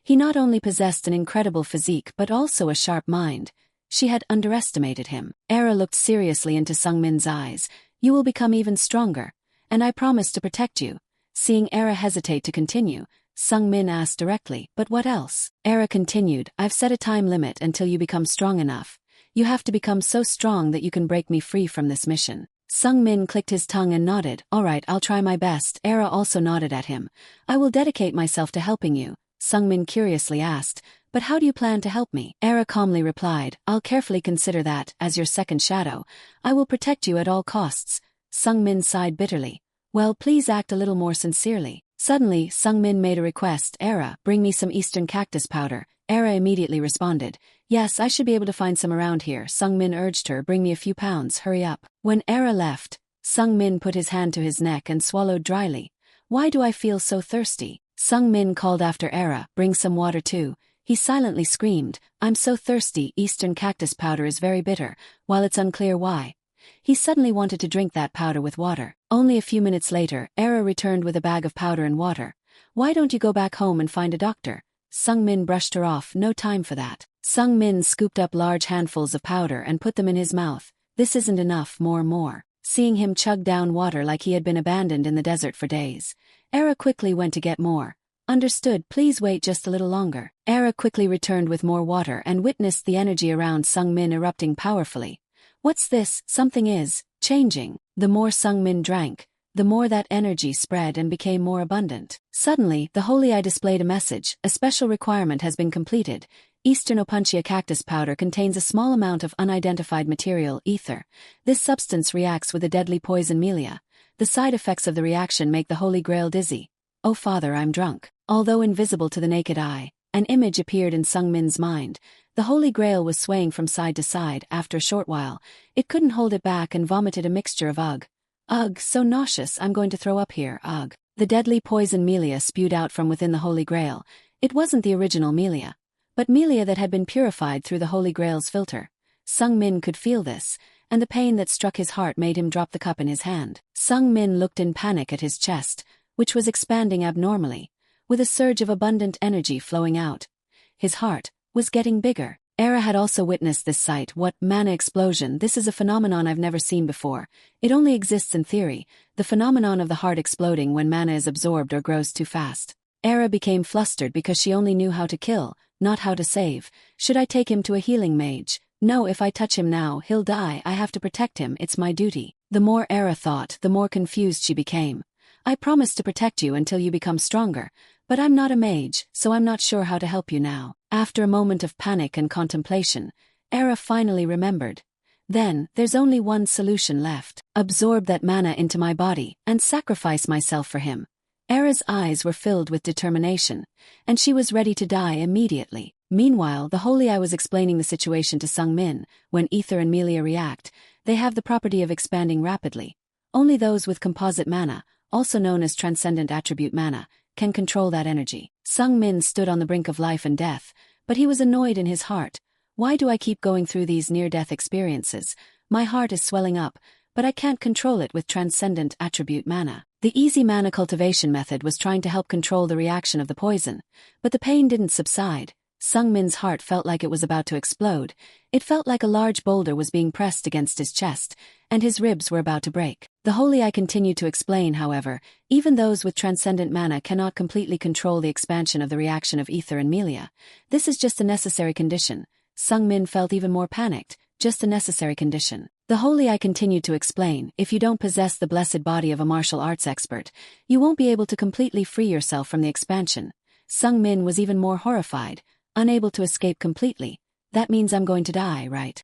He not only possessed an incredible physique but also a sharp mind. She had underestimated him. Era looked seriously into Sung Min's eyes. You will become even stronger. And I promise to protect you. Seeing Era hesitate to continue, Sung Min asked directly, but what else? Era continued, I've set a time limit until you become strong enough. You have to become so strong that you can break me free from this mission. Sung Min clicked his tongue and nodded. All right, I'll try my best. Era also nodded at him. I will dedicate myself to helping you. Sung Min curiously asked, but how do you plan to help me? Era calmly replied, I'll carefully consider that, as your second shadow. I will protect you at all costs. Sung Min sighed bitterly. Well, please act a little more sincerely. Suddenly, Sung Min made a request. Era, bring me some eastern cactus powder. Era immediately responded. Yes, I should be able to find some around here. Sung Min urged her, bring me a few pounds, hurry up. When Era left, Sung Min put his hand to his neck and swallowed dryly. Why do I feel so thirsty? Sung Min called after Era, bring some water too. He silently screamed, I'm so thirsty. Eastern cactus powder is very bitter, while it's unclear why. He suddenly wanted to drink that powder with water. Only a few minutes later, Era returned with a bag of powder and water. Why don't you go back home and find a doctor? Sung Min brushed her off, no time for that. Sung Min scooped up large handfuls of powder and put them in his mouth. This isn't enough, more. Seeing him chug down water like he had been abandoned in the desert for days, Era quickly went to get more. Understood, please wait just a little longer. Era quickly returned with more water and witnessed the energy around Sung Min erupting powerfully. What's this? Something is changing. The more Sung Min drank, the more that energy spread and became more abundant. Suddenly, the holy eye displayed a message. A special requirement has been completed. Eastern Opuntia cactus powder contains a small amount of unidentified material, ether. This substance reacts with the deadly poison melia. The side effects of the reaction make the Holy Grail dizzy. Oh Father, I'm drunk. Although invisible to the naked eye, an image appeared in Sung Min's mind. The Holy Grail was swaying from side to side. After a short while, it couldn't hold it back and vomited a mixture of ugh. Ugh, so nauseous, I'm going to throw up here, ugh. The deadly poison melia spewed out from within the Holy Grail. It wasn't the original melia, but melia that had been purified through the Holy Grail's filter. Sung Min could feel this, and the pain that struck his heart made him drop the cup in his hand. Sung Min looked in panic at his chest, which was expanding abnormally, with a surge of abundant energy flowing out. His heart was getting bigger. Era had also witnessed this sight. What? Mana explosion. This is a phenomenon I've never seen before. It only exists in theory, the phenomenon of the heart exploding when mana is absorbed or grows too fast. Era became flustered because she only knew how to kill, not how to save. Should I take him to a healing mage? No, if I touch him now, he'll die. I have to protect him, it's my duty. The more Era thought, the more confused she became. I promise to protect you until you become stronger, but I'm not a mage, so I'm not sure how to help you now. After a moment of panic and contemplation, Era finally remembered. Then, there's only one solution left. Absorb that mana into my body, and sacrifice myself for him. Era's eyes were filled with determination, and she was ready to die immediately. Meanwhile, the Holy Eye was explaining the situation to Sung Min. When ether and melia react, they have the property of expanding rapidly. Only those with composite mana, also known as transcendent attribute mana, can control that energy. Sung Min stood on the brink of life and death, but he was annoyed in his heart. Why do I keep going through these near-death experiences? My heart is swelling up, but I can't control it with transcendent attribute mana. The easy mana cultivation method was trying to help control the reaction of the poison, but the pain didn't subside. Sung Min's heart felt like it was about to explode. It felt like a large boulder was being pressed against his chest, and his ribs were about to break. The Holy Eye continued to explain, however, even those with transcendent mana cannot completely control the expansion of the reaction of ether and melia. This is just a necessary condition. Sung Min felt even more panicked, just a necessary condition. The Holy Eye continued to explain, if you don't possess the blessed body of a martial arts expert, you won't be able to completely free yourself from the expansion. Sung Min was even more horrified, unable to escape completely. That means I'm going to die, right?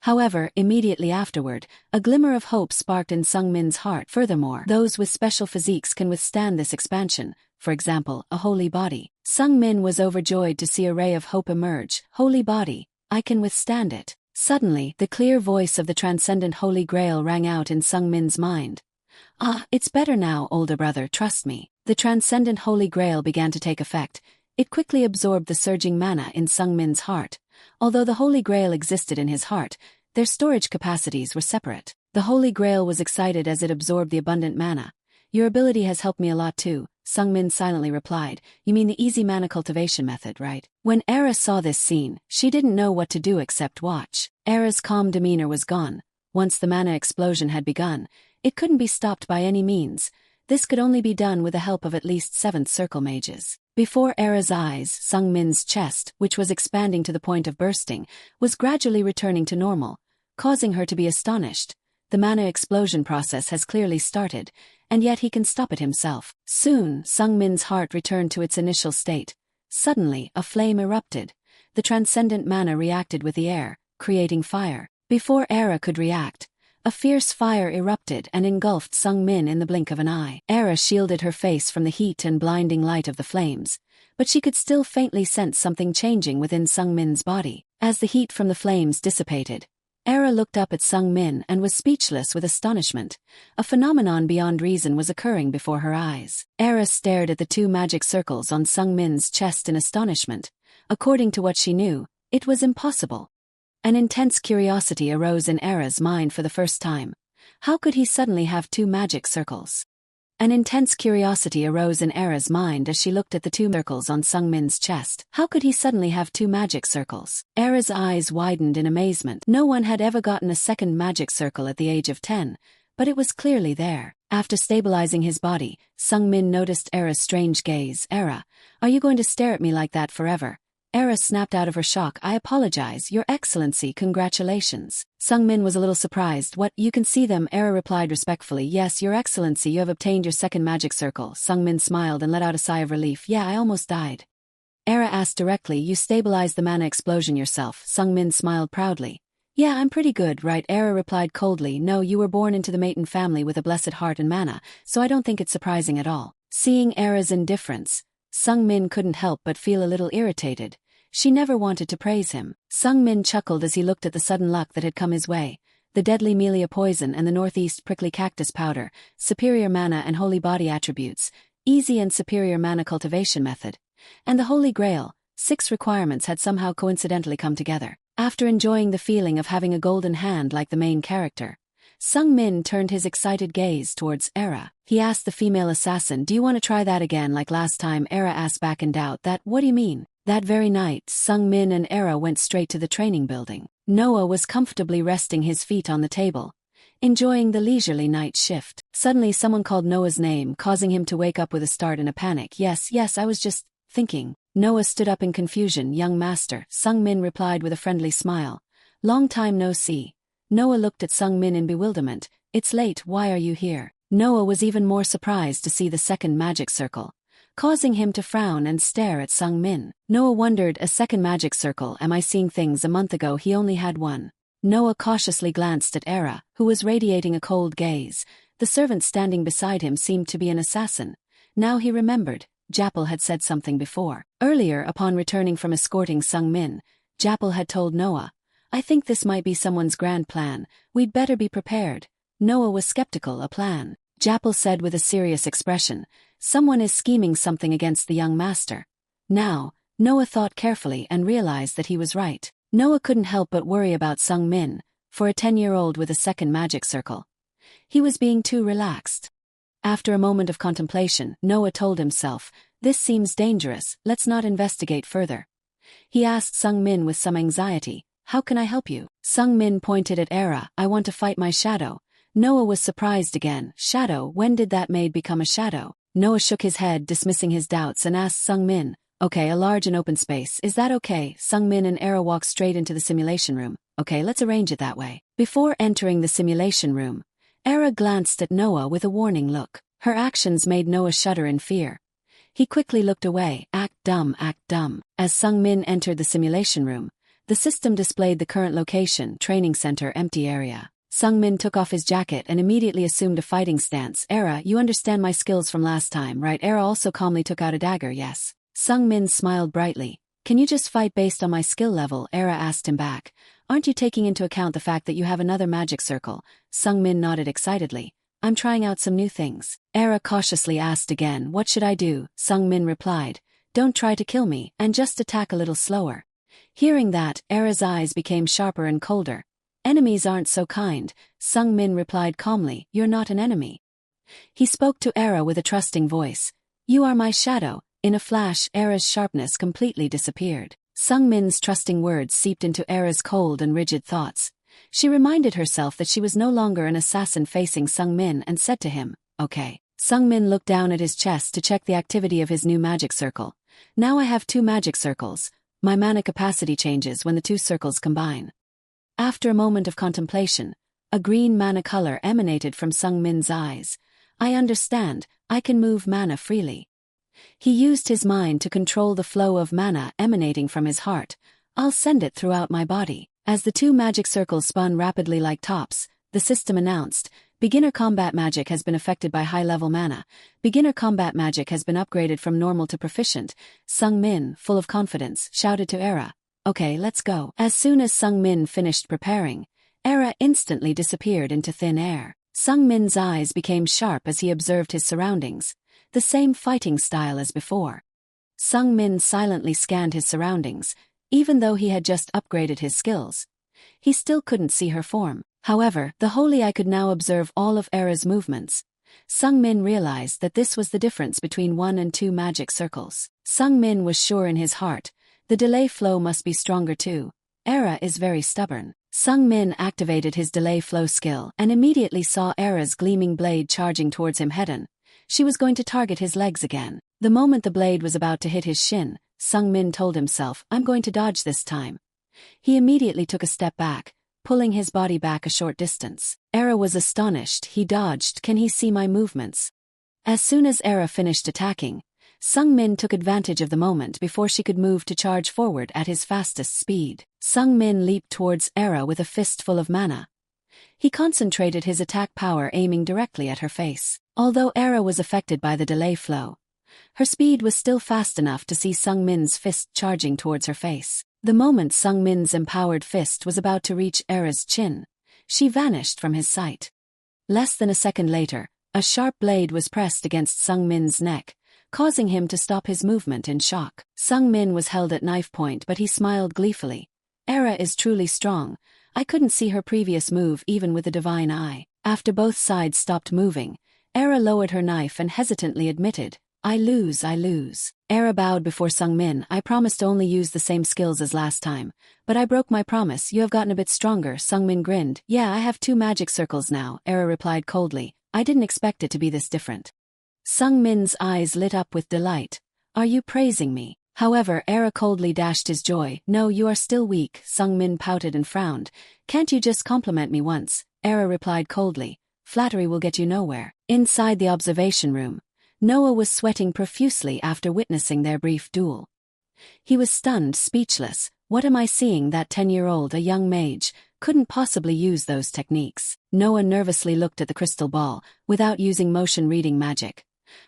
However, immediately afterward, a glimmer of hope sparked in Sung Min's heart. Furthermore, those with special physiques can withstand this expansion, for example, a holy body. Sung Min was overjoyed to see a ray of hope emerge. Holy body, I can withstand it. Suddenly, the clear voice of the transcendent Holy Grail rang out in Sung Min's mind. Ah, it's better now, older brother, trust me. The transcendent Holy Grail began to take effect. It quickly absorbed the surging mana in Sung Min's heart. Although the Holy Grail existed in his heart, their storage capacities were separate. The Holy Grail was excited as it absorbed the abundant mana. Your ability has helped me a lot too, Sung Min silently replied. You mean the easy mana cultivation method, right? When Era saw this scene, she didn't know what to do except watch. Era's calm demeanor was gone. Once the mana explosion had begun, it couldn't be stopped by any means. This could only be done with the help of at least 7th circle mages. Before Era's eyes, Sung Min's chest, which was expanding to the point of bursting, was gradually returning to normal, causing her to be astonished. The mana explosion process has clearly started, and yet he can stop it himself. Soon, Sung Min's heart returned to its initial state. Suddenly, a flame erupted. The transcendent mana reacted with the air, creating fire. Before Era could react, a fierce fire erupted and engulfed Sung Min in the blink of an eye. Era shielded her face from the heat and blinding light of the flames, but she could still faintly sense something changing within Sung Min's body. As the heat from the flames dissipated, Era looked up at Sung Min and was speechless with astonishment. A phenomenon beyond reason was occurring before her eyes. Era stared at the 2 magic circles on Sung Min's chest in astonishment. According to what she knew, it was impossible. An intense curiosity arose in Era's mind for the first time. How could he suddenly have 2 magic circles? An intense curiosity arose in Era's mind as she looked at the 2 circles on Sung Min's chest. How could he suddenly have 2 magic circles? Era's eyes widened in amazement. No one had ever gotten a second magic circle at the age of 10, but it was clearly there. After stabilizing his body, Sung Min noticed Era's strange gaze. Era, are you going to stare at me like that forever? Era snapped out of her shock. I apologize, Your Excellency, congratulations. Sung Min was a little surprised. What, you can see them? Era replied respectfully. Yes, Your Excellency, you have obtained your second magic circle. Sung Min smiled and let out a sigh of relief. Yeah, I almost died. Era asked directly. You stabilized the mana explosion yourself. Sung Min smiled proudly. Yeah, I'm pretty good, right? Era replied coldly. No, you were born into the Maiden family with a blessed heart and mana, so I don't think it's surprising at all. Seeing Era's indifference, Sung Min couldn't help but feel a little irritated. She never wanted to praise him. Sung Min chuckled as he looked at the sudden luck that had come his way. The deadly Melia poison and the northeast prickly cactus powder, superior mana and holy body attributes, easy and superior mana cultivation method, and the Holy Grail, 6 requirements had somehow coincidentally come together. After enjoying the feeling of having a golden hand like the main character, Sung Min turned his excited gaze towards Era. He asked the female assassin, do you want to try that again like last time? Era asked back in doubt. What do you mean? That very night, Sung Min and Era went straight to the training building. Noah was comfortably resting his feet on the table, enjoying the leisurely night shift. Suddenly someone called Noah's name, causing him to wake up with a start and a panic. Yes, I was just thinking. Noah stood up in confusion. Young master, Sung Min replied with a friendly smile. Long time no see. Noah looked at Sung Min in bewilderment. It's late, why are you here? Noah was even more surprised to see the second magic circle, causing him to frown and stare at Sung Min. Noah wondered, a second magic circle? Am I seeing things? A month ago he only had one. Noah cautiously glanced at Era, who was radiating a cold gaze. The servant standing beside him seemed to be an assassin. Now he remembered, Japal had said something before. Earlier, upon returning from escorting Sung Min, Japal had told Noah, I think this might be someone's grand plan, we'd better be prepared. Noah was skeptical. A plan? Japal said with a serious expression. Someone is scheming something against the young master. Now, Noah thought carefully and realized that he was right. Noah couldn't help but worry about Sung Min, for a 10-year-old with a second magic circle. He was being too relaxed. After a moment of contemplation, Noah told himself, this seems dangerous, let's not investigate further. He asked Sung Min with some anxiety, how can I help you? Sung Min pointed at Era. I want to fight my shadow. Noah was surprised again. Shadow? When did that maid become a shadow? Noah shook his head, dismissing his doubts, and asked Sung Min, okay, a large and open space, is that okay? Sung Min and Era walked straight into the simulation room. Okay, let's arrange it that way. Before entering the simulation room, Era glanced at Noah with a warning look. Her actions made Noah shudder in fear. He quickly looked away. Act dumb, act dumb. As Sung Min entered the simulation room, the system displayed the current location, training center, empty area. Sung Min took off his jacket and immediately assumed a fighting stance. Era, you understand my skills from last time, right? Era also calmly took out a dagger. Yes. Sung Min smiled brightly. Can you just fight based on my skill level? Era asked him back. Aren't you taking into account the fact that you have another magic circle? Sung Min nodded excitedly. I'm trying out some new things. Era cautiously asked again, what should I do? Sung Min replied, don't try to kill me, and just attack a little slower. Hearing that, Era's eyes became sharper and colder. Enemies aren't so kind, Sung Min replied calmly, you're not an enemy. He spoke to Era with a trusting voice. You are my shadow. In a flash, Era's sharpness completely disappeared. Sung Min's trusting words seeped into Era's cold and rigid thoughts. She reminded herself that she was no longer an assassin facing Sung Min and said to him, okay. Sung Min looked down at his chest to check the activity of his new magic circle. Now I have 2 magic circles. My mana capacity changes when the 2 circles combine. After a moment of contemplation, a green mana color emanated from Sung Min's eyes. I understand, I can move mana freely. He used his mind to control the flow of mana emanating from his heart. I'll send it throughout my body. As the 2 magic circles spun rapidly like tops, the system announced, beginner combat magic has been affected by high-level mana. Beginner combat magic has been upgraded from normal to proficient. Sung Min, full of confidence, shouted to Era, okay, let's go. As soon as Sung Min finished preparing, Era instantly disappeared into thin air. Sung Min's eyes became sharp as he observed his surroundings, the same fighting style as before. Sung Min silently scanned his surroundings, even though he had just upgraded his skills. He still couldn't see her form. However, the holy eye could now observe all of Era's movements. Sung Min realized that this was the difference between 1 and 2 magic circles. Sung Min was sure in his heart, the delay flow must be stronger too. Era is very stubborn. Sung Min activated his delay flow skill and immediately saw Era's gleaming blade charging towards him head-on. She was going to target his legs again. The moment the blade was about to hit his shin, Sung Min told himself, I'm going to dodge this time. He immediately took a step back, pulling his body back a short distance. Era was astonished. He dodged. Can he see my movements? As soon as Era finished attacking, Sung Min took advantage of the moment before she could move to charge forward at his fastest speed. Sung Min leaped towards Era with a fistful of mana. He concentrated his attack power aiming directly at her face. Although Era was affected by the delay flow, her speed was still fast enough to see Sung Min's fist charging towards her face. The moment Sung Min's empowered fist was about to reach Era's chin, she vanished from his sight. Less than a second later, a sharp blade was pressed against Sung Min's neck, causing him to stop his movement in shock. Sung Min was held at knife point, but he smiled gleefully. Era is truly strong. I couldn't see her previous move even with the divine eye. After both sides stopped moving, Era lowered her knife and hesitantly admitted, I lose. Era bowed before Sung Min. I promised to only use the same skills as last time, but I broke my promise. You have gotten a bit stronger. Sung Min grinned. Yeah, I have 2 magic circles now, Era replied coldly. I didn't expect it to be this different. Sung Min's eyes lit up with delight. Are you praising me? However, Era coldly dashed his joy. No, you are still weak. Sung Min pouted and frowned. Can't you just compliment me once? Era replied coldly. Flattery will get you nowhere. Inside the observation room, Noah was sweating profusely after witnessing their brief duel. He was stunned, speechless. What am I seeing? That 10-year-old, a young mage, couldn't possibly use those techniques. Noah nervously looked at the crystal ball, without using motion reading magic.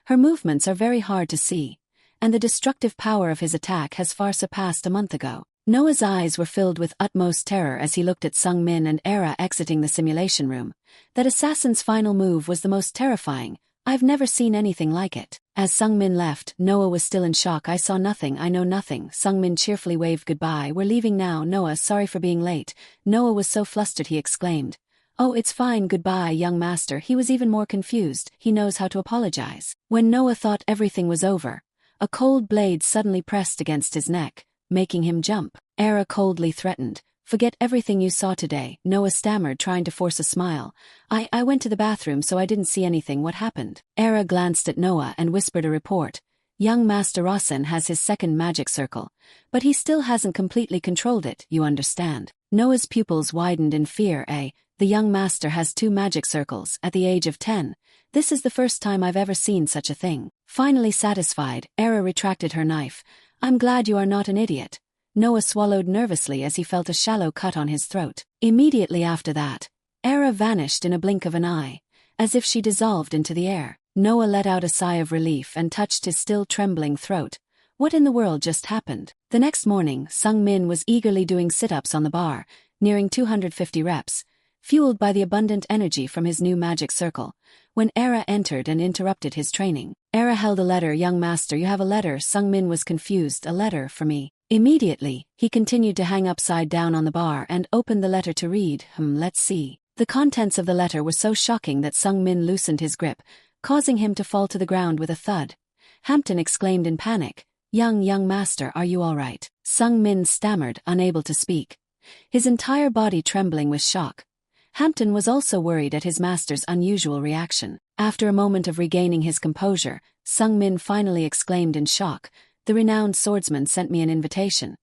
Her movements are very hard to see, and the destructive power of his attack has far surpassed a month ago. Noah's eyes were filled with utmost terror as he looked at Sung Min and Era exiting the simulation room. That assassin's final move was the most terrifying. I've never seen anything like it. As Sung Min left, Noah was still in shock. I saw nothing, I know nothing. Sung Min cheerfully waved goodbye. We're leaving now. Noah, sorry for being late. Noah was so flustered he exclaimed. Oh, it's fine, goodbye, young master. He was even more confused. He knows how to apologize. When Noah thought everything was over, a cold blade suddenly pressed against his neck, making him jump. Era coldly threatened. Forget everything you saw today, Noah stammered, trying to force a smile. I went to the bathroom so I didn't see anything. What happened? Era glanced at Noah and whispered a report. Young Master Rasen has his 2nd magic circle, but he still hasn't completely controlled it, you understand. Noah's pupils widened in fear. The young master has 2 magic circles at the age of 10. This is the first time I've ever seen such a thing. Finally satisfied, Era retracted her knife. I'm glad you are not an idiot. Noah swallowed nervously as he felt a shallow cut on his throat. Immediately after that, Era vanished in a blink of an eye, as if she dissolved into the air. Noah let out a sigh of relief and touched his still trembling throat. What in the world just happened? The next morning, Sung Min was eagerly doing sit-ups on the bar, nearing 250 reps, fueled by the abundant energy from his new magic circle, when Era entered and interrupted his training. Era held a letter. Young master, you have a letter. Sung Min was confused. A letter for me. Immediately, he continued to hang upside down on the bar and opened the letter to read. Let's see. The contents of the letter were so shocking that Sung Min loosened his grip, causing him to fall to the ground with a thud. Hampton exclaimed in panic. Young master, are you all right? Sung Min stammered, unable to speak, his entire body trembling with shock. Hampton was also worried at his master's unusual reaction. After a moment of regaining his composure, Sung Min finally exclaimed in shock. The renowned swordsman sent me an invitation.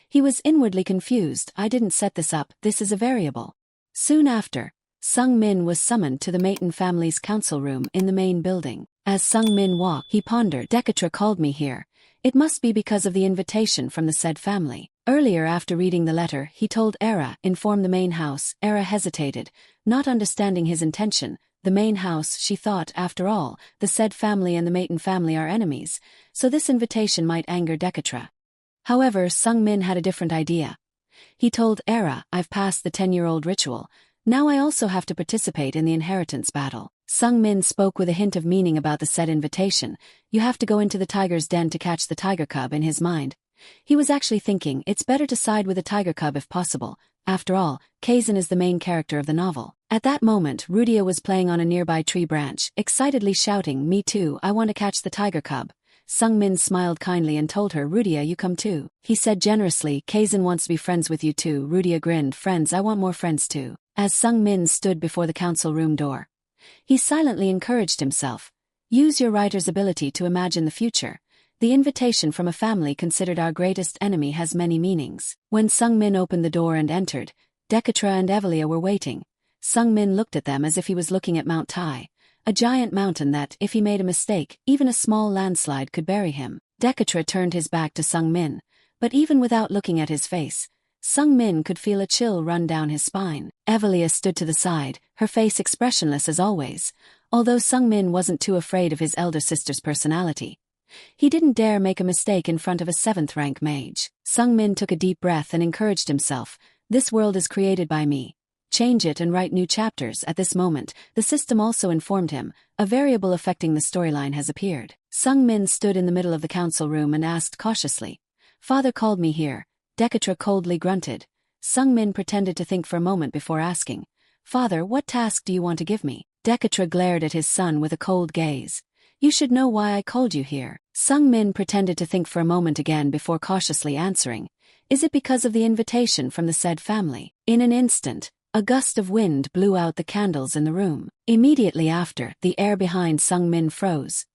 He was inwardly confused. I didn't set this up. This is a variable. Soon after, Sung Min was summoned to the Maton family's council room in the main building. As Sung Min walked, he pondered. Dekatra called me here. It must be because of the invitation from the said family. Earlier, after reading the letter, he told Era, inform the main house. Era hesitated, not understanding his intention. The main house, she thought, after all, the said family and the Maton family are enemies, so this invitation might anger Dekatra. However, Sung Min had a different idea. He told Era, I've passed the 10-year-old ritual. Now I also have to participate in the inheritance battle. Sung-min spoke with a hint of meaning about the said invitation. You have to go into the tiger's den to catch the tiger cub. In his mind, he was actually thinking it's better to side with a tiger cub if possible. After all, Kazan is the main character of the novel. At that moment, Rudia was playing on a nearby tree branch, excitedly shouting, Me too, I want to catch the tiger cub. Sung-min smiled kindly and told her, Rudia, you come too. He said generously, Kazan wants to be friends with you too. Rudia grinned, friends, I want more friends too. As Sung-min stood before the council room door, he silently encouraged himself. Use your writer's ability to imagine the future. The invitation from a family considered our greatest enemy has many meanings. When Sung-min opened the door and entered, Dekatra and Evelia were waiting. Sung-min looked at them as if he was looking at Mount Tai, a giant mountain that, if he made a mistake, even a small landslide could bury him. Dekatra turned his back to Sung-min, but even without looking at his face, Sung-min could feel a chill run down his spine. Evelia stood to the side, her face expressionless as always, although Sung-min wasn't too afraid of his elder sister's personality. He didn't dare make a mistake in front of a 7th-rank mage. Sung-min took a deep breath and encouraged himself. This world is created by me. Change it and write new chapters. At this moment, the system also informed him, a variable affecting the storyline has appeared. Sung-min stood in the middle of the council room and asked cautiously, Father called me here. Dekatra coldly grunted. Sung-min pretended to think for a moment before asking, Father, what task do you want to give me? Dekatra glared at his son with a cold gaze. You should know why I called you here. Sung-min pretended to think for a moment again before cautiously answering. Is it because of the invitation from the said family? In an instant, a gust of wind blew out the candles in the room. Immediately after, the air behind Sung-min froze.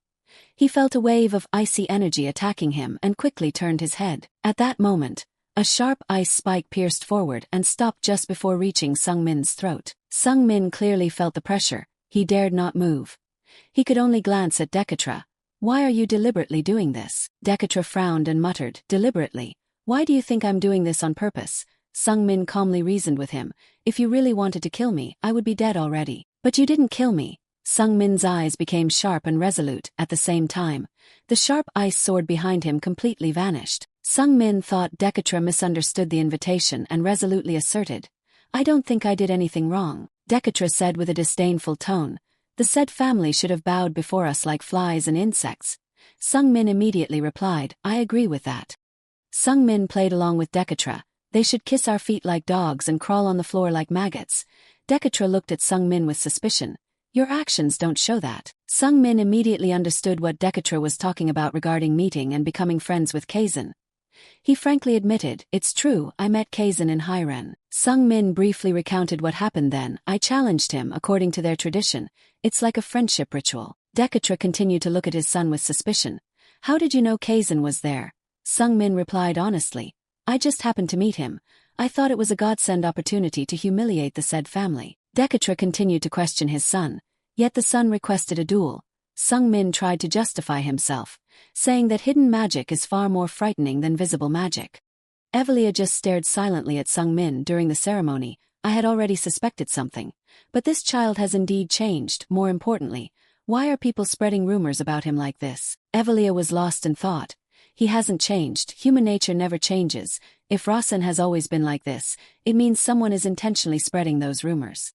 He felt a wave of icy energy attacking him and quickly turned his head. At that moment, a sharp ice spike pierced forward and stopped just before reaching Sung-min's throat. Sung-min clearly felt the pressure. He dared not move. He could only glance at Dekatra. Why are you deliberately doing this? Dekatra frowned and muttered, Deliberately? Why do you think I'm doing this on purpose? Sung-min calmly reasoned with him. If you really wanted to kill me, I would be dead already. But you didn't kill me. Sung-min's eyes became sharp and resolute. At the same time, the sharp ice sword behind him completely vanished. Sung-min thought Dekatra misunderstood the invitation and resolutely asserted, I don't think I did anything wrong. Dekatra said with a disdainful tone, The said family should have bowed before us like flies and insects. Sung-min immediately replied, I agree with that. Sung-min played along with Dekatra. They should kiss our feet like dogs and crawl on the floor like maggots. Dekatra looked at Sung-min with suspicion. Your actions don't show that. Sung-min immediately understood what Dekatra was talking about regarding meeting and becoming friends with Kazan. He frankly admitted, It's true, I met Kazan in Hiren. Sung-min briefly recounted what happened then. I challenged him according to their tradition. It's like a friendship ritual. Dekatra continued to look at his son with suspicion. How did you know Kazan was there? Sung-min replied honestly. I just happened to meet him. I thought it was a godsend opportunity to humiliate the said family. Dekatra continued to question his son. Yet the son requested a duel. Sung-min tried to justify himself, saying that hidden magic is far more frightening than visible magic. Evelia just stared silently at Sung-min during the ceremony. I had already suspected something. But this child has indeed changed. More importantly, why are people spreading rumors about him like this? Evelia was lost in thought. He hasn't changed. Human nature never changes. If Rasen has always been like this, it means someone is intentionally spreading those rumors.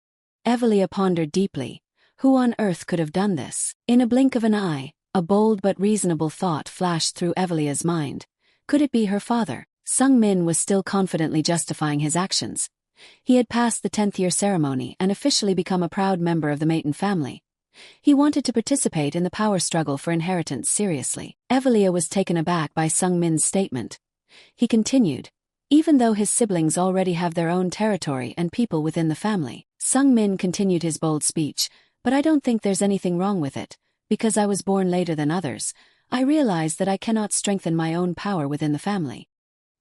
Evelia pondered deeply. Who on earth could have done this? In a blink of an eye, a bold but reasonable thought flashed through Evelia's mind. Could it be her father? Sung-min was still confidently justifying his actions. He had passed the 10th-year ceremony and officially become a proud member of the Maton family. He wanted to participate in the power struggle for inheritance seriously. Evelia was taken aback by Sung-min's statement. He continued, even though his siblings already have their own territory and people within the family. Sung-min continued his bold speech, but I don't think there's anything wrong with it. Because I was born later than others, I realized that I cannot strengthen my own power within the family.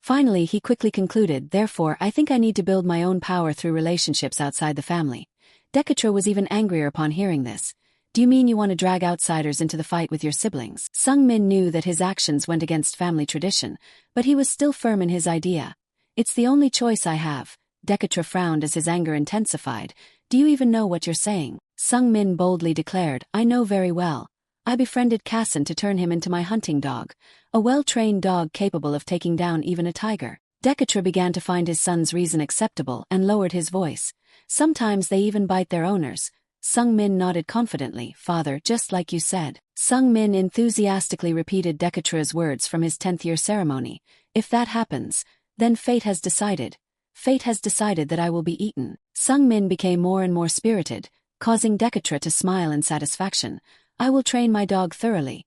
Finally, he quickly concluded, therefore I think I need to build my own power through relationships outside the family. Dekatra was even angrier upon hearing this. Do you mean you want to drag outsiders into the fight with your siblings? Sung-min knew that his actions went against family tradition, but he was still firm in his idea. It's the only choice I have. Dekatra frowned as his anger intensified. Do you even know what you're saying? Sung-min boldly declared, I know very well. I befriended Kasan to turn him into my hunting dog, a well-trained dog capable of taking down even a tiger. Decatra began to find his son's reason acceptable and lowered his voice. Sometimes they even bite their owners. Sung-min nodded confidently. Father, just like you said. Sung-min enthusiastically repeated Decatra's words from his 10th year ceremony. If that happens, then fate has decided. Fate has decided that I will be eaten. Sung-min became more and more spirited, causing Decatra to smile in satisfaction. I will train my dog thoroughly.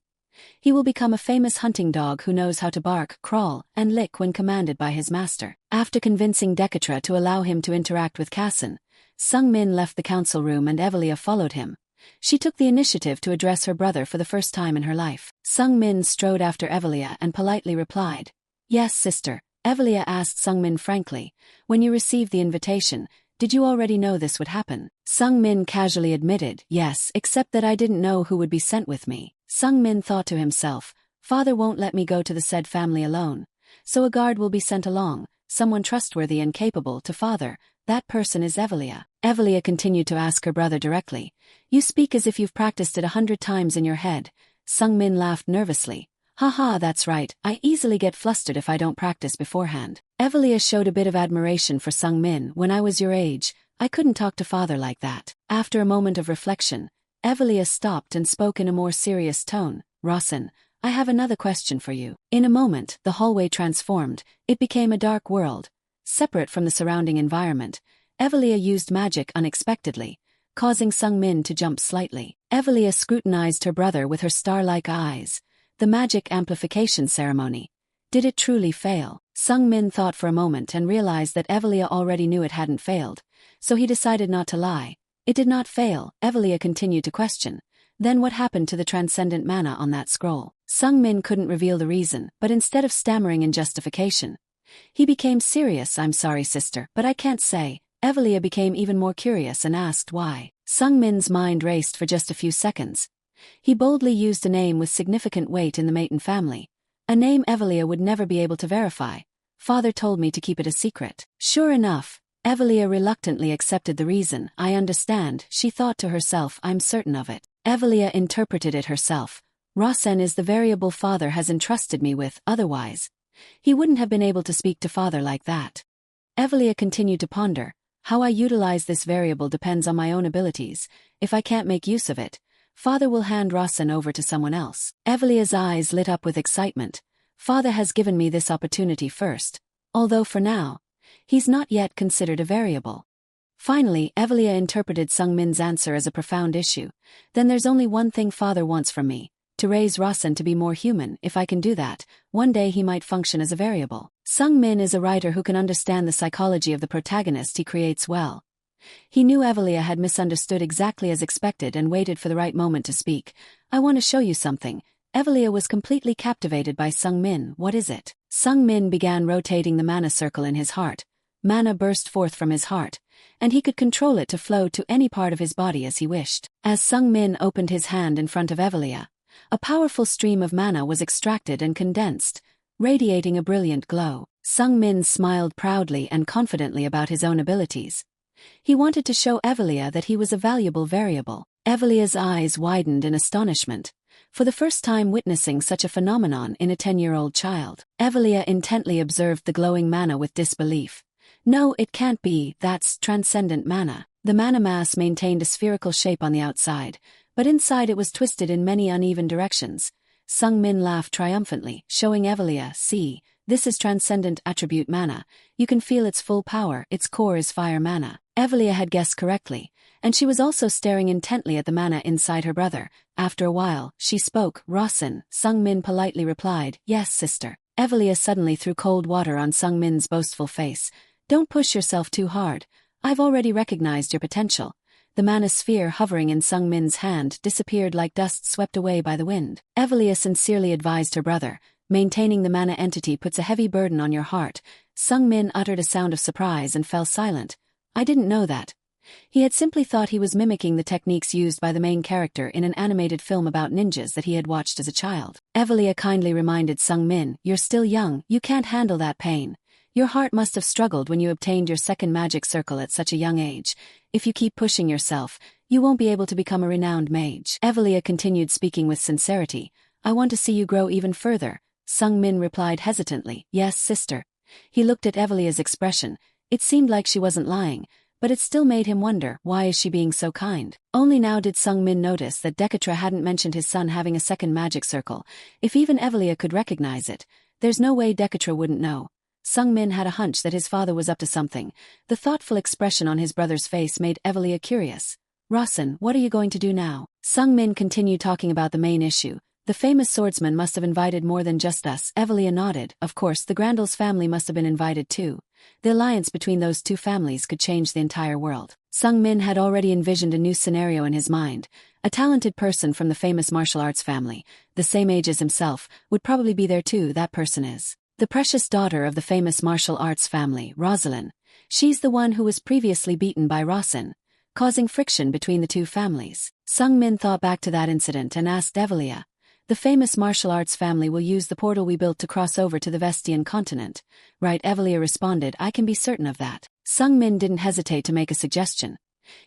He will become a famous hunting dog who knows how to bark, crawl, and lick when commanded by his master. After convincing Decatra to allow him to interact with Kassan, Sung-min left the council room and Evelia followed him. She took the initiative to address her brother for the first time in her life. Sung-min strode after Evelia and politely replied, Yes, sister. Evelia asked Sung-min frankly, When you received the invitation, did you already know this would happen? Sung-min casually admitted, Yes, except that I didn't know who would be sent with me. Sung-min thought to himself, Father won't let me go to the said family alone, so a guard will be sent along, someone trustworthy and capable to father. That person is Evelia. Evelia continued to ask her brother directly, You speak as if you've practiced it 100 times in your head. Sung-min laughed nervously. Haha, that's right, I easily get flustered if I don't practice beforehand. Evelia showed a bit of admiration for Sung-min. When I was your age, I couldn't talk to father like that. After a moment of reflection, Evelia stopped and spoke in a more serious tone. Rossen, I have another question for you. In a moment, the hallway transformed. It became a dark world. Separate from the surrounding environment, Evelia used magic unexpectedly, causing Sung-min to jump slightly. Evelia scrutinized her brother with her star-like eyes. The magic amplification ceremony. Did it truly fail? Sung-min thought for a moment and realized that Evelia already knew it hadn't failed, so he decided not to lie. It did not fail. Evelia continued to question. Then what happened to the transcendent mana on that scroll? Sung-min couldn't reveal the reason, but instead of stammering in justification, he became serious. I'm sorry, sister, but I can't say. Evelia became even more curious and asked why. Sung-min's mind raced for just a few seconds. He boldly used a name with significant weight in the Maton family, a name Evelia would never be able to verify. Father told me to keep it a secret. Sure enough, Evelia reluctantly accepted the reason. I understand, she thought to herself, I'm certain of it. Evelia interpreted it herself. Rossen is the variable father has entrusted me with, otherwise he wouldn't have been able to speak to father like that. Evelia continued to ponder. How I utilize this variable depends on my own abilities. If I can't make use of it, father will hand Rossen over to someone else. Evelia's eyes lit up with excitement. Father has given me this opportunity first, although for now, he's not yet considered a variable. Finally, Evelia interpreted Sung-min's answer as a profound issue. Then there's only one thing father wants from me. To raise Rossen to be more human. If I can do that, one day he might function as a variable. Sung-min is a writer who can understand the psychology of the protagonist he creates well. He knew Evelia had misunderstood exactly as expected and waited for the right moment to speak. I want to show you something. Evelia was completely captivated by Sung-min. What is it? Sung-min began rotating the mana circle in his heart. Mana burst forth from his heart, and he could control it to flow to any part of his body as he wished. As Sung-min opened his hand in front of Evelia, a powerful stream of mana was extracted and condensed, radiating a brilliant glow. Sung-min smiled proudly and confidently about his own abilities. He wanted to show Evelia that he was a valuable variable. Evelia's eyes widened in astonishment, for the first time witnessing such a phenomenon in a 10-year-old child. Evelia intently observed the glowing mana with disbelief. No, it can't be, that's transcendent mana. The mana mass maintained a spherical shape on the outside, but inside it was twisted in many uneven directions. Sung-min laughed triumphantly, showing Evelia, see, this is transcendent attribute mana. You can feel its full power, its core is fire mana. Evelia had guessed correctly, and she was also staring intently at the mana inside her brother. After a while, she spoke. Rossen, Sung-min politely replied, yes, sister. Evelia suddenly threw cold water on Sung-min's boastful face. Don't push yourself too hard. I've already recognized your potential. The mana sphere hovering in Sung-min's hand disappeared like dust swept away by the wind. Evelia sincerely advised her brother, maintaining the mana entity puts a heavy burden on your heart. Sung-min uttered a sound of surprise and fell silent. I didn't know that. He had simply thought he was mimicking the techniques used by the main character in an animated film about ninjas that he had watched as a child. Evelia kindly reminded Sung-min, you're still young, you can't handle that pain. Your heart must have struggled when you obtained your second magic circle at such a young age. If you keep pushing yourself, you won't be able to become a renowned mage. Evelia continued speaking with sincerity. I want to see you grow even further. Sung-min replied hesitantly, yes, sister. He looked at Evelia's expression. It seemed like she wasn't lying, but it still made him wonder, why is she being so kind? Only now did Sung-min notice that Dekatra hadn't mentioned his son having a second magic circle. If even Evelia could recognize it, there's no way Dekatra wouldn't know. Sung-min had a hunch that his father was up to something. The thoughtful expression on his brother's face made Evelia curious. "Rasen, what are you going to do now?" Sung-min continued talking about the main issue. "The famous swordsman must have invited more than just us." Evelia nodded. Of course, the Grandels family must have been invited too. The alliance between those two families could change the entire world. Sung-min had already envisioned a new scenario in his mind. A talented person from the famous martial arts family, the same age as himself, would probably be there too. That person is the precious daughter of the famous martial arts family, Rosalind. She's the one who was previously beaten by Rasen, causing friction between the two families. Sung-min thought back to that incident and asked Evelia, "The famous martial arts family will use the portal we built to cross over to the Vestian continent, right?" Evelia responded, "I can be certain of that." Sung-min didn't hesitate to make a suggestion.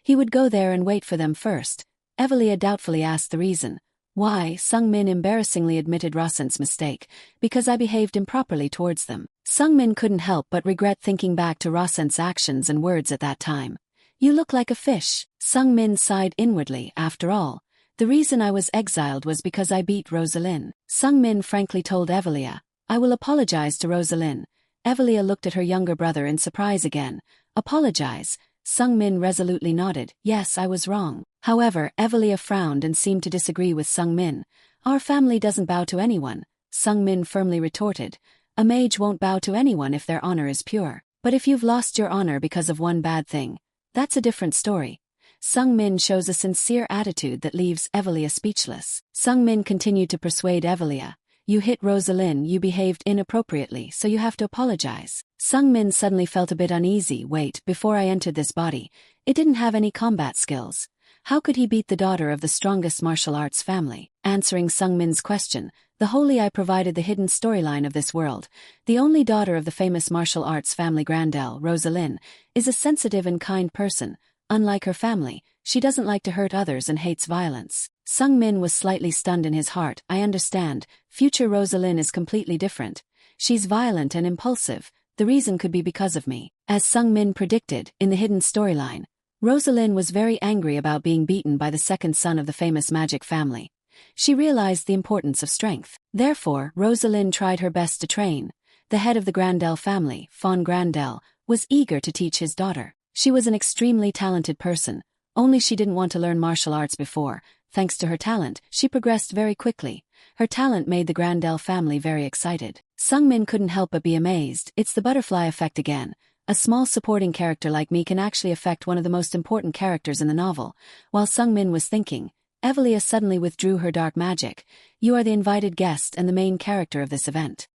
He would go there and wait for them first. Evelia doubtfully asked the reason. "Why?" Sung-min embarrassingly admitted Rasen's mistake. "Because I behaved improperly towards them." Sung-min couldn't help but regret thinking back to Rasen's actions and words at that time. "You look like a fish." Sung-min sighed inwardly. "After all, the reason I was exiled was because I beat Rosalind." Sung-min frankly told Evelia, "I will apologize to Rosalind." Evelia looked at her younger brother in surprise again. "Apologize?" Sung-min resolutely nodded. "Yes, I was wrong." However, Evelia frowned and seemed to disagree with Sung-min. "Our family doesn't bow to anyone," Sung-min firmly retorted. "A mage won't bow to anyone if their honor is pure. But if you've lost your honor because of one bad thing, that's a different story." Sung-min shows a sincere attitude that leaves Evelia speechless. Sung-min continued to persuade Evelia. "You hit Rosalind, you behaved inappropriately, so you have to apologize." Sung-min suddenly felt a bit uneasy. "Wait, before I entered this body, it didn't have any combat skills. How could he beat the daughter of the strongest martial arts family?" Answering Sung-min's question, "The Holy Eye provided the hidden storyline of this world. The only daughter of the famous martial arts family Grandel, Rosalind, is a sensitive and kind person. Unlike her family, she doesn't like to hurt others and hates violence." Sung-min was slightly stunned in his heart. "I understand. Future Rosalind is completely different. She's violent and impulsive. The reason could be because of me." As Sung-min predicted, in the hidden storyline, Rosalind was very angry about being beaten by the second son of the famous magic family. She realized the importance of strength. Therefore, Rosalind tried her best to train. The head of the Grandel family, Von Grandel, was eager to teach his daughter. She was an extremely talented person, only she didn't want to learn martial arts before. Thanks to her talent, she progressed very quickly. Her talent made the Grandel family very excited. Sung-min couldn't help but be amazed. It's the butterfly effect again. A small supporting character like me can actually affect one of the most important characters in the novel. While Sung-min was thinking, Evelia suddenly withdrew her dark magic. "You are the invited guest and the main character of this event."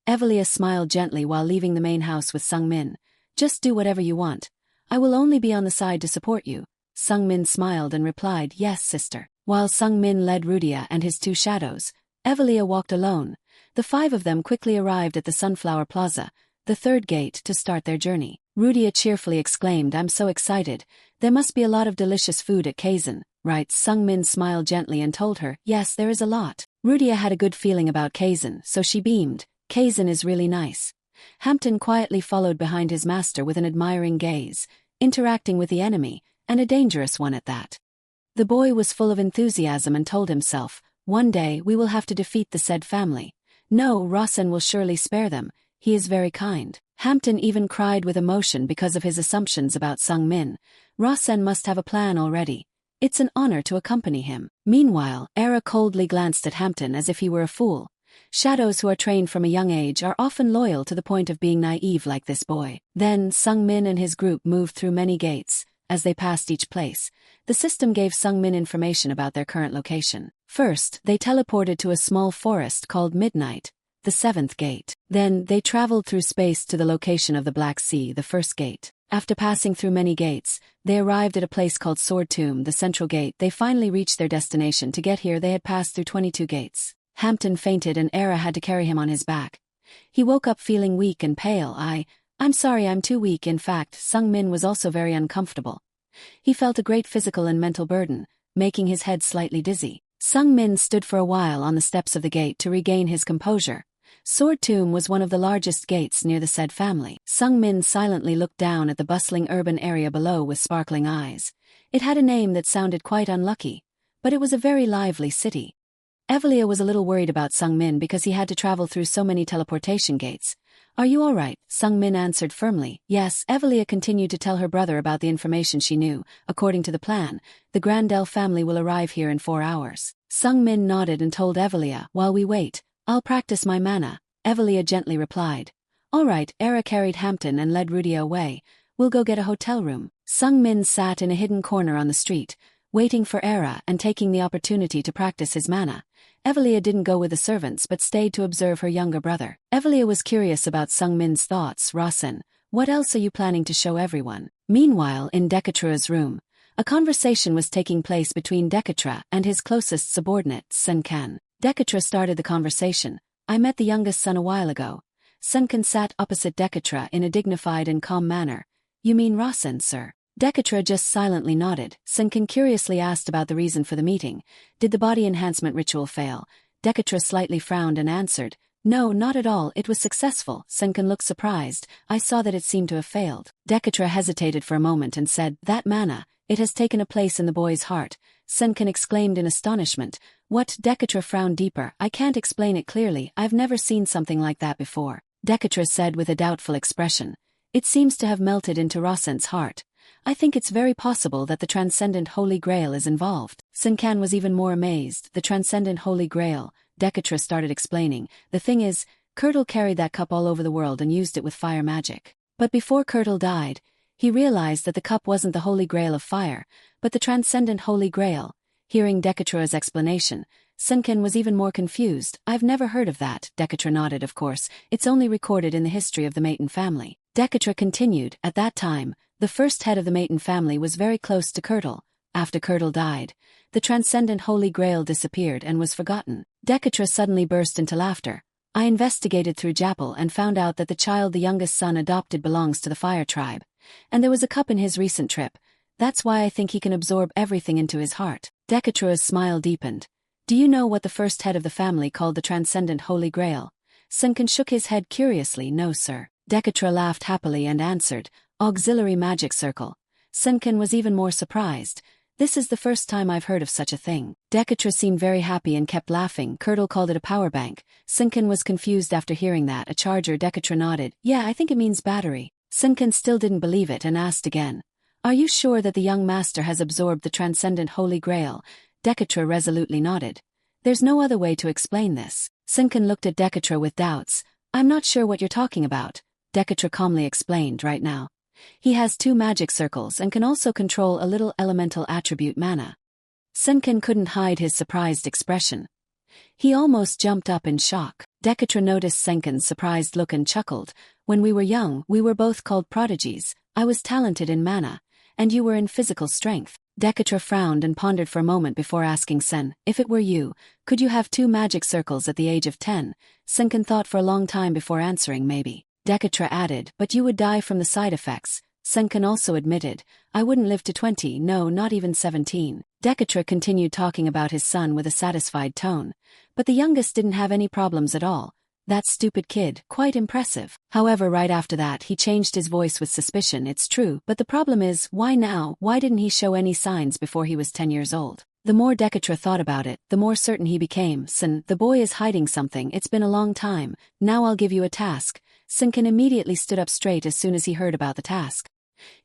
Evelia smiled gently while leaving the main house with Sung-min. "Just do whatever you want. I will only be on the side to support you." Sung-min smiled and replied, "Yes, sister." While Sung-min led Rudia and his two shadows, Evelia walked alone. The five of them quickly arrived at the Sunflower Plaza, the third gate, to start their journey. Rudia cheerfully exclaimed, "I'm so excited. There must be a lot of delicious food at Kaizen, right?" Sung-min smiled gently and told her, "Yes, there is a lot." Rudia had a good feeling about Kaizen, so she beamed. "Kaizen is really nice." Hampton quietly followed behind his master with an admiring gaze, interacting with the enemy, and a dangerous one at that. The boy was full of enthusiasm and told himself, "One day we will have to defeat the said family. No, Rasen will surely spare them. He is very kind." Hampton even cried with emotion because of his assumptions about Sung-min. Rasen must have a plan already. It's an honor to accompany him. Meanwhile, Era coldly glanced at Hampton as if he were a fool. Shadows who are trained from a young age are often loyal to the point of being naive like this boy. Then Sung-min and his group moved through many gates. As they passed each place, the system gave Sung-min information about their current location. First, they teleported to a small forest called Midnight, the seventh gate. Then, they traveled through space to the location of the Black Sea, the first gate. After passing through many gates, they arrived at a place called Sword Tomb, the central gate. They finally reached their destination. To get here, they had passed through 22 gates. Hampton fainted and Era had to carry him on his back. He woke up feeling weak and pale. I'm sorry, I'm too weak." In fact, Sung-min was also very uncomfortable. He felt a great physical and mental burden, making his head slightly dizzy. Sung-min stood for a while on the steps of the gate to regain his composure. Sword Tomb was one of the largest gates near the said family. Sung Min silently looked down at the bustling urban area below with sparkling eyes. It had a name that sounded quite unlucky, but it was a very lively city. Evelia was a little worried about Sung Min because he had to travel through so many teleportation gates. "Are you all right?" Sung Min answered firmly. "Yes." Evelia continued to tell her brother about the information she knew. "According to the plan, the Grandel family will arrive here in 4 hours." Sung Min nodded and told Evelia, "While we wait, I'll practice my mana." Evelia gently replied. "All right." Era carried Hampton and led Rudia away. "We'll go get a hotel room." Sung Min sat in a hidden corner on the street, waiting for Era and taking the opportunity to practice his mana. Evelia didn't go with the servants but stayed to observe her younger brother. Evelia was curious about Sung Min's thoughts. "Rasen, what else are you planning to show everyone?" Meanwhile, in Dekatra's room, a conversation was taking place between Dekatra and his closest subordinate, Sunkan. Dekatra started the conversation. "I met the youngest son a while ago." Sunkan sat opposite Dekatra in a dignified and calm manner. "You mean Rasen, sir?" Dekatra just silently nodded. Sunkan curiously asked about the reason for the meeting. "Did the body enhancement ritual fail?" Dekatra slightly frowned and answered, "No, not at all, it was successful." Sunkan looked surprised. "I saw that it seemed to have failed." Dekatra hesitated for a moment and said, "That mana, it has taken a place in the boy's heart." Sunkan exclaimed in astonishment. "What?" Dekatra frowned deeper. "I can't explain it clearly, I've never seen something like that before." Dekatra said with a doubtful expression, "It seems to have melted into Rasen's heart. I think it's very possible that the Transcendent Holy Grail is involved." Sunkan was even more amazed. "The Transcendent Holy Grail," Dekatra started explaining. "The thing is, Kirtle carried that cup all over the world and used it with fire magic. But before Kirtle died, he realized that the cup wasn't the Holy Grail of fire, but the Transcendent Holy Grail." Hearing Dekatra's explanation, Sunken was even more confused. "I've never heard of that." Dekatra nodded. "Of course, it's only recorded in the history of the Maton family." Dekatra continued, "At that time, the first head of the Maton family was very close to Kirtle. After Kirtle died, the Transcendent Holy Grail disappeared and was forgotten." Dekatra suddenly burst into laughter. "I investigated through Japel and found out that the child the youngest son adopted belongs to the Fire Tribe. And there was a cup in his recent trip. That's why I think he can absorb everything into his heart." Dekatra's smile deepened. "Do you know what the first head of the family called the Transcendent Holy Grail?" Sunken shook his head curiously. "No, sir." Dekatra laughed happily and answered, "Auxiliary Magic Circle." Sunken was even more surprised. "This is the first time I've heard of such a thing." Dekatra seemed very happy and kept laughing. Kirtle called it a power bank. Sunken was confused after hearing that. "A charger?" Dekatra nodded. "Yeah, I think it means battery." Sunken still didn't believe it and asked again, "Are you sure that the young master has absorbed the Transcendent Holy Grail?" Dekatra resolutely nodded. "There's no other way to explain this." Sunken looked at Dekatra with doubts. "I'm not sure what you're talking about." Dekatra calmly explained. "Right now, he has 2 magic circles and can also control a little elemental attribute mana." Sunken couldn't hide his surprised expression. He almost jumped up in shock. Dekatra noticed Sunken's surprised look and chuckled. "When we were young, we were both called prodigies. I was talented in mana, and you were in physical strength." Dekatra frowned and pondered for a moment before asking Sen, "If it were you, could you have 2 magic circles at the age of 10? Sunken thought for a long time before answering. "Maybe." Dekatra added, "But you would die from the side effects." Sunken also admitted, "I wouldn't live to 20, no, not even 17. Dekatra continued talking about his son with a satisfied tone. "But the youngest didn't have any problems at all. That stupid kid, quite impressive." However, right after that he changed his voice with suspicion. "It's true, but the problem is, why now? Why didn't he show any signs before he was 10 years old?" The more Dekatra thought about it, the more certain he became. "Sin, the boy is hiding something. It's been a long time. Now I'll give you a task." Sunken immediately stood up straight as soon as he heard about the task.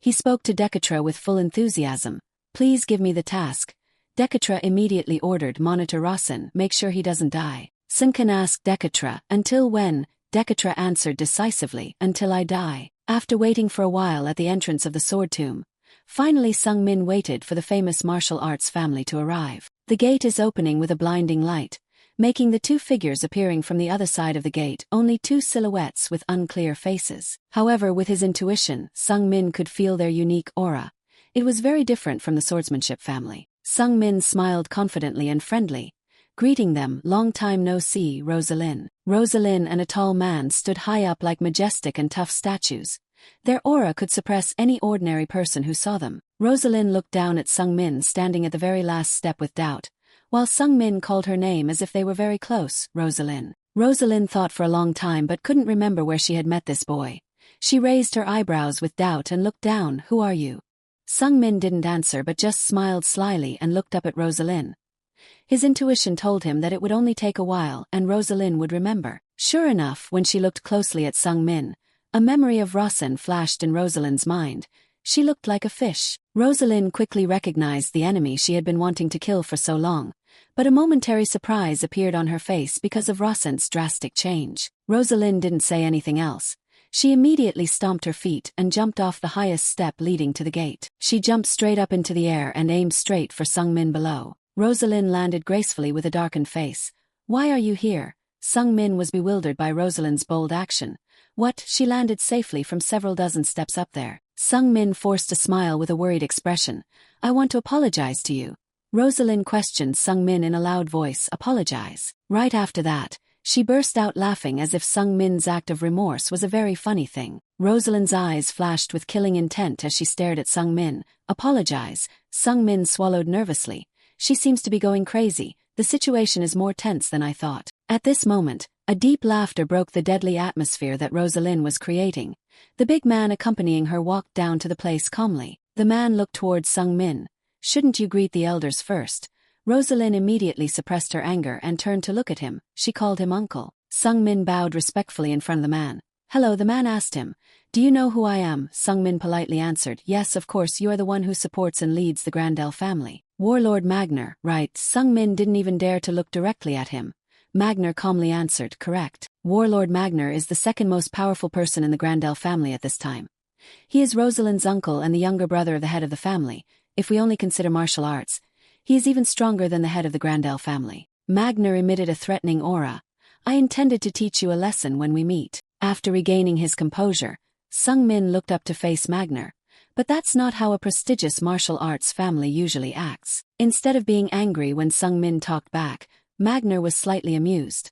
He spoke to Dekatra with full enthusiasm. "Please give me the task." Dekatra immediately ordered, "Monitor Rasen, make sure he doesn't die." Sunken asked Dekatra, "Until when?" Dekatra answered decisively, "Until I die." After waiting for a while at the entrance of the Sword Tomb, finally Sung Min waited for the famous martial arts family to arrive. The gate is opening with a blinding light, making the 2 figures appearing from the other side of the gate only 2 silhouettes with unclear faces. However, with his intuition, Sung Min could feel their unique aura. It was very different from the swordsmanship family. Sung Min smiled confidently and friendly, greeting them. "Long time no see, Rosalind." Rosalind and a tall man stood high up like majestic and tough statues. Their aura could suppress any ordinary person who saw them. Rosalind looked down at Sung Min standing at the very last step with doubt, while Sung Min called her name as if they were very close. "Rosalind." Rosalind thought for a long time but couldn't remember where she had met this boy. She raised her eyebrows with doubt and looked down. Who are you? Sung-min didn't answer but just smiled slyly and looked up at Rosalind. His intuition told him that it would only take a while and Rosalind would remember. Sure enough, when she looked closely at Sung-min, a memory of Rosen flashed in Rosalind's mind. She looked like a fish. Rosalind quickly recognized the enemy she had been wanting to kill for so long, but a momentary surprise appeared on her face because of Rosen's drastic change. Rosalind didn't say anything else. She immediately stomped her feet and jumped off the highest step leading to the gate. She jumped straight up into the air and aimed straight for Sung-min below. Rosalind landed gracefully with a darkened face. Why are you here? Sung-min was bewildered by Rosalind's bold action. What? She landed safely from several dozen steps up there. Sung-min forced a smile with a worried expression. I want to apologize to you. Rosalind questioned Sung-min in a loud voice. Apologize. Right after that, she burst out laughing as if Sung-min's act of remorse was a very funny thing. Rosalind's eyes flashed with killing intent as she stared at Sung-min. Apologize. Sung-min swallowed nervously. She seems to be going crazy. The situation is more tense than I thought. At this moment, a deep laughter broke the deadly atmosphere that Rosalind was creating. The big man accompanying her walked down to the place calmly. The man looked towards Sung-min. Shouldn't you greet the elders first? Rosalind immediately suppressed her anger and turned to look at him. She called him uncle. Sung-min bowed respectfully in front of the man. Hello, the man asked him. Do you know who I am? Sung-min politely answered. Yes, of course, you are the one who supports and leads the Grandel family. Warlord Magner, right? Sung-min didn't even dare to look directly at him. Magner calmly answered, correct. Warlord Magner is the second most powerful person in the Grandel family at this time. He is Rosalind's uncle and the younger brother of the head of the family. If we only consider martial arts, he is even stronger than the head of the Grandel family. Magner emitted a threatening aura. I intended to teach you a lesson when we meet. After regaining his composure, Sung-min looked up to face Magner. But that's not how a prestigious martial arts family usually acts. Instead of being angry when Sung-min talked back, Magner was slightly amused.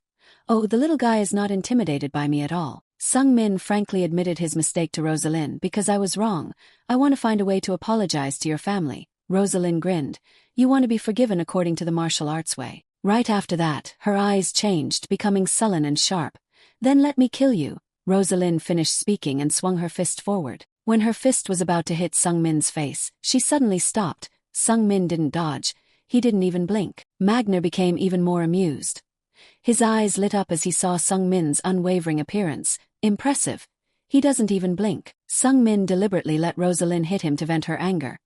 Oh, the little guy is not intimidated by me at all. Sung-min frankly admitted his mistake to Rosalind. Because I was wrong, I want to find a way to apologize to your family. Rosalind grinned. You want to be forgiven according to the martial arts way. Right after that, her eyes changed, becoming sullen and sharp. Then let me kill you. Rosalind finished speaking and swung her fist forward. When her fist was about to hit Sung-min's face, she suddenly stopped. Sung-min didn't dodge. He didn't even blink. Magner became even more amused. His eyes lit up as he saw Sung-min's unwavering appearance. Impressive. He doesn't even blink. Sung-min deliberately let Rosalind hit him to vent her anger.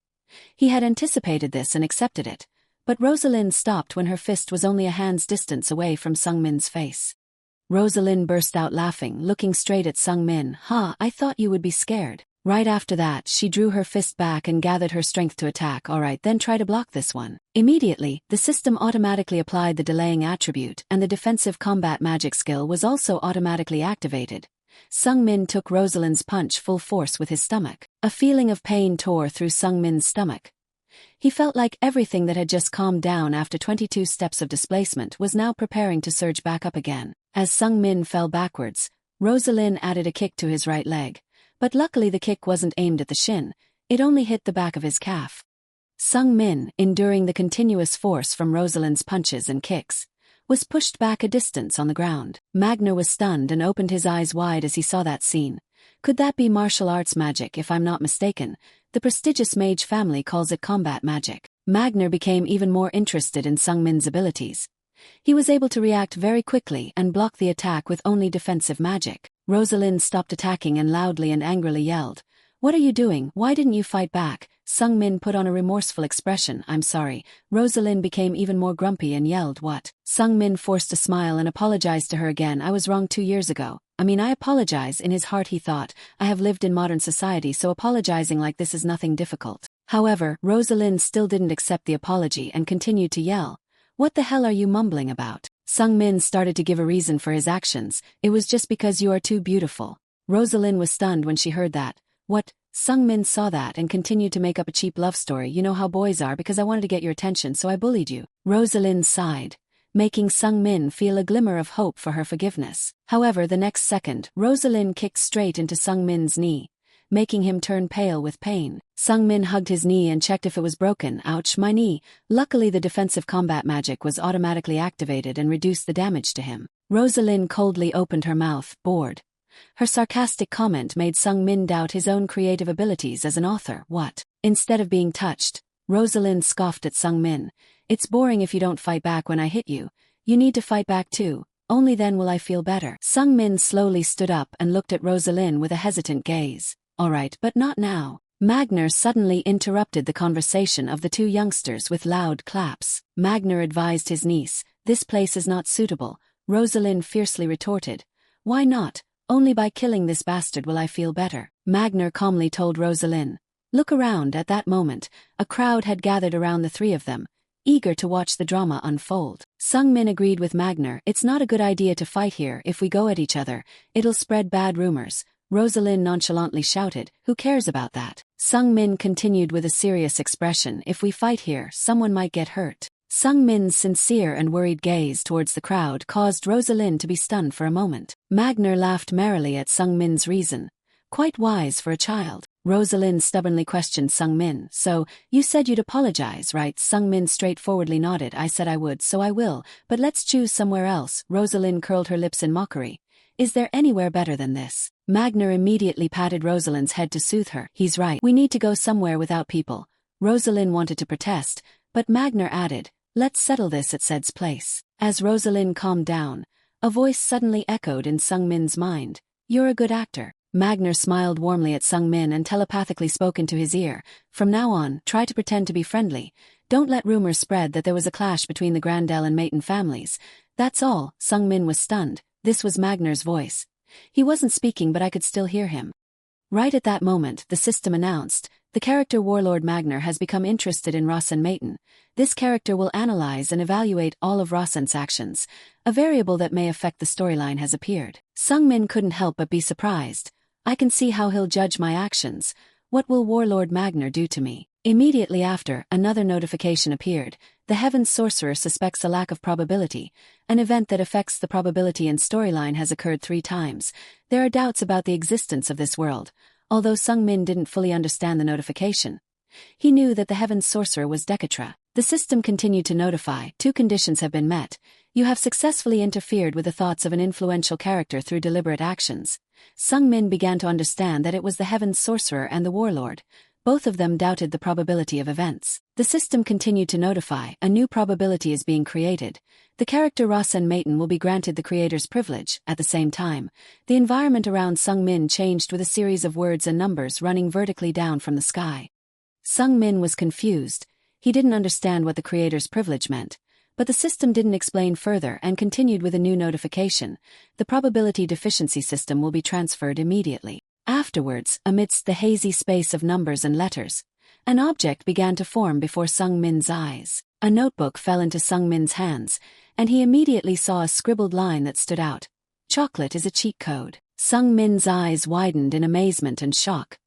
He had anticipated this and accepted it. But Rosalind stopped when her fist was only a hand's distance away from Sung-min's face. Rosalind burst out laughing, looking straight at Sung-min. I thought you would be scared. Right after that, she drew her fist back and gathered her strength to attack. Alright, then try to block this one. Immediately, the system automatically applied the delaying attribute and the defensive combat magic skill was also automatically activated. Sung-min took Rosalind's punch full force with his stomach. A feeling of pain tore through Sung-min's stomach. He felt like everything that had just calmed down after 22 steps of displacement was now preparing to surge back up again. As Sung-min fell backwards, Rosalind added a kick to his right leg. But luckily the kick wasn't aimed at the shin, it only hit the back of his calf. Sung-min, enduring the continuous force from Rosalind's punches and kicks, was pushed back a distance on the ground. Magner was stunned and opened his eyes wide as he saw that scene. Could that be martial arts magic? If I'm not mistaken, the prestigious mage family calls it combat magic. Magner became even more interested in Sung-min's abilities. He was able to react very quickly and block the attack with only defensive magic. Rosalind stopped attacking and loudly and angrily yelled, "What are you doing? Why didn't you fight back?" Sung-min put on a remorseful expression. "I'm sorry." Rosalind became even more grumpy and yelled, "What?" Sung-min forced a smile and apologized to her again. "I was wrong 2 years ago. I apologize." In his heart he thought, I have lived in modern society, so apologizing like this is nothing difficult. However, Rosalind still didn't accept the apology and continued to yell, "What the hell are you mumbling about?" Sung-min started to give a reason for his actions. "It was just because you are too beautiful." Rosalind was stunned when she heard that. "What?" Sung-min saw that and continued to make up a cheap love story. "You know how boys are, because I wanted to get your attention, so I bullied you." Rosalind sighed, making Sung-min feel a glimmer of hope for her forgiveness. However, the next second, Rosalind kicked straight into Sung-min's knee, making him turn pale with pain. Sung-min hugged his knee and checked if it was broken. "Ouch, my knee." Luckily the defensive combat magic was automatically activated and reduced the damage to him. Rosalind coldly opened her mouth, bored. Her sarcastic comment made Sung Min doubt his own creative abilities as an author. What? Instead of being touched, Rosalind scoffed at Sung Min. It's boring if you don't fight back when I hit you. You need to fight back too. Only then will I feel better. Sung Min slowly stood up and looked at Rosalind with a hesitant gaze. All right, but not now. Magner suddenly interrupted the conversation of the two youngsters with loud claps. Magner advised his niece, "This place is not suitable." Rosalind fiercely retorted, "Why not? Only by killing this bastard will I feel better." Magner calmly told Rosalind. Look around. At that moment, a crowd had gathered around the three of them, eager to watch the drama unfold. Sung Min agreed with Magner. It's not a good idea to fight here. If we go at each other, it'll spread bad rumors. Rosalind nonchalantly shouted, "Who cares about that?" Sung Min continued with a serious expression, "If we fight here, someone might get hurt." Sung Min's sincere and worried gaze towards the crowd caused Rosalind to be stunned for a moment. Magner laughed merrily at Sung Min's reason. Quite wise for a child. Rosalind stubbornly questioned Sung Min. "So, you said you'd apologize, right?" Sung Min straightforwardly nodded. "I said I would, so I will, but let's choose somewhere else." Rosalind curled her lips in mockery. "Is there anywhere better than this?" Magner immediately patted Rosalind's head to soothe her. "He's right. We need to go somewhere without people." Rosalind wanted to protest, but Magner added, "Let's settle this at Sed's place." As Rosalind calmed down, a voice suddenly echoed in Sung Min's mind. "You're a good actor." Magner smiled warmly at Sung Min and telepathically spoke into his ear. "From now on, try to pretend to be friendly. Don't let rumors spread that there was a clash between the Grandel and Maiden families. That's all." Sung Min was stunned. This was Magner's voice. He wasn't speaking, but I could still hear him. Right at that moment, the system announced, "The character Warlord Magner has become interested in Rossen Maiden. This character will analyze and evaluate all of Rossen's actions. A variable that may affect the storyline has appeared." Sung Min couldn't help but be surprised. "I can see how he'll judge my actions. What will Warlord Magner do to me?" Immediately after, another notification appeared. The Heaven's Sorcerer suspects a lack of probability. An event that affects the probability and storyline has occurred 3 times. There are doubts about the existence of this world. Although Sung Min didn't fully understand the notification, he knew that the Heaven's Sorcerer was Dekatra. The system continued to notify, 2 conditions have been met. You have successfully interfered with the thoughts of an influential character through deliberate actions. Sung Min began to understand that it was the Heaven's Sorcerer and the Warlord. Both of them doubted the probability of events. The system continued to notify, a new probability is being created. The character Rossen Maiden will be granted the creator's privilege. At the same time, the environment around Sung Min changed with a series of words and numbers running vertically down from the sky. Sung Min was confused. He didn't understand what the creator's privilege meant. But the system didn't explain further and continued with a new notification. The probability deficiency system will be transferred immediately. Afterwards, amidst the hazy space of numbers and letters, an object began to form before Sung Min's eyes. A notebook fell into Sung Min's hands, and he immediately saw a scribbled line that stood out. "Chocolate is a cheat code." Sung Min's eyes widened in amazement and shock.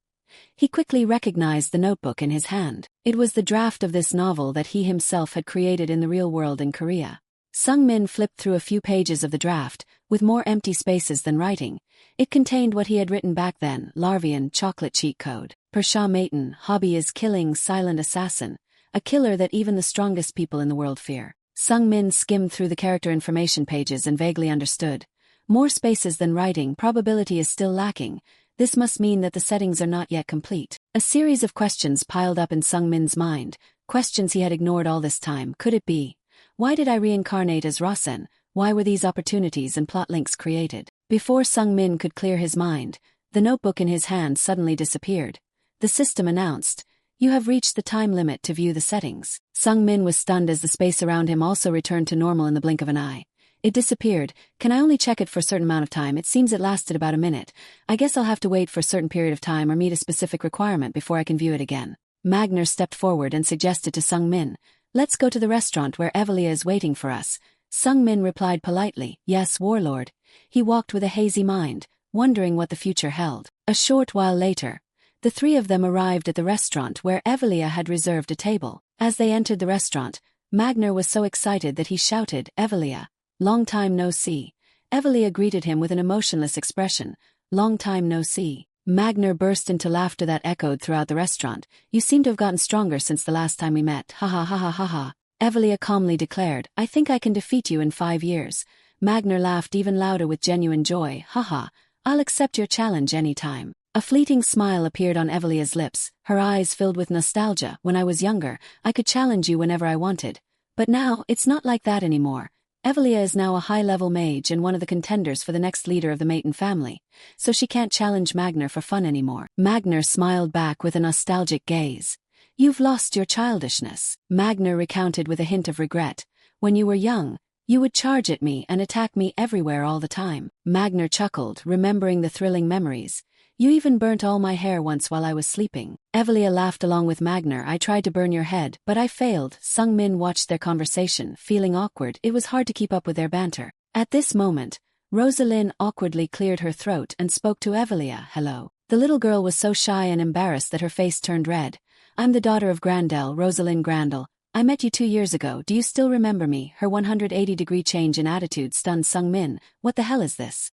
He quickly recognized the notebook in his hand. It was the draft of this novel that he himself had created in the real world in Korea. Sung Min flipped through a few pages of the draft, with more empty spaces than writing. It contained what he had written back then: Larvian chocolate cheat code. Persha Maiden, hobby is killing, silent assassin. A killer that even the strongest people in the world fear. Sung Min skimmed through the character information pages and vaguely understood. More spaces than writing, probability is still lacking. This must mean that the settings are not yet complete. A series of questions piled up in Sung Min's mind, questions he had ignored all this time. Could it be? Why did I reincarnate as Rossen? Why were these opportunities and plot links created? Before Sung Min could clear his mind, the notebook in his hand suddenly disappeared. The system announced, "You have reached the time limit to view the settings." Sung Min was stunned as the space around him also returned to normal in the blink of an eye. It disappeared. "Can I only check it for a certain amount of time? It seems it lasted about a minute. I guess I'll have to wait for a certain period of time or meet a specific requirement before I can view it again." Magner stepped forward and suggested to Sung Min, "Let's go to the restaurant where Evelia is waiting for us." Sung Min replied politely, "Yes, Warlord." He walked with a hazy mind, wondering what the future held. A short while later, the 3 of them arrived at the restaurant where Evelia had reserved a table. As they entered the restaurant, Magner was so excited that he shouted, "Evelia, long time no see." Evelia greeted him with an emotionless expression, "Long time no see." Magner burst into laughter that echoed throughout the restaurant. "You seem to have gotten stronger since the last time we met. Ha ha ha ha ha ha." Evelia calmly declared, "I think I can defeat you in 5 years." Magner laughed even louder with genuine joy. Haha, I'll accept your challenge anytime. A fleeting smile appeared on Evelia's lips, her eyes filled with nostalgia. When I was younger, I could challenge you whenever I wanted. But now, it's not like that anymore. Evelia is now a high-level mage and one of the contenders for the next leader of the Maiden family, so she can't challenge Magner for fun anymore. Magner smiled back with a nostalgic gaze. You've lost your childishness. Magner recounted with a hint of regret. When you were young, you would charge at me and attack me everywhere all the time. Magner chuckled, remembering the thrilling memories. You even burnt all my hair once while I was sleeping. Evelia laughed along with Magner. I tried to burn your head, but I failed. Sung Min watched their conversation, feeling awkward. It was hard to keep up with their banter. At this moment, Rosalind awkwardly cleared her throat and spoke to Evelia. Hello. The little girl was so shy and embarrassed that her face turned red. I'm the daughter of Grandel, Rosalind Grandel. I met you 2 years ago. Do you still remember me? Her 180-degree change in attitude stunned Sung Min. What the hell is this?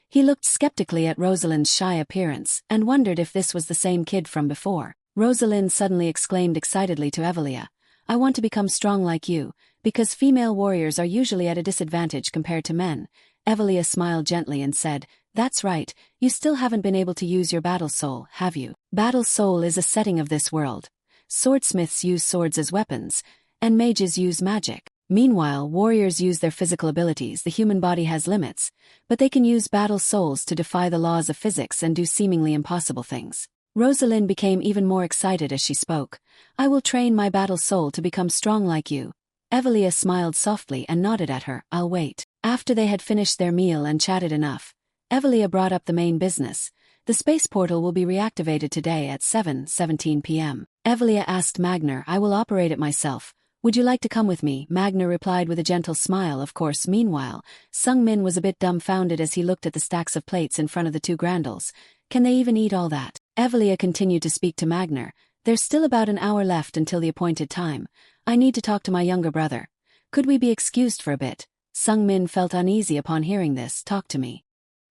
He looked skeptically at Rosalind's shy appearance and wondered if this was the same kid from before. Rosalind suddenly exclaimed excitedly to Evelia, I want to become strong like you, because female warriors are usually at a disadvantage compared to men. Evelia smiled gently and said, That's right, you still haven't been able to use your battle soul, have you? Battle soul is a setting of this world. Swordsmiths use swords as weapons, and mages use magic. Meanwhile, warriors use their physical abilities. The human body has limits, but they can use battle souls to defy the laws of physics and do seemingly impossible things. Rosalind became even more excited as she spoke. I will train my battle soul to become strong like you. Evelia smiled softly and nodded at her. I'll wait. After they had finished their meal and chatted enough, Evelia brought up the main business. The space portal will be reactivated today at 7:17 p.m. Evelia asked Magner, I will operate it myself. Would you like to come with me? Magner replied with a gentle smile, of course. Meanwhile, Sung Min was a bit dumbfounded as he looked at the stacks of plates in front of the two Grandels. Can they even eat all that? Evelia continued to speak to Magner. There's still about an hour left until the appointed time. I need to talk to my younger brother. Could we be excused for a bit? Sung Min felt uneasy upon hearing this. Talk to me.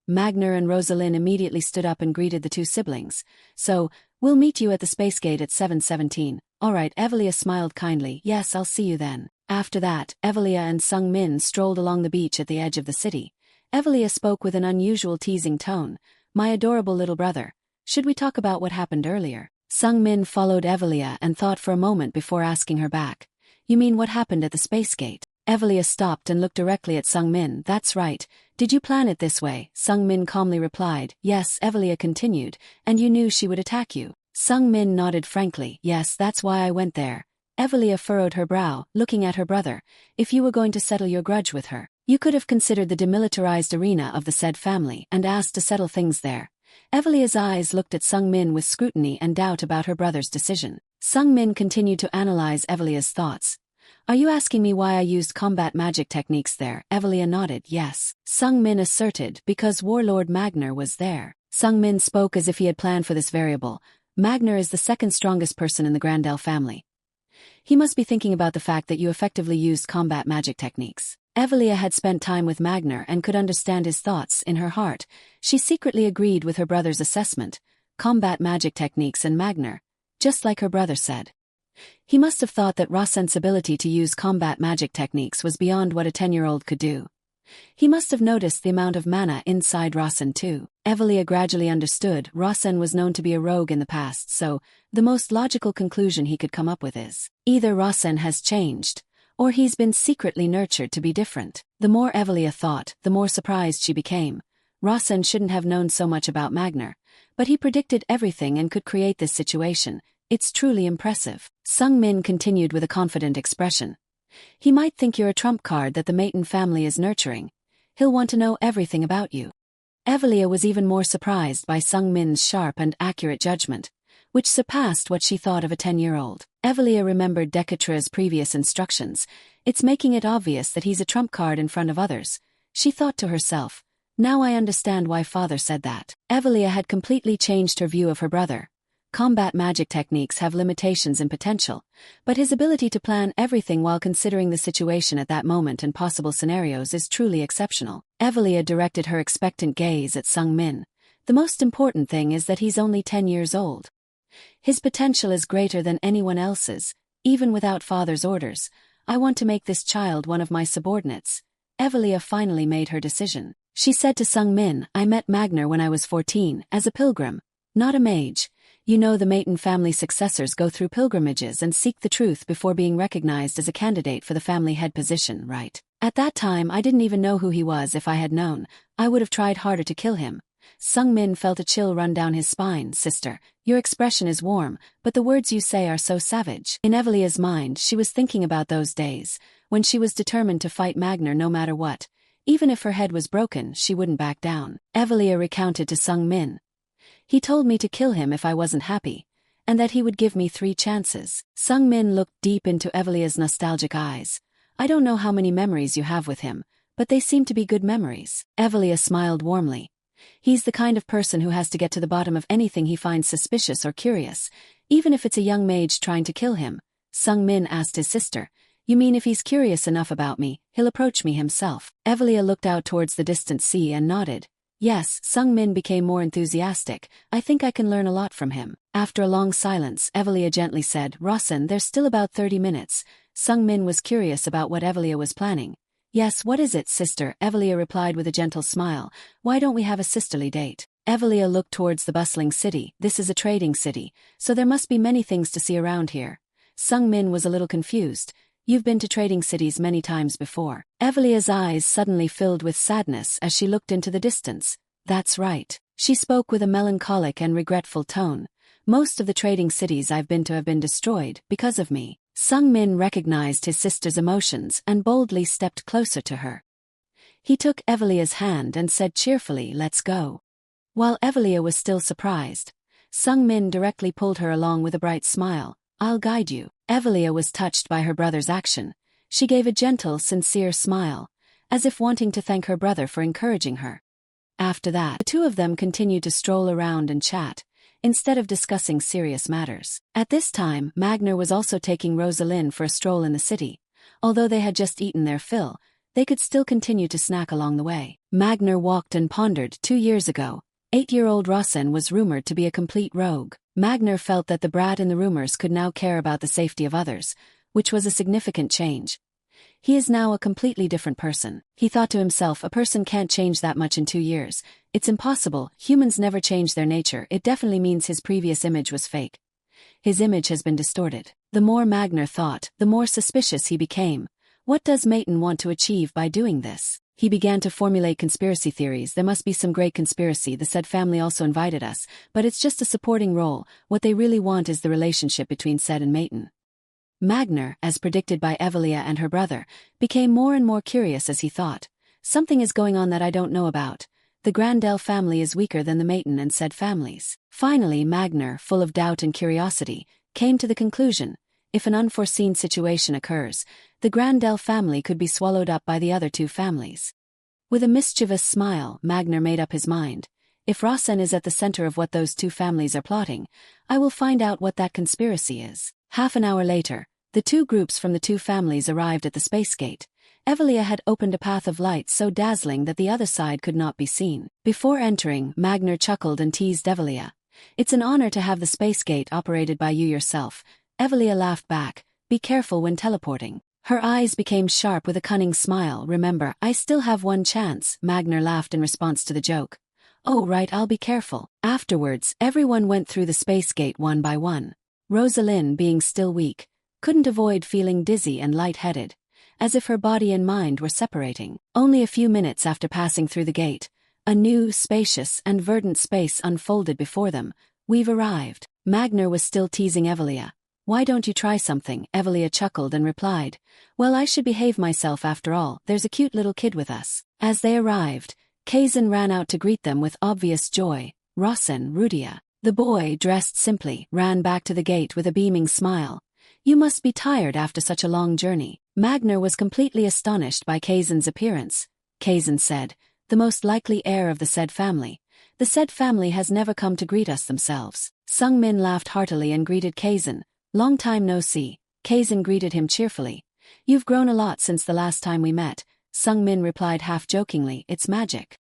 Magner and Rosalind immediately stood up and greeted the two siblings. So, we'll meet you at the space gate at 7:17. All right, Evelia smiled kindly. Yes, I'll see you then. After that, Evelia and Sung Min strolled along the beach at the edge of the city. Evelia spoke with an unusual teasing tone. My adorable little brother. Should we talk about what happened earlier? Sung Min followed Evelia and thought for a moment before asking her back. You mean what happened at the space gate? Evelia stopped and looked directly at Sung Min. That's right. Did you plan it this way? Sung Min calmly replied. Yes, Evelia continued. And you knew she would attack you. Sung Min nodded frankly. Yes, that's why I went there. Evelia furrowed her brow, looking at her brother. If you were going to settle your grudge with her, you could have considered the demilitarized arena of the said family and asked to settle things there. Evelia's eyes looked at Sung Min with scrutiny and doubt about her brother's decision. Sung Min continued to analyze Evelia's thoughts. Are you asking me why I used combat magic techniques there? Evelia nodded. Yes. Sung Min asserted, because Warlord Magner was there. Sung Min spoke as if he had planned for this variable. Magner is the second strongest person in the Grandel family. He must be thinking about the fact that you effectively used combat magic techniques. Evelia had spent time with Magner and could understand his thoughts. In her heart, she secretly agreed with her brother's assessment. Combat magic techniques and Magner, just like her brother said. He must have thought that Rasen's ability to use combat magic techniques was beyond what a 10-year-old could do. He must have noticed the amount of mana inside Rasen too. Evelia gradually understood. Rasen was known to be a rogue in the past, so the most logical conclusion he could come up with is, either Rasen has changed, or he's been secretly nurtured to be different. The more Evelia thought, the more surprised she became. Rasen shouldn't have known so much about Magner, but he predicted everything and could create this situation. It's truly impressive. Sung Min continued with a confident expression. He might think you're a trump card that the Maiden family is nurturing. He'll want to know everything about you. Evelia was even more surprised by Sung Min's sharp and accurate judgment, which surpassed what she thought of a 10-year-old. Evelia remembered Decatra's previous instructions. It's making it obvious that he's a trump card in front of others. She thought to herself, now I understand why father said that. Evelia had completely changed her view of her brother. Combat magic techniques have limitations in potential, but his ability to plan everything while considering the situation at that moment and possible scenarios is truly exceptional. Evelia directed her expectant gaze at Sung Min. The most important thing is that he's only 10 years old. His potential is greater than anyone else's, even without father's orders. I want to make this child one of my subordinates. Evelia finally made her decision. She said to Sung Min, I met Magner when I was 14, as a pilgrim, not a mage. You know the Maton family successors go through pilgrimages and seek the truth before being recognized as a candidate for the family head position, right? At that time I didn't even know who he was. If I had known, I would have tried harder to kill him. Sung Min felt a chill run down his spine. Sister, your expression is warm, but the words you say are so savage. In Evelia's mind, she was thinking about those days, when she was determined to fight Magner no matter what. Even if her head was broken, she wouldn't back down. Evelia recounted to Sung Min. He told me to kill him if I wasn't happy, and that he would give me 3 chances. Sung Min looked deep into Evelia's nostalgic eyes. I don't know how many memories you have with him, but they seem to be good memories. Evelia smiled warmly. He's the kind of person who has to get to the bottom of anything he finds suspicious or curious, even if it's a young mage trying to kill him. Sung Min asked his sister, You mean if he's curious enough about me, he'll approach me himself? Evelia looked out towards the distant sea and nodded. Yes. Sung Min became more enthusiastic. I think I can learn a lot from him. After a long silence, Evelia gently said, Rossen, there's still about 30 minutes. Sung Min was curious about what Evelia was planning. Yes, what is it, sister? Evelia replied with a gentle smile. Why don't we have a sisterly date? Evelia looked towards the bustling city. This is a trading city, so there must be many things to see around here. Sung Min was a little confused. You've been to trading cities many times before. Evelia's eyes suddenly filled with sadness as she looked into the distance. That's right. She spoke with a melancholic and regretful tone. Most of the trading cities I've been to have been destroyed because of me. Sung Min recognized his sister's emotions and boldly stepped closer to her. He took Evelia's hand and said cheerfully, Let's go. While Evelia was still surprised, Sung Min directly pulled her along with a bright smile. I'll guide you. Evelia was touched by her brother's action. She gave a gentle, sincere smile, as if wanting to thank her brother for encouraging her. After that, the two of them continued to stroll around and chat, instead of discussing serious matters. At this time, Magner was also taking Rosalind for a stroll in the city. Although they had just eaten their fill, they could still continue to snack along the way. Magner walked and pondered. 2 years ago, 8-year-old Rossen was rumored to be a complete rogue. Magner felt that the brat in the rumors could now care about the safety of others, which was a significant change. He is now a completely different person. He thought to himself, a person can't change that much in 2 years. It's impossible. Humans never change their nature. It definitely means his previous image was fake. His image has been distorted. The more Magner thought, the more suspicious he became. What does Maton want to achieve by doing this? He began to formulate conspiracy theories. There must be some great conspiracy. The said family also invited us, but it's just a supporting role. What they really want is the relationship between said and Maton. Magner, as predicted by Evelia and her brother, became more and more curious as he thought. Something is going on that I don't know about. The Grandel family is weaker than the Maton and said families. Finally, Magner, full of doubt and curiosity, came to the conclusion, if an unforeseen situation occurs, the Grandel family could be swallowed up by the other 2 families. With a mischievous smile, Magner made up his mind. If Rossen is at the center of what those 2 families are plotting, I will find out what that conspiracy is. Half an hour later, the 2 groups from the 2 families arrived at the space gate. Evelia had opened a path of light so dazzling that the other side could not be seen. Before entering, Magner chuckled and teased Evelia. It's an honor to have the space gate operated by you yourself. Evelia laughed back. Be careful when teleporting. Her eyes became sharp with a cunning smile. Remember, I still have 1 chance. Magner laughed in response to the joke. Oh right, I'll be careful. Afterwards, everyone went through the space gate one by one. Rosalind, being still weak, couldn't avoid feeling dizzy and light-headed, as if her body and mind were separating. Only a few minutes after passing through the gate, a new, spacious, and verdant space unfolded before them. We've arrived. Magner was still teasing Evelia. Why don't you try something? Evelia chuckled and replied, Well, I should behave myself after all. There's a cute little kid with us. As they arrived, Kazan ran out to greet them with obvious joy. Rossen, Rudia. The boy, dressed simply, ran back to the gate with a beaming smile. You must be tired after such a long journey. Magner was completely astonished by Kazan's appearance. Kazan said, The most likely heir of the said family. The said family has never come to greet us themselves. Sung Min laughed heartily and greeted Kazan. Long time no see. Kazan greeted him cheerfully. You've grown a lot since the last time we met. Sung Min replied half-jokingly, It's magic.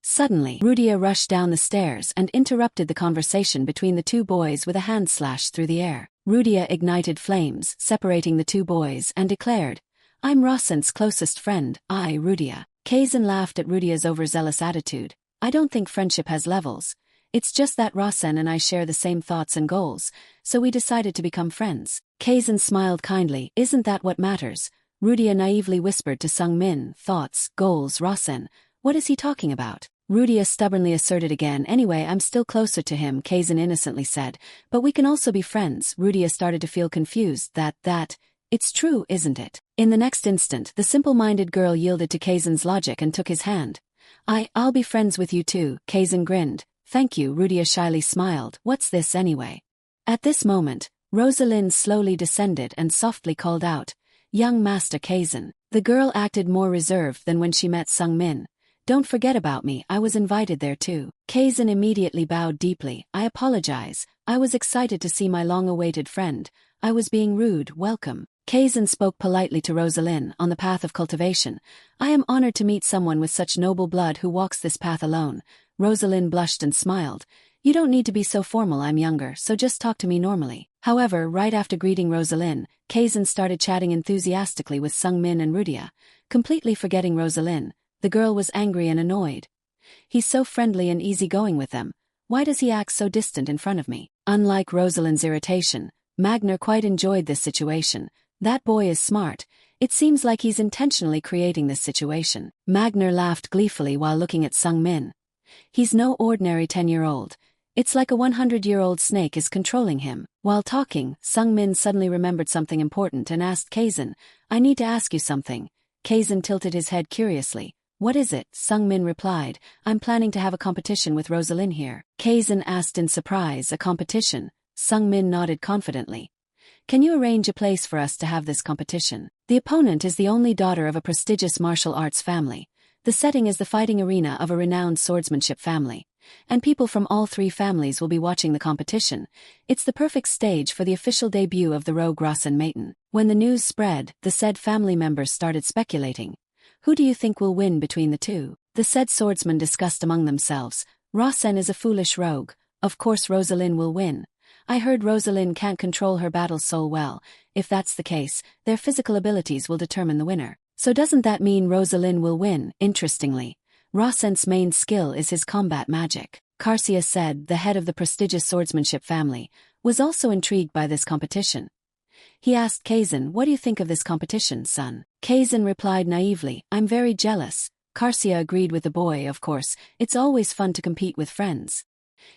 Suddenly, Rudia rushed down the stairs and interrupted the conversation between the 2 boys with a hand slash through the air. Rudia ignited flames, separating the 2 boys, and declared, I'm Rasen's closest friend, Rudia. Kazan laughed at Rudia's overzealous attitude. I don't think friendship has levels. It's just that Rasen and I share the same thoughts and goals, so we decided to become friends. Kazan smiled kindly. Isn't that what matters? Rudia naively whispered to Sungmin. Thoughts, goals, Rasen. What is he talking about? Rudia stubbornly asserted again. Anyway, I'm still closer to him, Kazan innocently said. But we can also be friends. Rudia started to feel confused. It's true, isn't it? In the next instant, the simple-minded girl yielded to Kazan's logic and took his hand. I'll be friends with you too, Kazan grinned. Thank you, Rudia shyly smiled. What's this anyway? At this moment, Rosalind slowly descended and softly called out, Young Master Kazan. The girl acted more reserved than when she met Sungmin. Don't forget about me, I was invited there too. Kazan immediately bowed deeply. I apologize. I was excited to see my long-awaited friend. I was being rude. Welcome. Kazan spoke politely to Rosalind on the path of cultivation. I am honored to meet someone with such noble blood who walks this path alone. Rosalind blushed and smiled. You don't need to be so formal, I'm younger, so just talk to me normally. However, right after greeting Rosalind, Kazan started chatting enthusiastically with Sungmin and Rudia. Completely forgetting Rosalind, the girl was angry and annoyed. He's so friendly and easygoing with them. Why does he act so distant in front of me? Unlike Rosalind's irritation, Magner quite enjoyed this situation. That boy is smart. It seems like he's intentionally creating this situation. Magner laughed gleefully while looking at Sungmin. He's no ordinary 10-year-old. It's like a 100-year-old snake is controlling him. While talking, Sungmin suddenly remembered something important and asked Kazan, I need to ask you something. Kazan tilted his head curiously. What is it? Sungmin replied, I'm planning to have a competition with Rosalind here. Kazan asked in surprise, a competition? Sungmin nodded confidently. Can you arrange a place for us to have this competition? The opponent is the only daughter of a prestigious martial arts family. The setting is the fighting arena of a renowned swordsmanship family. And people from all three families will be watching the competition. It's the perfect stage for the official debut of the rogue Rasen Maiden. When the news spread, the said family members started speculating. Who do you think will win between the two? The said swordsmen discussed among themselves. Rasen is a foolish rogue. Of course Rosalind will win. I heard Rosalind can't control her battle soul well. If that's the case, their physical abilities will determine the winner. So doesn't that mean Rosalind will win? Interestingly, Rasen's main skill is his combat magic. Karsia said, the head of the prestigious swordsmanship family, was also intrigued by this competition. He asked Kazan, what do you think of this competition, son? Kazan replied naively, I'm very jealous. Karsia agreed with the boy, of course, it's always fun to compete with friends.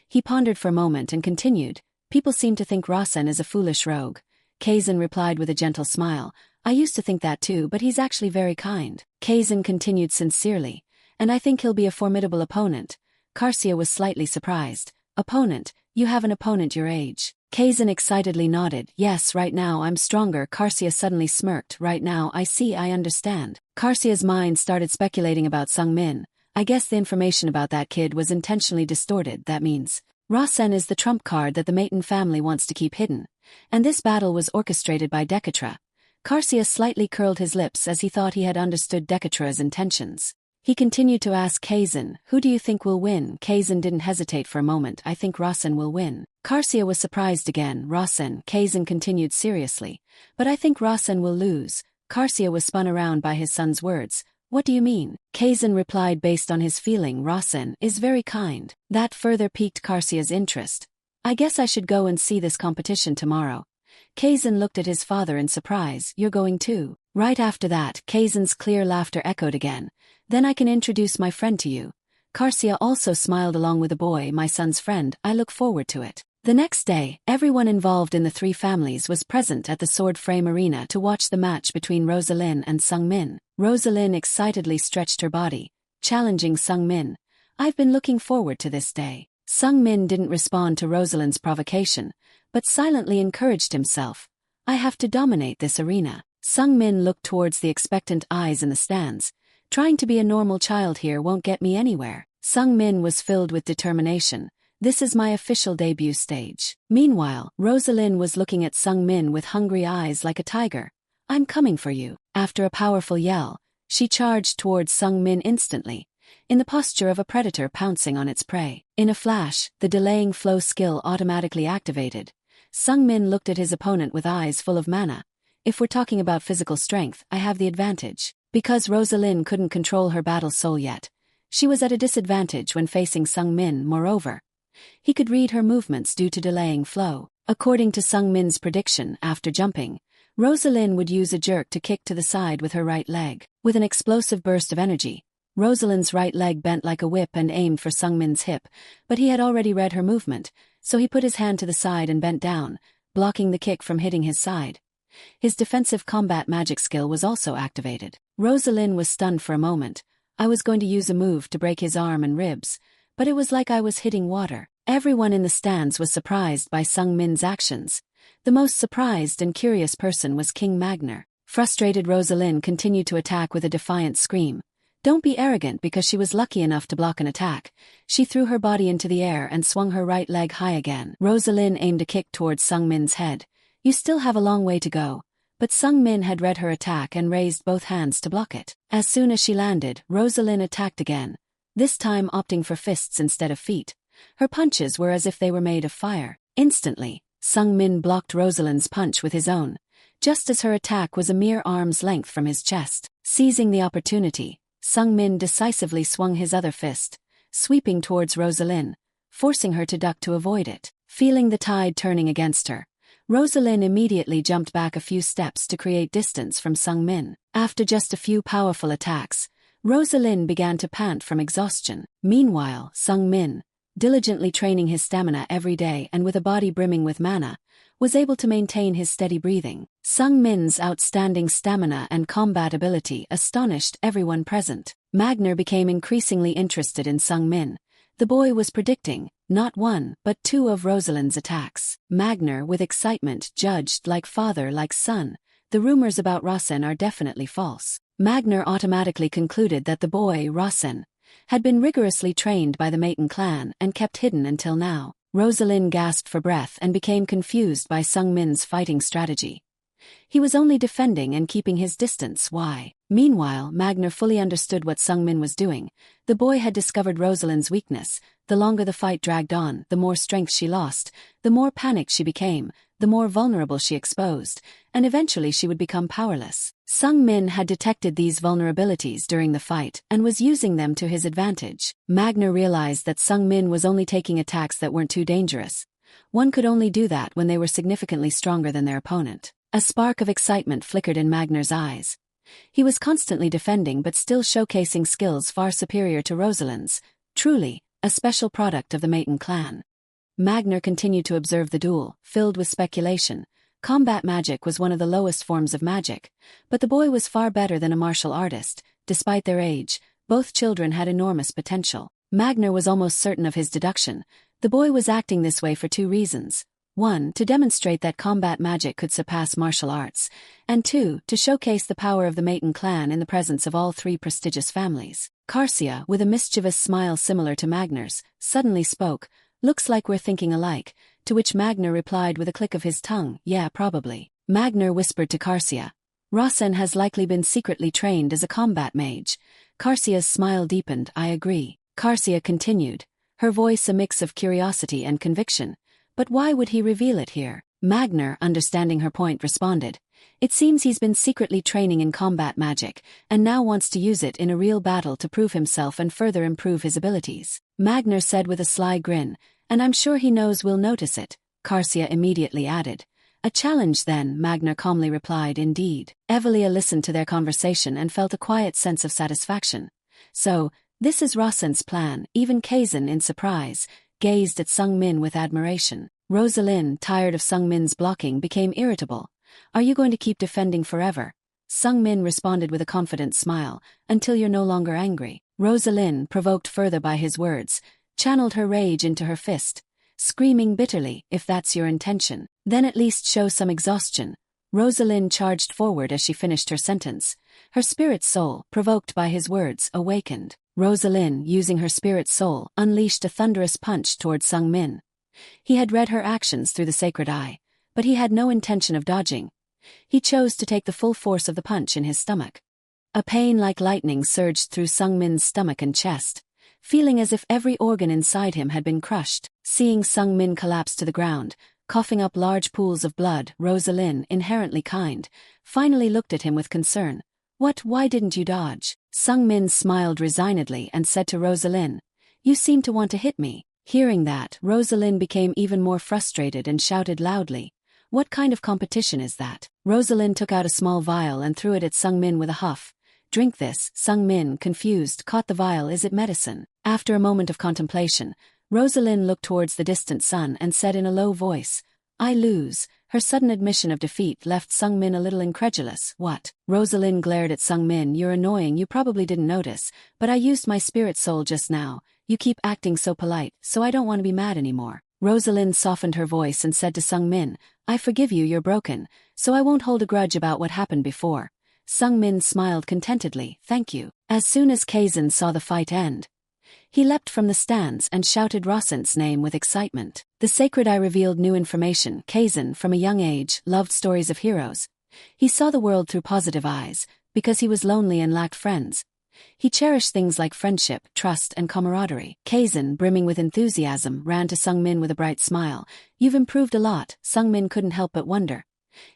He pondered for a moment and continued, people seem to think Rasen is a foolish rogue. Kazan replied with a gentle smile, I used to think that too, but he's actually very kind. Kazan continued sincerely, and I think he'll be a formidable opponent. Karsia was slightly surprised. Opponent? You have an opponent your age? Kazan excitedly nodded. Yes, right now I'm stronger. Karsia suddenly smirked. Right now, I understand. Karsia's mind started speculating about Sungmin. I guess the information about that kid was intentionally distorted. That means Rasen is the trump card that the Maiden family wants to keep hidden. And this battle was orchestrated by Dekatra. Karsia slightly curled his lips as he thought he had understood Dekatra's intentions. He continued to ask Kazan, who do you think will win? Kazan didn't hesitate for a moment. I think Rasen will win. Karsia was surprised again. Rasen, Kazan continued seriously. But I think Rasen will lose. Karsia was spun around by his son's words. What do you mean? Kazan replied based on his feeling. Rasen is very kind. That further piqued Karsia's interest. I guess I should go and see this competition tomorrow. Kazan looked at his father in surprise. You're going too? Right after that, Kazan's clear laughter echoed again. Then I can introduce my friend to you. Karsia also smiled along with the boy, my son's friend. I look forward to it. The next day, everyone involved in the three families was present at the sword frame arena to watch the match between Rosalind and Sungmin. Rosalind excitedly stretched her body, challenging Sungmin. I've been looking forward to this day. Sungmin didn't respond to Rosalind's provocation, but silently encouraged himself. I have to dominate this arena. Sungmin looked towards the expectant eyes in the stands. Trying to be a normal child here won't get me anywhere. Sungmin was filled with determination. This is my official debut stage. Meanwhile, Rosalind was looking at Sungmin with hungry eyes like a tiger. I'm coming for you. After a powerful yell, she charged towards Sungmin instantly, in the posture of a predator pouncing on its prey. In a flash, the delaying flow skill automatically activated. Sungmin looked at his opponent with eyes full of mana. if we're talking about physical strength, I have the advantage. Because Rosalind couldn't control her battle soul yet, she was at a disadvantage when facing Sung Min. Moreover, he could read her movements due to delaying flow. According to Sung Min's prediction, after jumping, Rosalind would use a jerk to kick to the side with her right leg. With an explosive burst of energy, Rosalind's right leg bent like a whip and aimed for Sung Min's hip, but he had already read her movement, so he put his hand to the side and bent down, blocking the kick from hitting his side. His defensive combat magic skill was also activated. Rosalind was stunned for a moment. I was going to use a move to break his arm and ribs, but it was like I was hitting water. Everyone in the stands was surprised by Sung Min's actions. The most surprised and curious person was King Magner. Frustrated, Rosalind continued to attack with a defiant scream. Don't be arrogant, because she was lucky enough to block an attack. She threw her body into the air and swung her right leg high again. Rosalind aimed a kick towards Sung Min's head. You still have a long way to go. But Sung Min had read her attack and raised both hands to block it. As soon as she landed, Rosalind attacked again, this time opting for fists instead of feet. Her punches were as if they were made of fire. Instantly, Sung Min blocked Rosalind's punch with his own, just as her attack was a mere arm's length from his chest. Seizing the opportunity, Sung Min decisively swung his other fist, sweeping towards Rosalind, forcing her to duck to avoid it. Feeling the tide turning against her, Rosalind immediately jumped back a few steps to create distance from Sung Min. After just a few powerful attacks, Rosalind began to pant from exhaustion. Meanwhile, Sung Min, diligently training his stamina every day and with a body brimming with mana, was able to maintain his steady breathing. Sung Min's outstanding stamina and combat ability astonished everyone present. Magner became increasingly interested in Sung Min. The boy was predicting, not one, but two of Rosalind's attacks. Magner, with excitement, judged, like father, like son, the rumors about Rasen are definitely false. Magner automatically concluded that the boy, Rasen, had been rigorously trained by the Maiden clan and kept hidden until now. Rosalind gasped for breath and became confused by Sung Min's fighting strategy. He was only defending and keeping his distance. Why? Meanwhile, Magner fully understood what Sung Min was doing. The boy had discovered Rosalind's weakness. The longer the fight dragged on, the more strength she lost, the more panicked she became, the more vulnerable she exposed, and eventually she would become powerless. Sung Min had detected these vulnerabilities during the fight and was using them to his advantage. Magner realized that Sung Min was only taking attacks that weren't too dangerous. One could only do that when they were significantly stronger than their opponent. A spark of excitement flickered in Magner's eyes. He was constantly defending but still showcasing skills far superior to Rosalind's, truly a special product of the Maiden clan. Magner continued to observe the duel, filled with speculation. Combat magic was one of the lowest forms of magic, but the boy was far better than a martial artist. Despite their age, both children had enormous potential. Magner was almost certain of his deduction. The boy was acting this way for two reasons. 1. To demonstrate that combat magic could surpass martial arts, and 2. To showcase the power of the Maiden clan in the presence of all three prestigious families. Carcia, with a mischievous smile similar to Magner's, suddenly spoke. Looks like we're thinking alike, to which Magner replied with a click of his tongue, yeah, probably. Magner whispered to Carcia. Rasen has likely been secretly trained as a combat mage. Carcia's smile deepened. I agree. Carcia continued, her voice a mix of curiosity and conviction. But why would he reveal it here? Magner, understanding her point, responded. It seems he's been secretly training in combat magic, and now wants to use it in a real battle to prove himself and further improve his abilities. Magner said with a sly grin, and I'm sure he knows we'll notice it. Carcia immediately added. A challenge then, Magner calmly replied. Indeed. Evelia listened to their conversation and felt a quiet sense of satisfaction. So, this is Rasen's plan. Even Kazan, in surprise, gazed at Sung Min with admiration. Rosalind, tired of Sung Min's blocking, became irritable. Are you going to keep defending forever? Sung Min responded with a confident smile, until you're no longer angry. Rosalind, provoked further by his words, channeled her rage into her fist, screaming bitterly, if that's your intention, then at least show some exhaustion. Rosalind charged forward as she finished her sentence. Her spirit soul, provoked by his words, awakened. Rosalind, using her spirit soul, unleashed a thunderous punch towards Sung Min. He had read her actions through the sacred eye, but he had no intention of dodging. He chose to take the full force of the punch in his stomach. A pain like lightning surged through Sung Min's stomach and chest, feeling as if every organ inside him had been crushed. Seeing Sung Min collapse to the ground, coughing up large pools of blood. Rosalind, inherently kind, finally looked at him with concern. Why didn't you dodge? Sung-min smiled resignedly and said to Rosalind, you seem to want to hit me. Hearing that, Rosalind became even more frustrated and shouted loudly, what kind of competition is that? Rosalind took out a small vial and threw it at Sung-min with a huff. Drink this. Sung-min, confused, caught the vial. Is it medicine? After a moment of contemplation, Rosalind looked towards the distant sun and said in a low voice, I lose. Her sudden admission of defeat left Sung-min a little incredulous. What? Rosalind glared at Sung-min. You're annoying. You probably didn't notice, but I used my spirit soul just now. You keep acting so polite, so I don't want to be mad anymore. Rosalind softened her voice and said to Sung-min, I forgive you, you're broken, so I won't hold a grudge about what happened before. Sung-min smiled contentedly, thank you. As soon as Kazan saw the fight end, he leapt from the stands and shouted Rosin's name with excitement. The sacred eye revealed new information. Kazan, from a young age, loved stories of heroes. He saw the world through positive eyes, because he was lonely and lacked friends. He cherished things like friendship, trust, and camaraderie. Kazan, brimming with enthusiasm, ran to Sung-min with a bright smile. You've improved a lot. Sung-min couldn't help but wonder.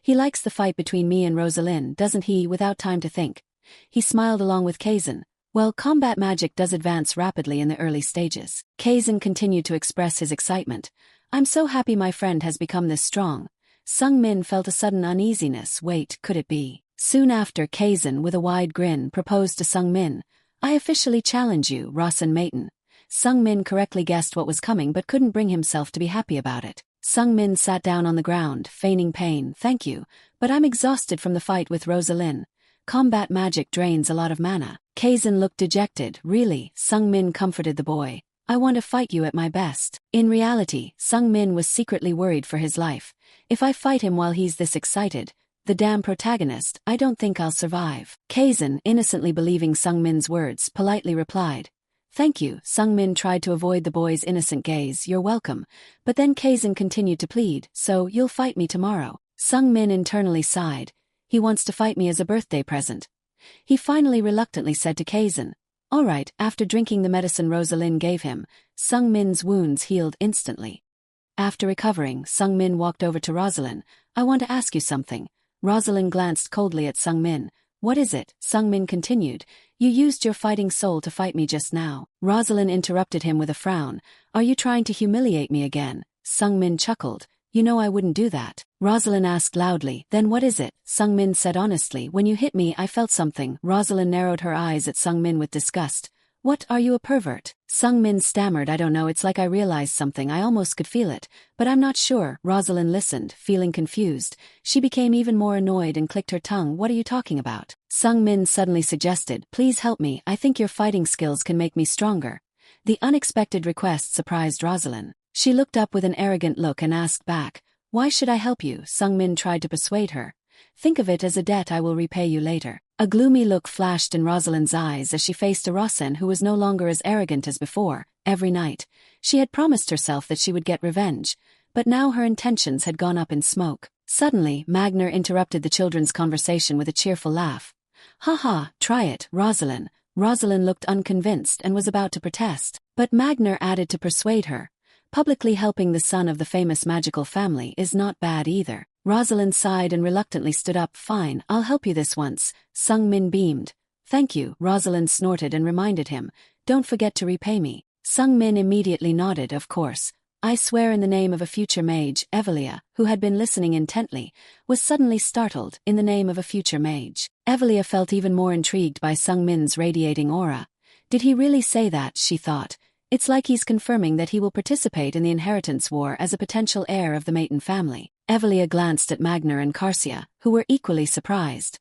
He likes the fight between me and Rosalind, doesn't he? Without time to think, he smiled along with Kazan. Well, combat magic does advance rapidly in the early stages. Kazan continued to express his excitement. I'm so happy my friend has become this strong. Sung-min felt a sudden uneasiness. Wait, could it be? Soon after, Kazan, with a wide grin, proposed to Sung-min. I officially challenge you, Rosin Maiden. Sung-min correctly guessed what was coming but couldn't bring himself to be happy about it. Sung-min sat down on the ground, feigning pain. Thank you, but I'm exhausted from the fight with Rosalind. Combat magic drains a lot of mana. Kazan looked dejected. Really? Sung-min comforted the boy. I want to fight you at my best. In reality, Sung-min was secretly worried for his life. If I fight him while he's this excited, the damn protagonist, I don't think I'll survive. Kazan, innocently believing Sung-min's words, politely replied. Thank you. Sung-min tried to avoid the boy's innocent gaze. You're welcome. But then Kazan continued to plead, so you'll fight me tomorrow. Sung-min internally sighed. He wants to fight me as a birthday present. He finally reluctantly said to Kazan, all right. After drinking the medicine Rosalind gave him, Sung-min's wounds healed instantly. After recovering, Sung-min walked over to Rosalind. I want to ask you something. Rosalind glanced coldly at Sung-min. What is it? Sung-min continued. You used your fighting soul to fight me just now. Rosalind interrupted him with a frown. Are you trying to humiliate me again? Sung-min chuckled. You know I wouldn't do that. Rosalind asked loudly. Then what is it? Sung-min said honestly. When you hit me, I felt something. Rosalind narrowed her eyes at Sung-min with disgust. What, are you a pervert? Sung-min stammered. I don't know, it's like I realized something. I almost could feel it, but I'm not sure. Rosalind listened, feeling confused. She became even more annoyed and clicked her tongue. What are you talking about? Sung-min suddenly suggested, please help me. I think your fighting skills can make me stronger. The unexpected request surprised Rosalind. She looked up with an arrogant look and asked back, why should I help you? Sung-min tried to persuade her. Think of it as a debt I will repay you later. A gloomy look flashed in Rosalind's eyes as she faced a Rosin who was no longer as arrogant as before. Every night, she had promised herself that she would get revenge, but now her intentions had gone up in smoke. Suddenly, Magner interrupted the children's conversation with a cheerful laugh. Ha ha, try it, Rosalind. Rosalind looked unconvinced and was about to protest, but Magner added to persuade her. Publicly helping the son of the famous magical family is not bad either. Rosalind sighed and reluctantly stood up. Fine, I'll help you this once. Sung-min beamed. Thank you. Rosalind snorted and reminded him. Don't forget to repay me. Sung-min immediately nodded. Of course. I swear in the name of a future mage. Evelia, who had been listening intently, was suddenly startled. In the name of a future mage. Evelia felt even more intrigued by Sung-min's radiating aura. Did he really say that? She thought. It's like he's confirming that he will participate in the inheritance war as a potential heir of the Maiden family. Evelia glanced at Magner and Carcia, who were equally surprised.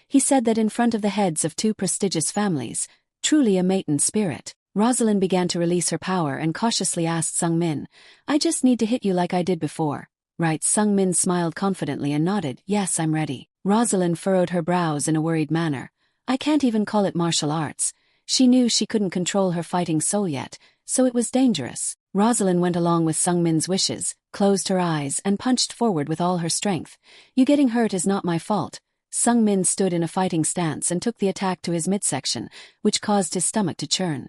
He said that in front of the heads of two prestigious families, truly a Maiden spirit. Rosalind began to release her power and cautiously asked Sung-min, I just need to hit you like I did before. Right? Sung-min smiled confidently and nodded. Yes, I'm ready. Rosalind furrowed her brows in a worried manner. I can't even call it martial arts. She knew she couldn't control her fighting soul yet, so it was dangerous. Rosalind went along with Sung-min's wishes, closed her eyes, and punched forward with all her strength. You getting hurt is not my fault. Sung-min stood in a fighting stance and took the attack to his midsection, which caused his stomach to churn.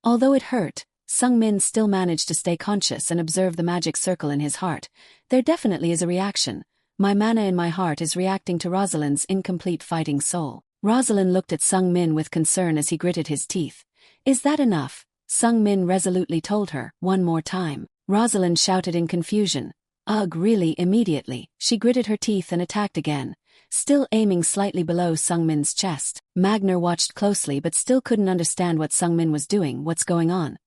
Although it hurt, Sung-min still managed to stay conscious and observe the magic circle in his heart. There definitely is a reaction. My mana in my heart is reacting to Rosalind's incomplete fighting soul. Rosalind looked at Sung-min with concern as he gritted his teeth. Is that enough? Sung-min resolutely told her, one more time. Rosalind shouted in confusion. Ugh, really, immediately. She gritted her teeth and attacked again, still aiming slightly below Sung-min's chest. Magner watched closely but still couldn't understand what Sung-min was doing. What's going on?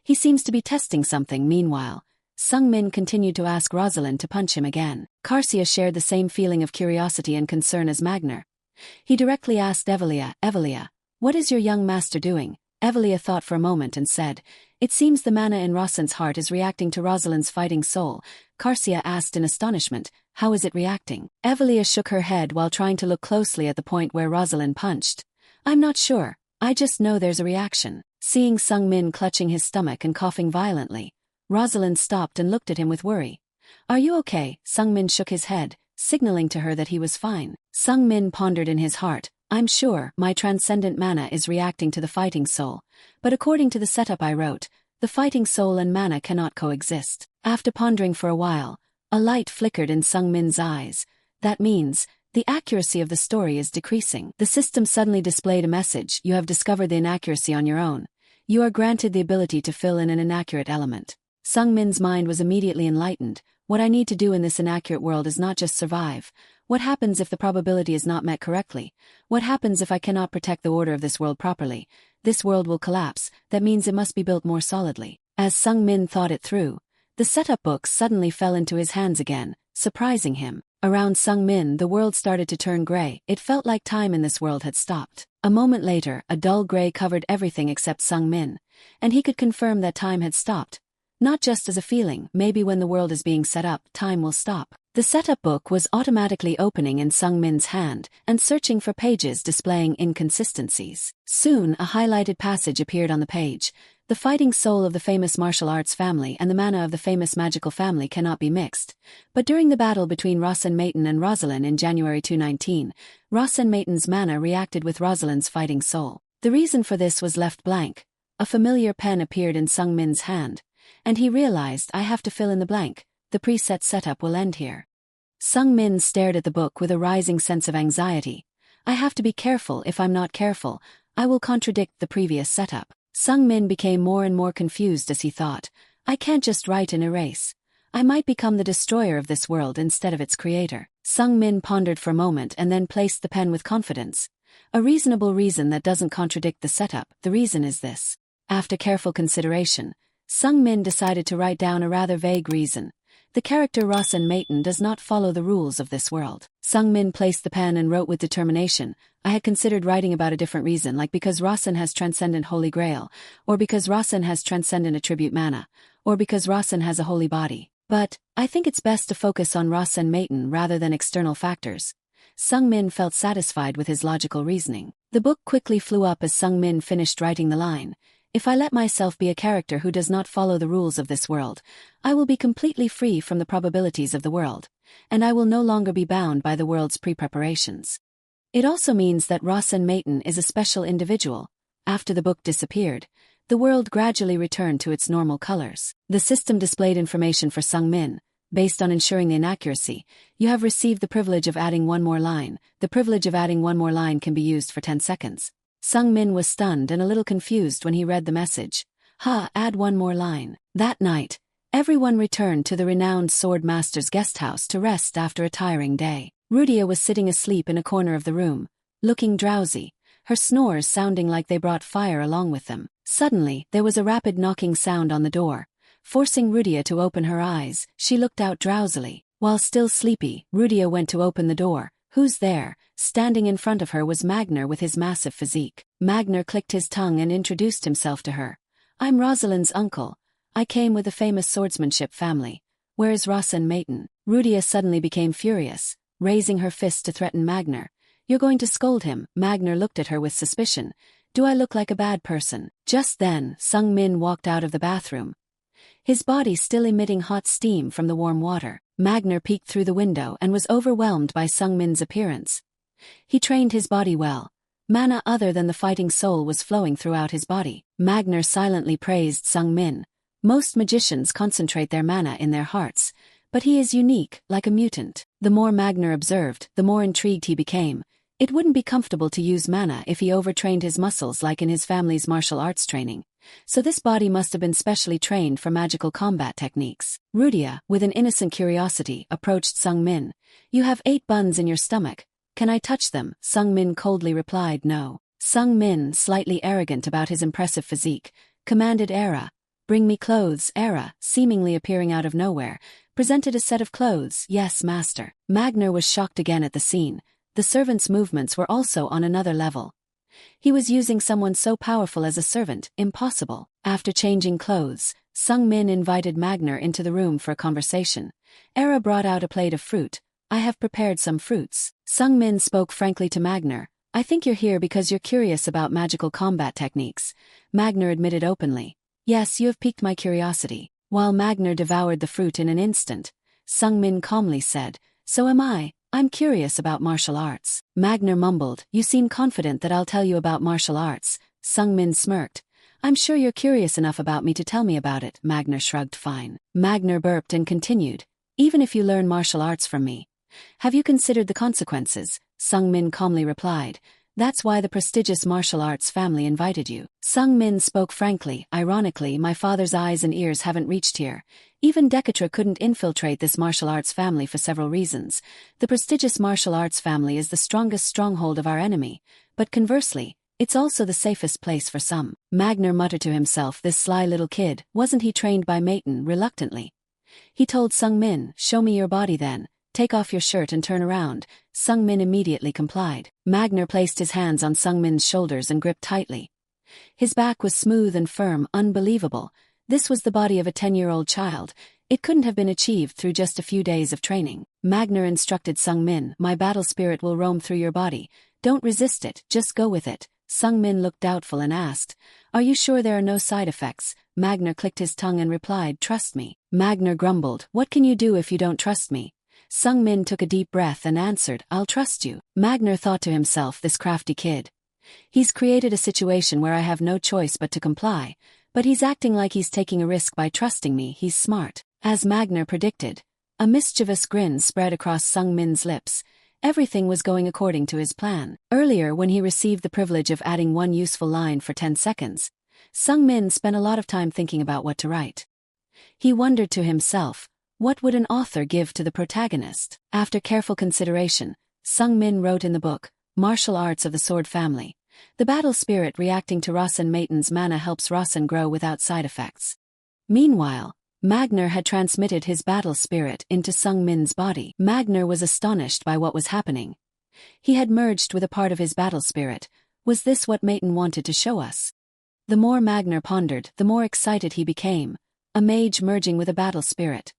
He seems to be testing something. Meanwhile, Sung-min continued to ask Rosalind to punch him again. Carcia shared the same feeling of curiosity and concern as Magner. He directly asked Evelia, what is your young master doing? Evelia thought for a moment and said, it seems the mana in Rosalind's heart is reacting to Rosalind's fighting soul. Carcia asked in astonishment, how is it reacting? Evelia shook her head while trying to look closely at the point where Rosalind punched. I'm not sure, I just know there's a reaction. Seeing Sung-min clutching his stomach and coughing violently, Rosalind stopped and looked at him with worry. Are you okay? Sung-min shook his head, signaling to her that he was fine. Sung-min pondered in his heart, I'm sure my transcendent mana is reacting to the fighting soul, but according to the setup I wrote, the fighting soul and mana cannot coexist. After pondering for a while, a light flickered in Sung-min's eyes. That means, the accuracy of the story is decreasing. The system suddenly displayed a message. You have discovered the inaccuracy on your own. You are granted the ability to fill in an inaccurate element. Sung-min's mind was immediately enlightened. What I need to do in this inaccurate world is not just survive. What happens if the probability is not met correctly? What happens if I cannot protect the order of this world properly? This world will collapse. That means it must be built more solidly. As Sung-min thought it through, the setup book suddenly fell into his hands again, surprising him. Around Sung-min, the world started to turn gray. It felt like time in this world had stopped. A moment later, a dull gray covered everything except Sung-min, and he could confirm that time had stopped. Not just as a feeling, maybe when the world is being set up, time will stop. The setup book was automatically opening in Sung-min's hand and searching for pages displaying inconsistencies. Soon, a highlighted passage appeared on the page. The fighting soul of the famous martial arts family and the mana of the famous magical family cannot be mixed. But during the battle between Rosen-Maiten and Rosalind in January 2019, Rosen-Maiten's mana reacted with Rosalind's fighting soul. The reason for this was left blank. A familiar pen appeared in Sung-min's hand, and he realized, I have to fill in the blank. The preset setup will end here. Sung-min stared at the book with a rising sense of anxiety. I have to be careful. If I'm not careful, I will contradict the previous setup. Sung-min became more and more confused as he thought, I can't just write and erase. I might become the destroyer of this world instead of its creator. Sung-min pondered for a moment and then placed the pen with confidence. A reasonable reason that doesn't contradict the setup. The reason is this. After careful consideration, Sung-min decided to write down a rather vague reason. The character Rosen-Maiten does not follow the rules of this world. Sung-min placed the pen and wrote with determination, I had considered writing about a different reason, like because Rosen has transcendent holy grail, or because Rosen has transcendent attribute mana, or because Rosen has a holy body. But, I think it's best to focus on Rosen-Maiten rather than external factors. Sung-min felt satisfied with his logical reasoning. The book quickly flew up as Sung-min finished writing the line. If I let myself be a character who does not follow the rules of this world, I will be completely free from the probabilities of the world, and I will no longer be bound by the world's pre-preparations. It also means that Rosen-Maiten is a special individual. After the book disappeared, the world gradually returned to its normal colors. The system displayed information for Sung-min. Based on ensuring the inaccuracy, you have received the privilege of adding one more line. The privilege of adding one more line can be used for 10 seconds. Sung-min was stunned and a little confused when he read the message. Add one more line. That night, everyone returned to the renowned sword master's guest house to rest after a tiring day. Rudia was sitting asleep in a corner of the room, looking drowsy, her snores sounding like they brought fire along with them. Suddenly, there was a rapid knocking sound on the door. Forcing Rudia to open her eyes, she looked out drowsily. While still sleepy, Rudia went to open the door. Who's there? Standing in front of her was Magner with his massive physique. Magner clicked his tongue and introduced himself to her. I'm Rosalind's uncle. I came with the famous swordsmanship family. Where is Rosen-Maiten? Rudia suddenly became furious, raising her fist to threaten Magner. You're going to scold him. Magner looked at her with suspicion. Do I look like a bad person? Just then, Sung-min walked out of the bathroom, his body still emitting hot steam from the warm water. Magner peeked through the window and was overwhelmed by Sung-min's appearance. He trained his body well. Mana other than the fighting soul was flowing throughout his body. Magner silently praised Sung Min. Most magicians concentrate their mana in their hearts, but he is unique, like a mutant. The more Magner observed, the more intrigued he became. It wouldn't be comfortable to use mana if he overtrained his muscles like in his family's martial arts training. So this body must have been specially trained for magical combat techniques. Rudia, with an innocent curiosity, approached Sung Min. You have 8 buns in your stomach. Can I touch them? Sung Min coldly replied no. Sung Min, slightly arrogant about his impressive physique, commanded Era. Bring me clothes. Era, seemingly appearing out of nowhere, presented a set of clothes. Yes, master. Magner was shocked again at the scene. The servant's movements were also on another level. He was using someone so powerful as a servant, impossible. After changing clothes, Sung Min invited Magner into the room for a conversation. Era brought out a plate of fruit. I have prepared some fruits. Sung Min spoke frankly to Magner. I think you're here because you're curious about magical combat techniques. Magner admitted openly. Yes, you have piqued my curiosity. While Magner devoured the fruit in an instant, Sung Min calmly said, So am I. I'm curious about martial arts. Magner mumbled, You seem confident that I'll tell you about martial arts. Sung Min smirked. I'm sure you're curious enough about me to tell me about it. Magner shrugged. Fine. Magner burped and continued. Even if you learn martial arts from me. Have you considered the consequences? Sung Min calmly replied. That's why the prestigious martial arts family invited you. Sung Min spoke frankly. Ironically, my father's eyes and ears haven't reached here. Even Dekatra couldn't infiltrate this martial arts family for several reasons. The prestigious martial arts family is the strongest stronghold of our enemy, but conversely, it's also the safest place for some. Magner muttered to himself, this sly little kid, wasn't he trained by Maiden? Reluctantly. He told Sung Min, Show me your body then. Take off your shirt and turn around. Sung Min immediately complied. Magner placed his hands on Sung Min's shoulders and gripped tightly. His back was smooth and firm, unbelievable. This was the body of a 10-year-old child. It couldn't have been achieved through just a few days of training. Magner instructed Sung Min, My battle spirit will roam through your body. Don't resist it, just go with it. Sung Min looked doubtful and asked, Are you sure there are no side effects? Magner clicked his tongue and replied, Trust me. Magner grumbled, What can you do if you don't trust me? Sung Min took a deep breath and answered, I'll trust you. Magner thought to himself, this crafty kid. He's created a situation where I have no choice but to comply, but he's acting like he's taking a risk by trusting me. He's smart. As Magner predicted, a mischievous grin spread across Sung Min's lips. Everything was going according to his plan. Earlier, when he received the privilege of adding one useful line for 10 seconds, Sung Min spent a lot of time thinking about what to write. He wondered to himself, what would an author give to the protagonist? After careful consideration, Sung Min wrote in the book, Martial Arts of the Sword Family. The battle spirit reacting to Rasen Maiden's mana helps Rasen grow without side effects. Meanwhile, Magner had transmitted his battle spirit into Sung Min's body. Magner was astonished by what was happening. He had merged with a part of his battle spirit. Was this what Maiden wanted to show us? The more Magner pondered, the more excited he became. A mage merging with a battle spirit.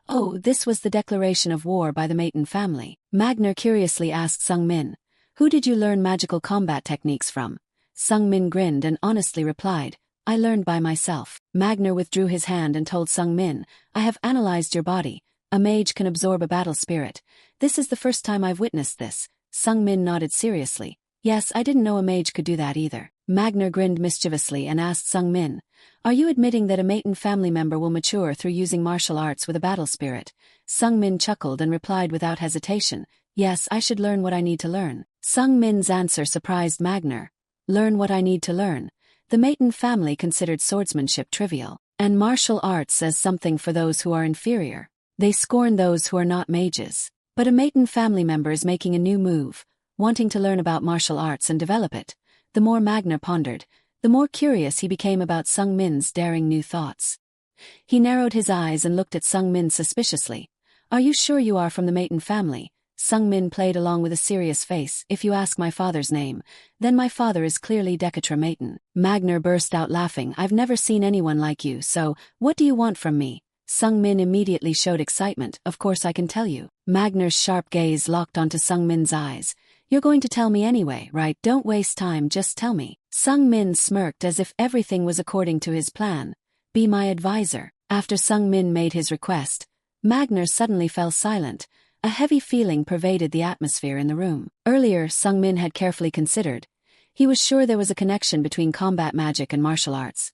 Oh, this was the declaration of war by the Maiden family. Magner curiously asked Sung Min, Who did you learn magical combat techniques from? Sung Min grinned and honestly replied, I learned by myself. Magner withdrew his hand and told Sung Min, I have analyzed your body. A mage can absorb a battle spirit. This is the first time I've witnessed this. Sung Min nodded seriously. Yes, I didn't know a mage could do that either. Magner grinned mischievously and asked Sung Min, Are you admitting that a Maiden family member will mature through using martial arts with a battle spirit? Sung Min chuckled and replied without hesitation, Yes, I should learn what I need to learn. Sung Min's answer surprised Magner. Learn what I need to learn. The Maiden family considered swordsmanship trivial, and martial arts as something for those who are inferior. They scorn those who are not mages. But a Maiden family member is making a new move, wanting to learn about martial arts and develop it. The more Magner pondered, the more curious he became about Sung Min's daring new thoughts. He narrowed his eyes and looked at Sung Min suspiciously. Are you sure you are from the Maiden family? Sung Min played along with a serious face. If you ask my father's name, then my father is clearly Dekatra Maiden. Magner burst out laughing. I've never seen anyone like you, so, what do you want from me? Sung Min immediately showed excitement. Of course I can tell you. Magner's sharp gaze locked onto Sung Min's eyes. You're going to tell me anyway, right? Don't waste time, just tell me. Sung Min smirked as if everything was according to his plan. Be my advisor. After Sung Min made his request, Magner suddenly fell silent. A heavy feeling pervaded the atmosphere in the room. Earlier, Sung Min had carefully considered. He was sure there was a connection between combat magic and martial arts.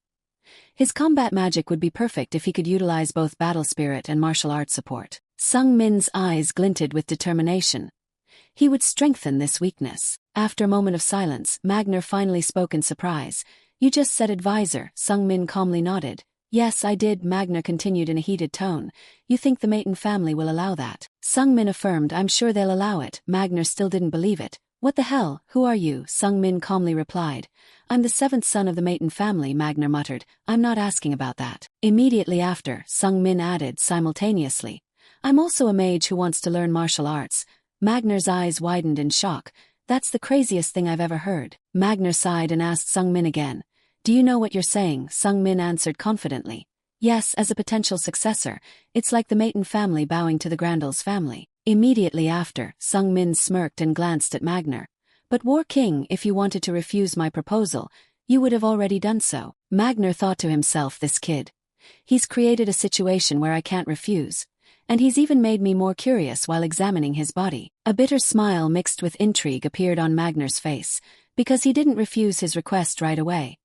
His combat magic would be perfect if he could utilize both battle spirit and martial arts support. Sung Min's eyes glinted with determination. He would strengthen this weakness. After a moment of silence, Magner finally spoke in surprise. "You just said advisor." Sung Min calmly nodded. "Yes, I did," Magner continued in a heated tone. "You think the Maton family will allow that?" Sung Min affirmed, "I'm sure they'll allow it." Magner still didn't believe it. "What the hell? Who are you?" Sung Min calmly replied. "I'm the 7th son of the Maton family," Magner muttered. "I'm not asking about that." Immediately after, Sung Min added simultaneously, "I'm also a mage who wants to learn martial arts." Magner's eyes widened in shock. "That's the craziest thing I've ever heard." Magner sighed and asked Sung Min again, "Do you know what you're saying?" Sung Min answered confidently, "Yes, as a potential successor. It's like the Maton family bowing to the Grandals family." Immediately after, Sung Min smirked and glanced at Magner. "But War King, if you wanted to refuse my proposal, you would have already done so." Magner thought to himself, "This kid. He's created a situation where I can't refuse. And he's even made me more curious while examining his body." A bitter smile mixed with intrigue appeared on Magner's face, because he didn't refuse his request right away.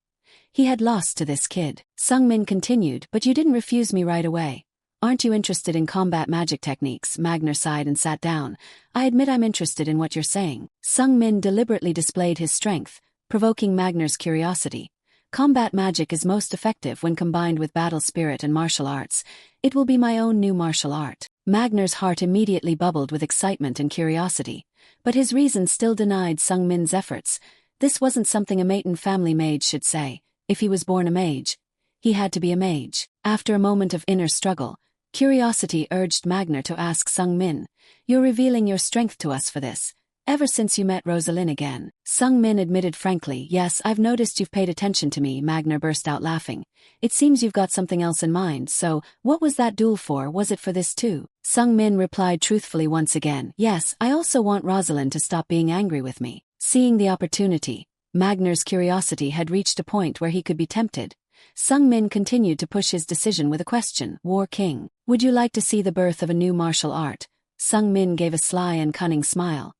He had lost to this kid. Sung Min continued, "But you didn't refuse me right away. Aren't you interested in combat magic techniques?" Magner sighed and sat down. "I admit I'm interested in what you're saying." Sung Min deliberately displayed his strength, provoking Magner's curiosity. "Combat magic is most effective when combined with battle spirit and martial arts. It will be my own new martial art." Magner's heart immediately bubbled with excitement and curiosity, but his reason still denied Sung Min's efforts. This wasn't something a Maton family mage should say. If he was born a mage, he had to be a mage. After a moment of inner struggle, curiosity urged Magner to ask Sung Min, "You're revealing your strength to us for this. Ever since you met Rosalind again?" Sung Min admitted frankly, "Yes, I've noticed you've paid attention to me." Magner burst out laughing. "It seems you've got something else in mind, so what was that duel for? Was it for this too?" Sung Min replied truthfully once again, "Yes, I also want Rosalind to stop being angry with me." Seeing the opportunity, Magner's curiosity had reached a point where he could be tempted. Sung Min continued to push his decision with a question. "War King, would you like to see the birth of a new martial art?" Sung Min gave a sly and cunning smile.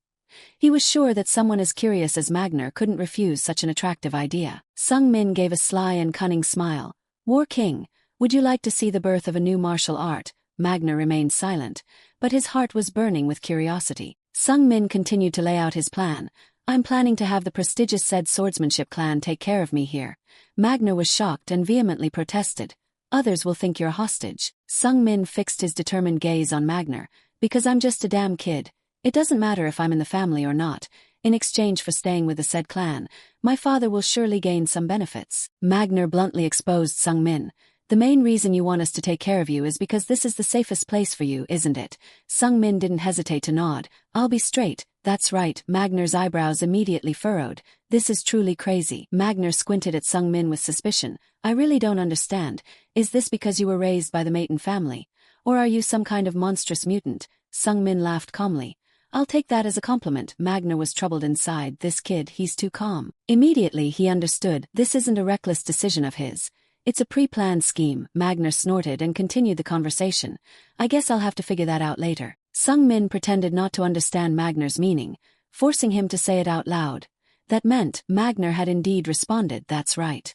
He was sure that someone as curious as Magner couldn't refuse such an attractive idea. Sung Min gave a sly and cunning smile. "War King, would you like to see the birth of a new martial art?" Magner remained silent, but his heart was burning with curiosity. Sung Min continued to lay out his plan. "I'm planning to have the prestigious said swordsmanship clan take care of me here." Magner was shocked and vehemently protested. "Others will think you're a hostage." Sung Min fixed his determined gaze on Magner. "Because I'm just a damn kid. It doesn't matter if I'm in the family or not. In exchange for staying with the said clan, my father will surely gain some benefits." Magner bluntly exposed Sung Min. "The main reason you want us to take care of you is because this is the safest place for you, isn't it?" Sung Min didn't hesitate to nod. "I'll be straight." "That's right." Magner's eyebrows immediately furrowed. "This is truly crazy." Magner squinted at Sung Min with suspicion. "I really don't understand. Is this because you were raised by the Maton family? Or are you some kind of monstrous mutant?" Sung Min laughed calmly. "I'll take that as a compliment." Magner was troubled inside. This kid, he's too calm. Immediately he understood, this isn't a reckless decision of his. It's a pre-planned scheme. Magner snorted and continued the conversation. "I guess I'll have to figure that out later." Sung Min pretended not to understand Magner's meaning, forcing him to say it out loud. That meant Magner had indeed responded, "That's right."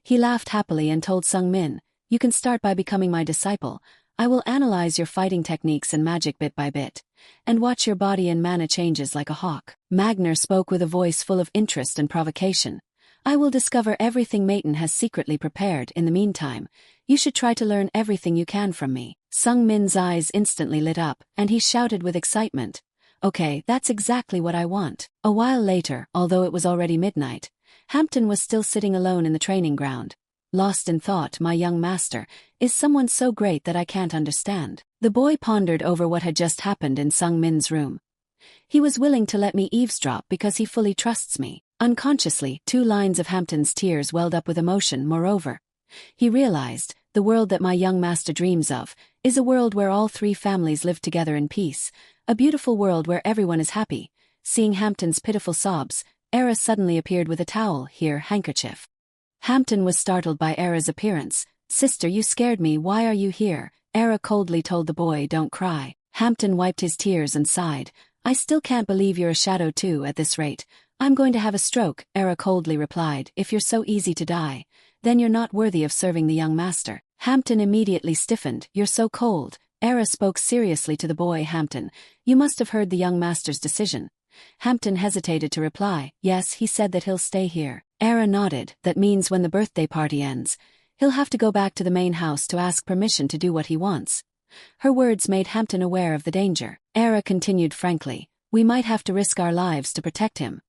He laughed happily and told Sung Min, "You can start by becoming my disciple. I will analyze your fighting techniques and magic bit by bit, and watch your body and mana changes like a hawk." Magner spoke with a voice full of interest and provocation. "I will discover everything Maton has secretly prepared. In the meantime, you should try to learn everything you can from me." Sung Min's eyes instantly lit up, and he shouted with excitement, "Okay, that's exactly what I want." A while later, although it was already midnight, Hampton was still sitting alone in the training ground. Lost in thought, "My young master, is someone so great that I can't understand?" The boy pondered over what had just happened in Sung Min's room. "He was willing to let me eavesdrop because he fully trusts me." Unconsciously, 2 lines of Hampton's tears welled up with emotion. Moreover, he realized, the world that my young master dreams of is a world where all 3 families live together in peace, a beautiful world where everyone is happy. Seeing Hampton's pitiful sobs, Era suddenly appeared with a towel, here, handkerchief. Hampton was startled by Era's appearance. "Sister, you scared me. Why are you here?" Era coldly told the boy, "Don't cry." Hampton wiped his tears and sighed. "I still can't believe you're a shadow too at this rate. I'm going to have a stroke, Era coldly replied. If you're so easy to die, then you're not worthy of serving the young master. Hampton immediately stiffened. You're so cold. Era spoke seriously to the boy. Hampton, you must have heard the young master's decision. Hampton hesitated to reply. Yes, he said that he'll stay here. Era nodded. That means when the birthday party ends, he'll have to go back to the main house to ask permission to do what he wants. Her words made Hampton aware of the danger. Era continued frankly. We might have to risk our lives to protect him.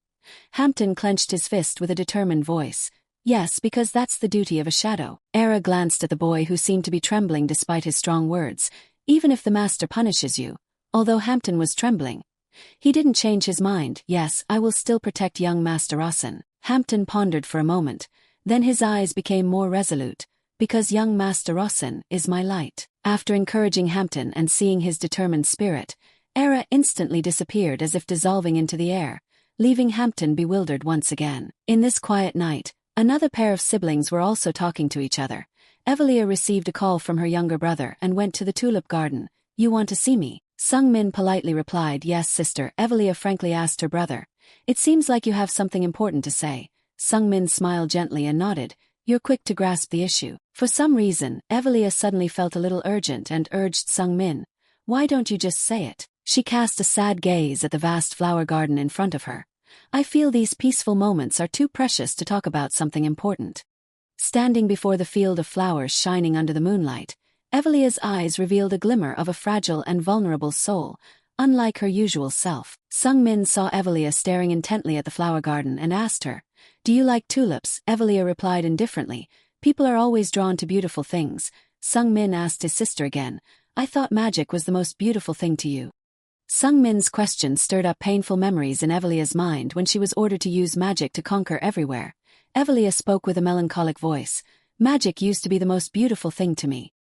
Hampton clenched his fist with a determined voice. Yes, because that's the duty of a shadow. Era glanced at the boy who seemed to be trembling despite his strong words. Even if the master punishes you. Although Hampton was trembling, he didn't change his mind. Yes, I will still protect young Master Rossen. Hampton pondered for a moment. Then his eyes became more resolute. Because young Master Rossen is my light. After encouraging Hampton and seeing his determined spirit, Era instantly disappeared as if dissolving into the air, leaving Hampton bewildered once again. In this quiet night, another pair of siblings were also talking to each other. Evelia received a call from her younger brother and went to the tulip garden. You want to see me? Sung-min politely replied. Yes, sister. Evelia frankly asked her brother. It seems like you have something important to say. Sung-min smiled gently and nodded. You're quick to grasp the issue. For some reason, Evelia suddenly felt a little urgent and urged Sung-min. Why don't you just say it? She cast a sad gaze at the vast flower garden in front of her. I feel these peaceful moments are too precious to talk about something important. Standing before the field of flowers shining under the moonlight, Evelia's eyes revealed a glimmer of a fragile and vulnerable soul, unlike her usual self. Sung-min saw Evelia staring intently at the flower garden and asked her, Do you like tulips? Evelia replied indifferently. People are always drawn to beautiful things. Sung-min asked his sister again, I thought magic was the most beautiful thing to you. Sung-min's question stirred up painful memories in Evelia's mind when she was ordered to use magic to conquer everywhere. Evelia spoke with a melancholic voice. Magic used to be the most beautiful thing to me.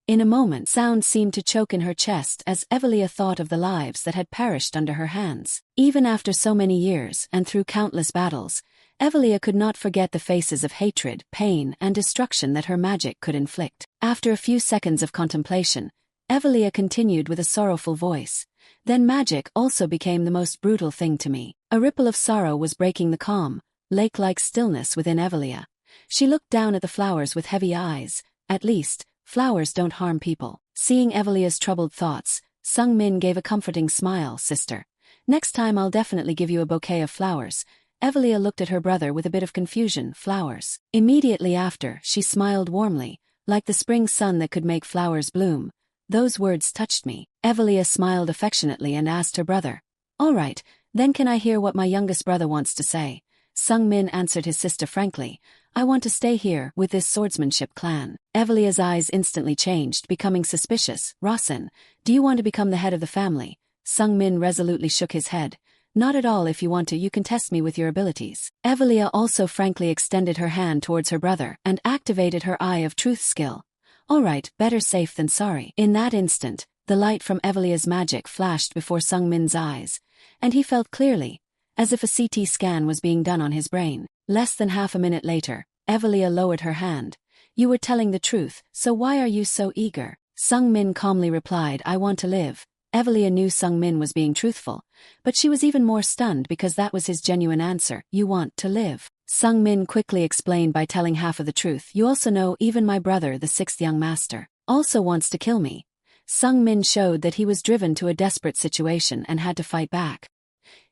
In a moment, sound seemed to choke in her chest as Evelia thought of the lives that had perished under her hands. Even after so many years and through countless battles, Evelia could not forget the faces of hatred, pain, and destruction that her magic could inflict. After a few seconds of contemplation, Evelia continued with a sorrowful voice. Then magic also became the most brutal thing to me. A ripple of sorrow was breaking the calm, lake-like stillness within Evelia. She looked down at the flowers with heavy eyes. At least, flowers don't harm people. Seeing Evelia's troubled thoughts, Sung-min gave a comforting smile. Sister, next time I'll definitely give you a bouquet of flowers. Evelia looked at her brother with a bit of confusion. Flowers. Immediately after, she smiled warmly, like the spring sun that could make flowers bloom. Those words touched me. Evelia smiled affectionately and asked her brother, All right, then can I hear what my youngest brother wants to say? Sung-min answered his sister frankly, I want to stay here with this swordsmanship clan. Evelia's eyes instantly changed, becoming suspicious. Rossen, do you want to become the head of the family? Sung-min resolutely shook his head. Not at all. If you want to, you can test me with your abilities. Evelia also frankly extended her hand towards her brother and activated her Eye of Truth skill. All right, better safe than sorry. In that instant, the light from Evelia's magic flashed before Sung-min's eyes, and he felt clearly, as if a CT scan was being done on his brain. Less than half a minute later, Evelia lowered her hand. You were telling the truth, so why are you so eager? Sung-min calmly replied, I want to live. Evelia knew Sung-min was being truthful, but she was even more stunned because that was his genuine answer. You want to live. Sung-min quickly explained by telling half of the truth. You also know even my brother, the sixth young master, also wants to kill me. Sung-min showed that he was driven to a desperate situation and had to fight back.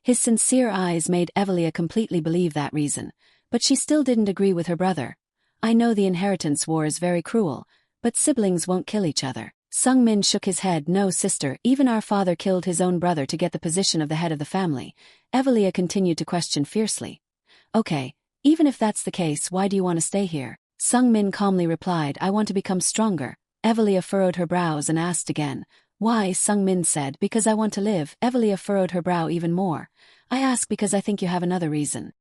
His sincere eyes made Evelia completely believe that reason, but she still didn't agree with her brother. I know the inheritance war is very cruel, but siblings won't kill each other. Sung-min shook his head. No, sister, even our father killed his own brother to get the position of the head of the family. Evelia continued to question fiercely. Okay, even if that's the case, why do you want to stay here? Sung-min calmly replied, I want to become stronger. Evelia furrowed her brows and asked again. Why? Sung-min said, because I want to live. Evelia furrowed her brow even more. I ask because I think you have another reason.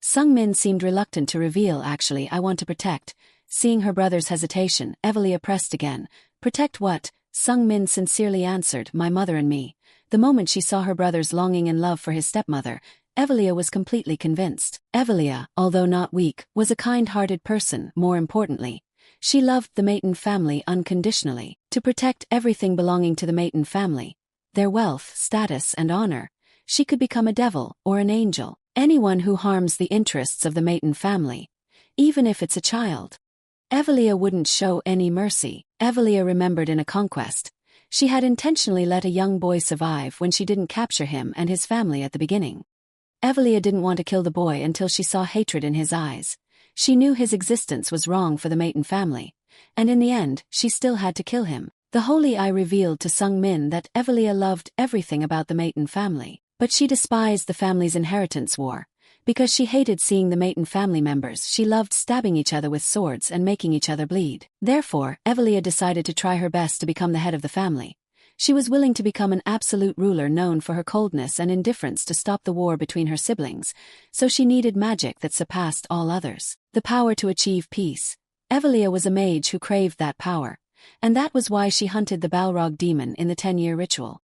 Sung-min seemed reluctant to reveal. Actually, I want to protect. Seeing her brother's hesitation, Evelia pressed again. Protect what? Sung-min sincerely answered, my mother and me. The moment she saw her brother's longing and love for his stepmother, Evelia was completely convinced. Evelia, although not weak, was a kind-hearted person. More importantly, she loved the Maton family unconditionally. To protect everything belonging to the Maton family, their wealth, status, and honor, she could become a devil or an angel. anyone who harms the interests of the Maton family, even if it's a child. Evelia wouldn't show any mercy. Evelia remembered in A Conquest, she had intentionally let a young boy survive when she didn't capture him and his family at the beginning. Evelia didn't want to kill the boy until she saw hatred in his eyes. She knew his existence was wrong for the Maton family, and in the end, she still had to kill him. The Holy Eye revealed to Sung Min that Evelia loved everything about the Maton family, but she despised the family's inheritance war. Because she hated seeing the Maton family members, she loved stabbing each other with swords and making each other bleed. Therefore, Evelia decided to try her best to become the head of the family. She was willing to become an absolute ruler known for her coldness and indifference to stop the war between her siblings, so she needed magic that surpassed all others. The power to achieve peace. Evelia was a mage who craved that power, and that was why she hunted the Balrog demon in the 10-year ritual.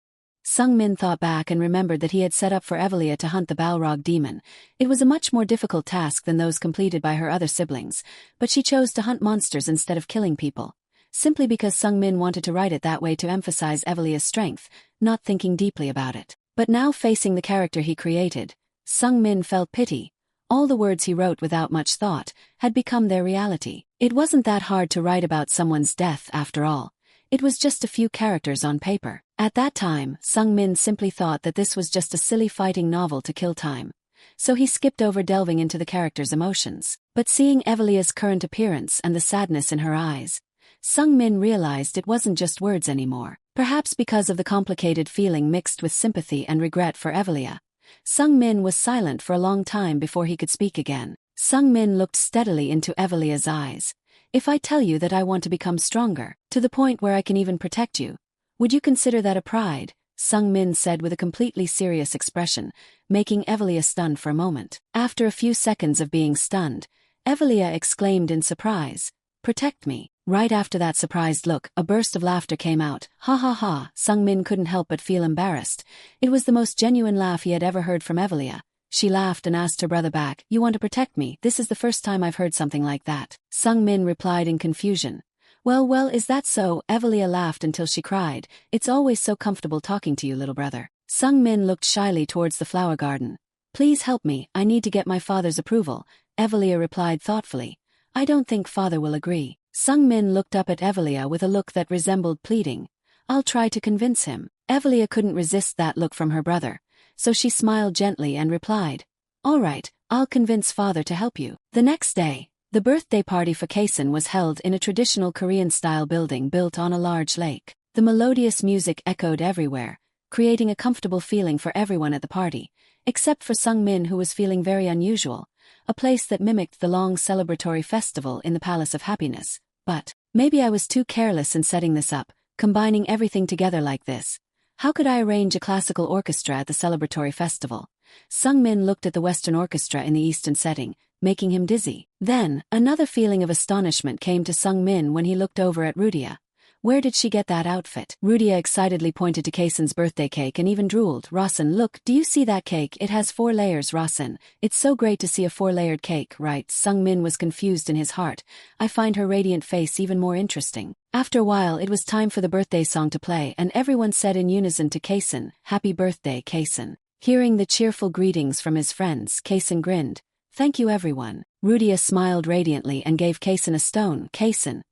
Sung Min thought back and remembered that he had set up for Evelia to hunt the Balrog demon. It was a much more difficult task than those completed by her other siblings, but she chose to hunt monsters instead of killing people, simply because Sung Min wanted to write it that way to emphasize Evelia's strength, not thinking deeply about it. But now facing the character he created, Sung Min felt pity. All the words he wrote without much thought had become their reality. It wasn't that hard to write about someone's death after all. It was just a few characters on paper. At that time, Sung Min simply thought that this was just a silly fighting novel to kill time. So he skipped over delving into the characters' emotions. But seeing Evelia's current appearance and the sadness in her eyes, Sung Min realized it wasn't just words anymore. Perhaps because of the complicated feeling mixed with sympathy and regret for Evelia, Sung Min was silent for a long time before he could speak again. Sung Min looked steadily into Evelia's eyes. If I tell you that I want to become stronger, to the point where I can even protect you, would you consider that a pride? Sung Min said with a completely serious expression, making Evelia stunned for a moment. After a few seconds of being stunned, Evelia exclaimed in surprise, "Protect me." Right after that surprised look, a burst of laughter came out. Ha ha ha. Sung Min couldn't help but feel embarrassed. It was the most genuine laugh he had ever heard from Evelia. She laughed and asked her brother back, "You want to protect me? This is the first time I've heard something like that." Sung Min replied in confusion, Well, is that so?" Evelia laughed until she cried. "It's always so comfortable talking to you, little brother." Sung Min looked shyly towards the flower garden. "Please help me, I need to get my father's approval," Evelia replied thoughtfully. "I don't think father will agree." Sung Min looked up at Evelia with a look that resembled pleading. "I'll try to convince him." Evelia couldn't resist that look from her brother, so she smiled gently and replied, "All right, I'll convince father to help you." The next day, the birthday party for Kason was held in a traditional Korean-style building built on a large lake. The melodious music echoed everywhere, creating a comfortable feeling for everyone at the party, except for Sung Min, who was feeling very unusual, a place that mimicked the long celebratory festival in the Palace of Happiness. But maybe I was too careless in setting this up, combining everything together like this. How could I arrange a classical orchestra at the celebratory festival? Sung Min looked at the Western orchestra in the Eastern setting, making him dizzy. Then, another feeling of astonishment came to Sung Min when he looked over at Rudia. Where did she get that outfit? Rudia excitedly pointed to Kason's birthday cake and even drooled. "Rasen, look, do you see that cake? It has 4 layers, Rasen. It's so great to see a 4-layered cake, right?" Sung Min was confused in his heart. I find her radiant face even more interesting. After a while, it was time for the birthday song to play, and everyone said in unison to Kason, "Happy birthday, Kason." Hearing the cheerful greetings from his friends, Kason grinned. "Thank you, everyone." Rudia smiled radiantly and gave Kason a stone. "Kason,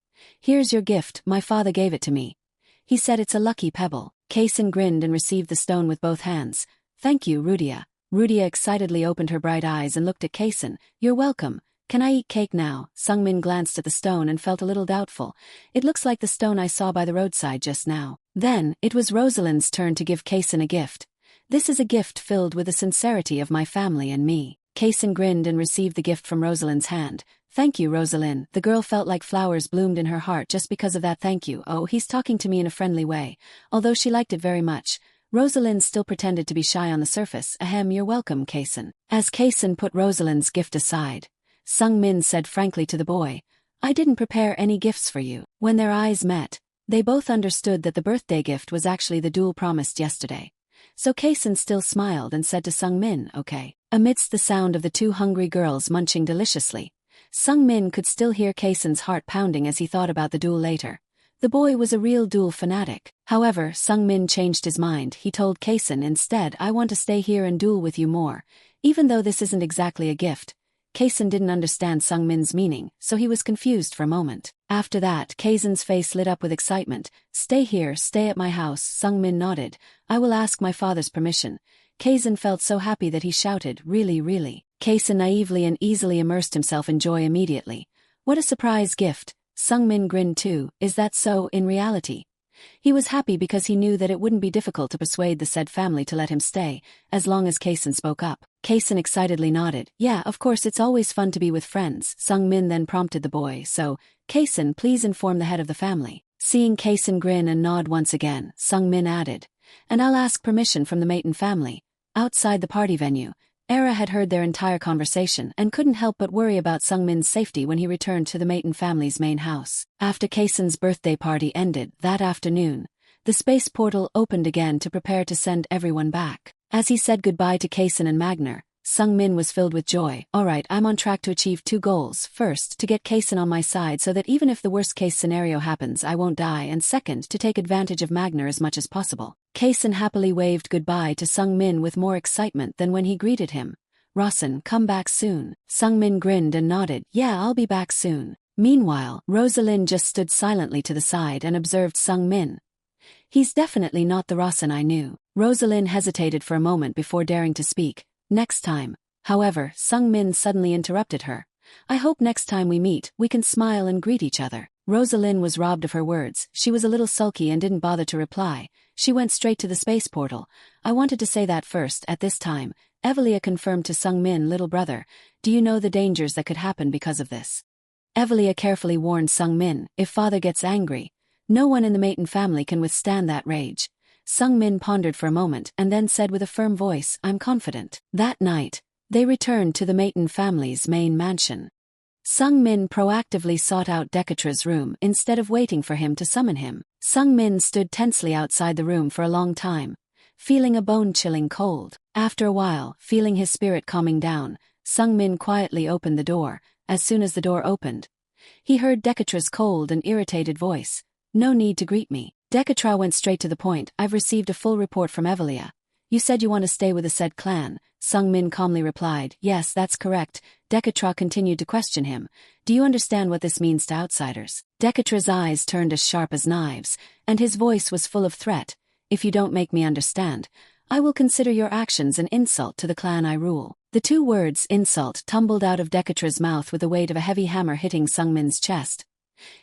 here's your gift, my father gave it to me. He said it's a lucky pebble." Kason grinned and received the stone with both hands. "Thank you, Rudia." Rudia excitedly opened her bright eyes and looked at Kason. "You're welcome. Can I eat cake now?" Sung Min glanced at the stone and felt a little doubtful. "It looks like the stone I saw by the roadside just now." Then, it was Rosalind's turn to give Kason a gift. "This is a gift filled with the sincerity of my family and me." Kason grinned and received the gift from Rosalind's hand. "Thank you, Rosalind." The girl felt like flowers bloomed in her heart just because of that thank you. "Oh, he's talking to me in a friendly way." Although she liked it very much, Rosalind still pretended to be shy on the surface. "Ahem, you're welcome, Kason." As Kason put Rosalind's gift aside, Sung Min said frankly to the boy, "I didn't prepare any gifts for you." When their eyes met, they both understood that the birthday gift was actually the duel promised yesterday. So Kason still smiled and said to Sung Min, "Okay." Amidst the sound of the 2 hungry girls munching deliciously, Sung Min could still hear Kason's heart pounding as he thought about the duel later. The boy was a real duel fanatic. However, Sung Min changed his mind. He told Kason instead, "I want to stay here and duel with you more. Even though this isn't exactly a gift, Kaizen didn't understand Sung Min's meaning, so he was confused for a moment. After that, Kaizen's face lit up with excitement. Stay here, stay at my house. Sung Min nodded. I will ask my father's permission. Kaizen felt so happy that he shouted, really, really. Kaizen naively and easily immersed himself in joy immediately. What a surprise gift. Sung Min grinned too. Is that so in reality? He was happy because he knew that it wouldn't be difficult to persuade the said family to let him stay, as long as Kaizen spoke up. Kaizen excitedly nodded. Yeah, of course, it's always fun to be with friends. Sung Min then prompted the boy. So, Kaizen, please inform the head of the family. Seeing Kaizen grin and nod once again, Sung Min added. And I'll ask permission from the Maiden family. Outside the party venue, Era had heard their entire conversation and couldn't help but worry about Sung Min's safety when he returned to the Maiden family's main house. After Kaizen's birthday party ended that afternoon, the space portal opened again to prepare to send everyone back. As he said goodbye to Kaizen and Magner, Sung Min was filled with joy. Alright, I'm on track to achieve 2 goals. First, to get Kaizen on my side so that even if the worst-case scenario happens I won't die, and second, to take advantage of Magner as much as possible. Kaizen happily waved goodbye to Sung Min with more excitement than when he greeted him. Rosin, come back soon. Sung Min grinned and nodded. Yeah, I'll be back soon. Meanwhile, Rosalind just stood silently to the side and observed Sung Min. He's definitely not the Rosin I knew. Rosalind hesitated for a moment before daring to speak. Next time. However, Sung Min suddenly interrupted her. I hope next time we meet, we can smile and greet each other. Rosalind was robbed of her words. She was a little sulky and didn't bother to reply. She went straight to the space portal. I wanted to say that first. At this time, Evelia confirmed to Sung Min, little brother, do you know the dangers that could happen because of this? Evelia carefully warned Sung Min, if father gets angry, no one in the Maiden family can withstand that rage. Sung Min pondered for a moment and then said with a firm voice, I'm confident. That night, they returned to the Maiden family's main mansion. Sung Min proactively sought out Decatra's room instead of waiting for him to summon him. Sung Min stood tensely outside the room for a long time, feeling a bone-chilling cold. After a while, feeling his spirit calming down, Sung Min quietly opened the door. As soon as the door opened, he heard Decatra's cold and irritated voice. No need to greet me. Decatra went straight to the point. I've received a full report from Evelia. You said you want to stay with the said clan. Sung Min calmly replied. Yes, that's correct. Decatra continued to question him. Do you understand what this means to outsiders? Decatra's eyes turned as sharp as knives, and his voice was full of threat. If you don't make me understand, I will consider your actions an insult to the clan I rule. The 2 words, insult, tumbled out of Decatra's mouth with the weight of a heavy hammer hitting Sung Min's chest.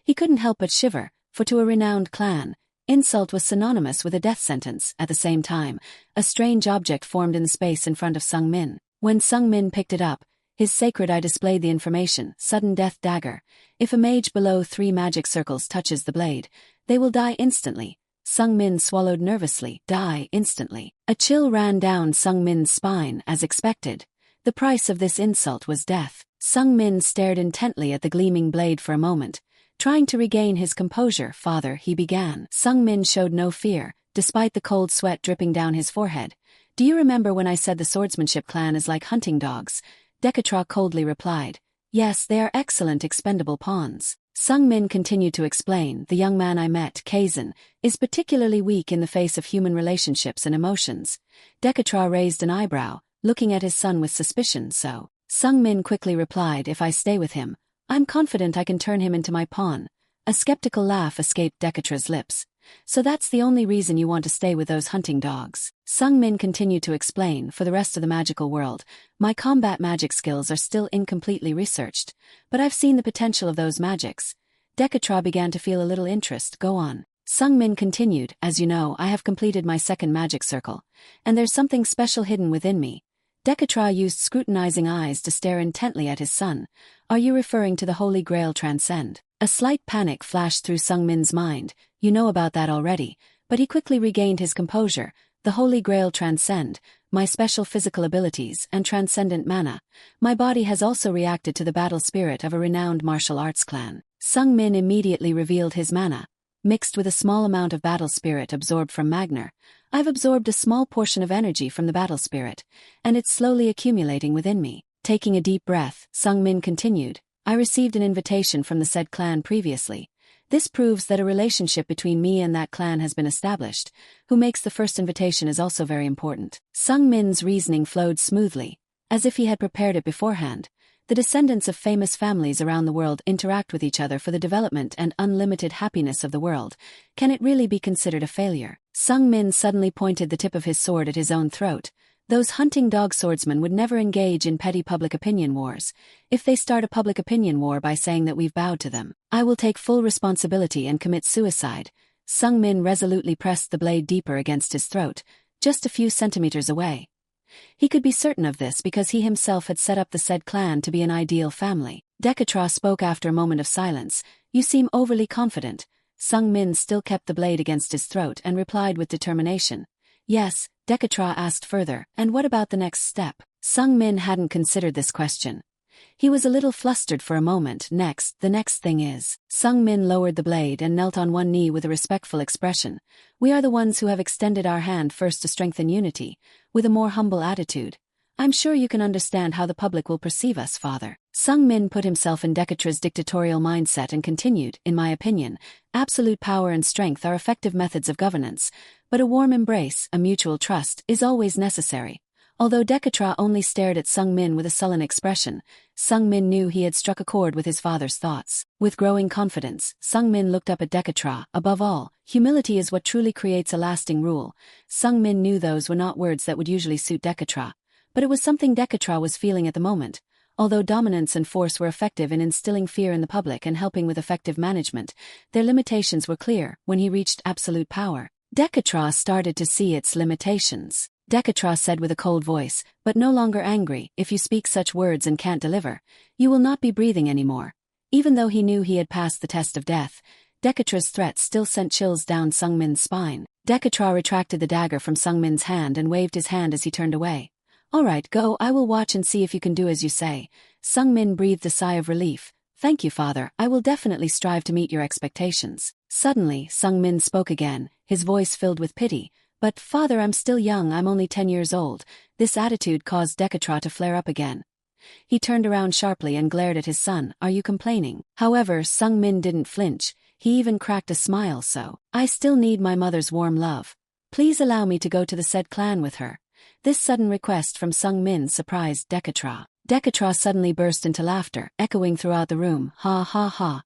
He couldn't help but shiver, for to a renowned clan, insult was synonymous with a death sentence. At the same time, a strange object formed in the space in front of Sung Min. When Sung Min picked it up, his sacred eye displayed the information, sudden death dagger. If a mage below 3 magic circles touches the blade, they will die instantly. Sung Min swallowed nervously. Die instantly. A chill ran down Sung Min's spine as expected. The price of this insult was death. Sung Min stared intently at the gleaming blade for a moment, trying to regain his composure. Father, he began. Sung Min showed no fear, despite the cold sweat dripping down his forehead. Do you remember when I said the swordsmanship clan is like hunting dogs? Decatra coldly replied. Yes, they are excellent expendable pawns. Sung Min continued to explain. The young man I met, Kaizen, is particularly weak in the face of human relationships and emotions. Decatra raised an eyebrow, looking at his son with suspicion. So, Sung Min quickly replied, if I stay with him, I'm confident I can turn him into my pawn. A skeptical laugh escaped Decatra's lips. So that's the only reason you want to stay with those hunting dogs. Sung Min continued to explain. For the rest of the magical world, my combat magic skills are still incompletely researched, but I've seen the potential of those magics. Decatra began to feel a little interest. Go on. Sung Min continued. As you know, I have completed my 2nd magic circle, and there's something special hidden within me. Decatra used scrutinizing eyes to stare intently at his son. Are you referring to the Holy Grail Transcend? A slight panic flashed through Sung Min's mind. You know about that already, but he quickly regained his composure. The Holy Grail Transcend, my special physical abilities and transcendent mana. My body has also reacted to the battle spirit of a renowned martial arts clan. Sung Min immediately revealed his mana, mixed with a small amount of battle spirit absorbed from Magner. I've absorbed a small portion of energy from the battle spirit, and it's slowly accumulating within me. Taking a deep breath, Sung Min continued. I received an invitation from the said clan previously. This proves that a relationship between me and that clan has been established. Who makes the first invitation is also very important. Sung Min's reasoning flowed smoothly. as if he had prepared it beforehand. The descendants of famous families around the world interact with each other for the development and unlimited happiness of the world. Can it really be considered a failure? Sung Min suddenly pointed the tip of his sword at his own throat. Those hunting dog swordsmen would never engage in petty public opinion wars. If they start a public opinion war by saying that we've bowed to them, I will take full responsibility and commit suicide. Sung Min resolutely pressed the blade deeper against his throat, just a few centimeters away. He could be certain of this because he himself had set up the said clan to be an ideal family. Dekatra spoke after a moment of silence. You seem overly confident. Sung Min still kept the blade against his throat and replied with determination. Yes, Dekatra asked further, and what about the next step? Sung Min hadn't considered this question. He was a little flustered for a moment. The next thing is. Sung Min lowered the blade and knelt on one knee with a respectful expression. We are the ones who have extended our hand first to strengthen unity, with a more humble attitude. I'm sure you can understand how the public will perceive us, Father. Sung Min put himself in Dekatra's dictatorial mindset and continued, in my opinion, absolute power and strength are effective methods of governance, but a warm embrace, a mutual trust, is always necessary. Although Dekatra only stared at Sung Min with a sullen expression, Sung Min knew he had struck a chord with his father's thoughts. With growing confidence, Sung Min looked up at Dekatra. Above all, humility is what truly creates a lasting rule. Sung Min knew those were not words that would usually suit Dekatra, but it was something Dekatra was feeling at the moment. Although dominance and force were effective in instilling fear in the public and helping with effective management, their limitations were clear. When he reached absolute power, Dekatra started to see its limitations. Dekatra said with a cold voice, but no longer angry, if you speak such words and can't deliver, you will not be breathing anymore. Even though he knew he had passed the test of death, Dekatra's threat still sent chills down Sung Min's spine. Dekatra retracted the dagger from Sung Min's hand and waved his hand as he turned away. All right, go, I will watch and see if you can do as you say. Sung Min breathed a sigh of relief. Thank you, Father, I will definitely strive to meet your expectations. Suddenly, Sung Min spoke again, his voice filled with pity. But, Father, I'm still young, I'm only 10 years old. This attitude caused Dekatra to flare up again. He turned around sharply and glared at his son. Are you complaining? However, Sung Min didn't flinch. He even cracked a smile. So, I still need my mother's warm love. Please allow me to go to the said clan with her. This sudden request from Sung Min surprised Dekatra. Dekatra suddenly burst into laughter, echoing throughout the room. Ha ha ha.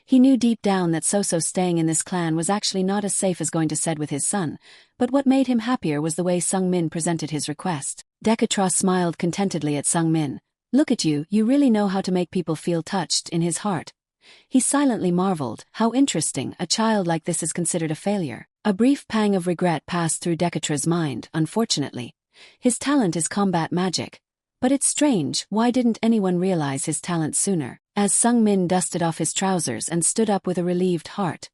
He knew deep down that So-So staying in this clan was actually not as safe as going to Sed with his son, but what made him happier was the way Sung Min presented his request. Dekatra smiled contentedly at Sung Min. Look at you, you really know how to make people feel touched in his heart. He silently marveled, how interesting, a child like this is considered a failure. A brief pang of regret passed through Dekatra's mind. Unfortunately, his talent is combat magic. But it's strange, why didn't anyone realize his talent sooner? As Sung Min dusted off his trousers and stood up with a relieved heart.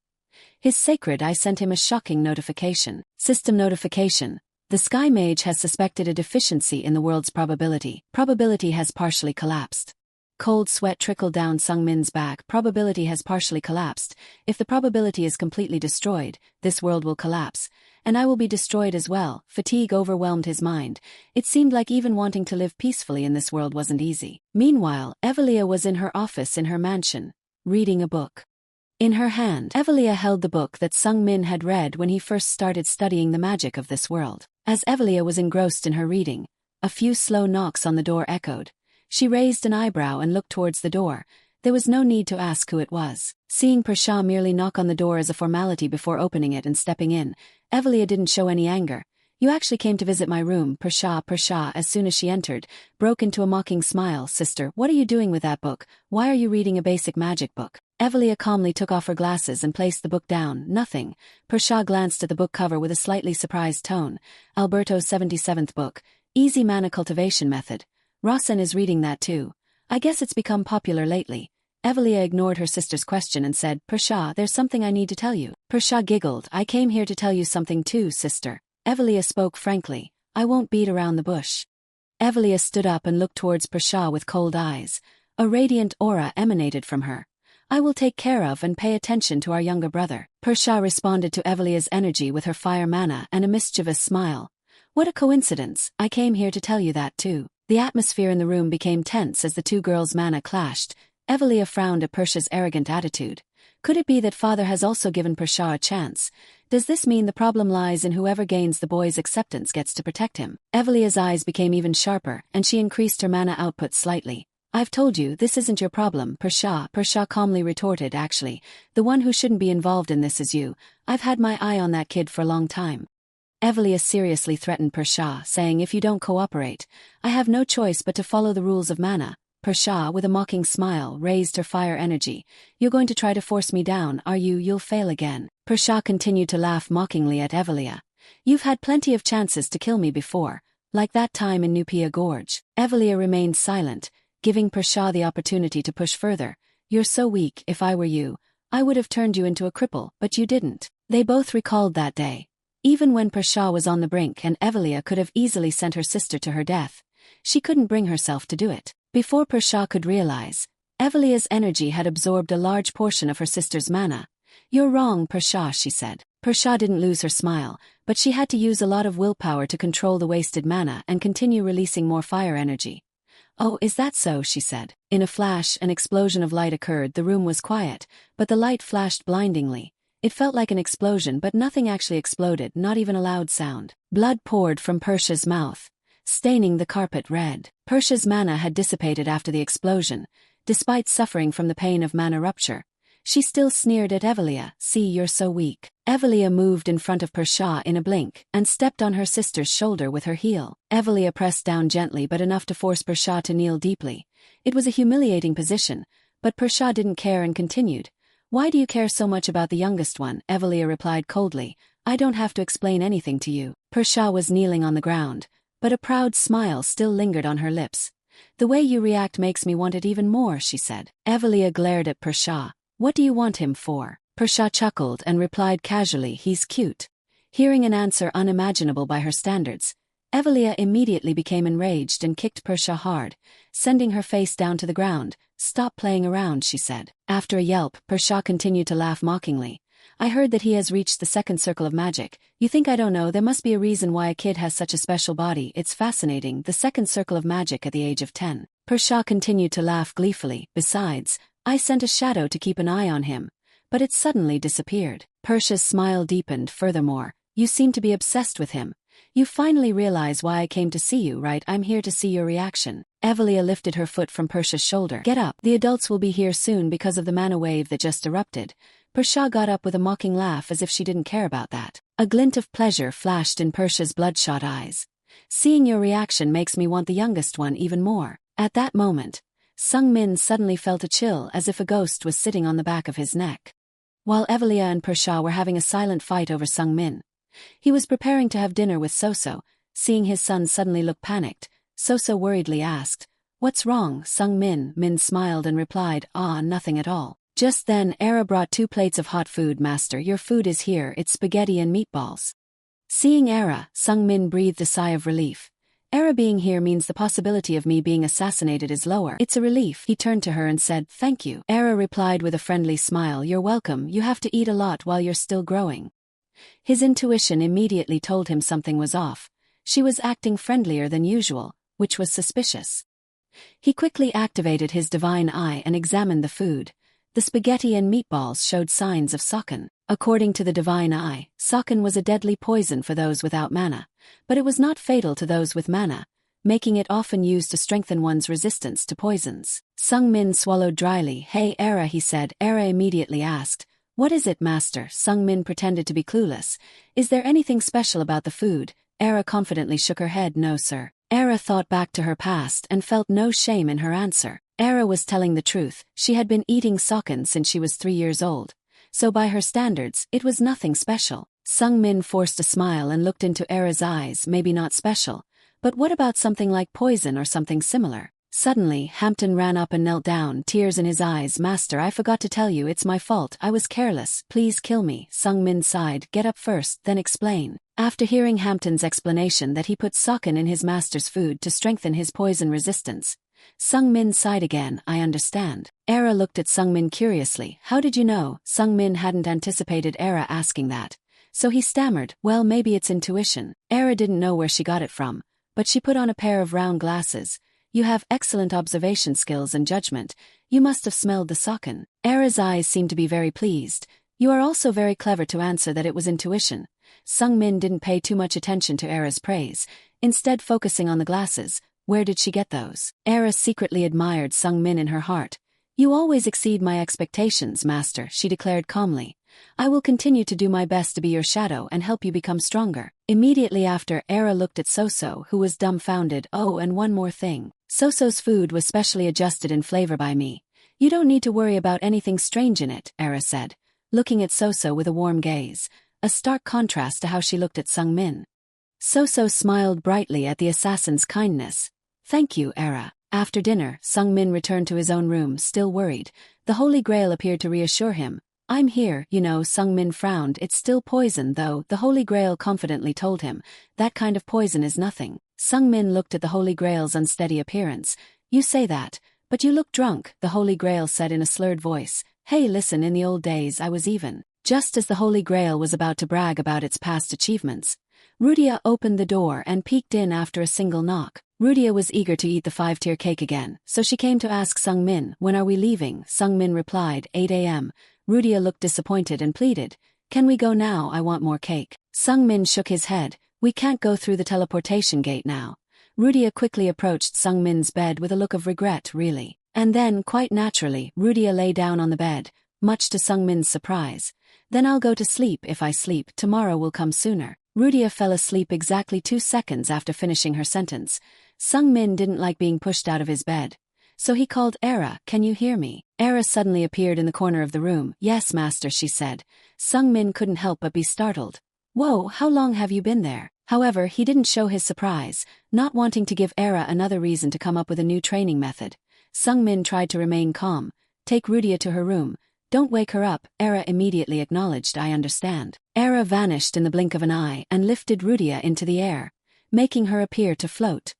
His sacred eye sent him a shocking notification. System notification. The Sky Mage has suspected a deficiency in the world's probability. Probability has partially collapsed. Cold sweat trickled down Sung Min's back. Probability has partially collapsed. If the probability is completely destroyed, this world will collapse. And I will be destroyed as well. Fatigue overwhelmed his mind. It seemed like even wanting to live peacefully in this world wasn't easy. Meanwhile, Evelia was in her office in her mansion, reading a book. In her hand, Evelia held the book that Sung Min had read when he first started studying the magic of this world. As Evelia was engrossed in her reading, a few slow knocks on the door echoed. She raised an eyebrow and looked towards the door. There was no need to ask who it was. Seeing Persha merely knock on the door as a formality before opening it and stepping in, Evelia didn't show any anger. You actually came to visit my room, Persha, as soon as she entered, broke into a mocking smile. Sister, what are you doing with that book? Why are you reading a basic magic book? Evelia calmly took off her glasses and placed the book down. Nothing. Persha glanced at the book cover with a slightly surprised tone. Alberto's 77th book. Easy mana cultivation method. Rasen is reading that too. I guess it's become popular lately. Evelia ignored her sister's question and said, Persha, there's something I need to tell you. Persha giggled. I came here to tell you something too, sister. Evelia spoke frankly. I won't beat around the bush. Evelia stood up and looked towards Persha with cold eyes. A radiant aura emanated from her. I will take care of and pay attention to our younger brother. Persha responded to Evelia's energy with her fire mana and a mischievous smile. What a coincidence, I came here to tell you that too. The atmosphere in the room became tense as the two girls' mana clashed. Evelia frowned at Persha's arrogant attitude. Could it be that father has also given Persha a chance? Does this mean the problem lies in whoever gains the boy's acceptance gets to protect him? Evelia's eyes became even sharper, and she increased her mana output slightly. I've told you, this isn't your problem, Persha calmly retorted. Actually, the one who shouldn't be involved in this is you. I've had my eye on that kid for a long time. Evelia seriously threatened Persha, saying if you don't cooperate, I have no choice but to follow the rules of mana. Persha, with a mocking smile, raised her fire energy. You're going to try to force me down, are you? You'll fail again. Persha continued to laugh mockingly at Evelia. You've had plenty of chances to kill me before, like that time in Nupia Gorge. Evelia remained silent, giving Persha the opportunity to push further. You're so weak. If I were you, I would have turned you into a cripple, but you didn't. They both recalled that day. Even when Persha was on the brink and Evelia could have easily sent her sister to her death, she couldn't bring herself to do it. Before Persha could realize, Evelia's energy had absorbed a large portion of her sister's mana. You're wrong, Persha, she said. Persha didn't lose her smile, but she had to use a lot of willpower to control the wasted mana and continue releasing more fire energy. Oh, is that so? She said. In a flash, an explosion of light occurred. The room was quiet, but the light flashed blindingly. It felt like an explosion, but nothing actually exploded, not even a loud sound. Blood poured from Persha's mouth, staining the carpet red. Persha's mana had dissipated after the explosion. Despite suffering from the pain of mana rupture, she still sneered at Evelia. See, you're so weak. Evelia moved in front of Persha in a blink and stepped on her sister's shoulder with her heel. Evelia pressed down gently but enough to force Persha to kneel deeply. It was a humiliating position, but Persha didn't care and continued. Why do you care so much about the youngest one? Evelia replied coldly. I don't have to explain anything to you. Persha was kneeling on the ground, but a proud smile still lingered on her lips. The way you react makes me want it even more, she said. Evelia glared at Persha. What do you want him for? Persha chuckled and replied casually, he's cute. Hearing an answer unimaginable by her standards, Evelia immediately became enraged and kicked Persha hard, sending her face down to the ground. Stop playing around, she said. After a yelp, Persha continued to laugh mockingly. I heard that he has reached the second circle of magic. You think I don't know? There must be a reason why a kid has such a special body. It's fascinating, the second circle of magic at the age of 10. Persha continued to laugh gleefully. Besides, I sent a shadow to keep an eye on him, but it suddenly disappeared. Persha's smile deepened. Furthermore, you seem to be obsessed with him. You finally realize why I came to see you, right? I'm here to see your reaction. Evelia lifted her foot from Persha's shoulder. Get up. The adults will be here soon because of the mana wave that just erupted. Persha got up with a mocking laugh as if she didn't care about that. A glint of pleasure flashed in Persha's bloodshot eyes. Seeing your reaction makes me want the youngest one even more. At that moment, Sung Min suddenly felt a chill as if a ghost was sitting on the back of his neck. While Evelia and Persha were having a silent fight over Sung Min, he was preparing to have dinner with Soso. Seeing his son suddenly look panicked, Soso worriedly asked, What's wrong, Sung Min? Min smiled and replied, Nothing at all. Just then Era brought 2 plates of hot food. Master, your food is here. It's spaghetti and meatballs. Seeing Era, Sung Min breathed a sigh of relief. Era being here means the possibility of me being assassinated is lower. It's a relief. He turned to her and said, Thank you. Era replied with a friendly smile, You're welcome. You have to eat a lot while you're still growing. His intuition immediately told him something was off. She was acting friendlier than usual, which was suspicious. He quickly activated his divine eye and examined the food. The spaghetti and meatballs showed signs of Scion. According to the divine eye, Scion was a deadly poison for those without mana, but it was not fatal to those with mana, making it often used to strengthen one's resistance to poisons. Sung Min swallowed dryly. Hey, Era, he said. Era immediately asked, What is it, master? Sung Min pretended to be clueless. Is there anything special about the food? Era confidently shook her head. No, sir. Era thought back to her past and felt no shame in her answer. Era was telling the truth. She had been eating Scion since she was 3 years old. So by her standards, it was nothing special. Sung Min forced a smile and looked into Era's eyes. Maybe not special, but what about something like poison or something similar? Suddenly, Hampton ran up and knelt down, tears in his eyes. Master, I forgot to tell you, it's my fault. I was careless. Please kill me. Sung Min sighed. Get up first, then explain. After hearing Hampton's explanation that he put Scion in his master's food to strengthen his poison resistance, Sung Min sighed again. I understand. Era looked at Sung Min curiously. How did you know? Sung Min hadn't anticipated Era asking that, so he stammered, Well, maybe it's intuition. Era didn't know where she got it from, but she put on a pair of round glasses. You have excellent observation skills and judgment. You must have smelled the Scion. Era's eyes seemed to be very pleased. You are also very clever to answer that it was intuition. Sung-min didn't pay too much attention to Era's praise, instead focusing on the glasses. Where did she get those? Era secretly admired Sung-min in her heart. You always exceed my expectations, master, she declared calmly. I will continue to do my best to be your shadow and help you become stronger. Immediately after, Era looked at Soso, who was dumbfounded. Oh, and one more thing. Soso's food was specially adjusted in flavor by me. You don't need to worry about anything strange in it, Era said, looking at Soso with a warm gaze, a stark contrast to how she looked at Sung-min. Soso smiled brightly at the assassin's kindness. Thank you, Era. After dinner, Sung-min returned to his own room, still worried. The Holy Grail appeared to reassure him. I'm here, you know. Sung-min frowned. It's still poison though, the Holy Grail confidently told him. That kind of poison is nothing. Sung-min looked at the Holy Grail's unsteady appearance. You say that, but you look drunk, the Holy Grail said in a slurred voice. Hey, listen, in the old days I was even. Just as the Holy Grail was about to brag about its past achievements, Rudia opened the door and peeked in after a single knock. Rudia was eager to eat the 5-tier cake again, so she came to ask Sung-min, when are we leaving? Sung-min replied, 8 a.m. Rudia looked disappointed and pleaded, can we go now? I want more cake. Sung-min shook his head. We can't go through the teleportation gate now. Rudia quickly approached Sung-min's bed with a look of regret, really. And then, quite naturally, Rudia lay down on the bed, much to Sung-min's surprise. Then I'll go to sleep. If I sleep, tomorrow will come sooner. Rudia fell asleep exactly 2 seconds after finishing her sentence. Sung-min didn't like being pushed out of his bed. So he called, Era, can you hear me? Era suddenly appeared in the corner of the room. Yes, master, she said. Sung-min couldn't help but be startled. Whoa, how long have you been there? However, he didn't show his surprise, not wanting to give Era another reason to come up with a new training method. Sung-min tried to remain calm. Take Rudia to her room. Don't wake her up. Era immediately acknowledged, I understand. Era vanished in the blink of an eye and lifted Rudia into the air, making her appear to float.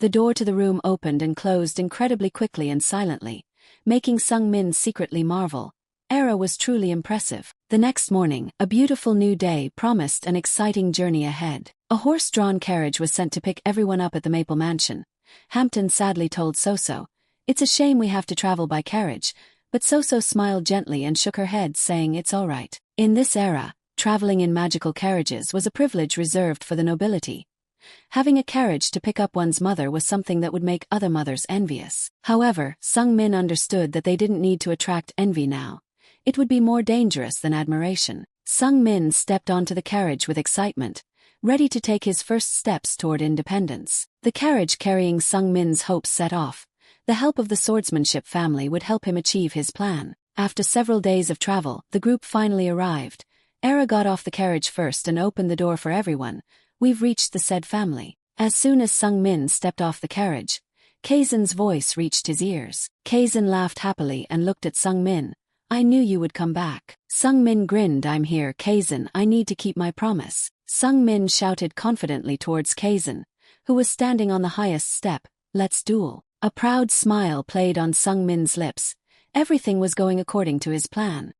The door to the room opened and closed incredibly quickly and silently, making Sung-min secretly marvel. Era was truly impressive. The next morning, a beautiful new day promised an exciting journey ahead. A horse-drawn carriage was sent to pick everyone up at the Maple Mansion. Hampton sadly told Soso, it's a shame we have to travel by carriage, but Soso smiled gently and shook her head, saying it's all right. In this era, traveling in magical carriages was a privilege reserved for the nobility. Having a carriage to pick up one's mother was something that would make other mothers envious. However, Sung-min understood that they didn't need to attract envy now. It would be more dangerous than admiration. Sung-min stepped onto the carriage with excitement, ready to take his first steps toward independence. The carriage carrying Sung-min's hopes set off. The help of the swordsmanship family would help him achieve his plan. After several days of travel, the group finally arrived. Era got off the carriage first and opened the door for everyone. We've reached the said family. As soon as Sung-min stepped off the carriage, Kaizen's voice reached his ears. Kaizen laughed happily and looked at Sung-min. I knew you would come back. Sung-min grinned. I'm here, Kaizen. I need to keep my promise. Sung-min shouted confidently towards Kaizen, who was standing on the highest step. Let's duel. A proud smile played on Sung-min's lips. Everything was going according to his plan.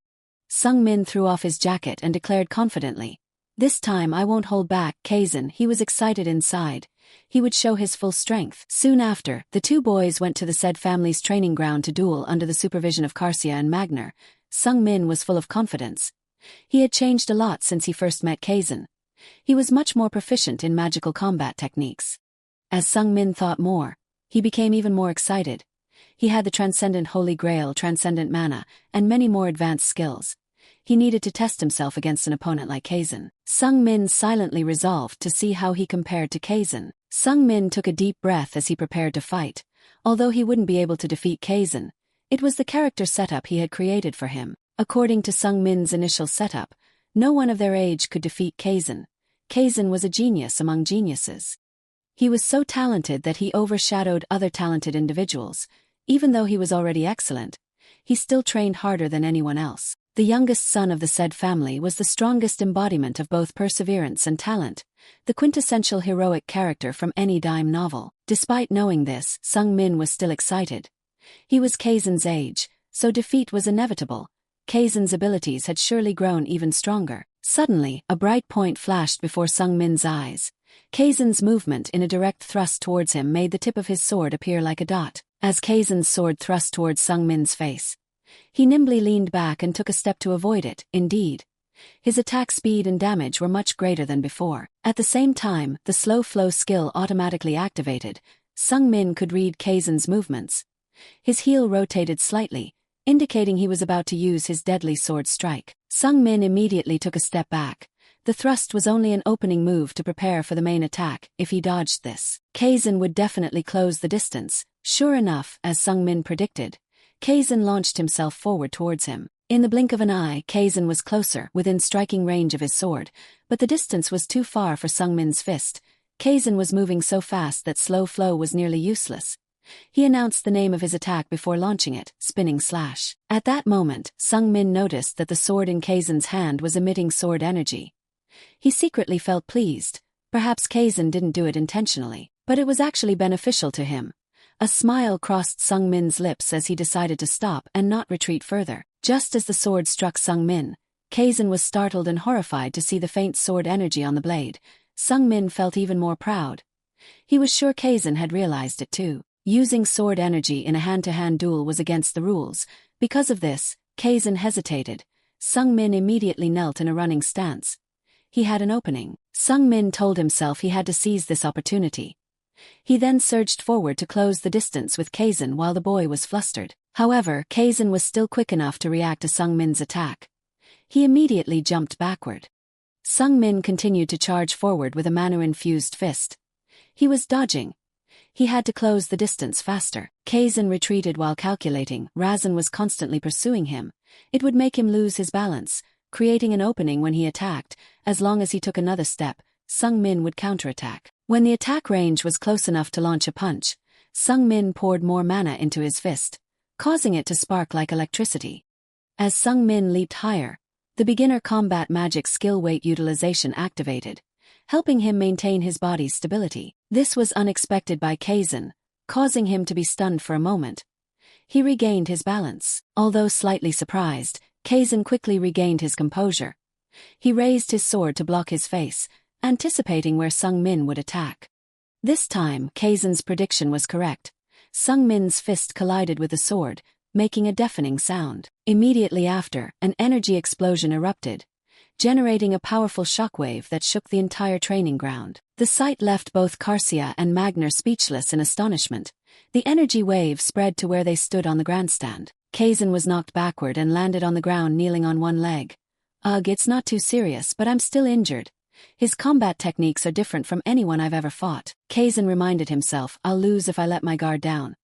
Sung-min threw off his jacket and declared confidently, this time I won't hold back. Kaizen, he was excited inside. He would show his full strength. Soon after, the two boys went to the said family's training ground to duel under the supervision of Karsia and Magner. Sung-min was full of confidence. He had changed a lot since he first met Kaizen. He was much more proficient in magical combat techniques. As Sung-min thought more, he became even more excited. He had the Transcendent Holy Grail, Transcendent Mana, and many more advanced skills. He needed to test himself against an opponent like Kaizen. Sung-min silently resolved to see how he compared to Kaizen. Sung-min took a deep breath as he prepared to fight. Although he wouldn't be able to defeat Kaizen, it was the character setup he had created for him. According to Sung-min's initial setup, no one of their age could defeat Kaizen. Kaizen was a genius among geniuses. He was so talented that he overshadowed other talented individuals. Even though he was already excellent, he still trained harder than anyone else. The youngest son of the said family was the strongest embodiment of both perseverance and talent, the quintessential heroic character from any dime novel. Despite knowing this, Sung-min was still excited. He was Kaizen's age, so defeat was inevitable. Kaizen's abilities had surely grown even stronger. Suddenly, a bright point flashed before Sung-min's eyes. Kaizen's movement in a direct thrust towards him made the tip of his sword appear like a dot. As Kaizen's sword thrust towards Sungmin's face, he nimbly leaned back and took a step to avoid it. Indeed, his attack speed and damage were much greater than before. At the same time, the slow flow skill automatically activated. Sungmin could read Kaizen's movements. His heel rotated slightly, indicating he was about to use his deadly sword strike. Sungmin immediately took a step back. The thrust was only an opening move to prepare for the main attack. If he dodged this, Kaizen would definitely close the distance. Sure enough, as Sungmin predicted, Kaizen launched himself forward towards him. In the blink of an eye, Kaizen was closer, within striking range of his sword, but the distance was too far for Sungmin's fist. Kaizen was moving so fast that slow flow was nearly useless. He announced the name of his attack before launching it, Spinning Slash. At that moment, Sungmin noticed that the sword in Kaizen's hand was emitting sword energy. He secretly felt pleased. Perhaps Kaizen didn't do it intentionally, but it was actually beneficial to him. A smile crossed Sungmin's lips as he decided to stop and not retreat further. Just as the sword struck Sungmin, Kaizen was startled and horrified to see the faint sword energy on the blade. Sungmin felt even more proud. He was sure Kaizen had realized it too. Using sword energy in a hand-to-hand duel was against the rules. Because of this, Kaizen hesitated. Sungmin immediately knelt in a running stance. He had an opening. Sungmin told himself he had to seize this opportunity. He then surged forward to close the distance with Kaizen while the boy was flustered. However, Kaizen was still quick enough to react to Sungmin's attack. He immediately jumped backward. Sungmin continued to charge forward with a mana-infused fist. He was dodging. He had to close the distance faster. Kaizen retreated while calculating. Razan was constantly pursuing him. It would make him lose his balance, creating an opening when he attacked. As long as he took another step, Sungmin would counterattack. When the attack range was close enough to launch a punch, Sungmin poured more mana into his fist, causing it to spark like electricity. As Sungmin leaped higher, the beginner combat magic skill weight utilization activated, helping him maintain his body's stability. This was unexpected by Kaizen, causing him to be stunned for a moment. He regained his balance. Although slightly surprised, Kaizen quickly regained his composure. He raised his sword to block his face, anticipating where Sungmin would attack. This time, Kaizen's prediction was correct. Sungmin's fist collided with the sword, making a deafening sound. Immediately after, an energy explosion erupted, generating a powerful shockwave that shook the entire training ground. The sight left both Karsia and Magner speechless in astonishment. The energy wave spread to where they stood on the grandstand. Kaizen was knocked backward and landed on the ground kneeling on one leg. Ugh, it's not too serious, but I'm still injured. His combat techniques are different from anyone I've ever fought. Kaizen reminded himself, I'll lose if I let my guard down.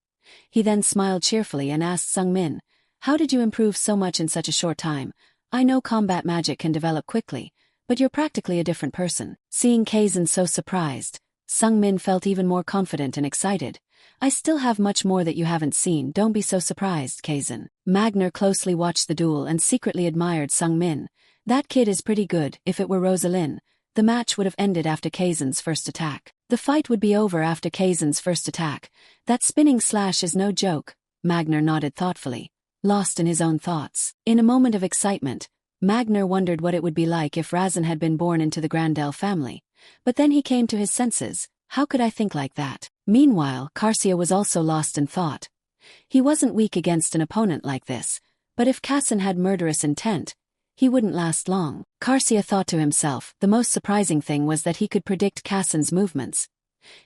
He then smiled cheerfully and asked Sungmin, how did you improve so much in such a short time? I know combat magic can develop quickly, but you're practically a different person. Seeing Kaizen so surprised, Sungmin felt even more confident and excited. I still have much more that you haven't seen, don't be so surprised, Kaizen. Magner closely watched the duel and secretly admired Sungmin. That kid is pretty good. If it were Rosalind, the match would have ended after Kaizen's first attack. The fight would be over after Kaizen's first attack. That spinning slash is no joke. Magner nodded thoughtfully, lost in his own thoughts. In a moment of excitement, Magner wondered what it would be like if Razan had been born into the Grandel family. But then he came to his senses. How could I think like that? Meanwhile, Karsia was also lost in thought. He wasn't weak against an opponent like this, but if Kassan had murderous intent, he wouldn't last long. Karsia thought to himself, the most surprising thing was that he could predict Kassan's movements.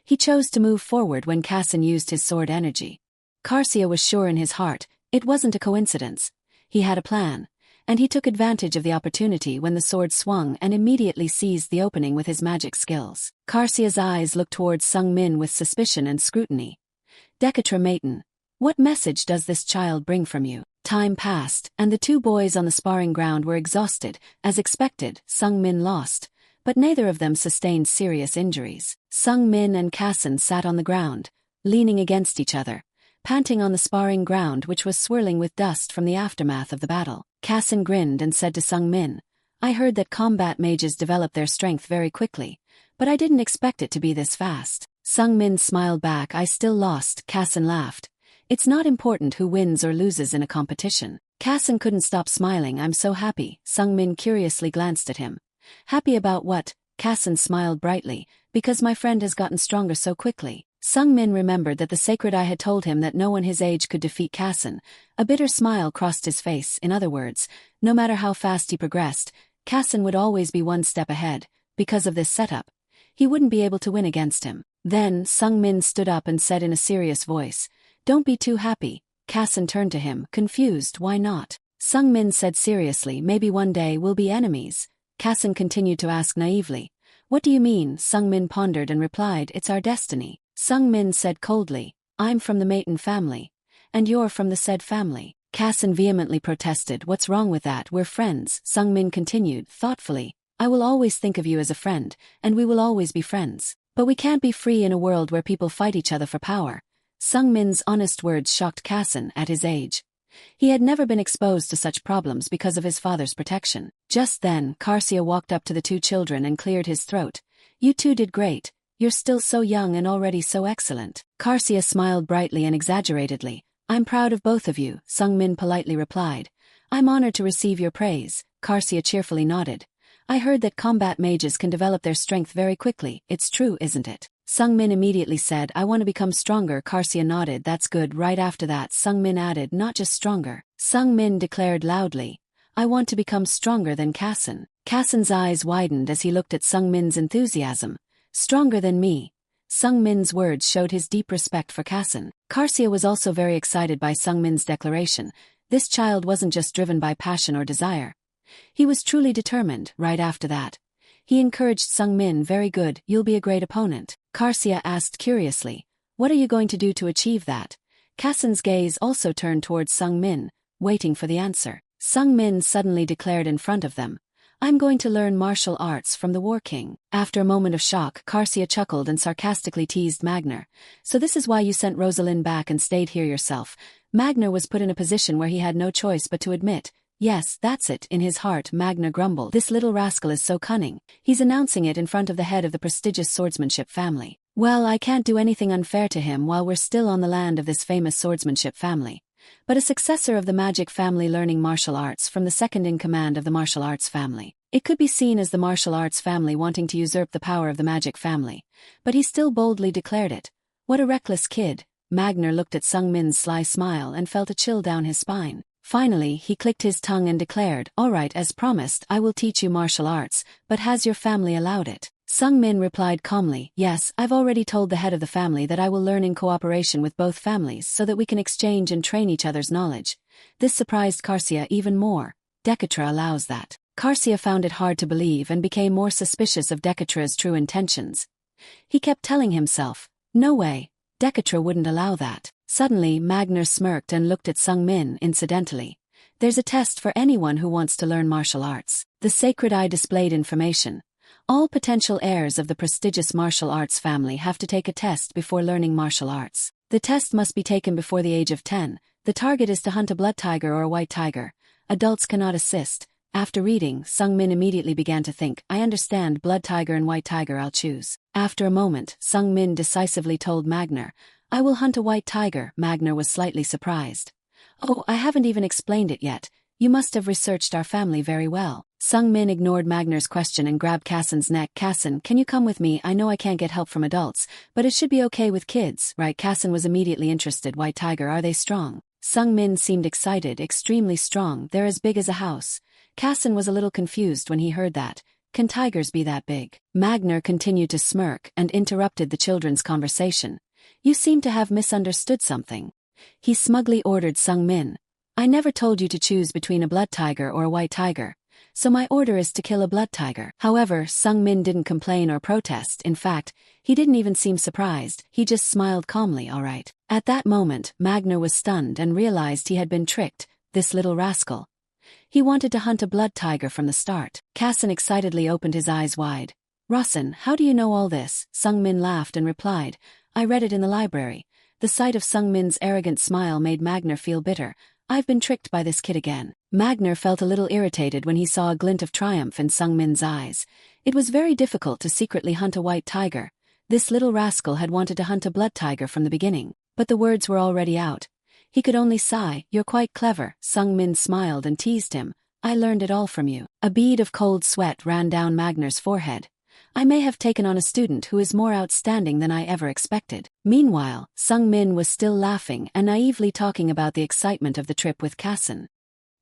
He chose to move forward when Kassan used his sword energy. Karsia was sure in his heart, it wasn't a coincidence. He had a plan, and he took advantage of the opportunity when the sword swung and immediately seized the opening with his magic skills. Karsia's eyes looked towards Sungmin with suspicion and scrutiny. Dekatra Maiden, what message does this child bring from you? Time passed, and the two boys on the sparring ground were exhausted. As expected, Sungmin lost, but neither of them sustained serious injuries. Sungmin and Kassan sat on the ground, leaning against each other, panting on the sparring ground which was swirling with dust from the aftermath of the battle. Kassan grinned and said to Sungmin, I heard that combat mages develop their strength very quickly, but I didn't expect it to be this fast. Sungmin smiled back. I still lost. Kassan laughed. It's not important who wins or loses in a competition. Kassan couldn't stop smiling. I'm so happy. Sungmin curiously glanced at him. Happy about what? Kassan smiled brightly. Because my friend has gotten stronger so quickly. Sung-min remembered that the sacred eye had told him that no one his age could defeat Kassen. A bitter smile crossed his face. In other words, no matter how fast he progressed, Kassen would always be one step ahead. Because of this setup, he wouldn't be able to win against him. Then, Sung-min stood up and said in a serious voice, "Don't be too happy." Kassen turned to him, confused. Why not? Sung-min said seriously, "Maybe one day we'll be enemies." Kassen continued to ask naively, "What do you mean?" Sung-min pondered and replied, "It's our destiny." Sung-min said coldly, "I'm from the Maiden family. And you're from the said family." Kassen vehemently protested, "What's wrong with that? We're friends." Sung-min continued, thoughtfully, "I will always think of you as a friend, and we will always be friends. But we can't be free in a world where people fight each other for power." Sung-min's honest words shocked Kassen. At his age, he had never been exposed to such problems because of his father's protection. Just then, Karsia walked up to the two children and cleared his throat. "You two did great. You're still so young and already so excellent." Karsia smiled brightly and exaggeratedly. "I'm proud of both of you," Sung-min politely replied. "I'm honored to receive your praise." Karsia cheerfully nodded. "I heard that combat mages can develop their strength very quickly. It's true, isn't it?" Sung-min immediately said, "I want to become stronger." Karsia nodded. "That's good." Right after that, Sung-min added, "Not just stronger." Sung-min declared loudly, "I want to become stronger than Kassen." Kassen's eyes widened as he looked at Sung-min's enthusiasm. "Stronger than me." Sung-min's words showed his deep respect for Kassen. Karsia was also very excited by Sung-min's declaration. This child wasn't just driven by passion or desire. He was truly determined. Right after that, he encouraged Sung-min, "Very good, you'll be a great opponent." Karsia asked curiously, "What are you going to do to achieve that?" Kassen's gaze also turned towards Sung-min, waiting for the answer. Sung-min suddenly declared in front of them, "I'm going to learn martial arts from the War King." After a moment of shock, Karsia chuckled and sarcastically teased Magner. "So this is why you sent Rosalind back and stayed here yourself." Magner was put in a position where he had no choice but to admit, "Yes, that's it." In his heart, Magner grumbled, "This little rascal is so cunning. He's announcing it in front of the head of the prestigious swordsmanship family. Well, I can't do anything unfair to him while we're still on the land of this famous swordsmanship family. But a successor of the magic family learning martial arts from the second in command of the martial arts family. It could be seen as the martial arts family wanting to usurp the power of the magic family. But he still boldly declared it. What a reckless kid." Magner looked at Sung-min's sly smile and felt a chill down his spine. Finally, he clicked his tongue and declared, "All right, as promised, I will teach you martial arts, but has your family allowed it?" Sung-min replied calmly, "Yes, I've already told the head of the family that I will learn in cooperation with both families so that we can exchange and train each other's knowledge." This surprised Karsia even more. Dekatra allows that. Karsia found it hard to believe and became more suspicious of Dekatra's true intentions. He kept telling himself, "No way, Dekatra wouldn't allow that." Suddenly, Magner smirked and looked at Sung-min incidentally. "There's a test for anyone who wants to learn martial arts." The sacred eye displayed information. All potential heirs of the prestigious martial arts family have to take a test before learning martial arts. The test must be taken before the age of 10. The target is to hunt a blood tiger or a white tiger. Adults cannot assist. After reading, Sung-min immediately began to think, "I understand, blood tiger and white tiger, I'll choose." After a moment, Sung-min decisively told Magner, "I will hunt a white tiger." Magner was slightly surprised. "Oh, I haven't even explained it yet. You must have researched our family very well." Sung-min ignored Magner's question and grabbed Kassen's neck. "Kassen, can you come with me? I know I can't get help from adults, but it should be okay with kids, right?" Kassen was immediately interested. "White tiger, are they strong?" Sung-min seemed excited. "Extremely strong. They're as big as a house." Kassen was a little confused when he heard that. "Can tigers be that big?" Magner continued to smirk and interrupted the children's conversation. "You seem to have misunderstood something." He smugly ordered Sung-min, "I never told you to choose between a blood tiger or a white tiger. So my order is to kill a blood tiger." However, Sung-min didn't complain or protest. In fact, he didn't even seem surprised. He just smiled calmly. "All right." At that moment, Magner was stunned and realized he had been tricked. This little rascal. He wanted to hunt a blood tiger from the start. Kassen excitedly opened his eyes wide. "Rossen, how do you know all this?" Sung-min laughed and replied, "I read it in the library." The sight of Sung-min's arrogant smile made Magner feel bitter. "I've been tricked by this kid again." Magner felt a little irritated when he saw a glint of triumph in Sung-min's eyes. It was very difficult to secretly hunt a white tiger. This little rascal had wanted to hunt a blood tiger from the beginning, but the words were already out. He could only sigh. "You're quite clever." Sung-min smiled and teased him. "I learned it all from you." A bead of cold sweat ran down Magner's forehead. I may have taken on a student who is more outstanding than I ever expected. Meanwhile, Sung-min was still laughing and naively talking about the excitement of the trip with Kassen.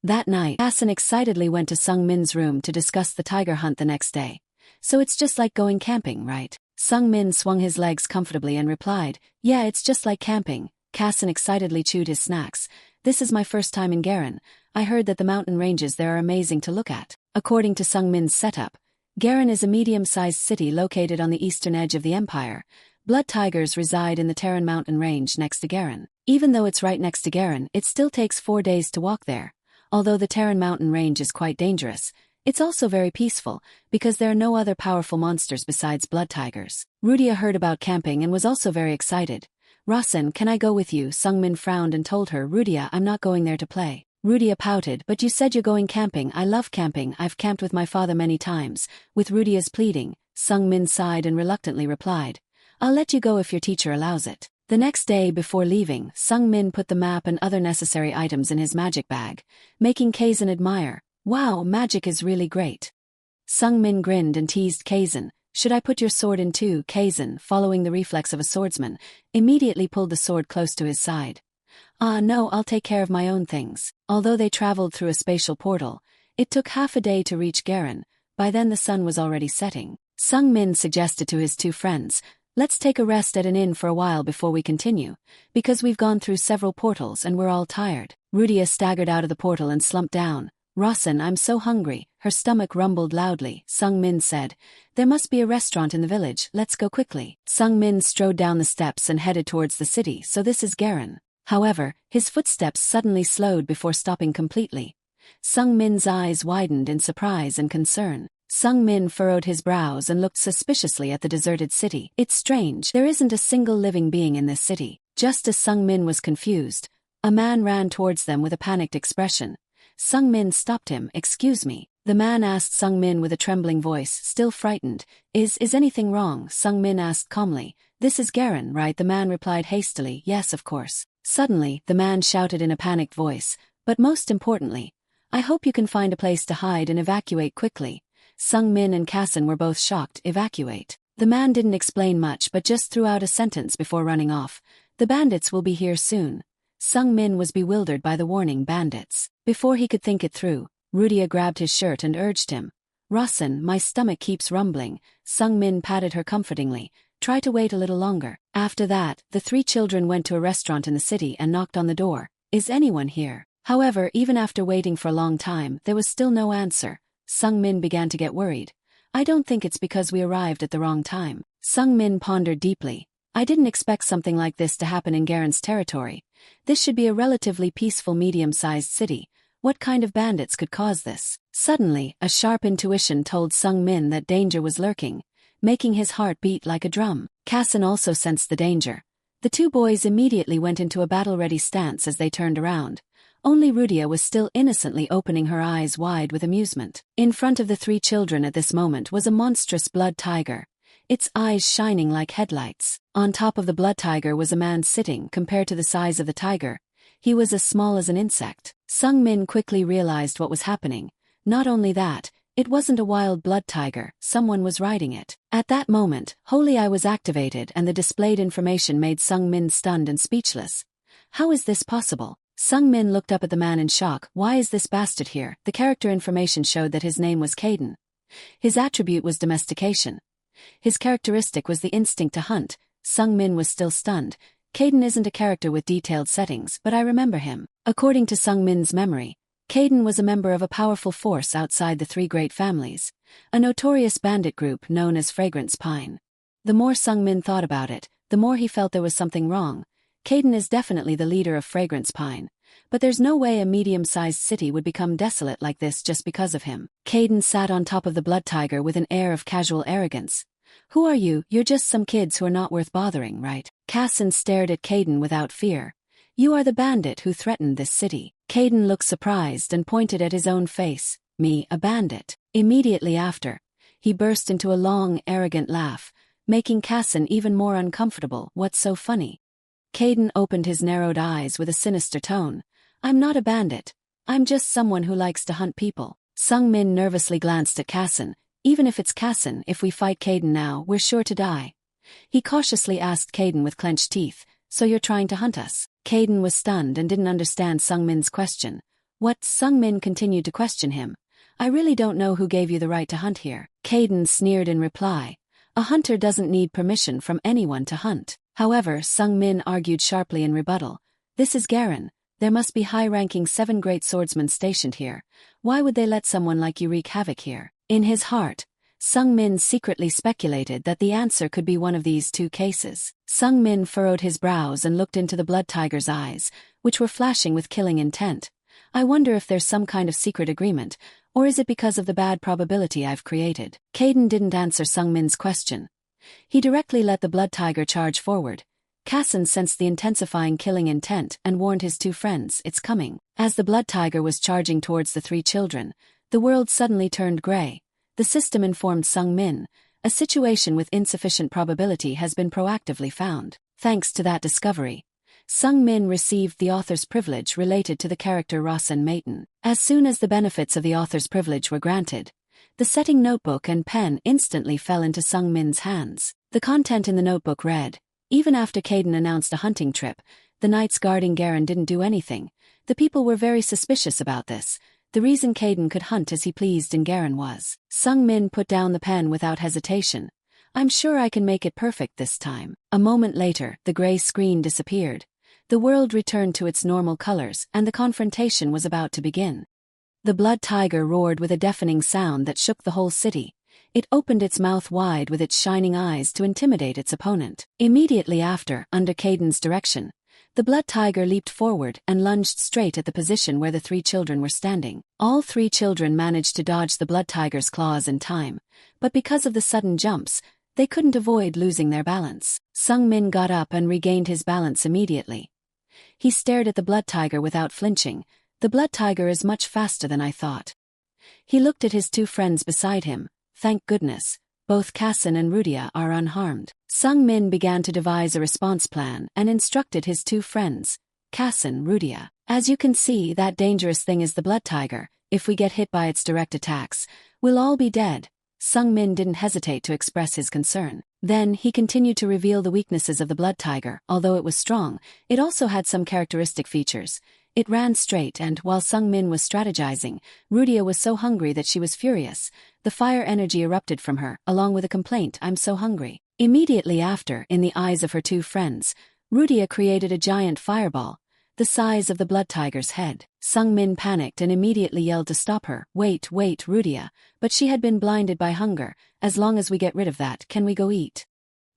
That night, Kassen excitedly went to Sung-min's room to discuss the tiger hunt the next day. So it's just like going camping, right? Sung-min swung his legs comfortably and replied, yeah, it's just like camping. Kassen excitedly chewed his snacks. This is my first time in Garen. I heard that the mountain ranges there are amazing to look at. According to Sung-min's setup, Garen is a medium-sized city located on the eastern edge of the empire. Blood tigers reside in the Terran mountain range next to Garen. Even though it's right next to Garen, it still takes 4 days to walk there. Although the Terran mountain range is quite dangerous, it's also very peaceful, because there are no other powerful monsters besides blood tigers. Rudia heard about camping and was also very excited. Rasen, can I go with you? Sung-min frowned and told her, Rudia, I'm not going there to play. Rudia pouted, but you said you're going camping. I love camping, I've camped with my father many times. With Rudia's pleading, Sung-min sighed and reluctantly replied, I'll let you go if your teacher allows it. The next day before leaving, Sung-min put the map and other necessary items in his magic bag, making Kazan admire. Wow, magic is really great. Sung-min grinned and teased Kazan. Should I put your sword in too? Kazan, following the reflex of a swordsman, immediately pulled the sword close to his side. No, I'll take care of my own things. Although they traveled through a spatial portal, it took half a day to reach Garen. By then the sun was already setting. Sung-min suggested to his two friends, let's take a rest at an inn for a while before we continue, because we've gone through several portals and we're all tired. Rudia staggered out of the portal and slumped down. Rasen, I'm so hungry. Her stomach rumbled loudly. Sung-min said, there must be a restaurant in the village, let's go quickly. Sung-min strode down the steps and headed towards the city, so this is Garen. However, his footsteps suddenly slowed before stopping completely. Sung-min's eyes widened in surprise and concern. Sung-min furrowed his brows and looked suspiciously at the deserted city. It's strange, there isn't a single living being in this city. Just as Sung-min was confused, a man ran towards them with a panicked expression. Sung-min stopped him. Excuse me. The man asked Sung-min with a trembling voice, still frightened. Is anything wrong? Sung-min asked calmly. This is Garen, right? The man replied hastily, yes, of course. Suddenly, the man shouted in a panicked voice, but most importantly, I hope you can find a place to hide and evacuate quickly. Sung-min and Kassen were both shocked. Evacuate. The man didn't explain much but just threw out a sentence before running off. The bandits will be here soon. Sung-min was bewildered by the warning, bandits. Before he could think it through, Rudia grabbed his shirt and urged him. Rasen, my stomach keeps rumbling. Sung-min patted her comfortingly. Try to wait a little longer. After that, the three children went to a restaurant in the city and knocked on the door. Is anyone here? However, even after waiting for a long time, there was still no answer. Sung-min began to get worried. I don't think it's because we arrived at the wrong time. Sung-min pondered deeply. I didn't expect something like this to happen in Garen's territory. This should be a relatively peaceful medium-sized city. What kind of bandits could cause this? Suddenly, a sharp intuition told Sung-min that danger was lurking, making his heart beat like a drum. Kassen also sensed the danger. The two boys immediately went into a battle-ready stance as they turned around. Only Rudia was still innocently opening her eyes wide with amusement. In front of the three children at this moment was a monstrous blood tiger, its eyes shining like headlights. On top of the blood tiger was a man sitting. Compared to the size of the tiger, he was as small as an insect. Sung-min quickly realized what was happening. Not only that, it wasn't a wild blood tiger, someone was riding it. At that moment, Holy Eye was activated and the displayed information made Sung-min stunned and speechless. How is this possible? Sung-min looked up at the man in shock. Why is this bastard here? The character information showed that his name was Caden. His attribute was domestication. His characteristic was the instinct to hunt. Sung-min was still stunned. Caden isn't a character with detailed settings, but I remember him. According to Sung-min's memory, Caden was a member of a powerful force outside the three great families, a notorious bandit group known as Fragrance Pine. The more Sung-min thought about it, the more he felt there was something wrong. Caden is definitely the leader of Fragrance Pine, but there's no way a medium-sized city would become desolate like this just because of him. Caden sat on top of the blood tiger with an air of casual arrogance. Who are you? You're just some kids who are not worth bothering, right? Kassen stared at Caden without fear. You are the bandit who threatened this city. Caden looked surprised and pointed at his own face. Me, a bandit? Immediately after, he burst into a long, arrogant laugh, making Kassen even more uncomfortable. What's so funny? Caden opened his narrowed eyes with a sinister tone. I'm not a bandit. I'm just someone who likes to hunt people. Sung-min nervously glanced at Kassen. Even if it's Kassan, if we fight Caden now, we're sure to die. He cautiously asked Caden with clenched teeth, so you're trying to hunt us? Caden was stunned and didn't understand Sungmin's question. What? Sungmin continued to question him. I really don't know who gave you the right to hunt here. Caden sneered in reply. A hunter doesn't need permission from anyone to hunt. However, Sungmin argued sharply in rebuttal. This is Garen. There must be high-ranking 7 great swordsmen stationed here. Why would they let someone like you wreak havoc here? In his heart, Sungmin secretly speculated that the answer could be one of these 2 cases. Sungmin furrowed his brows and looked into the blood tiger's eyes, which were flashing with killing intent. I wonder if there's some kind of secret agreement, or is it because of the bad probability I've created? Caden didn't answer Sungmin's question. He directly let the blood tiger charge forward. Kassan sensed the intensifying killing intent and warned his 2 friends, it's coming. As the blood tiger was charging towards the 3 children, the world suddenly turned gray. The system informed Sungmin, a situation with insufficient probability has been proactively found. Thanks to that discovery, Sungmin received the author's privilege related to the character Rasen Maiden. As soon as the benefits of the author's privilege were granted, the setting notebook and pen instantly fell into Sungmin's hands. The content in the notebook read, even after Caden announced a hunting trip, the knights guarding Garen didn't do anything. The people were very suspicious about this. The reason Caden could hunt as he pleased in Garen was. Sungmin put down the pen without hesitation. I'm sure I can make it perfect this time. A moment later, the gray screen disappeared. The world returned to its normal colors, and the confrontation was about to begin. The blood tiger roared with a deafening sound that shook the whole city. It opened its mouth wide with its shining eyes to intimidate its opponent. Immediately after, under Caden's direction, the blood tiger leaped forward and lunged straight at the position where the 3 children were standing. All 3 children managed to dodge the blood tiger's claws in time, but because of the sudden jumps, they couldn't avoid losing their balance. Sungmin got up and regained his balance immediately. He stared at the blood tiger without flinching. The blood tiger is much faster than I thought. He looked at his 2 friends beside him. Thank goodness, both Kassan and Rudia are unharmed. Sungmin began to devise a response plan and instructed his 2 friends, Kassan, Rudia. As you can see, that dangerous thing is the blood tiger. If we get hit by its direct attacks, we'll all be dead. Sungmin didn't hesitate to express his concern. Then he continued to reveal the weaknesses of the blood tiger. Although it was strong, it also had some characteristic features. It ran straight and, while Sungmin was strategizing, Rudia was so hungry that she was furious. The fire energy erupted from her, along with a complaint, I'm so hungry. Immediately after, in the eyes of her 2 friends, Rudia created a giant fireball, the size of the blood tiger's head. Sungmin panicked and immediately yelled to stop her. Wait, Rudia, but she had been blinded by hunger. As long as we get rid of that, can we go eat?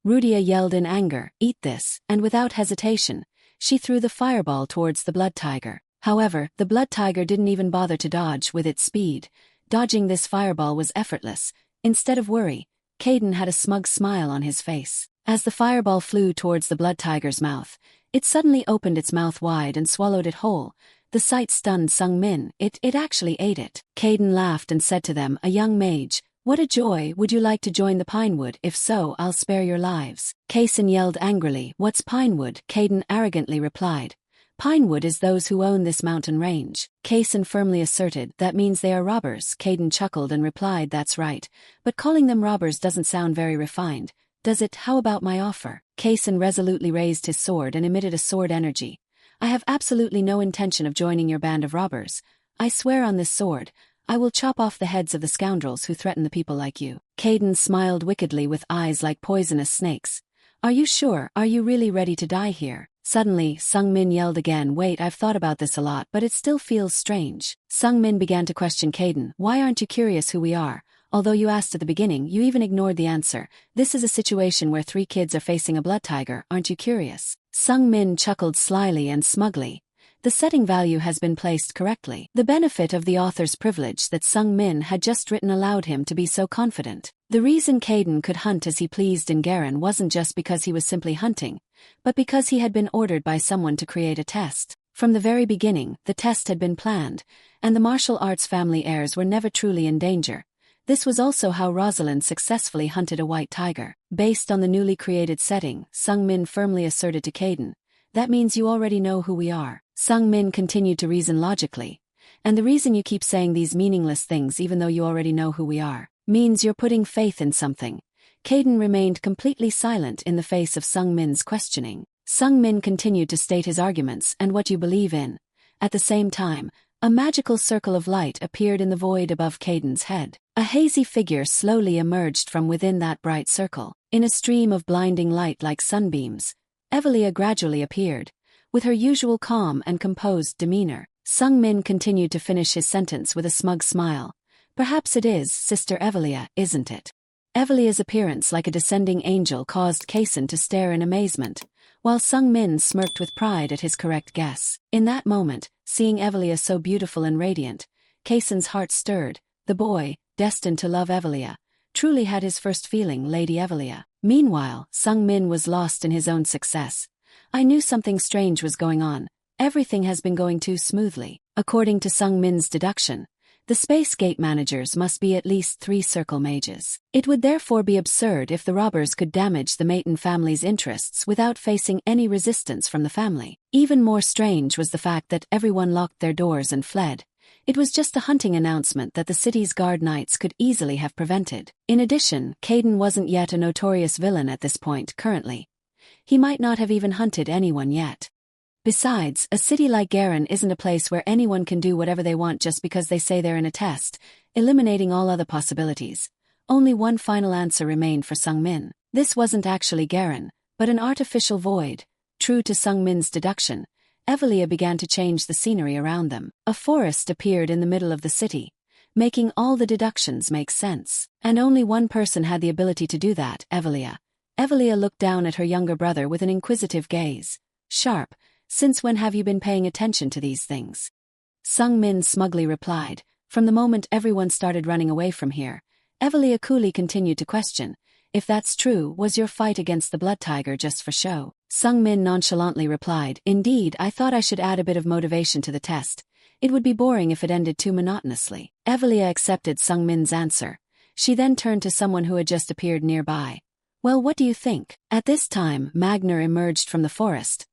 Rudia yelled in anger, eat this, and without hesitation, she threw the fireball towards the blood tiger. However, the blood tiger didn't even bother to dodge with its speed. Dodging this fireball was effortless. Instead of worry, Caden had a smug smile on his face. As the fireball flew towards the blood tiger's mouth, it suddenly opened its mouth wide and swallowed it whole. The sight stunned Sungmin. It actually ate it. Caden laughed and said to them, a young mage, what a joy, would you like to join the Pinewood? If so, I'll spare your lives. Kassan yelled angrily, what's Pinewood? Caden arrogantly replied, Pinewood is those who own this mountain range. Kassan firmly asserted, that means they are robbers. Caden chuckled and replied, that's right, but calling them robbers doesn't sound very refined, does it? How about my offer? Kassan resolutely raised his sword and emitted a sword energy. I have absolutely no intention of joining your band of robbers. I swear on this sword, I will chop off the heads of the scoundrels who threaten the people like you. Caden smiled wickedly with eyes like poisonous snakes. Are you sure? Are you really ready to die here? Suddenly, Sungmin yelled again, wait, I've thought about this a lot, but it still feels strange. Sungmin began to question Caden, why aren't you curious who we are? Although you asked at the beginning, you even ignored the answer. This is a situation where 3 kids are facing a blood tiger, aren't you curious? Sungmin chuckled slyly and smugly. The setting value has been placed correctly. The benefit of the author's privilege that Sungmin had just written allowed him to be so confident. The reason Caden could hunt as he pleased in Garen wasn't just because he was simply hunting, but because he had been ordered by someone to create a test. From the very beginning, the test had been planned, and the martial arts family heirs were never truly in danger. This was also how Rosalind successfully hunted a white tiger. Based on the newly created setting, Sungmin firmly asserted to Caden, that means you already know who we are. Sungmin continued to reason logically. And the reason you keep saying these meaningless things even though you already know who we are. Means you're putting faith in something. Kaden remained completely silent in the face of Sung Min's questioning. Sung Min continued to state his arguments and what you believe in. At the same time, a magical circle of light appeared in the void above Kaden's head. A hazy figure slowly emerged from within that bright circle. In a stream of blinding light like sunbeams, Evelia gradually appeared, with her usual calm and composed demeanor. Sung Min continued to finish his sentence with a smug smile. Perhaps it is, Sister Evelia, isn't it? Evelia's appearance like a descending angel caused Kason to stare in amazement, while Sung Min smirked with pride at his correct guess. In that moment, seeing Evelia so beautiful and radiant, Kason's heart stirred. The boy, destined to love Evelia, truly had his first feeling, Lady Evelia. Meanwhile, Sung Min was lost in his own success. I knew something strange was going on. Everything has been going too smoothly. According to Sung Min's deduction, the Space Gate managers must be at least 3 circle mages. It would therefore be absurd if the robbers could damage the Maton family's interests without facing any resistance from the family. Even more strange was the fact that everyone locked their doors and fled. It was just a hunting announcement that the city's guard knights could easily have prevented. In addition, Kaden wasn't yet a notorious villain at this point currently. He might not have even hunted anyone yet. Besides, a city like Garen isn't a place where anyone can do whatever they want just because they say they're in a test, eliminating all other possibilities. Only one final answer remained for Sung Min. This wasn't actually Garen, but an artificial void. True to Sung Min's deduction, Evelia began to change the scenery around them. A forest appeared in the middle of the city, making all the deductions make sense. And only one person had the ability to do that, Evelia. Evelia looked down at her younger brother with an inquisitive gaze. Sharp. Since when have you been paying attention to these things? Sung Min smugly replied. From the moment everyone started running away from here, Evelia coolly continued to question. If that's true, was your fight against the Blood Tiger just for show? Sung Min nonchalantly replied, Indeed, I thought I should add a bit of motivation to the test. It would be boring if it ended too monotonously. Evelia accepted Sung Min's answer. She then turned to someone who had just appeared nearby. Well, what do you think? At this time, Magner emerged from the forest.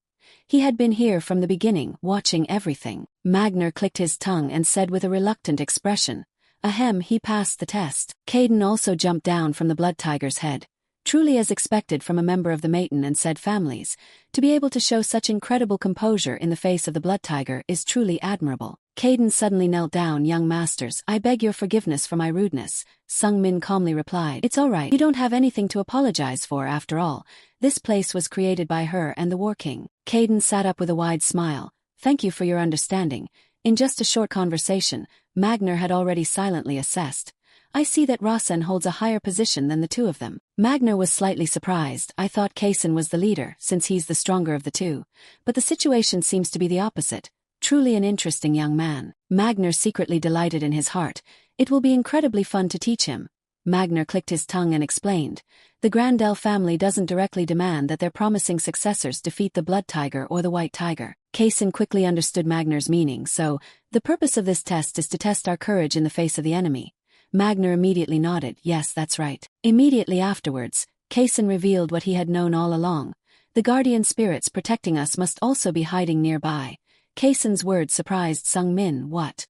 He had been here from the beginning, watching everything. Magner clicked his tongue and said with a reluctant expression, Ahem, he passed the test. Kaden also jumped down from the Blood Tiger's head. Truly as expected from a member of the Maton and said families, to be able to show such incredible composure in the face of the Blood Tiger is truly admirable. Kaden suddenly knelt down. Young masters, I beg your forgiveness for my rudeness. Sung Min calmly replied, It's all right. You don't have anything to apologize for after all. This place was created by her and the War King. Kaden sat up with a wide smile. Thank you for your understanding. In just a short conversation, Magner had already silently assessed. I see that Rasen holds a higher position than the two of them. Magner was slightly surprised. I thought Kason was the leader, since he's the stronger of the two. But the situation seems to be the opposite. Truly an interesting young man. Magner secretly delighted in his heart. It will be incredibly fun to teach him. Magner clicked his tongue and explained. The Grandel family doesn't directly demand that their promising successors defeat the Blood Tiger or the White Tiger. Kason quickly understood Magner's meaning, so, the purpose of this test is to test our courage in the face of the enemy. Magner immediately nodded. Yes, that's right. Immediately afterwards, Kason revealed what he had known all along. The guardian spirits protecting us must also be hiding nearby. Kason's words surprised Sung Min. What?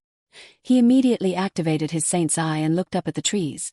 He immediately activated his saint's eye and looked up at the trees.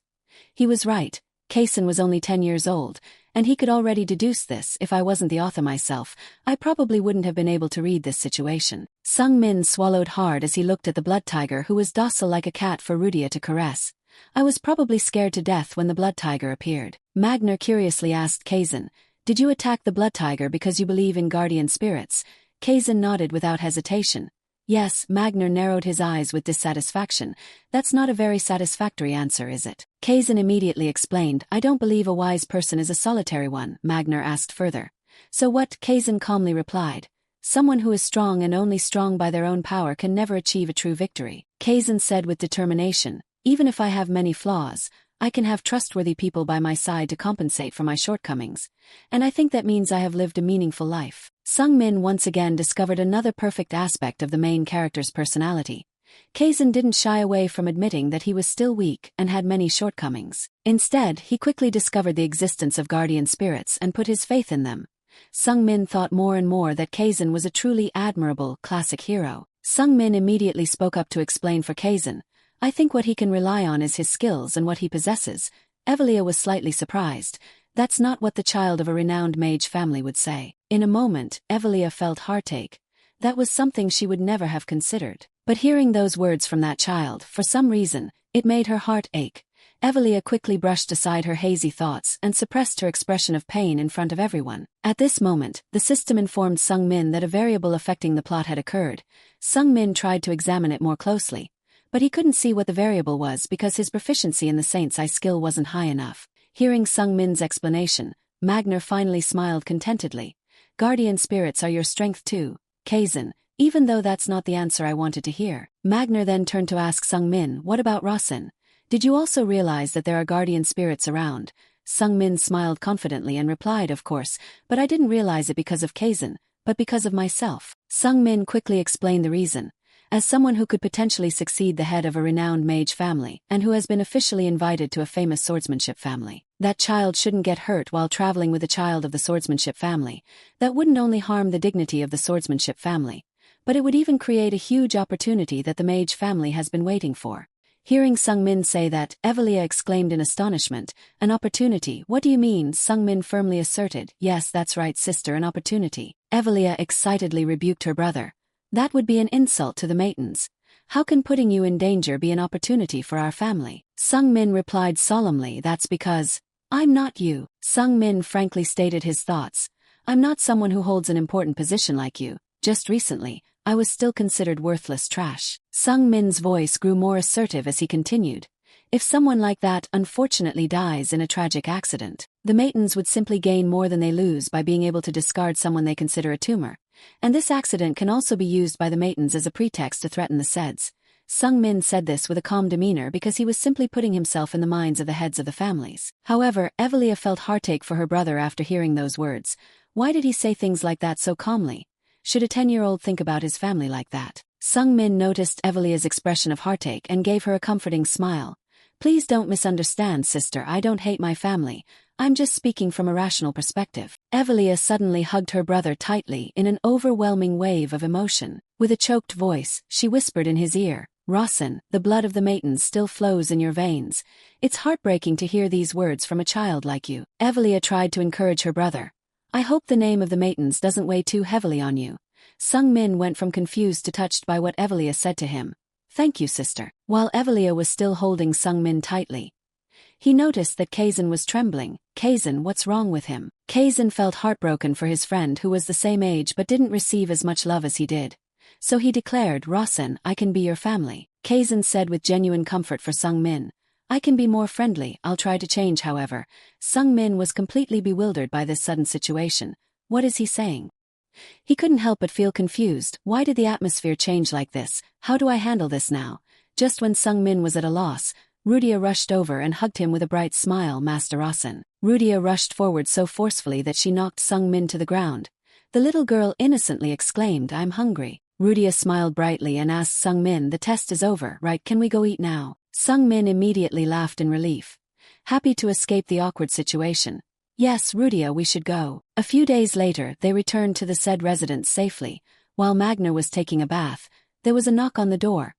He was right. Kason was only 10 years old, and he could already deduce this. If I wasn't the author myself, I probably wouldn't have been able to read this situation. Sung Min swallowed hard as he looked at the Blood Tiger, who was docile like a cat for Rudia to caress. I was probably scared to death when the Blood Tiger appeared. Magner curiously asked Kason, Did you attack the Blood Tiger because you believe in guardian spirits? Kason nodded without hesitation. Yes. Magner narrowed his eyes with dissatisfaction. That's not a very satisfactory answer, is it? Kason immediately explained, I don't believe a wise person is a solitary one. Magner asked further. So what? Kason calmly replied. Someone who is strong and only strong by their own power can never achieve a true victory. Kason said with determination, Even if I have many flaws, I can have trustworthy people by my side to compensate for my shortcomings. And I think that means I have lived a meaningful life. Sung Min once again discovered another perfect aspect of the main character's personality. Kason didn't shy away from admitting that he was still weak and had many shortcomings. Instead, he quickly discovered the existence of guardian spirits and put his faith in them. Sung Min thought more and more that Kason was a truly admirable, classic hero. Sung Min immediately spoke up to explain for Kason. I think what he can rely on is his skills and what he possesses. Evelia was slightly surprised. That's not what the child of a renowned mage family would say. In a moment, Evelia felt heartache. That was something she would never have considered. But hearing those words from that child, for some reason, it made her heart ache. Evelia quickly brushed aside her hazy thoughts and suppressed her expression of pain in front of everyone. At this moment, the system informed Sung Min that a variable affecting the plot had occurred. Sung Min tried to examine it more closely, but he couldn't see what the variable was because his proficiency in the Saint's Eye skill wasn't high enough. Hearing Sung Min's explanation, Magner finally smiled contentedly. Guardian spirits are your strength too, Kazan, even though that's not the answer I wanted to hear. Magner then turned to ask Sung Min, what about Rasen? Did you also realize that there are guardian spirits around? Sung Min smiled confidently and replied, of course, but I didn't realize it because of Kazan, but because of myself. Sung Min quickly explained the reason. As someone who could potentially succeed the head of a renowned mage family and who has been officially invited to a famous swordsmanship family, that child shouldn't get hurt while traveling with a child of the swordsmanship family. That wouldn't only harm the dignity of the swordsmanship family, but it would even create a huge opportunity that the mage family has been waiting for. Hearing Sung Min say that, Evelia exclaimed in astonishment, an opportunity, what do you mean? Sung Min firmly asserted, yes, that's right sister, an opportunity. Evelia excitedly rebuked her brother. That would be an insult to the maidens. How can putting you in danger be an opportunity for our family? Sung Min replied solemnly, that's because I'm not you. Sung Min frankly stated his thoughts. I'm not someone who holds an important position like you. Just recently, I was still considered worthless trash. Sung Min's voice grew more assertive as he continued. If someone like that unfortunately dies in a tragic accident, the maidens would simply gain more than they lose by being able to discard someone they consider a tumor. And this accident can also be used by the maidens as a pretext to threaten the Seds. Sung Min said this with a calm demeanor because he was simply putting himself in the minds of the heads of the families. However, Evelia felt heartache for her brother after hearing those words. Why did he say things like that so calmly? Should a 10-year-old think about his family like that? Sung Min noticed Evelia's expression of heartache and gave her a comforting smile. Please don't misunderstand, sister, I don't hate my family. I'm just speaking from a rational perspective. Evelia suddenly hugged her brother tightly in an overwhelming wave of emotion. With a choked voice, she whispered in his ear, Rasen, the blood of the maidens still flows in your veins. It's heartbreaking to hear these words from a child like you. Evelia tried to encourage her brother. I hope the name of the maidens doesn't weigh too heavily on you. Sung Min went from confused to touched by what Evelia said to him. Thank you, sister. While Evelia was still holding Sung Min tightly, he noticed that Kazan was trembling. Kazan, what's wrong with him? Kazan felt heartbroken for his friend who was the same age but didn't receive as much love as he did. So he declared, Rasen, I can be your family. Kazan said with genuine comfort for Sung Min. I can be more friendly, I'll try to change however. Sung Min was completely bewildered by this sudden situation. What is he saying? He couldn't help but feel confused. Why did the atmosphere change like this? How do I handle this now? Just when Sung Min was at a loss, Rudia rushed over and hugged him with a bright smile. Master Rasen. Rudia rushed forward so forcefully that she knocked Sung Min to the ground. The little girl innocently exclaimed, I'm hungry. Rudia smiled brightly and asked Sung Min, the test is over, right? Can we go eat now? Sung Min immediately laughed in relief. Happy to escape the awkward situation. Yes, Rudia, we should go. A few days later, they returned to the said residence safely. While Magner was taking a bath, there was a knock on the door.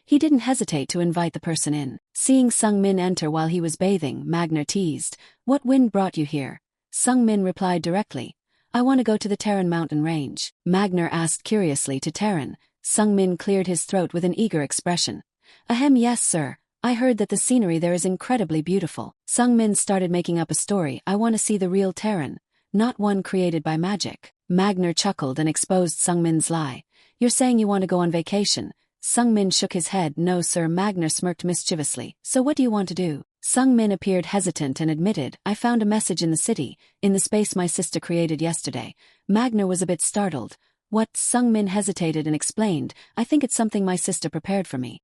He didn't hesitate to invite the person in. Seeing Sung Min enter while he was bathing, Magner teased, What wind brought you here? Sung Min replied directly, I want to go to the Terran mountain range. Magner asked curiously to Terran. Sung Min cleared his throat with an eager expression. Ahem, yes sir. I heard that the scenery there is incredibly beautiful. Sung Min started making up a story. I want to see the real Terran, not one created by magic. Magner chuckled and exposed Sung Min's lie. You're saying you want to go on vacation? Sung Min shook his head. No sir. Magner smirked mischievously. So what do you want to do? Sung Min appeared hesitant and admitted, I found a message in the city, in the space my sister created yesterday. Magner was a bit startled. What? Sung Min hesitated and explained, I think it's something my sister prepared for me.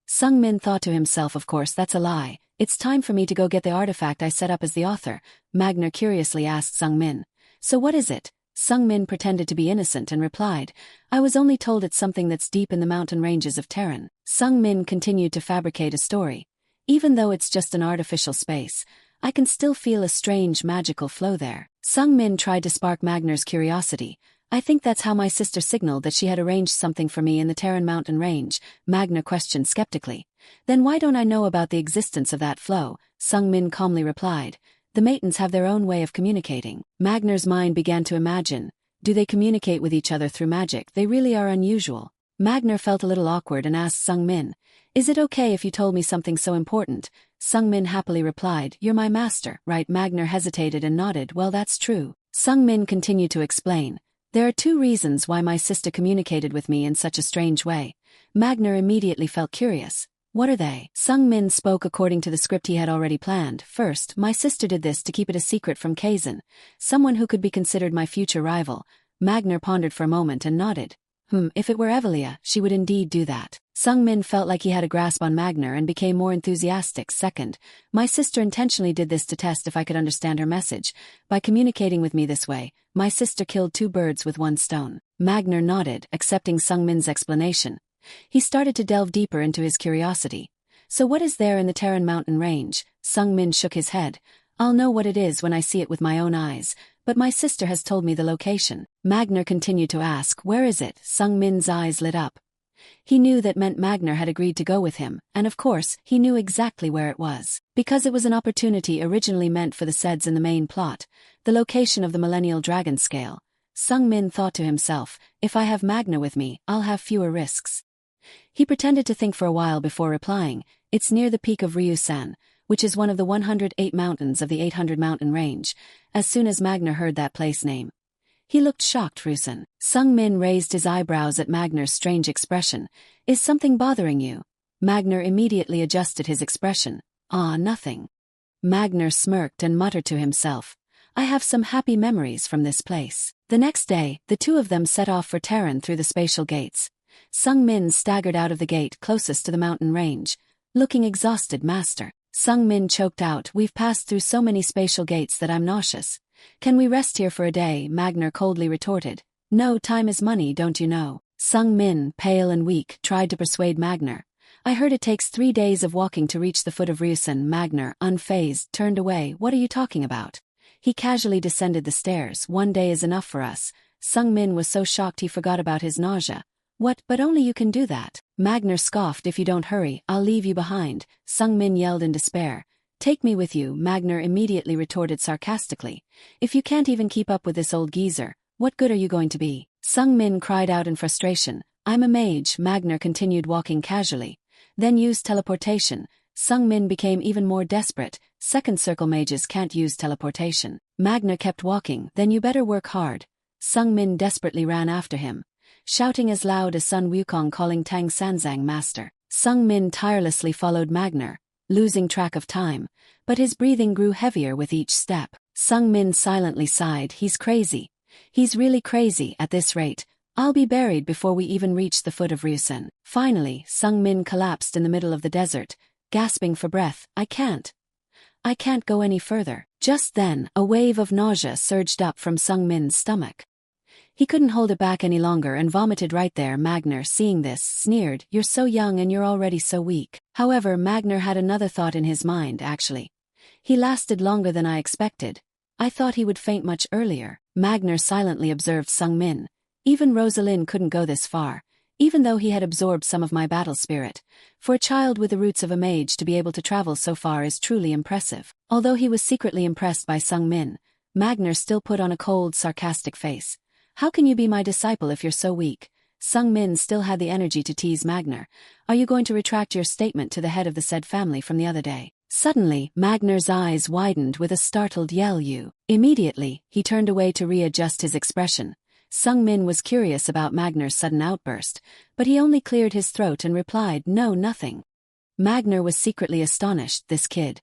Sung Min thought to himself, of course that's a lie. It's time for me to go get the artifact I set up as the author. Magner curiously asked Sung Min. So what is it? Sung Min pretended to be innocent and replied, I was only told it's something that's deep in the mountain ranges of Terran. Sung Min continued to fabricate a story. Even though it's just an artificial space, I can still feel a strange magical flow there. Sung Min tried to spark Magner's curiosity. I think that's how my sister signaled that she had arranged something for me in the Terran mountain range, Magner questioned skeptically. Then why don't I know about the existence of that flow? Sung-min calmly replied. The Maidens have their own way of communicating. Magner's mind began to imagine. Do they communicate with each other through magic? They really are unusual. Magner felt a little awkward and asked Sung-min, "Is it okay if you told me something so important?" Sung-min happily replied, "You're my master, right?" Magner hesitated and nodded. "Well, that's true." Sung-min continued to explain. "There are two reasons why my sister communicated with me in such a strange way." Magner immediately felt curious. "What are they?" Sung-min spoke according to the script he had already planned. "First, my sister did this to keep it a secret from Kazan, someone who could be considered my future rival." Magner pondered for a moment and nodded. If it were Evelia, she would indeed do that." Sung-min felt like he had a grasp on Magner and became more enthusiastic. "Second, my sister intentionally did this to test if I could understand her message. By communicating with me this way, my sister killed two birds with one stone." Magner nodded, accepting Sung-min's explanation. He started to delve deeper into his curiosity. "So what is there in the Terran mountain range?" Sung-min shook his head. "I'll know what it is when I see it with my own eyes, but my sister has told me the location." Magner continued to ask, "Where is it?" Sung-min's eyes lit up. He knew that meant Magner had agreed to go with him, and of course, he knew exactly where it was. Because it was an opportunity originally meant for the Seds in the main plot, the location of the Millennial Dragon Scale. Sung-min thought to himself, "If I have Magner with me, I'll have fewer risks." He pretended to think for a while before replying. "It's near the peak of Ryusan, which is one of the 108 mountains of the 800 mountain range." As soon as Magner heard that place name, he looked shocked. "Ryusan?" Sung-min raised his eyebrows at Magner's strange expression. "Is something bothering you?" Magner immediately adjusted his expression. "Ah, nothing." Magner smirked and muttered to himself, "I have some happy memories from this place." The next day, the two of them set off for Terran through the spatial gates. Sung-min staggered out of the gate closest to the mountain range, looking exhausted. "Master." Sung-min choked out, "We've passed through so many spatial gates that I'm nauseous. Can we rest here for a day?" Magner coldly retorted. "No, time is money, don't you know?" Sung-min, pale and weak, tried to persuade Magner. "I heard it takes 3 days of walking to reach the foot of Ryusan." Magner, unfazed, turned away. "What are you talking about?" He casually descended the stairs. "1 day is enough for us." Sung-min was so shocked he forgot about his nausea. "What, but only you can do that?" Magner scoffed. "If you don't hurry, I'll leave you behind." Sung-min yelled in despair. "Take me with you," Magner immediately retorted sarcastically. "If you can't even keep up with this old geezer, what good are you going to be?" Sung-min cried out in frustration. "I'm a mage." Magner continued walking casually. "Then use teleportation." Sung-min became even more desperate. "Second circle mages can't use teleportation." Magner kept walking. "Then you better work hard." Sung-min desperately ran after him, shouting as loud as Sun Wukong, calling Tang Sanzang master. Sung-min tirelessly followed Magner, losing track of time, but his breathing grew heavier with each step. Sung-min silently sighed. "He's crazy. He's really crazy. At this rate, I'll be buried before we even reach the foot of Ryusan." Finally, Sung-min collapsed in the middle of the desert, gasping for breath. I can't go any further." Just then, a wave of nausea surged up from Sung-min's stomach. He couldn't hold it back any longer and vomited right there. Magner, seeing this, sneered, "You're so young and you're already so weak." However, Magner had another thought in his mind. "Actually, he lasted longer than I expected. I thought he would faint much earlier." Magner silently observed Sung-min. "Even Rosalind couldn't go this far, even though he had absorbed some of my battle spirit. For a child with the roots of a mage to be able to travel so far is truly impressive." Although he was secretly impressed by Sung-min, Magner still put on a cold, sarcastic face. "How can you be my disciple if you're so weak?" Sung-min still had the energy to tease Magner. "Are you going to retract your statement to the head of the said family from the other day?" Suddenly, Magner's eyes widened with a startled yell. "You!" Immediately, he turned away to readjust his expression. Sung-min was curious about Magner's sudden outburst, but he only cleared his throat and replied, "No, nothing." Magner was secretly astonished. This kid.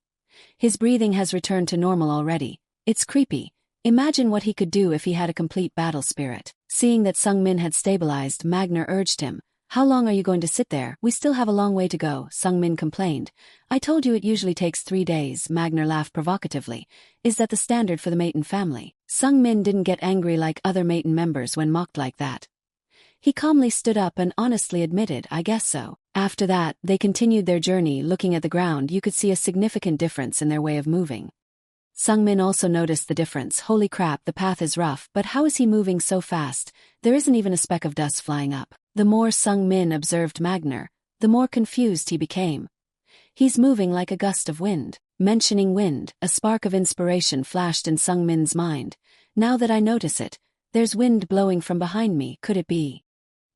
His breathing has returned to normal already. It's creepy. Imagine what he could do if he had a complete battle spirit. Seeing that Sung-min had stabilized, Magner urged him. "How long are you going to sit there? We still have a long way to go," Sung-min complained. "I told you it usually takes 3 days." Magner laughed provocatively. "Is that the standard for the Maiden family?" Sung-min didn't get angry like other Maiden members when mocked like that. He calmly stood up and honestly admitted, "I guess so." After that, they continued their journey. Looking at the ground, you could see a significant difference in their way of moving. Sung-min also noticed the difference. "Holy crap, the path is rough, but how is he moving so fast? There isn't even a speck of dust flying up." The more Sung-min observed Magner, the more confused he became. He's moving like a gust of wind. Mentioning wind, a spark of inspiration flashed in Sung Min's mind. Now that I notice it, there's wind blowing from behind me, could it be?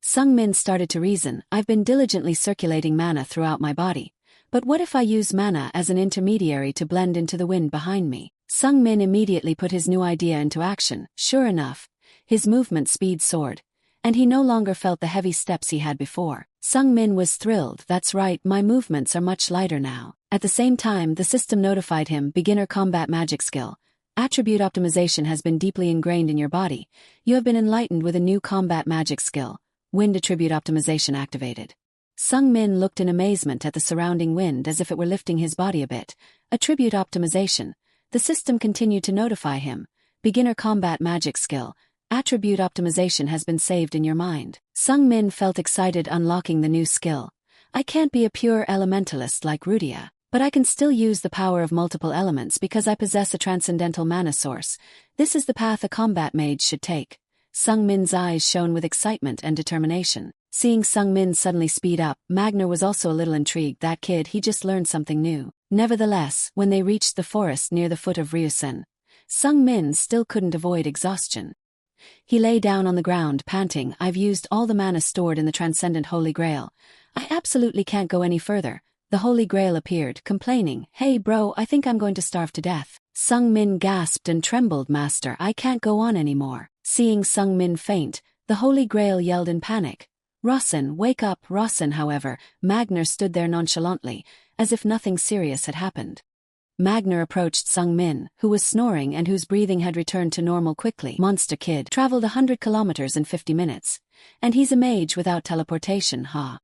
Sung Min started to reason, I've been diligently circulating mana throughout my body. But what if I use mana as an intermediary to blend into the wind behind me? Sung Min immediately put his new idea into action. Sure enough, his movement speed soared, and he no longer felt the heavy steps he had before. Sung Min was thrilled. That's right, my movements are much lighter now. At the same time, the system notified him, beginner combat magic skill. Attribute optimization has been deeply ingrained in your body. You have been enlightened with a new combat magic skill. Wind attribute optimization activated. Sung Min looked in amazement at the surrounding wind as if it were lifting his body a bit. Attribute optimization. The system continued to notify him. Beginner combat magic skill. Attribute optimization has been saved in your mind. Sung Min felt excited unlocking the new skill. I can't be a pure elementalist like Rudia, but I can still use the power of multiple elements because I possess a transcendental mana source. This is the path a combat mage should take. Sung Min's eyes shone with excitement and determination. Seeing Sung Min suddenly speed up, Magner was also a little intrigued. That kid, he just learned something new. Nevertheless, when they reached the forest near the foot of Ryusen, Sung Min still couldn't avoid exhaustion. He lay down on the ground, panting. I've used all the mana stored in the Transcendent Holy Grail. I absolutely can't go any further. The Holy Grail appeared, complaining, Hey bro, I think I'm going to starve to death. Sung Min gasped and trembled. Master, I can't go on anymore. Seeing Sung Min faint, the Holy Grail yelled in panic. Rossen, wake up. Rossen, however, Magner stood there nonchalantly, as if nothing serious had happened. Magner approached Sung Min, who was snoring and whose breathing had returned to normal quickly. Monster kid traveled 100 kilometers in 50 minutes. And he's a mage without teleportation, huh?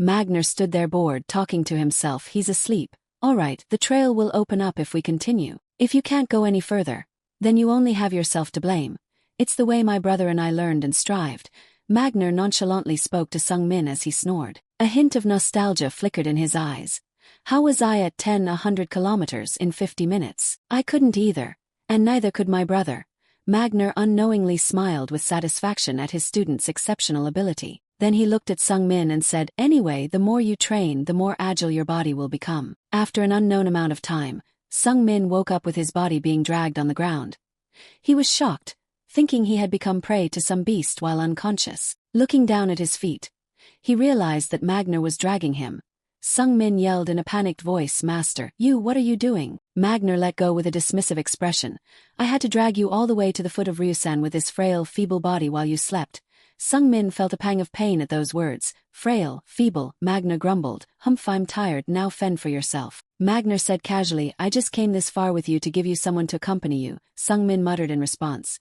Magner stood there bored, talking to himself. He's asleep. Alright, the trail will open up if we continue. If you can't go any further, then you only have yourself to blame. It's the way my brother and I learned and strived. Magner nonchalantly spoke to Sung Min as he snored. A hint of nostalgia flickered in his eyes. How was I at 100 kilometers in 50 minutes? I couldn't either. And neither could my brother. Magner unknowingly smiled with satisfaction at his student's exceptional ability. Then he looked at Sung Min and said, Anyway, the more you train, the more agile your body will become. After an unknown amount of time, Sung Min woke up with his body being dragged on the ground. He was shocked, thinking he had become prey to some beast while unconscious. Looking down at his feet, he realized that Magner was dragging him. Sung Min yelled in a panicked voice, Master, what are you doing? Magner let go with a dismissive expression. I had to drag you all the way to the foot of Ryusan with this frail, feeble body while you slept. Sung Min felt a pang of pain at those words. Frail, feeble, Magner grumbled. Humph, I'm tired, now fend for yourself. Magner said casually, I just came this far with you to give you someone to accompany you. Sung Min muttered in response.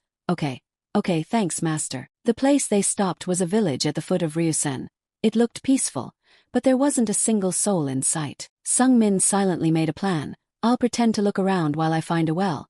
Okay, thanks, Master. The place they stopped was a village at the foot of Ryusen. It looked peaceful, but there wasn't a single soul in sight. Sung Min silently made a plan. I'll pretend to look around while I find a well.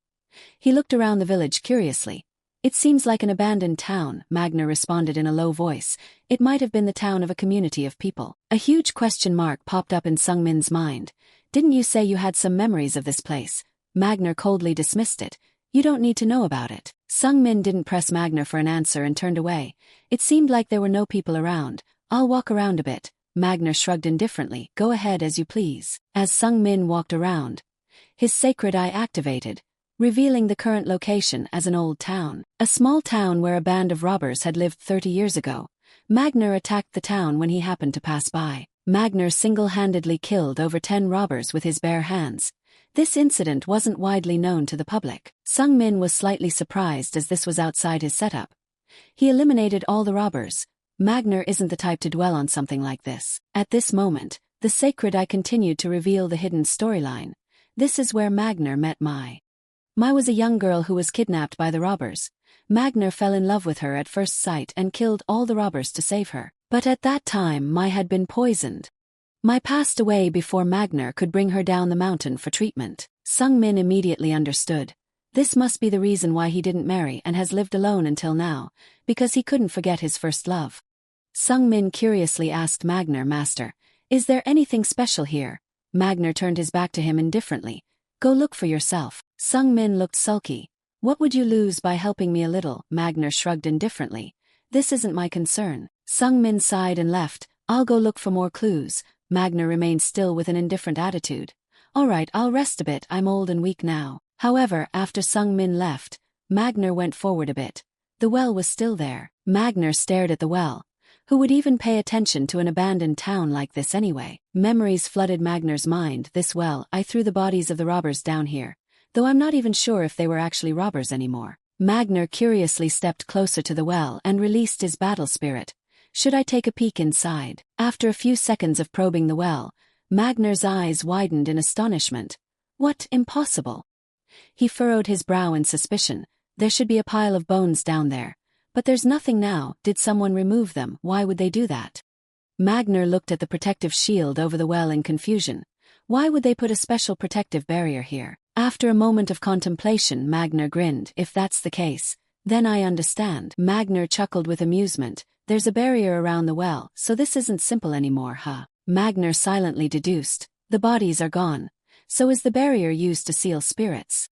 He looked around the village curiously. It seems like an abandoned town, Magner responded in a low voice. It might have been the town of a community of people. A huge question mark popped up in Sung Min's mind. Didn't you say you had some memories of this place? Magner coldly dismissed it. You don't need to know about it. Sung Min didn't press Magner for an answer and turned away. It seemed like there were no people around. I'll walk around a bit. Magner shrugged indifferently. Go ahead as you please. As Sung Min walked around, his sacred eye activated, revealing the current location as an old town. A small town where a band of robbers had lived 30 years ago. Magner attacked the town when he happened to pass by. Magner single-handedly killed over 10 robbers with his bare hands. This incident wasn't widely known to the public. Sung Min was slightly surprised as this was outside his setup. He eliminated all the robbers. Magner isn't the type to dwell on something like this. At this moment, the sacred eye continued to reveal the hidden storyline. This is where Magner met Mai. Mai was a young girl who was kidnapped by the robbers. Magner fell in love with her at first sight and killed all the robbers to save her. But at that time Mai had been poisoned. Mai passed away before Magner could bring her down the mountain for treatment. Sung Min immediately understood. This must be the reason why he didn't marry and has lived alone until now, because he couldn't forget his first love. Sung Min curiously asked Magner, Master, is there anything special here? Magner turned his back to him indifferently. Go look for yourself. Sung Min looked sulky. What would you lose by helping me a little? Magner shrugged indifferently. This isn't my concern. Sung Min sighed and left. I'll go look for more clues. Magner remained still with an indifferent attitude. All right, I'll rest a bit, I'm old and weak now. However, after Sung Min left, Magner went forward a bit. The well was still there. Magner stared at the well. Who would even pay attention to an abandoned town like this anyway? Memories flooded Magner's mind. This well, I threw the bodies of the robbers down here. Though I'm not even sure if they were actually robbers anymore. Magner curiously stepped closer to the well and released his battle spirit. Should I take a peek inside? After a few seconds of probing the well, Magner's eyes widened in astonishment. What, impossible? He furrowed his brow in suspicion. There should be a pile of bones down there. But there's nothing now. Did someone remove them? Why would they do that? Magner looked at the protective shield over the well in confusion. Why would they put a special protective barrier here? After a moment of contemplation, Magner grinned. If that's the case, then I understand. Magner chuckled with amusement. There's a barrier around the well, so this isn't simple anymore, huh? Magner silently deduced. The bodies are gone. So is the barrier used to seal spirits?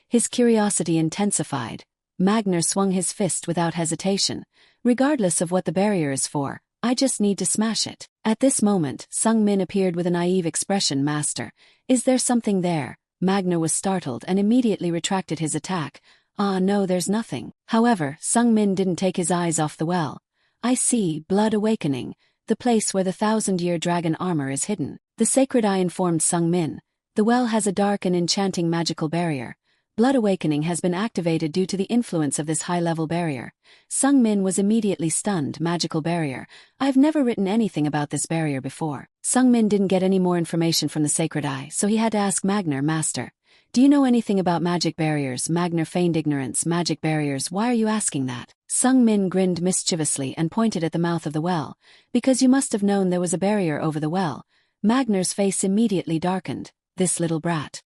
His curiosity intensified. Magner swung his fist without hesitation. Regardless of what the barrier is for, I just need to smash it. At this moment, Sung Min appeared with a naive expression. Master, is there something there? Magner was startled and immediately retracted his attack. Ah, no, there's nothing. However, Sung Min didn't take his eyes off the well. I see, Blood Awakening, the place where the 1,000-year dragon armor is hidden. The sacred eye informed Sung Min. The well has a dark and enchanting magical barrier. Blood Awakening has been activated due to the influence of this high-level barrier. Sung Min was immediately stunned. Magical barrier. I've never written anything about this barrier before. Sung Min didn't get any more information from the sacred eye, so he had to ask Magner. Master, do you know anything about magic barriers? Magner feigned ignorance. Magic barriers, why are you asking that? Sung Min grinned mischievously and pointed at the mouth of the well. Because you must have known there was a barrier over the well. Magner's face immediately darkened. This little brat.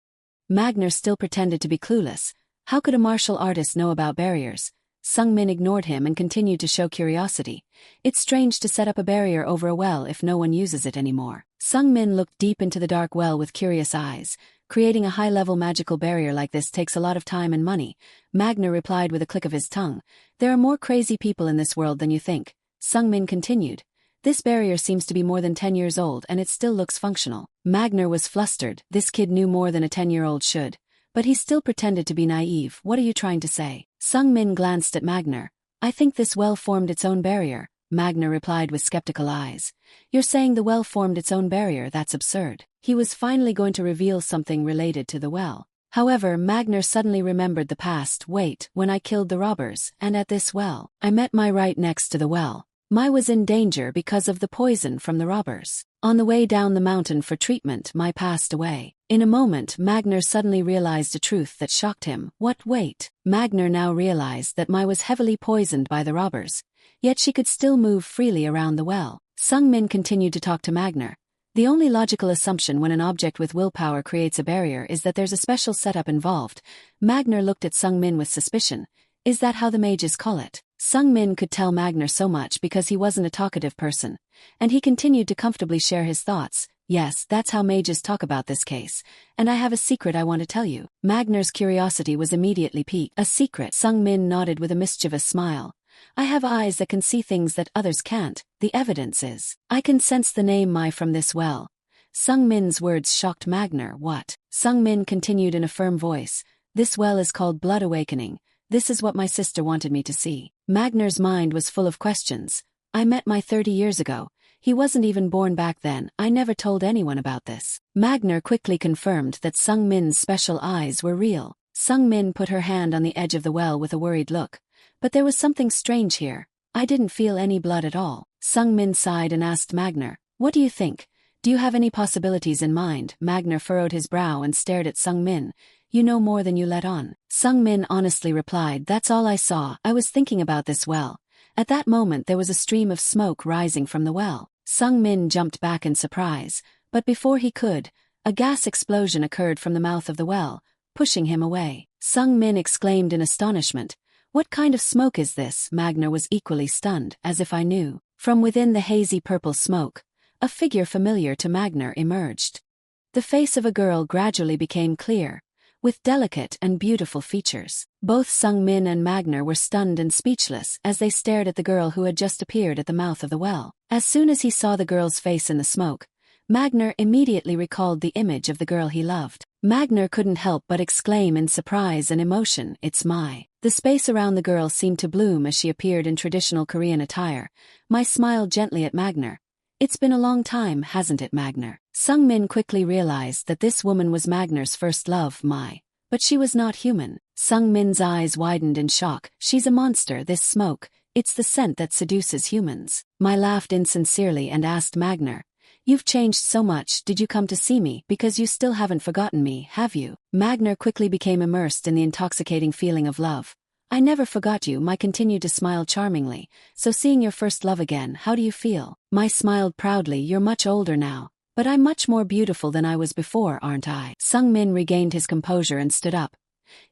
Magner still pretended to be clueless. How could a martial artist know about barriers? Sung Min ignored him and continued to show curiosity. It's strange to set up a barrier over a well if no one uses it anymore. Sung Min looked deep into the dark well with curious eyes. Creating a high-level magical barrier like this takes a lot of time and money. Magner replied with a click of his tongue. There are more crazy people in this world than you think. Sung Min continued. This barrier seems to be more than 10 years old and it still looks functional. Magner was flustered. This kid knew more than a 10-year-old should. But he still pretended to be naive. What are you trying to say? Sung Min glanced at Magner. I think this well formed its own barrier. Magner replied with skeptical eyes. You're saying the well formed its own barrier? That's absurd. He was finally going to reveal something related to the well. However, Magner suddenly remembered the past. Wait, when I killed the robbers, and at this well, I met Mai right next to the well. Mai was in danger because of the poison from the robbers. On the way down the mountain for treatment, Mai passed away. In a moment, Magner suddenly realized a truth that shocked him. What? Wait. Magner now realized that Mai was heavily poisoned by the robbers. Yet she could still move freely around the well. Sung Min continued to talk to Magner. The only logical assumption when an object with willpower creates a barrier is that there's a special setup involved. Magner looked at Sung Min with suspicion. Is that how the mages call it? Sung Min could tell Magner so much because he wasn't a talkative person. And he continued to comfortably share his thoughts. Yes, that's how mages talk about this case. And I have a secret I want to tell you. Magner's curiosity was immediately piqued. A secret? Sung Min nodded with a mischievous smile. I have eyes that can see things that others can't. The evidence is, I can sense the name Mai from this well. Sung Min's words shocked Magner. What? Sung Min continued in a firm voice. This well is called Blood Awakening. This is what my sister wanted me to see. Magner's mind was full of questions. I met Mai 30 years ago. He wasn't even born back then. I never told anyone about this. Magner quickly confirmed that Sung Min's special eyes were real. Sung Min put her hand on the edge of the well with a worried look. But there was something strange here. I didn't feel any blood at all. Sung Min sighed and asked Magner, what do you think? Do you have any possibilities in mind? Magner furrowed his brow and stared at Sung Min. You know more than you let on. Sung Min honestly replied, that's all I saw. I was thinking about this well. At that moment there was a stream of smoke rising from the well. Sung Min jumped back in surprise, but before he could, a gas explosion occurred from the mouth of the well, pushing him away. Sung Min exclaimed in astonishment. What kind of smoke is this? Magner was equally stunned. As if I knew. From within the hazy purple smoke, a figure familiar to Magner emerged. The face of a girl gradually became clear, with delicate and beautiful features. Both Sung Min and Magner were stunned and speechless as they stared at the girl who had just appeared at the mouth of the well. As soon as he saw the girl's face in the smoke, Magner immediately recalled the image of the girl he loved. Magner couldn't help but exclaim in surprise and emotion, "It's Mai." The space around the girl seemed to bloom as she appeared in traditional Korean attire. Mai smiled gently at Magner. "It's been a long time, hasn't it, Magner?" Sung-min quickly realized that this woman was Magner's first love, Mai. But she was not human. Sung-min's eyes widened in shock. "She's a monster, this smoke. It's the scent that seduces humans." Mai laughed insincerely and asked Magner, "You've changed so much. Did you come to see me? Because you still haven't forgotten me, have you?" Magner quickly became immersed in the intoxicating feeling of love. "I never forgot you." Mai continued to smile charmingly. "So seeing your first love again, how do you feel?" Mai smiled proudly. "You're much older now. But I'm much more beautiful than I was before, aren't I?" Sung-min regained his composure and stood up.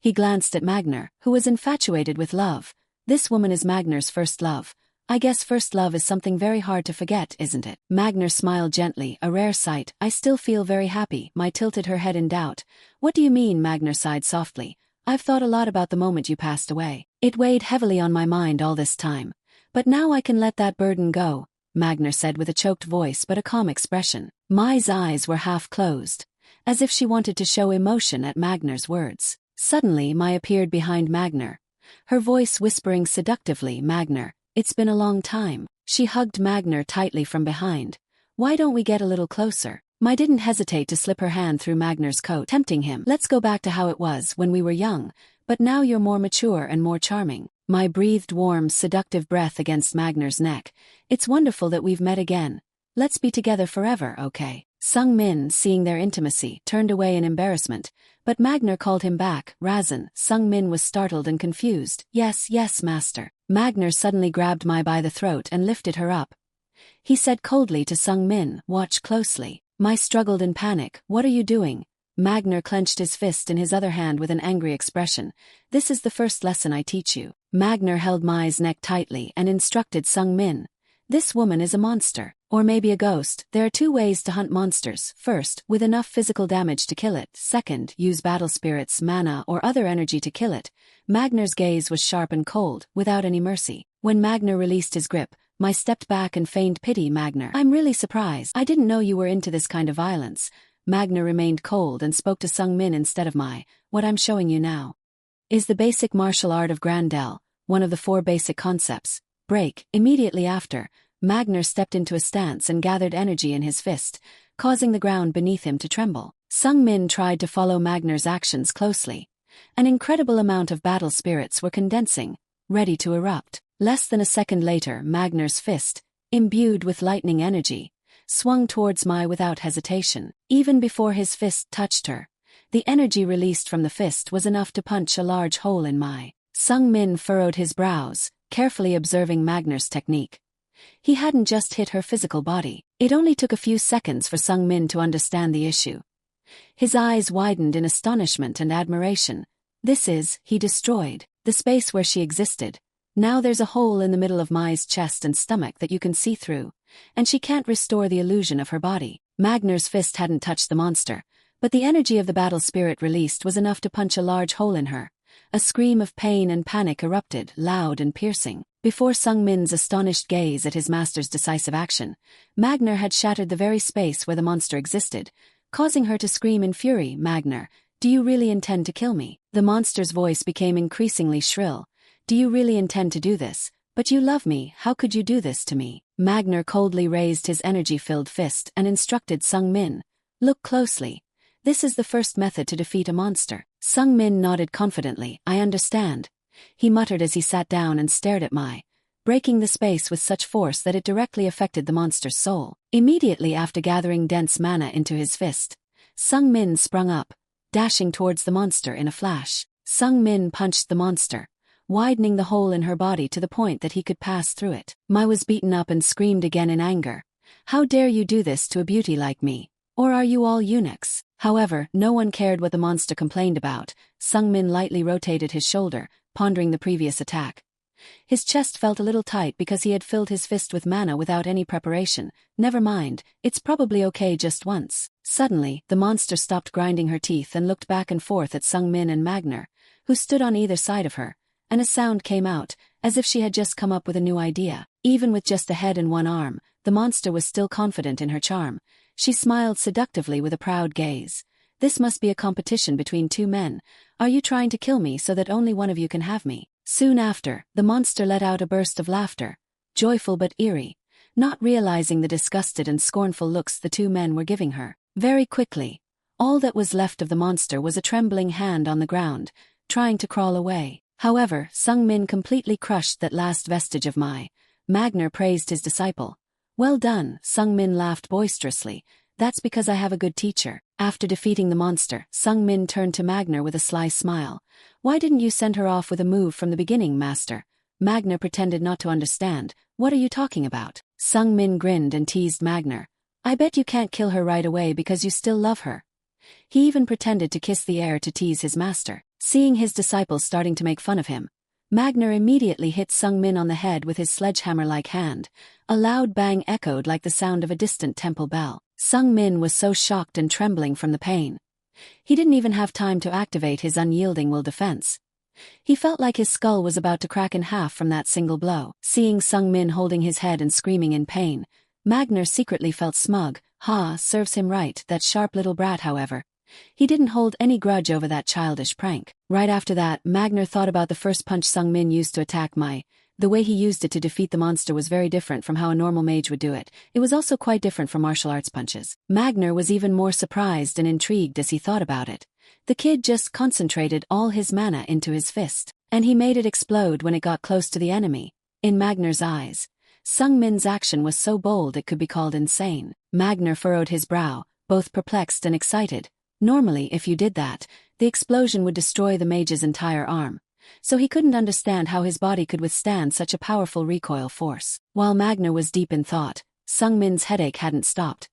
He glanced at Magner, who was infatuated with love. "This woman is Magner's first love. I guess first love is something very hard to forget, isn't it?" Magner smiled gently, "A rare sight. I still feel very happy." Mai tilted her head in doubt. "What do you mean?" Magner sighed softly. "I've thought a lot about the moment you passed away. It weighed heavily on my mind all this time. But now I can let that burden go," Magner said with a choked voice but a calm expression. Mai's eyes were half closed, as if she wanted to show emotion at Magner's words. Suddenly Mai appeared behind Magner, her voice whispering seductively, "Magner, it's been a long time." She hugged Magner tightly from behind. "Why don't we get a little closer?" Mai didn't hesitate to slip her hand through Magner's coat, tempting him. "Let's go back to how it was when we were young, but now you're more mature and more charming." Mai breathed warm, seductive breath against Magner's neck. "It's wonderful that we've met again. Let's be together forever, okay?" Sung-min, seeing their intimacy, turned away in embarrassment, but Magner called him back. "Razan." Sung-min was startled and confused. "Yes, yes, master." Magner suddenly grabbed Mai by the throat and lifted her up. He said coldly to Sung-min, "Watch closely." Mai struggled in panic. "What are you doing?" Magner clenched his fist in his other hand with an angry expression. "This is the first lesson I teach you." Magner held Mai's neck tightly and instructed Sung-min. "This woman is a monster. Or maybe a ghost. There are two ways to hunt monsters. First, with enough physical damage to kill it. Second, use battle spirits, mana, or other energy to kill it." Magner's gaze was sharp and cold, without any mercy. When Magner released his grip, Mai stepped back and feigned pity. "Magner, I'm really surprised. I didn't know you were into this kind of violence." Magner remained cold and spoke to Sung-min instead of Mai. "What I'm showing you now is the basic martial art of Grandel, one of the 4 basic concepts. Break." Immediately after, Magner stepped into a stance and gathered energy in his fist, causing the ground beneath him to tremble. Sung-min tried to follow Magner's actions closely. An incredible amount of battle spirits were condensing, ready to erupt. Less than a second later, Magner's fist, imbued with lightning energy, swung towards Mai without hesitation. Even before his fist touched her, the energy released from the fist was enough to punch a large hole in Mai. Sung-min furrowed his brows, carefully observing Magner's technique. He hadn't just hit her physical body. It only took a few seconds for Sung-min to understand the issue. His eyes widened in astonishment and admiration. He destroyed the space where she existed. Now there's a hole in the middle of Mai's chest and stomach that you can see through, and she can't restore the illusion of her body." Magner's fist hadn't touched the monster, but the energy of the battle spirit released was enough to punch a large hole in her. A scream of pain and panic erupted, loud and piercing. Before Sung-min's astonished gaze at his master's decisive action, Magner had shattered the very space where the monster existed, causing her to scream in fury. "Magner, do you really intend to kill me?" The monster's voice became increasingly shrill. "Do you really intend to do this? But you love me, how could you do this to me?" Magner coldly raised his energy-filled fist and instructed Sung-min, "Look closely. This is the first method to defeat a monster." Sung-min nodded confidently. "I understand," he muttered as he sat down and stared at Mai, breaking the space with such force that it directly affected the monster's soul. Immediately after gathering dense mana into his fist, Sung-min sprung up, dashing towards the monster in a flash. Sung-min punched the monster, widening the hole in her body to the point that he could pass through it. Mai was beaten up and screamed again in anger. "How dare you do this to a beauty like me? Or are you all eunuchs?" However, no one cared what the monster complained about. Sung-min lightly rotated his shoulder, pondering the previous attack. His chest felt a little tight because he had filled his fist with mana without any preparation. "Never mind, it's probably okay just once." Suddenly, the monster stopped grinding her teeth and looked back and forth at Sung-min and Magner, who stood on either side of her, and a sound came out, as if she had just come up with a new idea. Even with just a head and one arm, the monster was still confident in her charm. She smiled seductively with a proud gaze. This must be a competition between two men. Are you trying to kill me so that only one of you can have me? Soon after, the monster let out a burst of laughter, joyful but eerie, not realizing the disgusted and scornful looks the two men were giving her. Very quickly, all that was left of the monster was a trembling hand on the ground, trying to crawl away. However, Sung Min completely crushed that last vestige of Magner praised his disciple. Well done, Sung Min laughed boisterously. That's because I have a good teacher. After defeating the monster, Sung Min turned to Magner with a sly smile. Why didn't you send her off with a move from the beginning, master? Magner pretended not to understand. What are you talking about? Sung Min grinned and teased Magner. I bet you can't kill her right away because you still love her. He even pretended to kiss the air to tease his master. Seeing his disciples starting to make fun of him, Magner immediately hit Sung Min on the head with his sledgehammer-like hand. A loud bang echoed like the sound of a distant temple bell. Sung Min was so shocked and trembling from the pain. He didn't even have time to activate his unyielding will defense. He felt like his skull was about to crack in half from that single blow. Seeing Sung Min holding his head and screaming in pain, Magner secretly felt smug. Serves him right, that sharp little brat. However, he didn't hold any grudge over that childish prank. Right after that, Magner thought about the first punch Sung Min used to attack The way he used it to defeat the monster was very different from how a normal mage would do it. It was also quite different from martial arts punches. Magner was even more surprised and intrigued as he thought about it. The kid just concentrated all his mana into his fist, and he made it explode when it got close to the enemy. In Magner's eyes, Sung Min's action was so bold it could be called insane. Magner furrowed his brow, both perplexed and excited. Normally, if you did that, the explosion would destroy the mage's entire arm. So he couldn't understand how his body could withstand such a powerful recoil force. While Magner was deep in thought, Sung Min's headache hadn't stopped.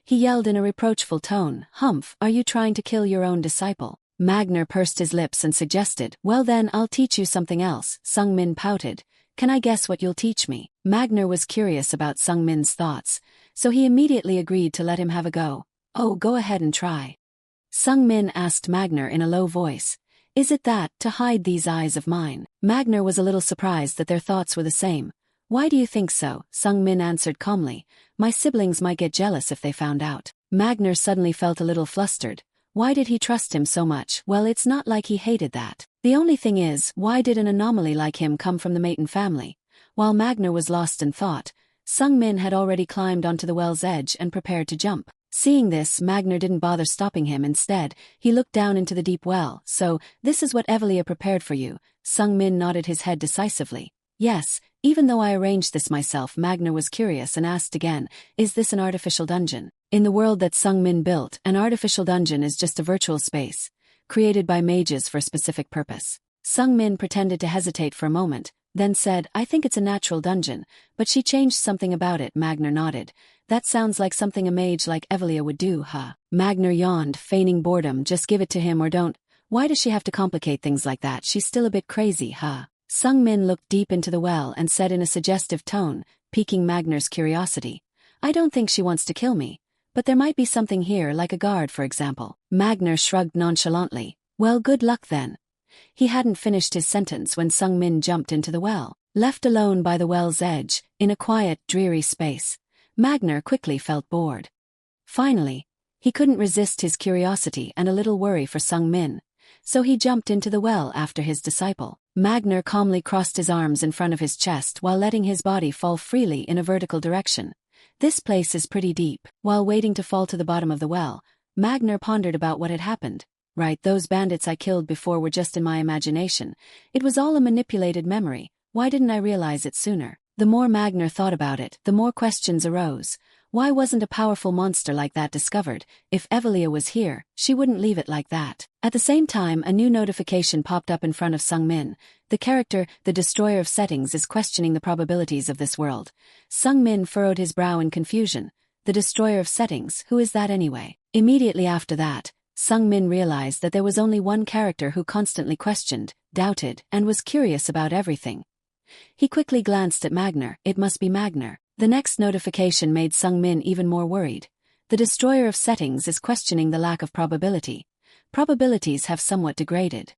He yelled in a reproachful tone, "Humph, are you trying to kill your own disciple?" Magner pursed his lips and suggested, "Well then, I'll teach you something else." Sung Min pouted. "Can I guess what you'll teach me?" Magner was curious about Sung Min's thoughts, so he immediately agreed to let him have a go. "Oh, go ahead and try." Sung Min asked Magner in a low voice. "Is it that, to hide these eyes of mine?" Magner was a little surprised that their thoughts were the same. "Why do you think so?" Sung Min answered calmly. "My siblings might get jealous if they found out." Magner suddenly felt a little flustered. Why did he trust him so much? Well, it's not like he hated that. The only thing is, why did an anomaly like him come from the Maton family? While Magner was lost in thought, Sung Min had already climbed onto the well's edge and prepared to jump. Seeing this, Magner didn't bother stopping him. Instead, he looked down into the deep well. "So, this is what Evelia prepared for you." Sung Min nodded his head decisively. "Yes, even though I arranged this myself." Magner was curious and asked again, "Is this an artificial dungeon?" In the world that Sung Min built, an artificial dungeon is just a virtual space, created by mages for a specific purpose. Sung Min pretended to hesitate for a moment, then said, "I think it's a natural dungeon, but she changed something about it." Magner nodded. "That sounds like something a mage like Evelia would do, huh?" Magner yawned, feigning boredom. "Just give it to him or don't. Why does she have to complicate things like that? She's still a bit crazy, huh?" Sung Min looked deep into the well and said in a suggestive tone, piquing Magner's curiosity, "I don't think she wants to kill me, but there might be something here, like a guard, for example." Magner shrugged nonchalantly. "Well, good luck then." He hadn't finished his sentence when Sung Min jumped into the well. Left alone by the well's edge, in a quiet, dreary space, Magner quickly felt bored. Finally, he couldn't resist his curiosity and a little worry for Sung Min, so he jumped into the well after his disciple. Magner calmly crossed his arms in front of his chest while letting his body fall freely in a vertical direction. This place is pretty deep. While waiting to fall to the bottom of the well, Magner pondered about what had happened. Right, those bandits I killed before were just in my imagination. It was all a manipulated memory. Why didn't I realize it sooner? The more Magner thought about it, the more questions arose. Why wasn't a powerful monster like that discovered? If Evelia was here, she wouldn't leave it like that. At the same time, a new notification popped up in front of Sung Min. The character, the Destroyer of Settings, is questioning the probabilities of this world. Sung Min furrowed his brow in confusion. The Destroyer of Settings, who is that anyway? Immediately after that, Sung Min realized that there was only one character who constantly questioned, doubted, and was curious about everything. He quickly glanced at Magner. It must be Magner. The next notification made Sung Min even more worried. The Destroyer of Settings is questioning the lack of probability. Probabilities have somewhat degraded.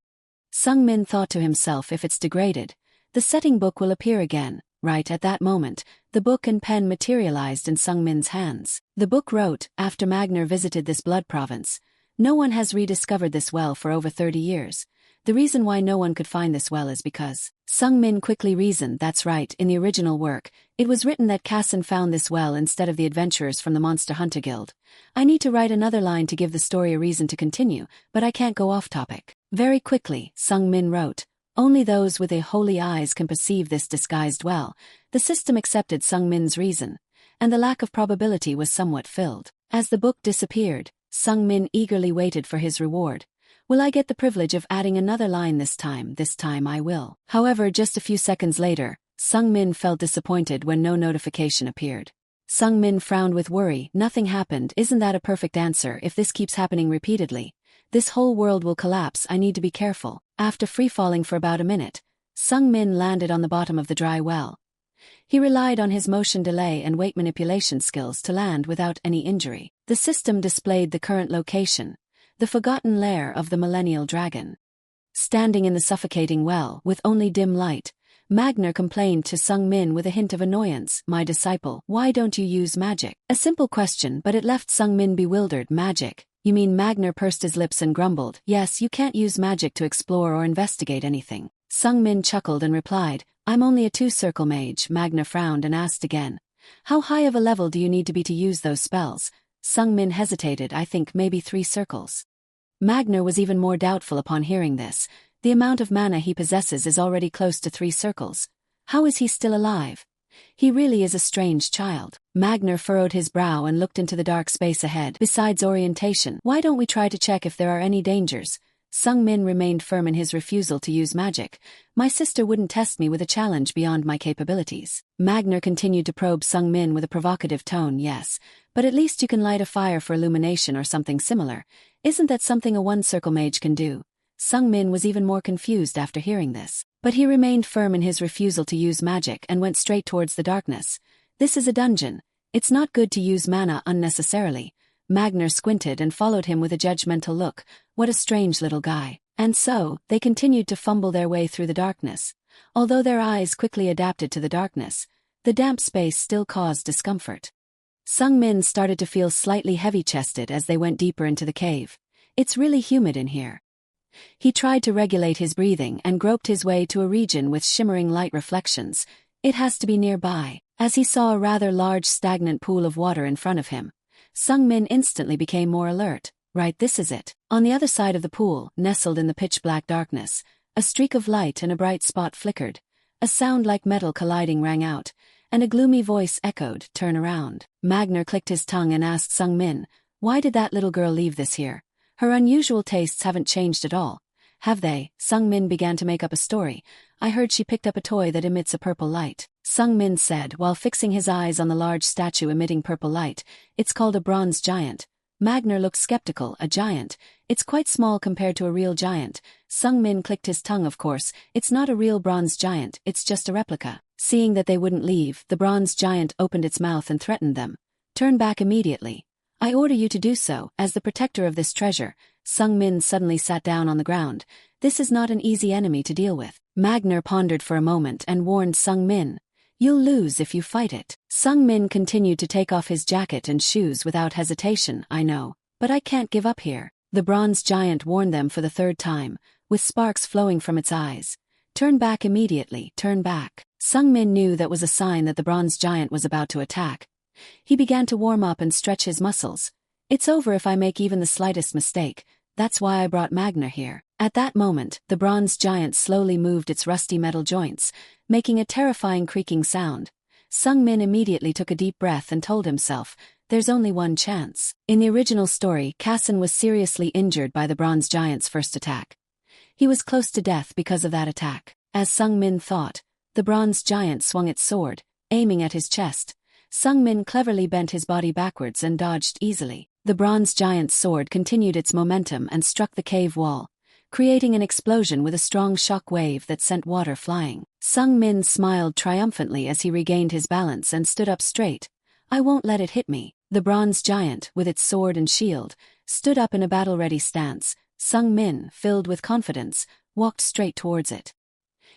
Sung Min thought to himself, if it's degraded, the setting book will appear again. Right at that moment, the book and pen materialized in Sung-min's hands. The book wrote, after Magner visited this blood province, no one has rediscovered this well for over 30 years. The reason why no one could find this well is because. Sung-min quickly reasoned, that's right, in the original work, it was written that Kassen found this well instead of the adventurers from the Monster Hunter Guild. I need to write another line to give the story a reason to continue, but I can't go off topic. Very quickly, Sung-min wrote, only those with a holy eyes can perceive this disguised well. The system accepted Sung-min's reason, and the lack of probability was somewhat filled. As the book disappeared, Sung-min eagerly waited for his reward. Will I get the privilege of adding another line this time? This time I will. However, just a few seconds later, Sung-min felt disappointed when no notification appeared. Sung-min frowned with worry. Nothing happened. Isn't that a perfect answer? If this keeps happening repeatedly, this whole world will collapse. I need to be careful. After free-falling for about a minute, Sung-min landed on the bottom of the dry well. He relied on his motion delay and weight manipulation skills to land without any injury. The system displayed the current location, the forgotten lair of the millennial dragon. Standing in the suffocating well with only dim light, Magner complained to Sung-min with a hint of annoyance. My disciple, why don't you use magic? A simple question, but it left Sung-min bewildered. Magic? You mean? Magner pursed his lips and grumbled. Yes, you can't use magic to explore or investigate anything. Sung-min chuckled and replied, I'm only a 2-circle mage. Magner frowned and asked again, how high of a level do you need to be to use those spells? Sung-min hesitated. I think maybe 3 circles. Magner was even more doubtful upon hearing this. The amount of mana he possesses is already close to 3 circles. How is he still alive? He really is a strange child. Magner furrowed his brow and looked into the dark space ahead. Besides orientation, why don't we try to check if there are any dangers? Sung-min remained firm in his refusal to use magic. My sister wouldn't test me with a challenge beyond my capabilities. Magner continued to probe Sung-min with a provocative tone. Yes, but at least you can light a fire for illumination or something similar. Isn't that something a 1-circle mage can do? Sung-min was even more confused after hearing this, but he remained firm in his refusal to use magic and went straight towards the darkness. This is a dungeon. It's not good to use mana unnecessarily. Magner squinted and followed him with a judgmental look. What a strange little guy. And so, they continued to fumble their way through the darkness. Although their eyes quickly adapted to the darkness, the damp space still caused discomfort. Sung-min started to feel slightly heavy-chested as they went deeper into the cave. It's really humid in here. He tried to regulate his breathing and groped his way to a region with shimmering light reflections. It has to be nearby. As he saw a rather large stagnant pool of water in front of him, Sung-min instantly became more alert. Right, this is it. On the other side of the pool, nestled in the pitch-black darkness, a streak of light and a bright spot flickered. A sound like metal colliding rang out, and a gloomy voice echoed, turn around. Magner clicked his tongue and asked Sung-min, why did that little girl leave this here? Her unusual tastes haven't changed at all, have they? Sung-min began to make up a story. I heard she picked up a toy that emits a purple light. Sung-min said while fixing his eyes on the large statue emitting purple light, it's called a bronze giant. Magner looked skeptical. A giant? It's quite small compared to a real giant. Sung-min clicked his tongue. Of course, it's not a real bronze giant, it's just a replica. Seeing that they wouldn't leave, the bronze giant opened its mouth and threatened them. Turn back immediately. I order you to do so. As the protector of this treasure, Sung-min suddenly sat down on the ground. This is not an easy enemy to deal with. Magner pondered for a moment and warned Sung-min, you'll lose if you fight it. Sung-min continued to take off his jacket and shoes without hesitation. I know, but I can't give up here. The bronze giant warned them for the 3rd time, with sparks flowing from its eyes. Turn back immediately, turn back. Sung-min knew that was a sign that the bronze giant was about to attack. He began to warm up and stretch his muscles. It's over if I make even the slightest mistake. That's why I brought Magner here. At that moment, the bronze giant slowly moved its rusty metal joints, making a terrifying creaking sound. Sung-min immediately took a deep breath and told himself, there's only one chance. In the original story, Kassen was seriously injured by the bronze giant's first attack. He was close to death because of that attack. As Sung-min thought, the bronze giant swung its sword, aiming at his chest. Sung-min cleverly bent his body backwards and dodged easily. The bronze giant's sword continued its momentum and struck the cave wall, creating an explosion with a strong shock wave that sent water flying. Sung-min smiled triumphantly as he regained his balance and stood up straight. I won't let it hit me. The bronze giant, with its sword and shield, stood up in a battle-ready stance. Sung-min, filled with confidence, walked straight towards it.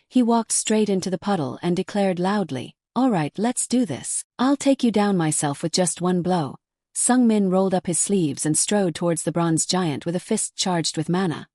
He walked straight into the puddle and declared loudly, Alright, let's do this. I'll take you down myself with just one blow. Sung Min rolled up his sleeves and strode towards the bronze giant with a fist charged with mana.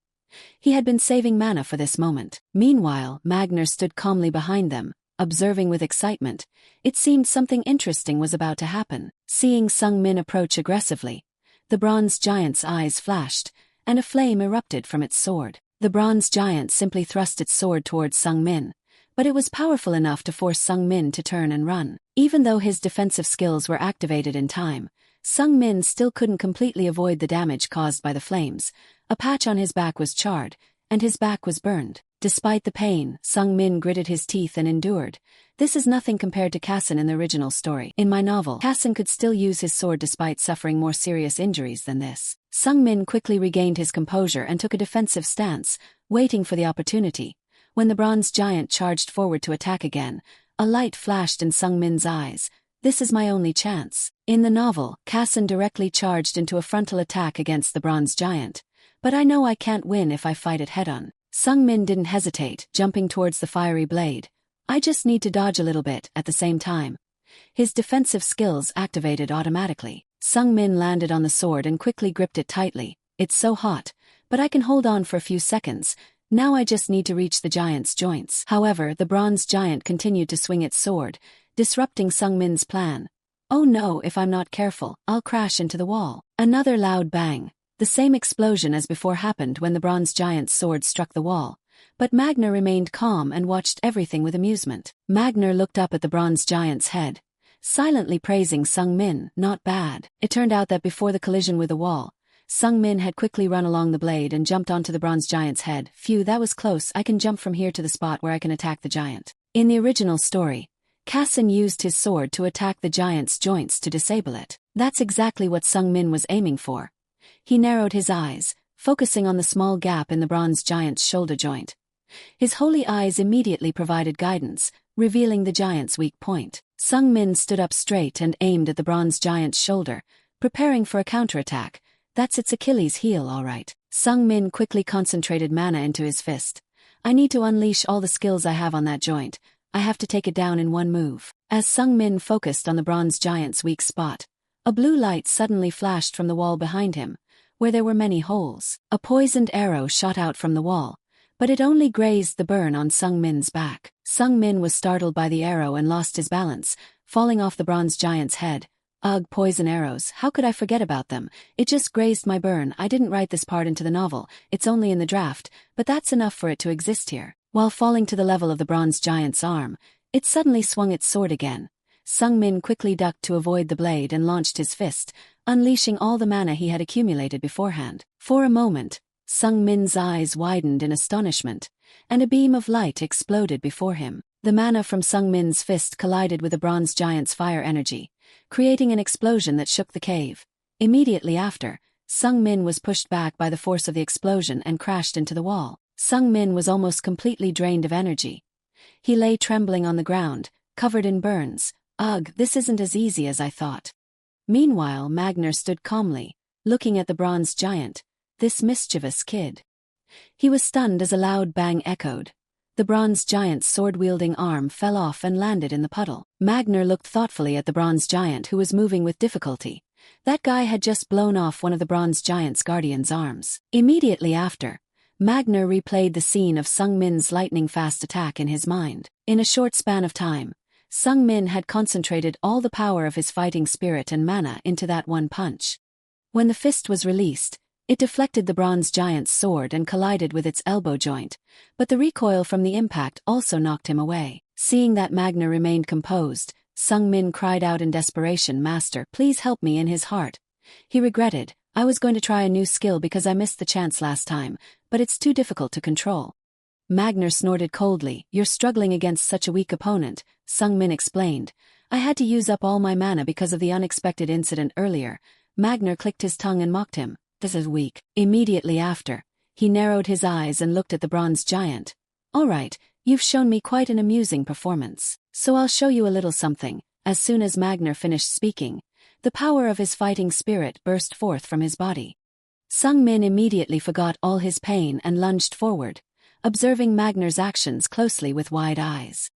He had been saving mana for this moment. Meanwhile, Magner stood calmly behind them, observing with excitement. It seemed something interesting was about to happen. Seeing Sung Min approach aggressively, the bronze giant's eyes flashed, and a flame erupted from its sword. The bronze giant simply thrust its sword towards Sung Min, but it was powerful enough to force Sung Min to turn and run. Even though his defensive skills were activated in time, Sung Min still couldn't completely avoid the damage caused by the flames. A patch on his back was charred, and his back was burned. Despite the pain, Sung Min gritted his teeth and endured. This is nothing compared to Kassan in the original story. In my novel, Kassan could still use his sword despite suffering more serious injuries than this. Sung Min quickly regained his composure and took a defensive stance, waiting for the opportunity. When the bronze giant charged forward to attack again, a light flashed in Sung Min's eyes. This is my only chance. In the novel, Kassan directly charged into a frontal attack against the bronze giant. But I know I can't win if I fight it head-on. Sung Min didn't hesitate, jumping towards the fiery blade. I just need to dodge a little bit at the same time. His defensive skills activated automatically. Sung Min landed on the sword and quickly gripped it tightly. It's so hot, but I can hold on for a few seconds. Now I just need to reach the giant's joints. However, the bronze giant continued to swing its sword, disrupting Sung Min's plan. Oh no, if I'm not careful, I'll crash into the wall. Another loud bang. The same explosion as before happened when the bronze giant's sword struck the wall. But Magner remained calm and watched everything with amusement. Magner looked up at the bronze giant's head, silently praising Sung Min. Not bad. It turned out that before the collision with the wall, Sung Min had quickly run along the blade and jumped onto the bronze giant's head. Phew, that was close. I can jump from here to the spot where I can attack the giant. In the original story, Kassan used his sword to attack the giant's joints to disable it. That's exactly what Sung Min was aiming for. He narrowed his eyes, focusing on the small gap in the bronze giant's shoulder joint. His holy eyes immediately provided guidance, revealing the giant's weak point. Sung Min stood up straight and aimed at the bronze giant's shoulder, preparing for a counterattack. That's its Achilles heel, all right. Sung Min quickly concentrated mana into his fist. I need to unleash all the skills I have on that joint. I have to take it down in one move. As Sung Min focused on the bronze giant's weak spot, a blue light suddenly flashed from the wall behind him, where there were many holes. A poisoned arrow shot out from the wall, but it only grazed the burn on Sung Min's back. Sung Min was startled by the arrow and lost his balance, falling off the bronze giant's head. Ugh, poison arrows, how could I forget about them? It just grazed my burn. I didn't write this part into the novel, it's only in the draft, but that's enough for it to exist here. While falling to the level of the bronze giant's arm, it suddenly swung its sword again. Sung Min quickly ducked to avoid the blade and launched his fist, unleashing all the mana he had accumulated beforehand. For a moment, Sung Min's eyes widened in astonishment, and a beam of light exploded before him. The mana from Sung Min's fist collided with the bronze giant's fire energy, creating an explosion that shook the cave. Immediately after, Sung Min was pushed back by the force of the explosion and crashed into the wall. Sung Min was almost completely drained of energy. He lay trembling on the ground, covered in burns. Ugh, this isn't as easy as I thought. Meanwhile, Magner stood calmly, looking at the bronze giant, this mischievous kid. He was stunned as a loud bang echoed. The bronze giant's sword-wielding arm fell off and landed in the puddle. Magner looked thoughtfully at the bronze giant who was moving with difficulty. That guy had just blown off one of the bronze giant's guardian's arms. Immediately after, Magner replayed the scene of Sung Min's lightning-fast attack in his mind. In a short span of time, Sung Min had concentrated all the power of his fighting spirit and mana into that one punch. When the fist was released, it deflected the bronze giant's sword and collided with its elbow joint, but the recoil from the impact also knocked him away. Seeing that Magner remained composed, Sung Min cried out in desperation, "Master, please help me," in his heart. He regretted, I was going to try a new skill because I missed the chance last time, but it's too difficult to control. Magner snorted coldly. You're struggling against such a weak opponent, Sung Min explained. I had to use up all my mana because of the unexpected incident earlier. Magner clicked his tongue and mocked him. This is weak. Immediately after, he narrowed his eyes and looked at the bronze giant. All right, you've shown me quite an amusing performance, so I'll show you a little something. As soon as Magner finished speaking, the power of his fighting spirit burst forth from his body. Sung Min immediately forgot all his pain and lunged forward, observing Magner's actions closely with wide eyes.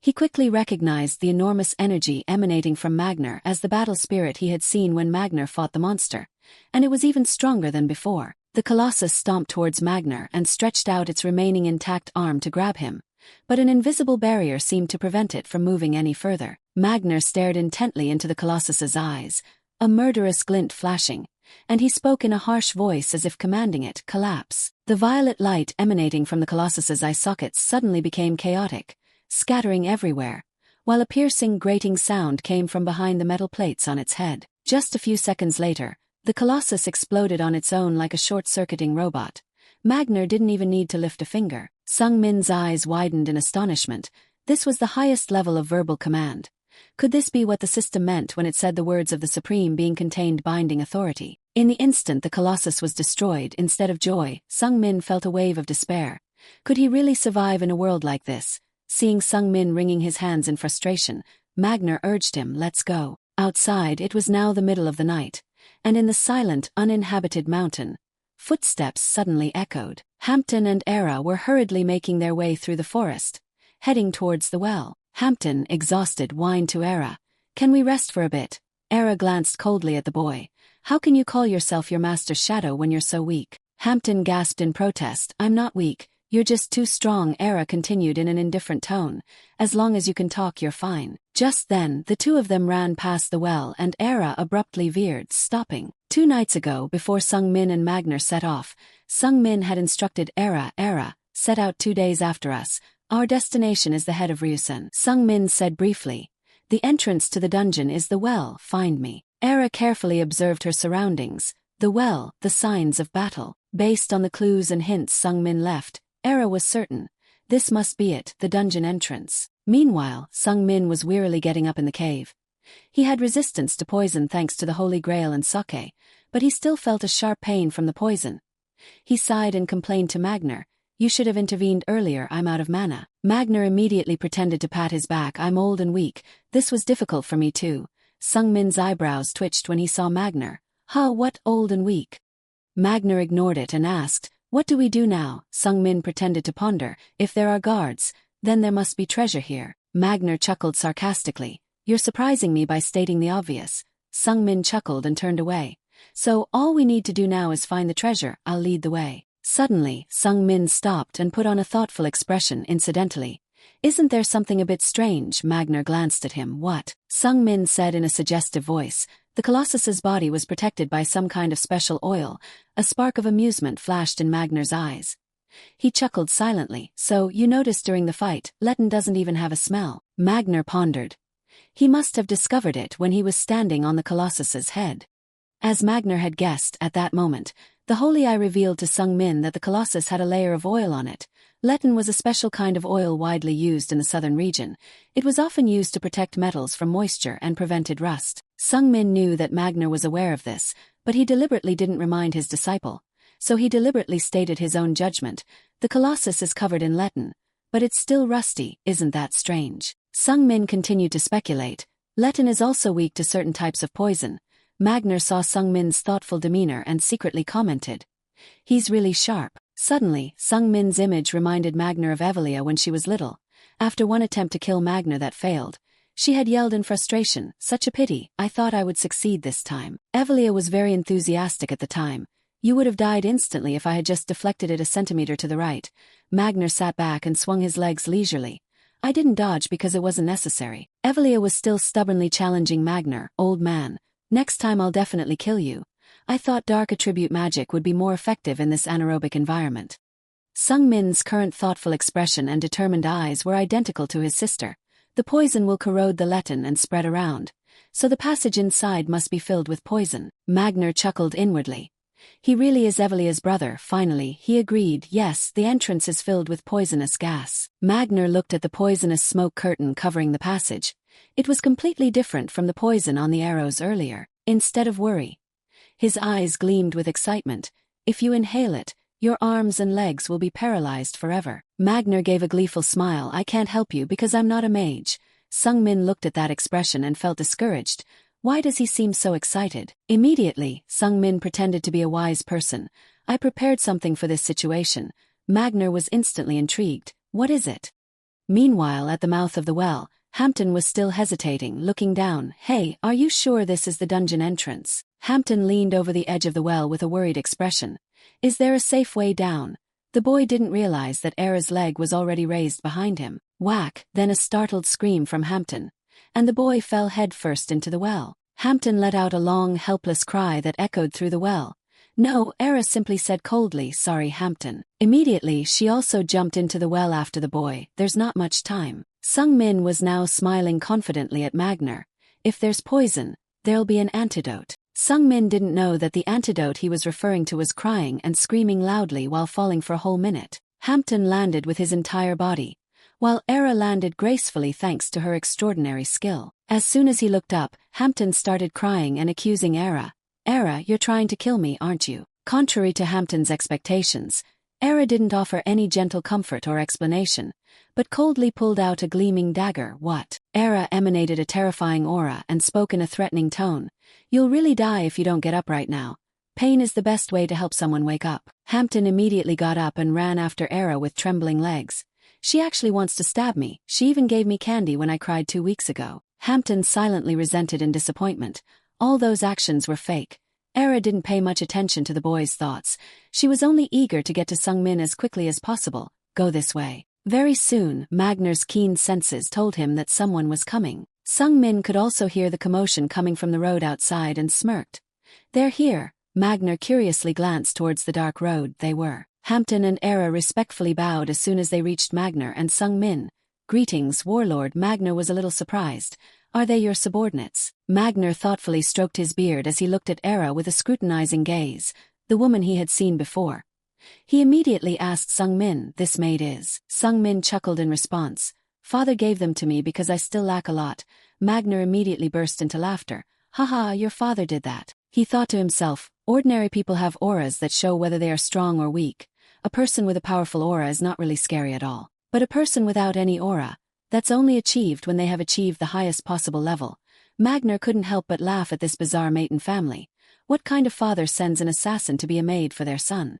He quickly recognized the enormous energy emanating from Magnar as the battle spirit he had seen when Magnar fought the monster, and it was even stronger than before. The Colossus stomped towards Magnar and stretched out its remaining intact arm to grab him, but an invisible barrier seemed to prevent it from moving any further. Magnar stared intently into the Colossus's eyes, a murderous glint flashing, and he spoke in a harsh voice as if commanding it, collapse. The violet light emanating from the Colossus's eye sockets suddenly became chaotic, scattering everywhere, while a piercing grating sound came from behind the metal plates on its head. Just a few seconds later, the Colossus exploded on its own like a short-circuiting robot. Magnar didn't even need to lift a finger. Sung Min's eyes widened in astonishment. This was the highest level of verbal command. Could this be what the system meant when it said the words of the Supreme Being contained binding authority? In the instant the Colossus was destroyed, instead of joy, Sung Min felt a wave of despair. Could he really survive in a world like this? Seeing Sung Min wringing his hands in frustration, Magnar urged him, let's go. Outside, it was now the middle of the night, and in the silent, uninhabited mountain, footsteps suddenly echoed. Hampton and Era were hurriedly making their way through the forest, heading towards the well. Hampton, exhausted, whined to Era, "Can we rest for a bit?" Era glanced coldly at the boy. "How can you call yourself your master's shadow when you're so weak?" Hampton gasped in protest. "I'm not weak, you're just too strong," Era continued in an indifferent tone. "As long as you can talk, you're fine." Just then, the two of them ran past the well and Era abruptly veered, stopping. 2 nights ago, before Sung Min and Magnar set off, Sung Min had instructed Era, set out 2 days after us. Our destination is the head of Ryusen. Sung Min said briefly, "The entrance to the dungeon is the well, find me." Era carefully observed her surroundings, the well, the signs of battle. Based on the clues and hints Sung Min left, Era was certain. This must be it, the dungeon entrance. Meanwhile, Sung Min was wearily getting up in the cave. He had resistance to poison thanks to the Holy Grail and sake, but he still felt a sharp pain from the poison. He sighed and complained to Magnar, "You should have intervened earlier, I'm out of mana." Magnar immediately pretended to pat his back. "I'm old and weak, this was difficult for me too." Sung Min's eyebrows twitched when he saw Magnar. "Huh, what, old and weak?" Magnar ignored it and asked, "What do we do now?" Sung Min pretended to ponder. "If there are guards, then there must be treasure here." Magnar chuckled sarcastically. "You're surprising me by stating the obvious." Sung Min chuckled and turned away. "So, all we need to do now is find the treasure, I'll lead the way." Suddenly, Sung Min stopped and put on a thoughtful expression incidentally. "Isn't there something a bit strange?" Magnar glanced at him. "What?" Sung Min said in a suggestive voice. The Colossus's body was protected by some kind of special oil. A spark of amusement flashed in Magnar's eyes. He chuckled silently. "So, you noticed during the fight, Letten doesn't even have a smell." Magnar pondered. He must have discovered it when he was standing on the Colossus's head. As Magnar had guessed, at that moment, the Holy Eye revealed to Sung Min that the Colossus had a layer of oil on it. Letten was a special kind of oil widely used in the southern region. It was often used to protect metals from moisture and prevented rust. Sung Min knew that Magnar was aware of this, but he deliberately didn't remind his disciple. So he deliberately stated his own judgment. "The Colossus is covered in Letten, but it's still rusty, isn't that strange?" Sung Min continued to speculate. "Letten is also weak to certain types of poison." Magnar saw Sung Min's thoughtful demeanor and secretly commented, "He's really sharp." Suddenly, Sung Min's image reminded Magnar of Evelia when she was little. After one attempt to kill Magnar that failed, she had yelled in frustration, "Such a pity, I thought I would succeed this time." Evelia was very enthusiastic at the time. "You would have died instantly if I had just deflected it a centimeter to the right." Magnar sat back and swung his legs leisurely. "I didn't dodge because it wasn't necessary." Evelia was still stubbornly challenging Magnar. "Old man, next time I'll definitely kill you. I thought dark attribute magic would be more effective in this anaerobic environment." Sung Min's current thoughtful expression and determined eyes were identical to his sister. "The poison will corrode the Letten and spread around, so the passage inside must be filled with poison." Magnar chuckled inwardly. He really is Evelia's brother. Finally, he agreed. "Yes, the entrance is filled with poisonous gas." Magnar looked at the poisonous smoke curtain covering the passage. It was completely different from the poison on the arrows earlier. Instead of worry, his eyes gleamed with excitement. "If you inhale it, your arms and legs will be paralyzed forever." Magnar gave a gleeful smile. "I can't help you because I'm not a mage." Sung Min looked at that expression and felt discouraged. Why does he seem so excited? Immediately, Sung Min pretended to be a wise person. "I prepared something for this situation." Magnar was instantly intrigued. "What is it?" Meanwhile, at the mouth of the well, Hampton was still hesitating, looking down. "Hey, are you sure this is the dungeon entrance?" Hampton leaned over the edge of the well with a worried expression. "Is there a safe way down?" The boy didn't realize that Era's leg was already raised behind him. Whack, then a startled scream from Hampton, and the boy fell headfirst into the well. Hampton let out a long, helpless cry that echoed through the well. "No," Era simply said coldly. "Sorry, Hampton." Immediately, she also jumped into the well after the boy. "There's not much time." Sung Min was now smiling confidently at Magner. "If there's poison, there'll be an antidote." Sung Min didn't know that the antidote he was referring to was crying and screaming loudly while falling for a whole minute. Hampton landed with his entire body, while Era landed gracefully thanks to her extraordinary skill. As soon as he looked up, Hampton started crying and accusing Era. "Era, you're trying to kill me, aren't you?" Contrary to Hampton's expectations, Era didn't offer any gentle comfort or explanation, but coldly pulled out a gleaming dagger. "What?" Era emanated a terrifying aura and spoke in a threatening tone. "You'll really die if you don't get up right now. Pain is the best way to help someone wake up." Hampton immediately got up and ran after Era with trembling legs. "She actually wants to stab me. She even gave me candy when I cried 2 weeks ago." Hampton silently resented in disappointment. All those actions were fake. Era didn't pay much attention to the boy's thoughts. She was only eager to get to Sung Min as quickly as possible. "Go this way." Very soon, Magner's keen senses told him that someone was coming. Sung Min could also hear the commotion coming from the road outside and smirked. "They're here." Magner curiously glanced towards the dark road. They were. Hampton and Era respectfully bowed as soon as they reached Magner and Sung Min. "Greetings, Warlord." Magner was a little surprised. "Are they your subordinates?" Magner thoughtfully stroked his beard as he looked at Era with a scrutinizing gaze, the woman he had seen before. He immediately asked Sung Min, "This maid is?" Sung Min chuckled in response. "Father gave them to me because I still lack a lot." Magner immediately burst into laughter. "Haha, your father did that." He thought to himself, ordinary people have auras that show whether they are strong or weak. A person with a powerful aura is not really scary at all. But a person without any aura, that's only achieved when they have achieved the highest possible level. Magner couldn't help but laugh at this bizarre mate and family. What kind of father sends an assassin to be a maid for their son?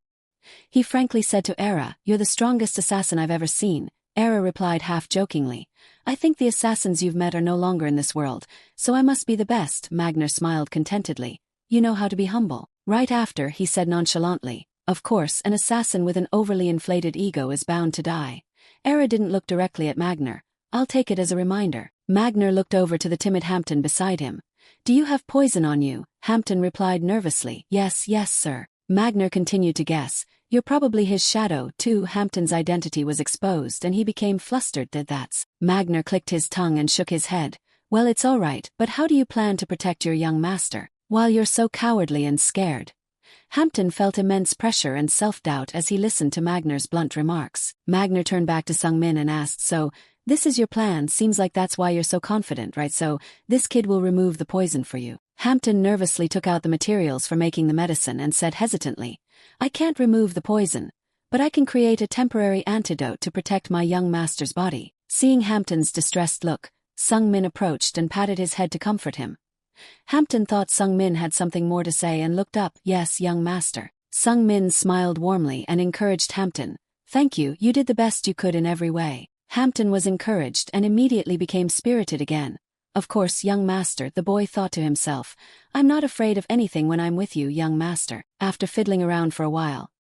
He frankly said to Era, "You're the strongest assassin I've ever seen." Era replied half-jokingly, "I think the assassins you've met are no longer in this world, so I must be the best." Magner smiled contentedly. "You know how to be humble." Right after, he said nonchalantly, "Of course, an assassin with an overly inflated ego is bound to die." Era didn't look directly at Magner. "I'll take it as a reminder." Magner looked over to the timid Hampton beside him. "Do you have poison on you?" Hampton replied nervously. Yes, sir." Magner continued to guess. "You're probably his shadow, too." Hampton's identity was exposed and he became flustered. "That's..." Magner clicked his tongue and shook his head. "Well, it's all right, but how do you plan to protect your young master while you're so cowardly and scared?" Hampton felt immense pressure and self-doubt as he listened to Magner's blunt remarks. Magner turned back to Sung Min and asked, "So, this is your plan? Seems like that's why you're so confident, right? So, this kid will remove the poison for you." Hampton nervously took out the materials for making the medicine and said hesitantly, "I can't remove the poison, but I can create a temporary antidote to protect my young master's body." Seeing Hampton's distressed look, Sung Min approached and patted his head to comfort him. Hampton thought Sung Min had something more to say and looked up. "Yes, young master." Sung Min smiled warmly and encouraged Hampton. "Thank you, you did the best you could in every way." Hampton was encouraged and immediately became spirited again. "Of course, young master," the boy thought to himself. "I'm not afraid of anything when I'm with you, young master." After fiddling around for a while,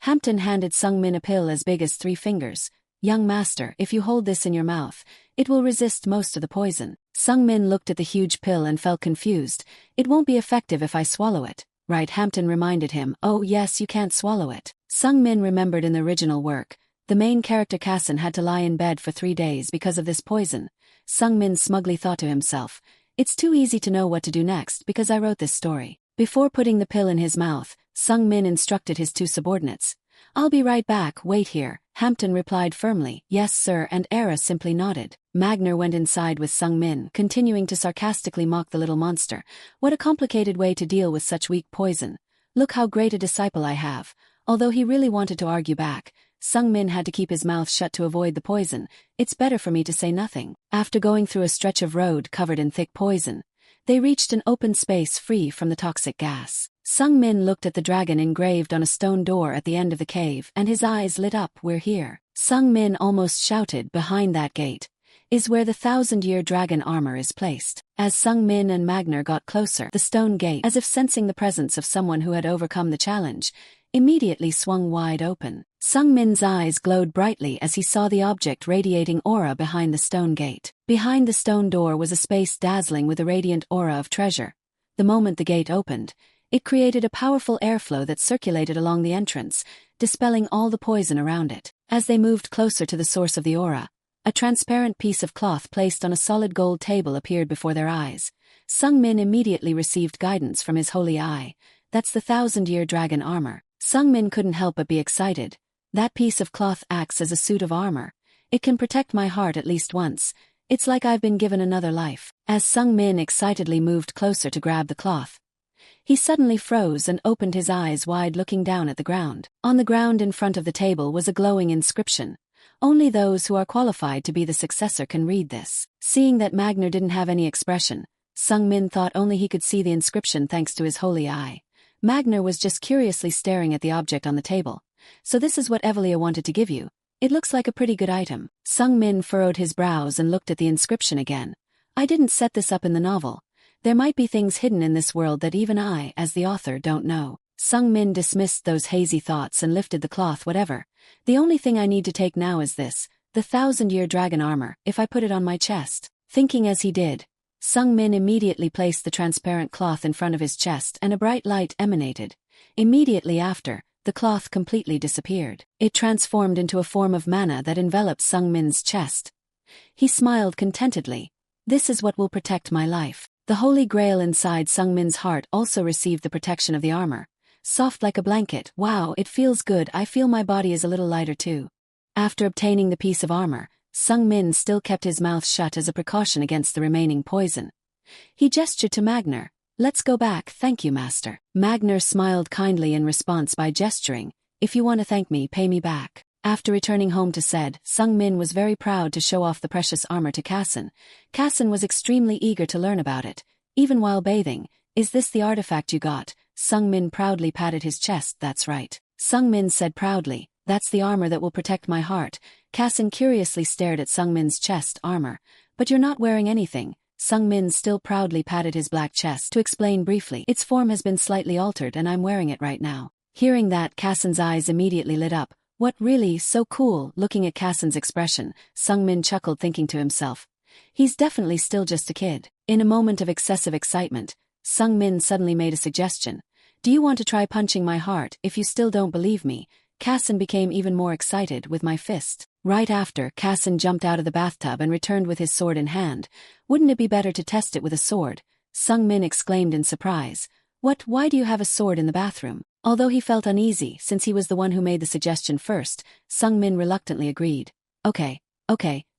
Hampton handed Sung Min a pill as big as 3 fingers. "Young master, if you hold this in your mouth, it will resist most of the poison." Sung Min looked at the huge pill and felt confused. "It won't be effective if I swallow it, right?" Hampton reminded him. "Oh yes, you can't swallow it." Sung Min remembered in the original work, the main character Kassen had to lie in bed for 3 days because of this poison. Sung Min smugly thought to himself, "It's too easy to know what to do next because I wrote this story." Before putting the pill in his mouth, Sung Min instructed his 2 subordinates. "I'll be right back, wait here." Hampton replied firmly, "Yes sir," and Era simply nodded. Magner went inside with Sung Min, continuing to sarcastically mock the little monster. "What a complicated way to deal with such weak poison. Look how great a disciple I have." Although he really wanted to argue back, Sung Min had to keep his mouth shut to avoid the poison. "It's better for me to say nothing." After going through a stretch of road covered in thick poison, They reached an open space free from the toxic gas. Sung Min looked at the dragon engraved on a stone door at the end of the cave, and his eyes lit up. "We're here." Sung Min almost shouted. "Behind that gate is where the 1,000-year dragon armor is placed." As Sung Min and Magner got closer, the stone gate, as if sensing the presence of someone who had overcome the challenge, immediately swung wide open. Sung Min's eyes glowed brightly as he saw the object radiating aura behind the stone gate. Behind the stone door was a space dazzling with a radiant aura of treasure. The moment the gate opened, it created a powerful airflow that circulated along the entrance, dispelling all the poison around it. As they moved closer to the source of the aura, a transparent piece of cloth placed on a solid gold table appeared before their eyes. Sung Min immediately received guidance from his holy eye. "That's the 1,000-year dragon armor." Sung Min couldn't help but be excited. "That piece of cloth acts as a suit of armor. It can protect my heart at least once. It's like I've been given another life." As Sung Min excitedly moved closer to grab the cloth, he suddenly froze and opened his eyes wide, looking down at the ground. On the ground in front of the table was a glowing inscription. "Only those who are qualified to be the successor can read this." Seeing that Magner didn't have any expression, Sung Min thought only he could see the inscription thanks to his holy eye. Magner was just curiously staring at the object on the table. "So this is what Evelia wanted to give you. It looks like a pretty good item." Sung Min furrowed his brows and looked at the inscription again. "I didn't set this up in the novel. There might be things hidden in this world that even I, as the author, don't know." Sung Min dismissed those hazy thoughts and lifted the cloth. "Whatever. The only thing I need to take now is this, the 1,000-year dragon armor, if I put it on my chest." Thinking as he did, Sung Min immediately placed the transparent cloth in front of his chest and a bright light emanated. Immediately after, the cloth completely disappeared. It transformed into a form of mana that enveloped Sung Min's chest. He smiled contentedly. "This is what will protect my life." The holy grail inside Sung Min's heart also received the protection of the armor. "Soft like a blanket. Wow, it feels good. I feel my body is a little lighter too." After obtaining the piece of armor, Sung Min still kept his mouth shut as a precaution against the remaining poison. He gestured to Magner. "Let's go back, thank you, master." Magner smiled kindly in response by gesturing, "If you want to thank me, pay me back." After returning home to Sed, Sung Min was very proud to show off the precious armor to Kassan. Kassan was extremely eager to learn about it, even while bathing. "Is this the artifact you got?" Sung Min proudly patted his chest. "That's right." Sung Min said proudly, "That's the armor that will protect my heart." Kassan curiously stared at Sung Min's chest armor. "But you're not wearing anything." Sung Min still proudly patted his black chest to explain briefly, "Its form has been slightly altered and I'm wearing it right now." Hearing that, Kassan's eyes immediately lit up. "What, really? So cool." Looking at Kassan's expression, Sung Min chuckled, thinking to himself, "He's definitely still just a kid." In a moment of excessive excitement, Sung Min suddenly made a suggestion. "Do you want to try punching my heart? If you still don't believe me." Kassan became even more excited. "With my fist." Right after, Kassan jumped out of the bathtub and returned with his sword in hand. "Wouldn't it be better to test it with a sword?" Sung Min exclaimed in surprise. "What? Why do you have a sword in the bathroom?" Although he felt uneasy since he was the one who made the suggestion first, Sung Min reluctantly agreed. Okay,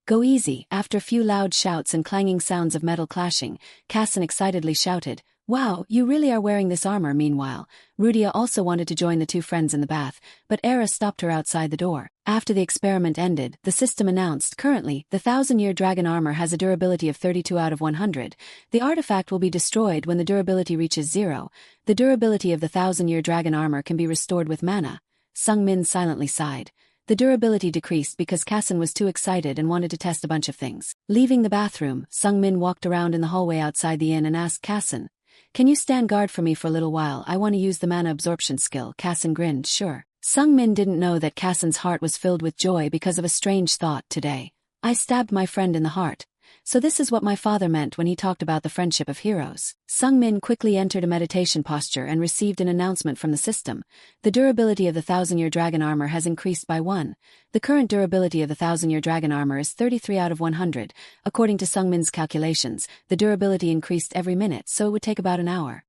go easy." After a few loud shouts and clanging sounds of metal clashing, Kassan excitedly shouted, "Wow, you really are wearing this armor." Meanwhile, Rudia also wanted to join the two friends in the bath, but Era stopped her outside the door. After the experiment ended, the system announced, "Currently, the 1,000-year dragon armor has a durability of 32 out of 100. The artifact will be destroyed when the durability reaches 0. The durability of the 1,000-year dragon armor can be restored with mana." Sung Min silently sighed. The durability decreased because Kassan was too excited and wanted to test a bunch of things. Leaving the bathroom, Sung Min walked around in the hallway outside the inn and asked Kassan, "Can you stand guard for me for a little while? I want to use the mana absorption skill." Kassan grinned, "Sure." Sung Min didn't know that Kassan's heart was filled with joy because of a strange thought. "Today, I stabbed my friend in the heart. So this is what my father meant when he talked about the friendship of heroes." Sung Min quickly entered a meditation posture and received an announcement from the system. "The durability of the 1,000-year dragon armor has increased by 1. The current durability of the 1,000-year dragon armor is 33 out of 100. According to Sung Min's calculations, the durability increased every minute, so it would take about an hour.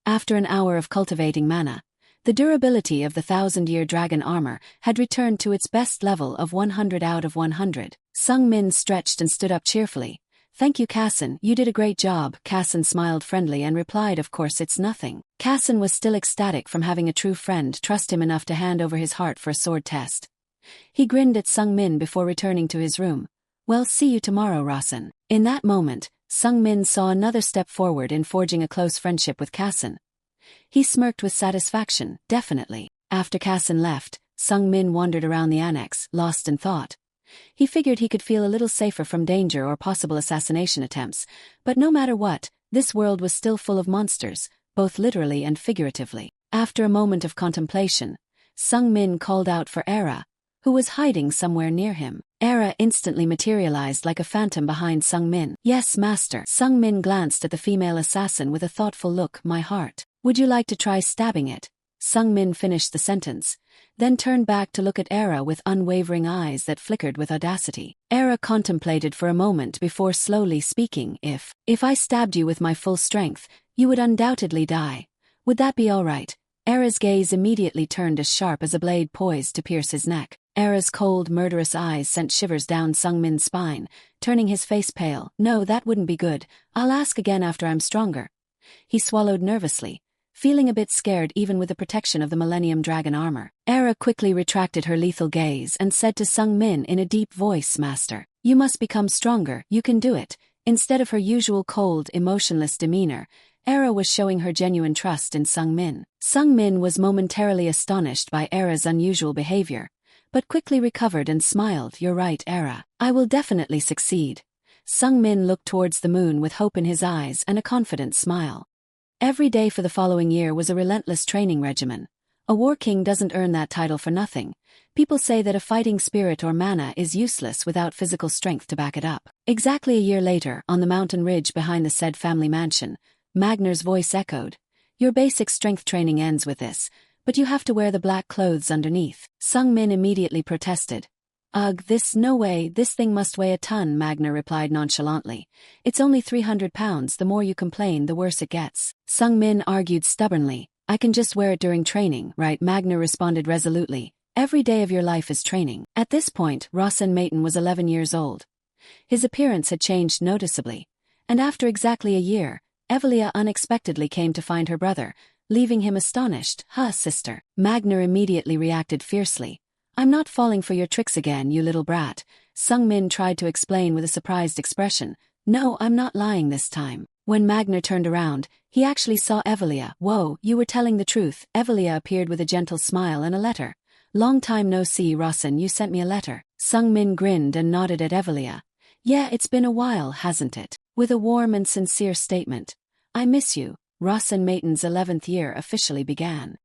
After an hour of cultivating mana, the durability of the 1,000-year dragon armor had returned to its best level of 100 out of 100. Sung Min stretched and stood up cheerfully. "Thank you, Kassan, you did a great job." Kassan smiled friendly and replied, "Of course, it's nothing." Kassan was still ecstatic from having a true friend trust him enough to hand over his heart for a sword test. He grinned at Sung Min before returning to his room. "Well, see you tomorrow, Rasen." In that moment, Sung-min saw another step forward in forging a close friendship with Kasin. He smirked with satisfaction, definitely. After Kasin left, Sung-min wandered around the annex, lost in thought. He figured he could feel a little safer from danger or possible assassination attempts, but no matter what, this world was still full of monsters, both literally and figuratively. After a moment of contemplation, Sung-min called out for Era, who was hiding somewhere near him. Era instantly materialized like a phantom behind Sung-min. "Yes, master." Sung-min glanced at the female assassin with a thoughtful look. "My heart. Would you like to try stabbing it?" Sung-min finished the sentence, then turned back to look at Era with unwavering eyes that flickered with audacity. Era contemplated for a moment before slowly speaking. If I stabbed you with my full strength, you would undoubtedly die. Would that be all right?" Era's gaze immediately turned as sharp as a blade poised to pierce his neck. Era's cold, murderous eyes sent shivers down Sung-min's spine, turning his face pale. "No, that wouldn't be good. I'll ask again after I'm stronger." He swallowed nervously, feeling a bit scared even with the protection of the Millennium Dragon armor. Era quickly retracted her lethal gaze and said to Sung-min in a deep voice, "Master, you must become stronger, you can do it." Instead of her usual cold, emotionless demeanor, Era was showing her genuine trust in Sung-min. Sung-min was momentarily astonished by Era's unusual behavior, but quickly recovered and smiled. "You're right, Era. I will definitely succeed." Sung-min looked towards the moon with hope in his eyes and a confident smile. Every day for the following year was a relentless training regimen. A war king doesn't earn that title for nothing. People say that a fighting spirit or mana is useless without physical strength to back it up. Exactly a year later, on the mountain ridge behind the said family mansion, Magner's voice echoed. "Your basic strength training ends with this, but you have to wear the black clothes underneath." Sung-min immediately protested. "Ugh, no way, this thing must weigh a ton," Magner replied nonchalantly. "It's only 300 pounds, the more you complain the worse it gets." Sung-min argued stubbornly. "I can just wear it during training, right?" Magner responded resolutely. "Every day of your life is training." At this point, Rossen Maton was 11 years old. His appearance had changed noticeably, and after exactly a year, Evelia unexpectedly came to find her brother, leaving him astonished. "Huh, sister." Magner immediately reacted fiercely. "I'm not falling for your tricks again, you little brat." Sung-min tried to explain with a surprised expression. "No, I'm not lying this time." When Magner turned around, he actually saw Evelia. "Whoa, you were telling the truth." Evelia appeared with a gentle smile and a letter. "Long time no see, Rossen, you sent me a letter." Sung-min grinned and nodded at Evelia. "Yeah, it's been a while, hasn't it?" With a warm and sincere statement. "I miss you." Rossen Maton's 11th year officially began.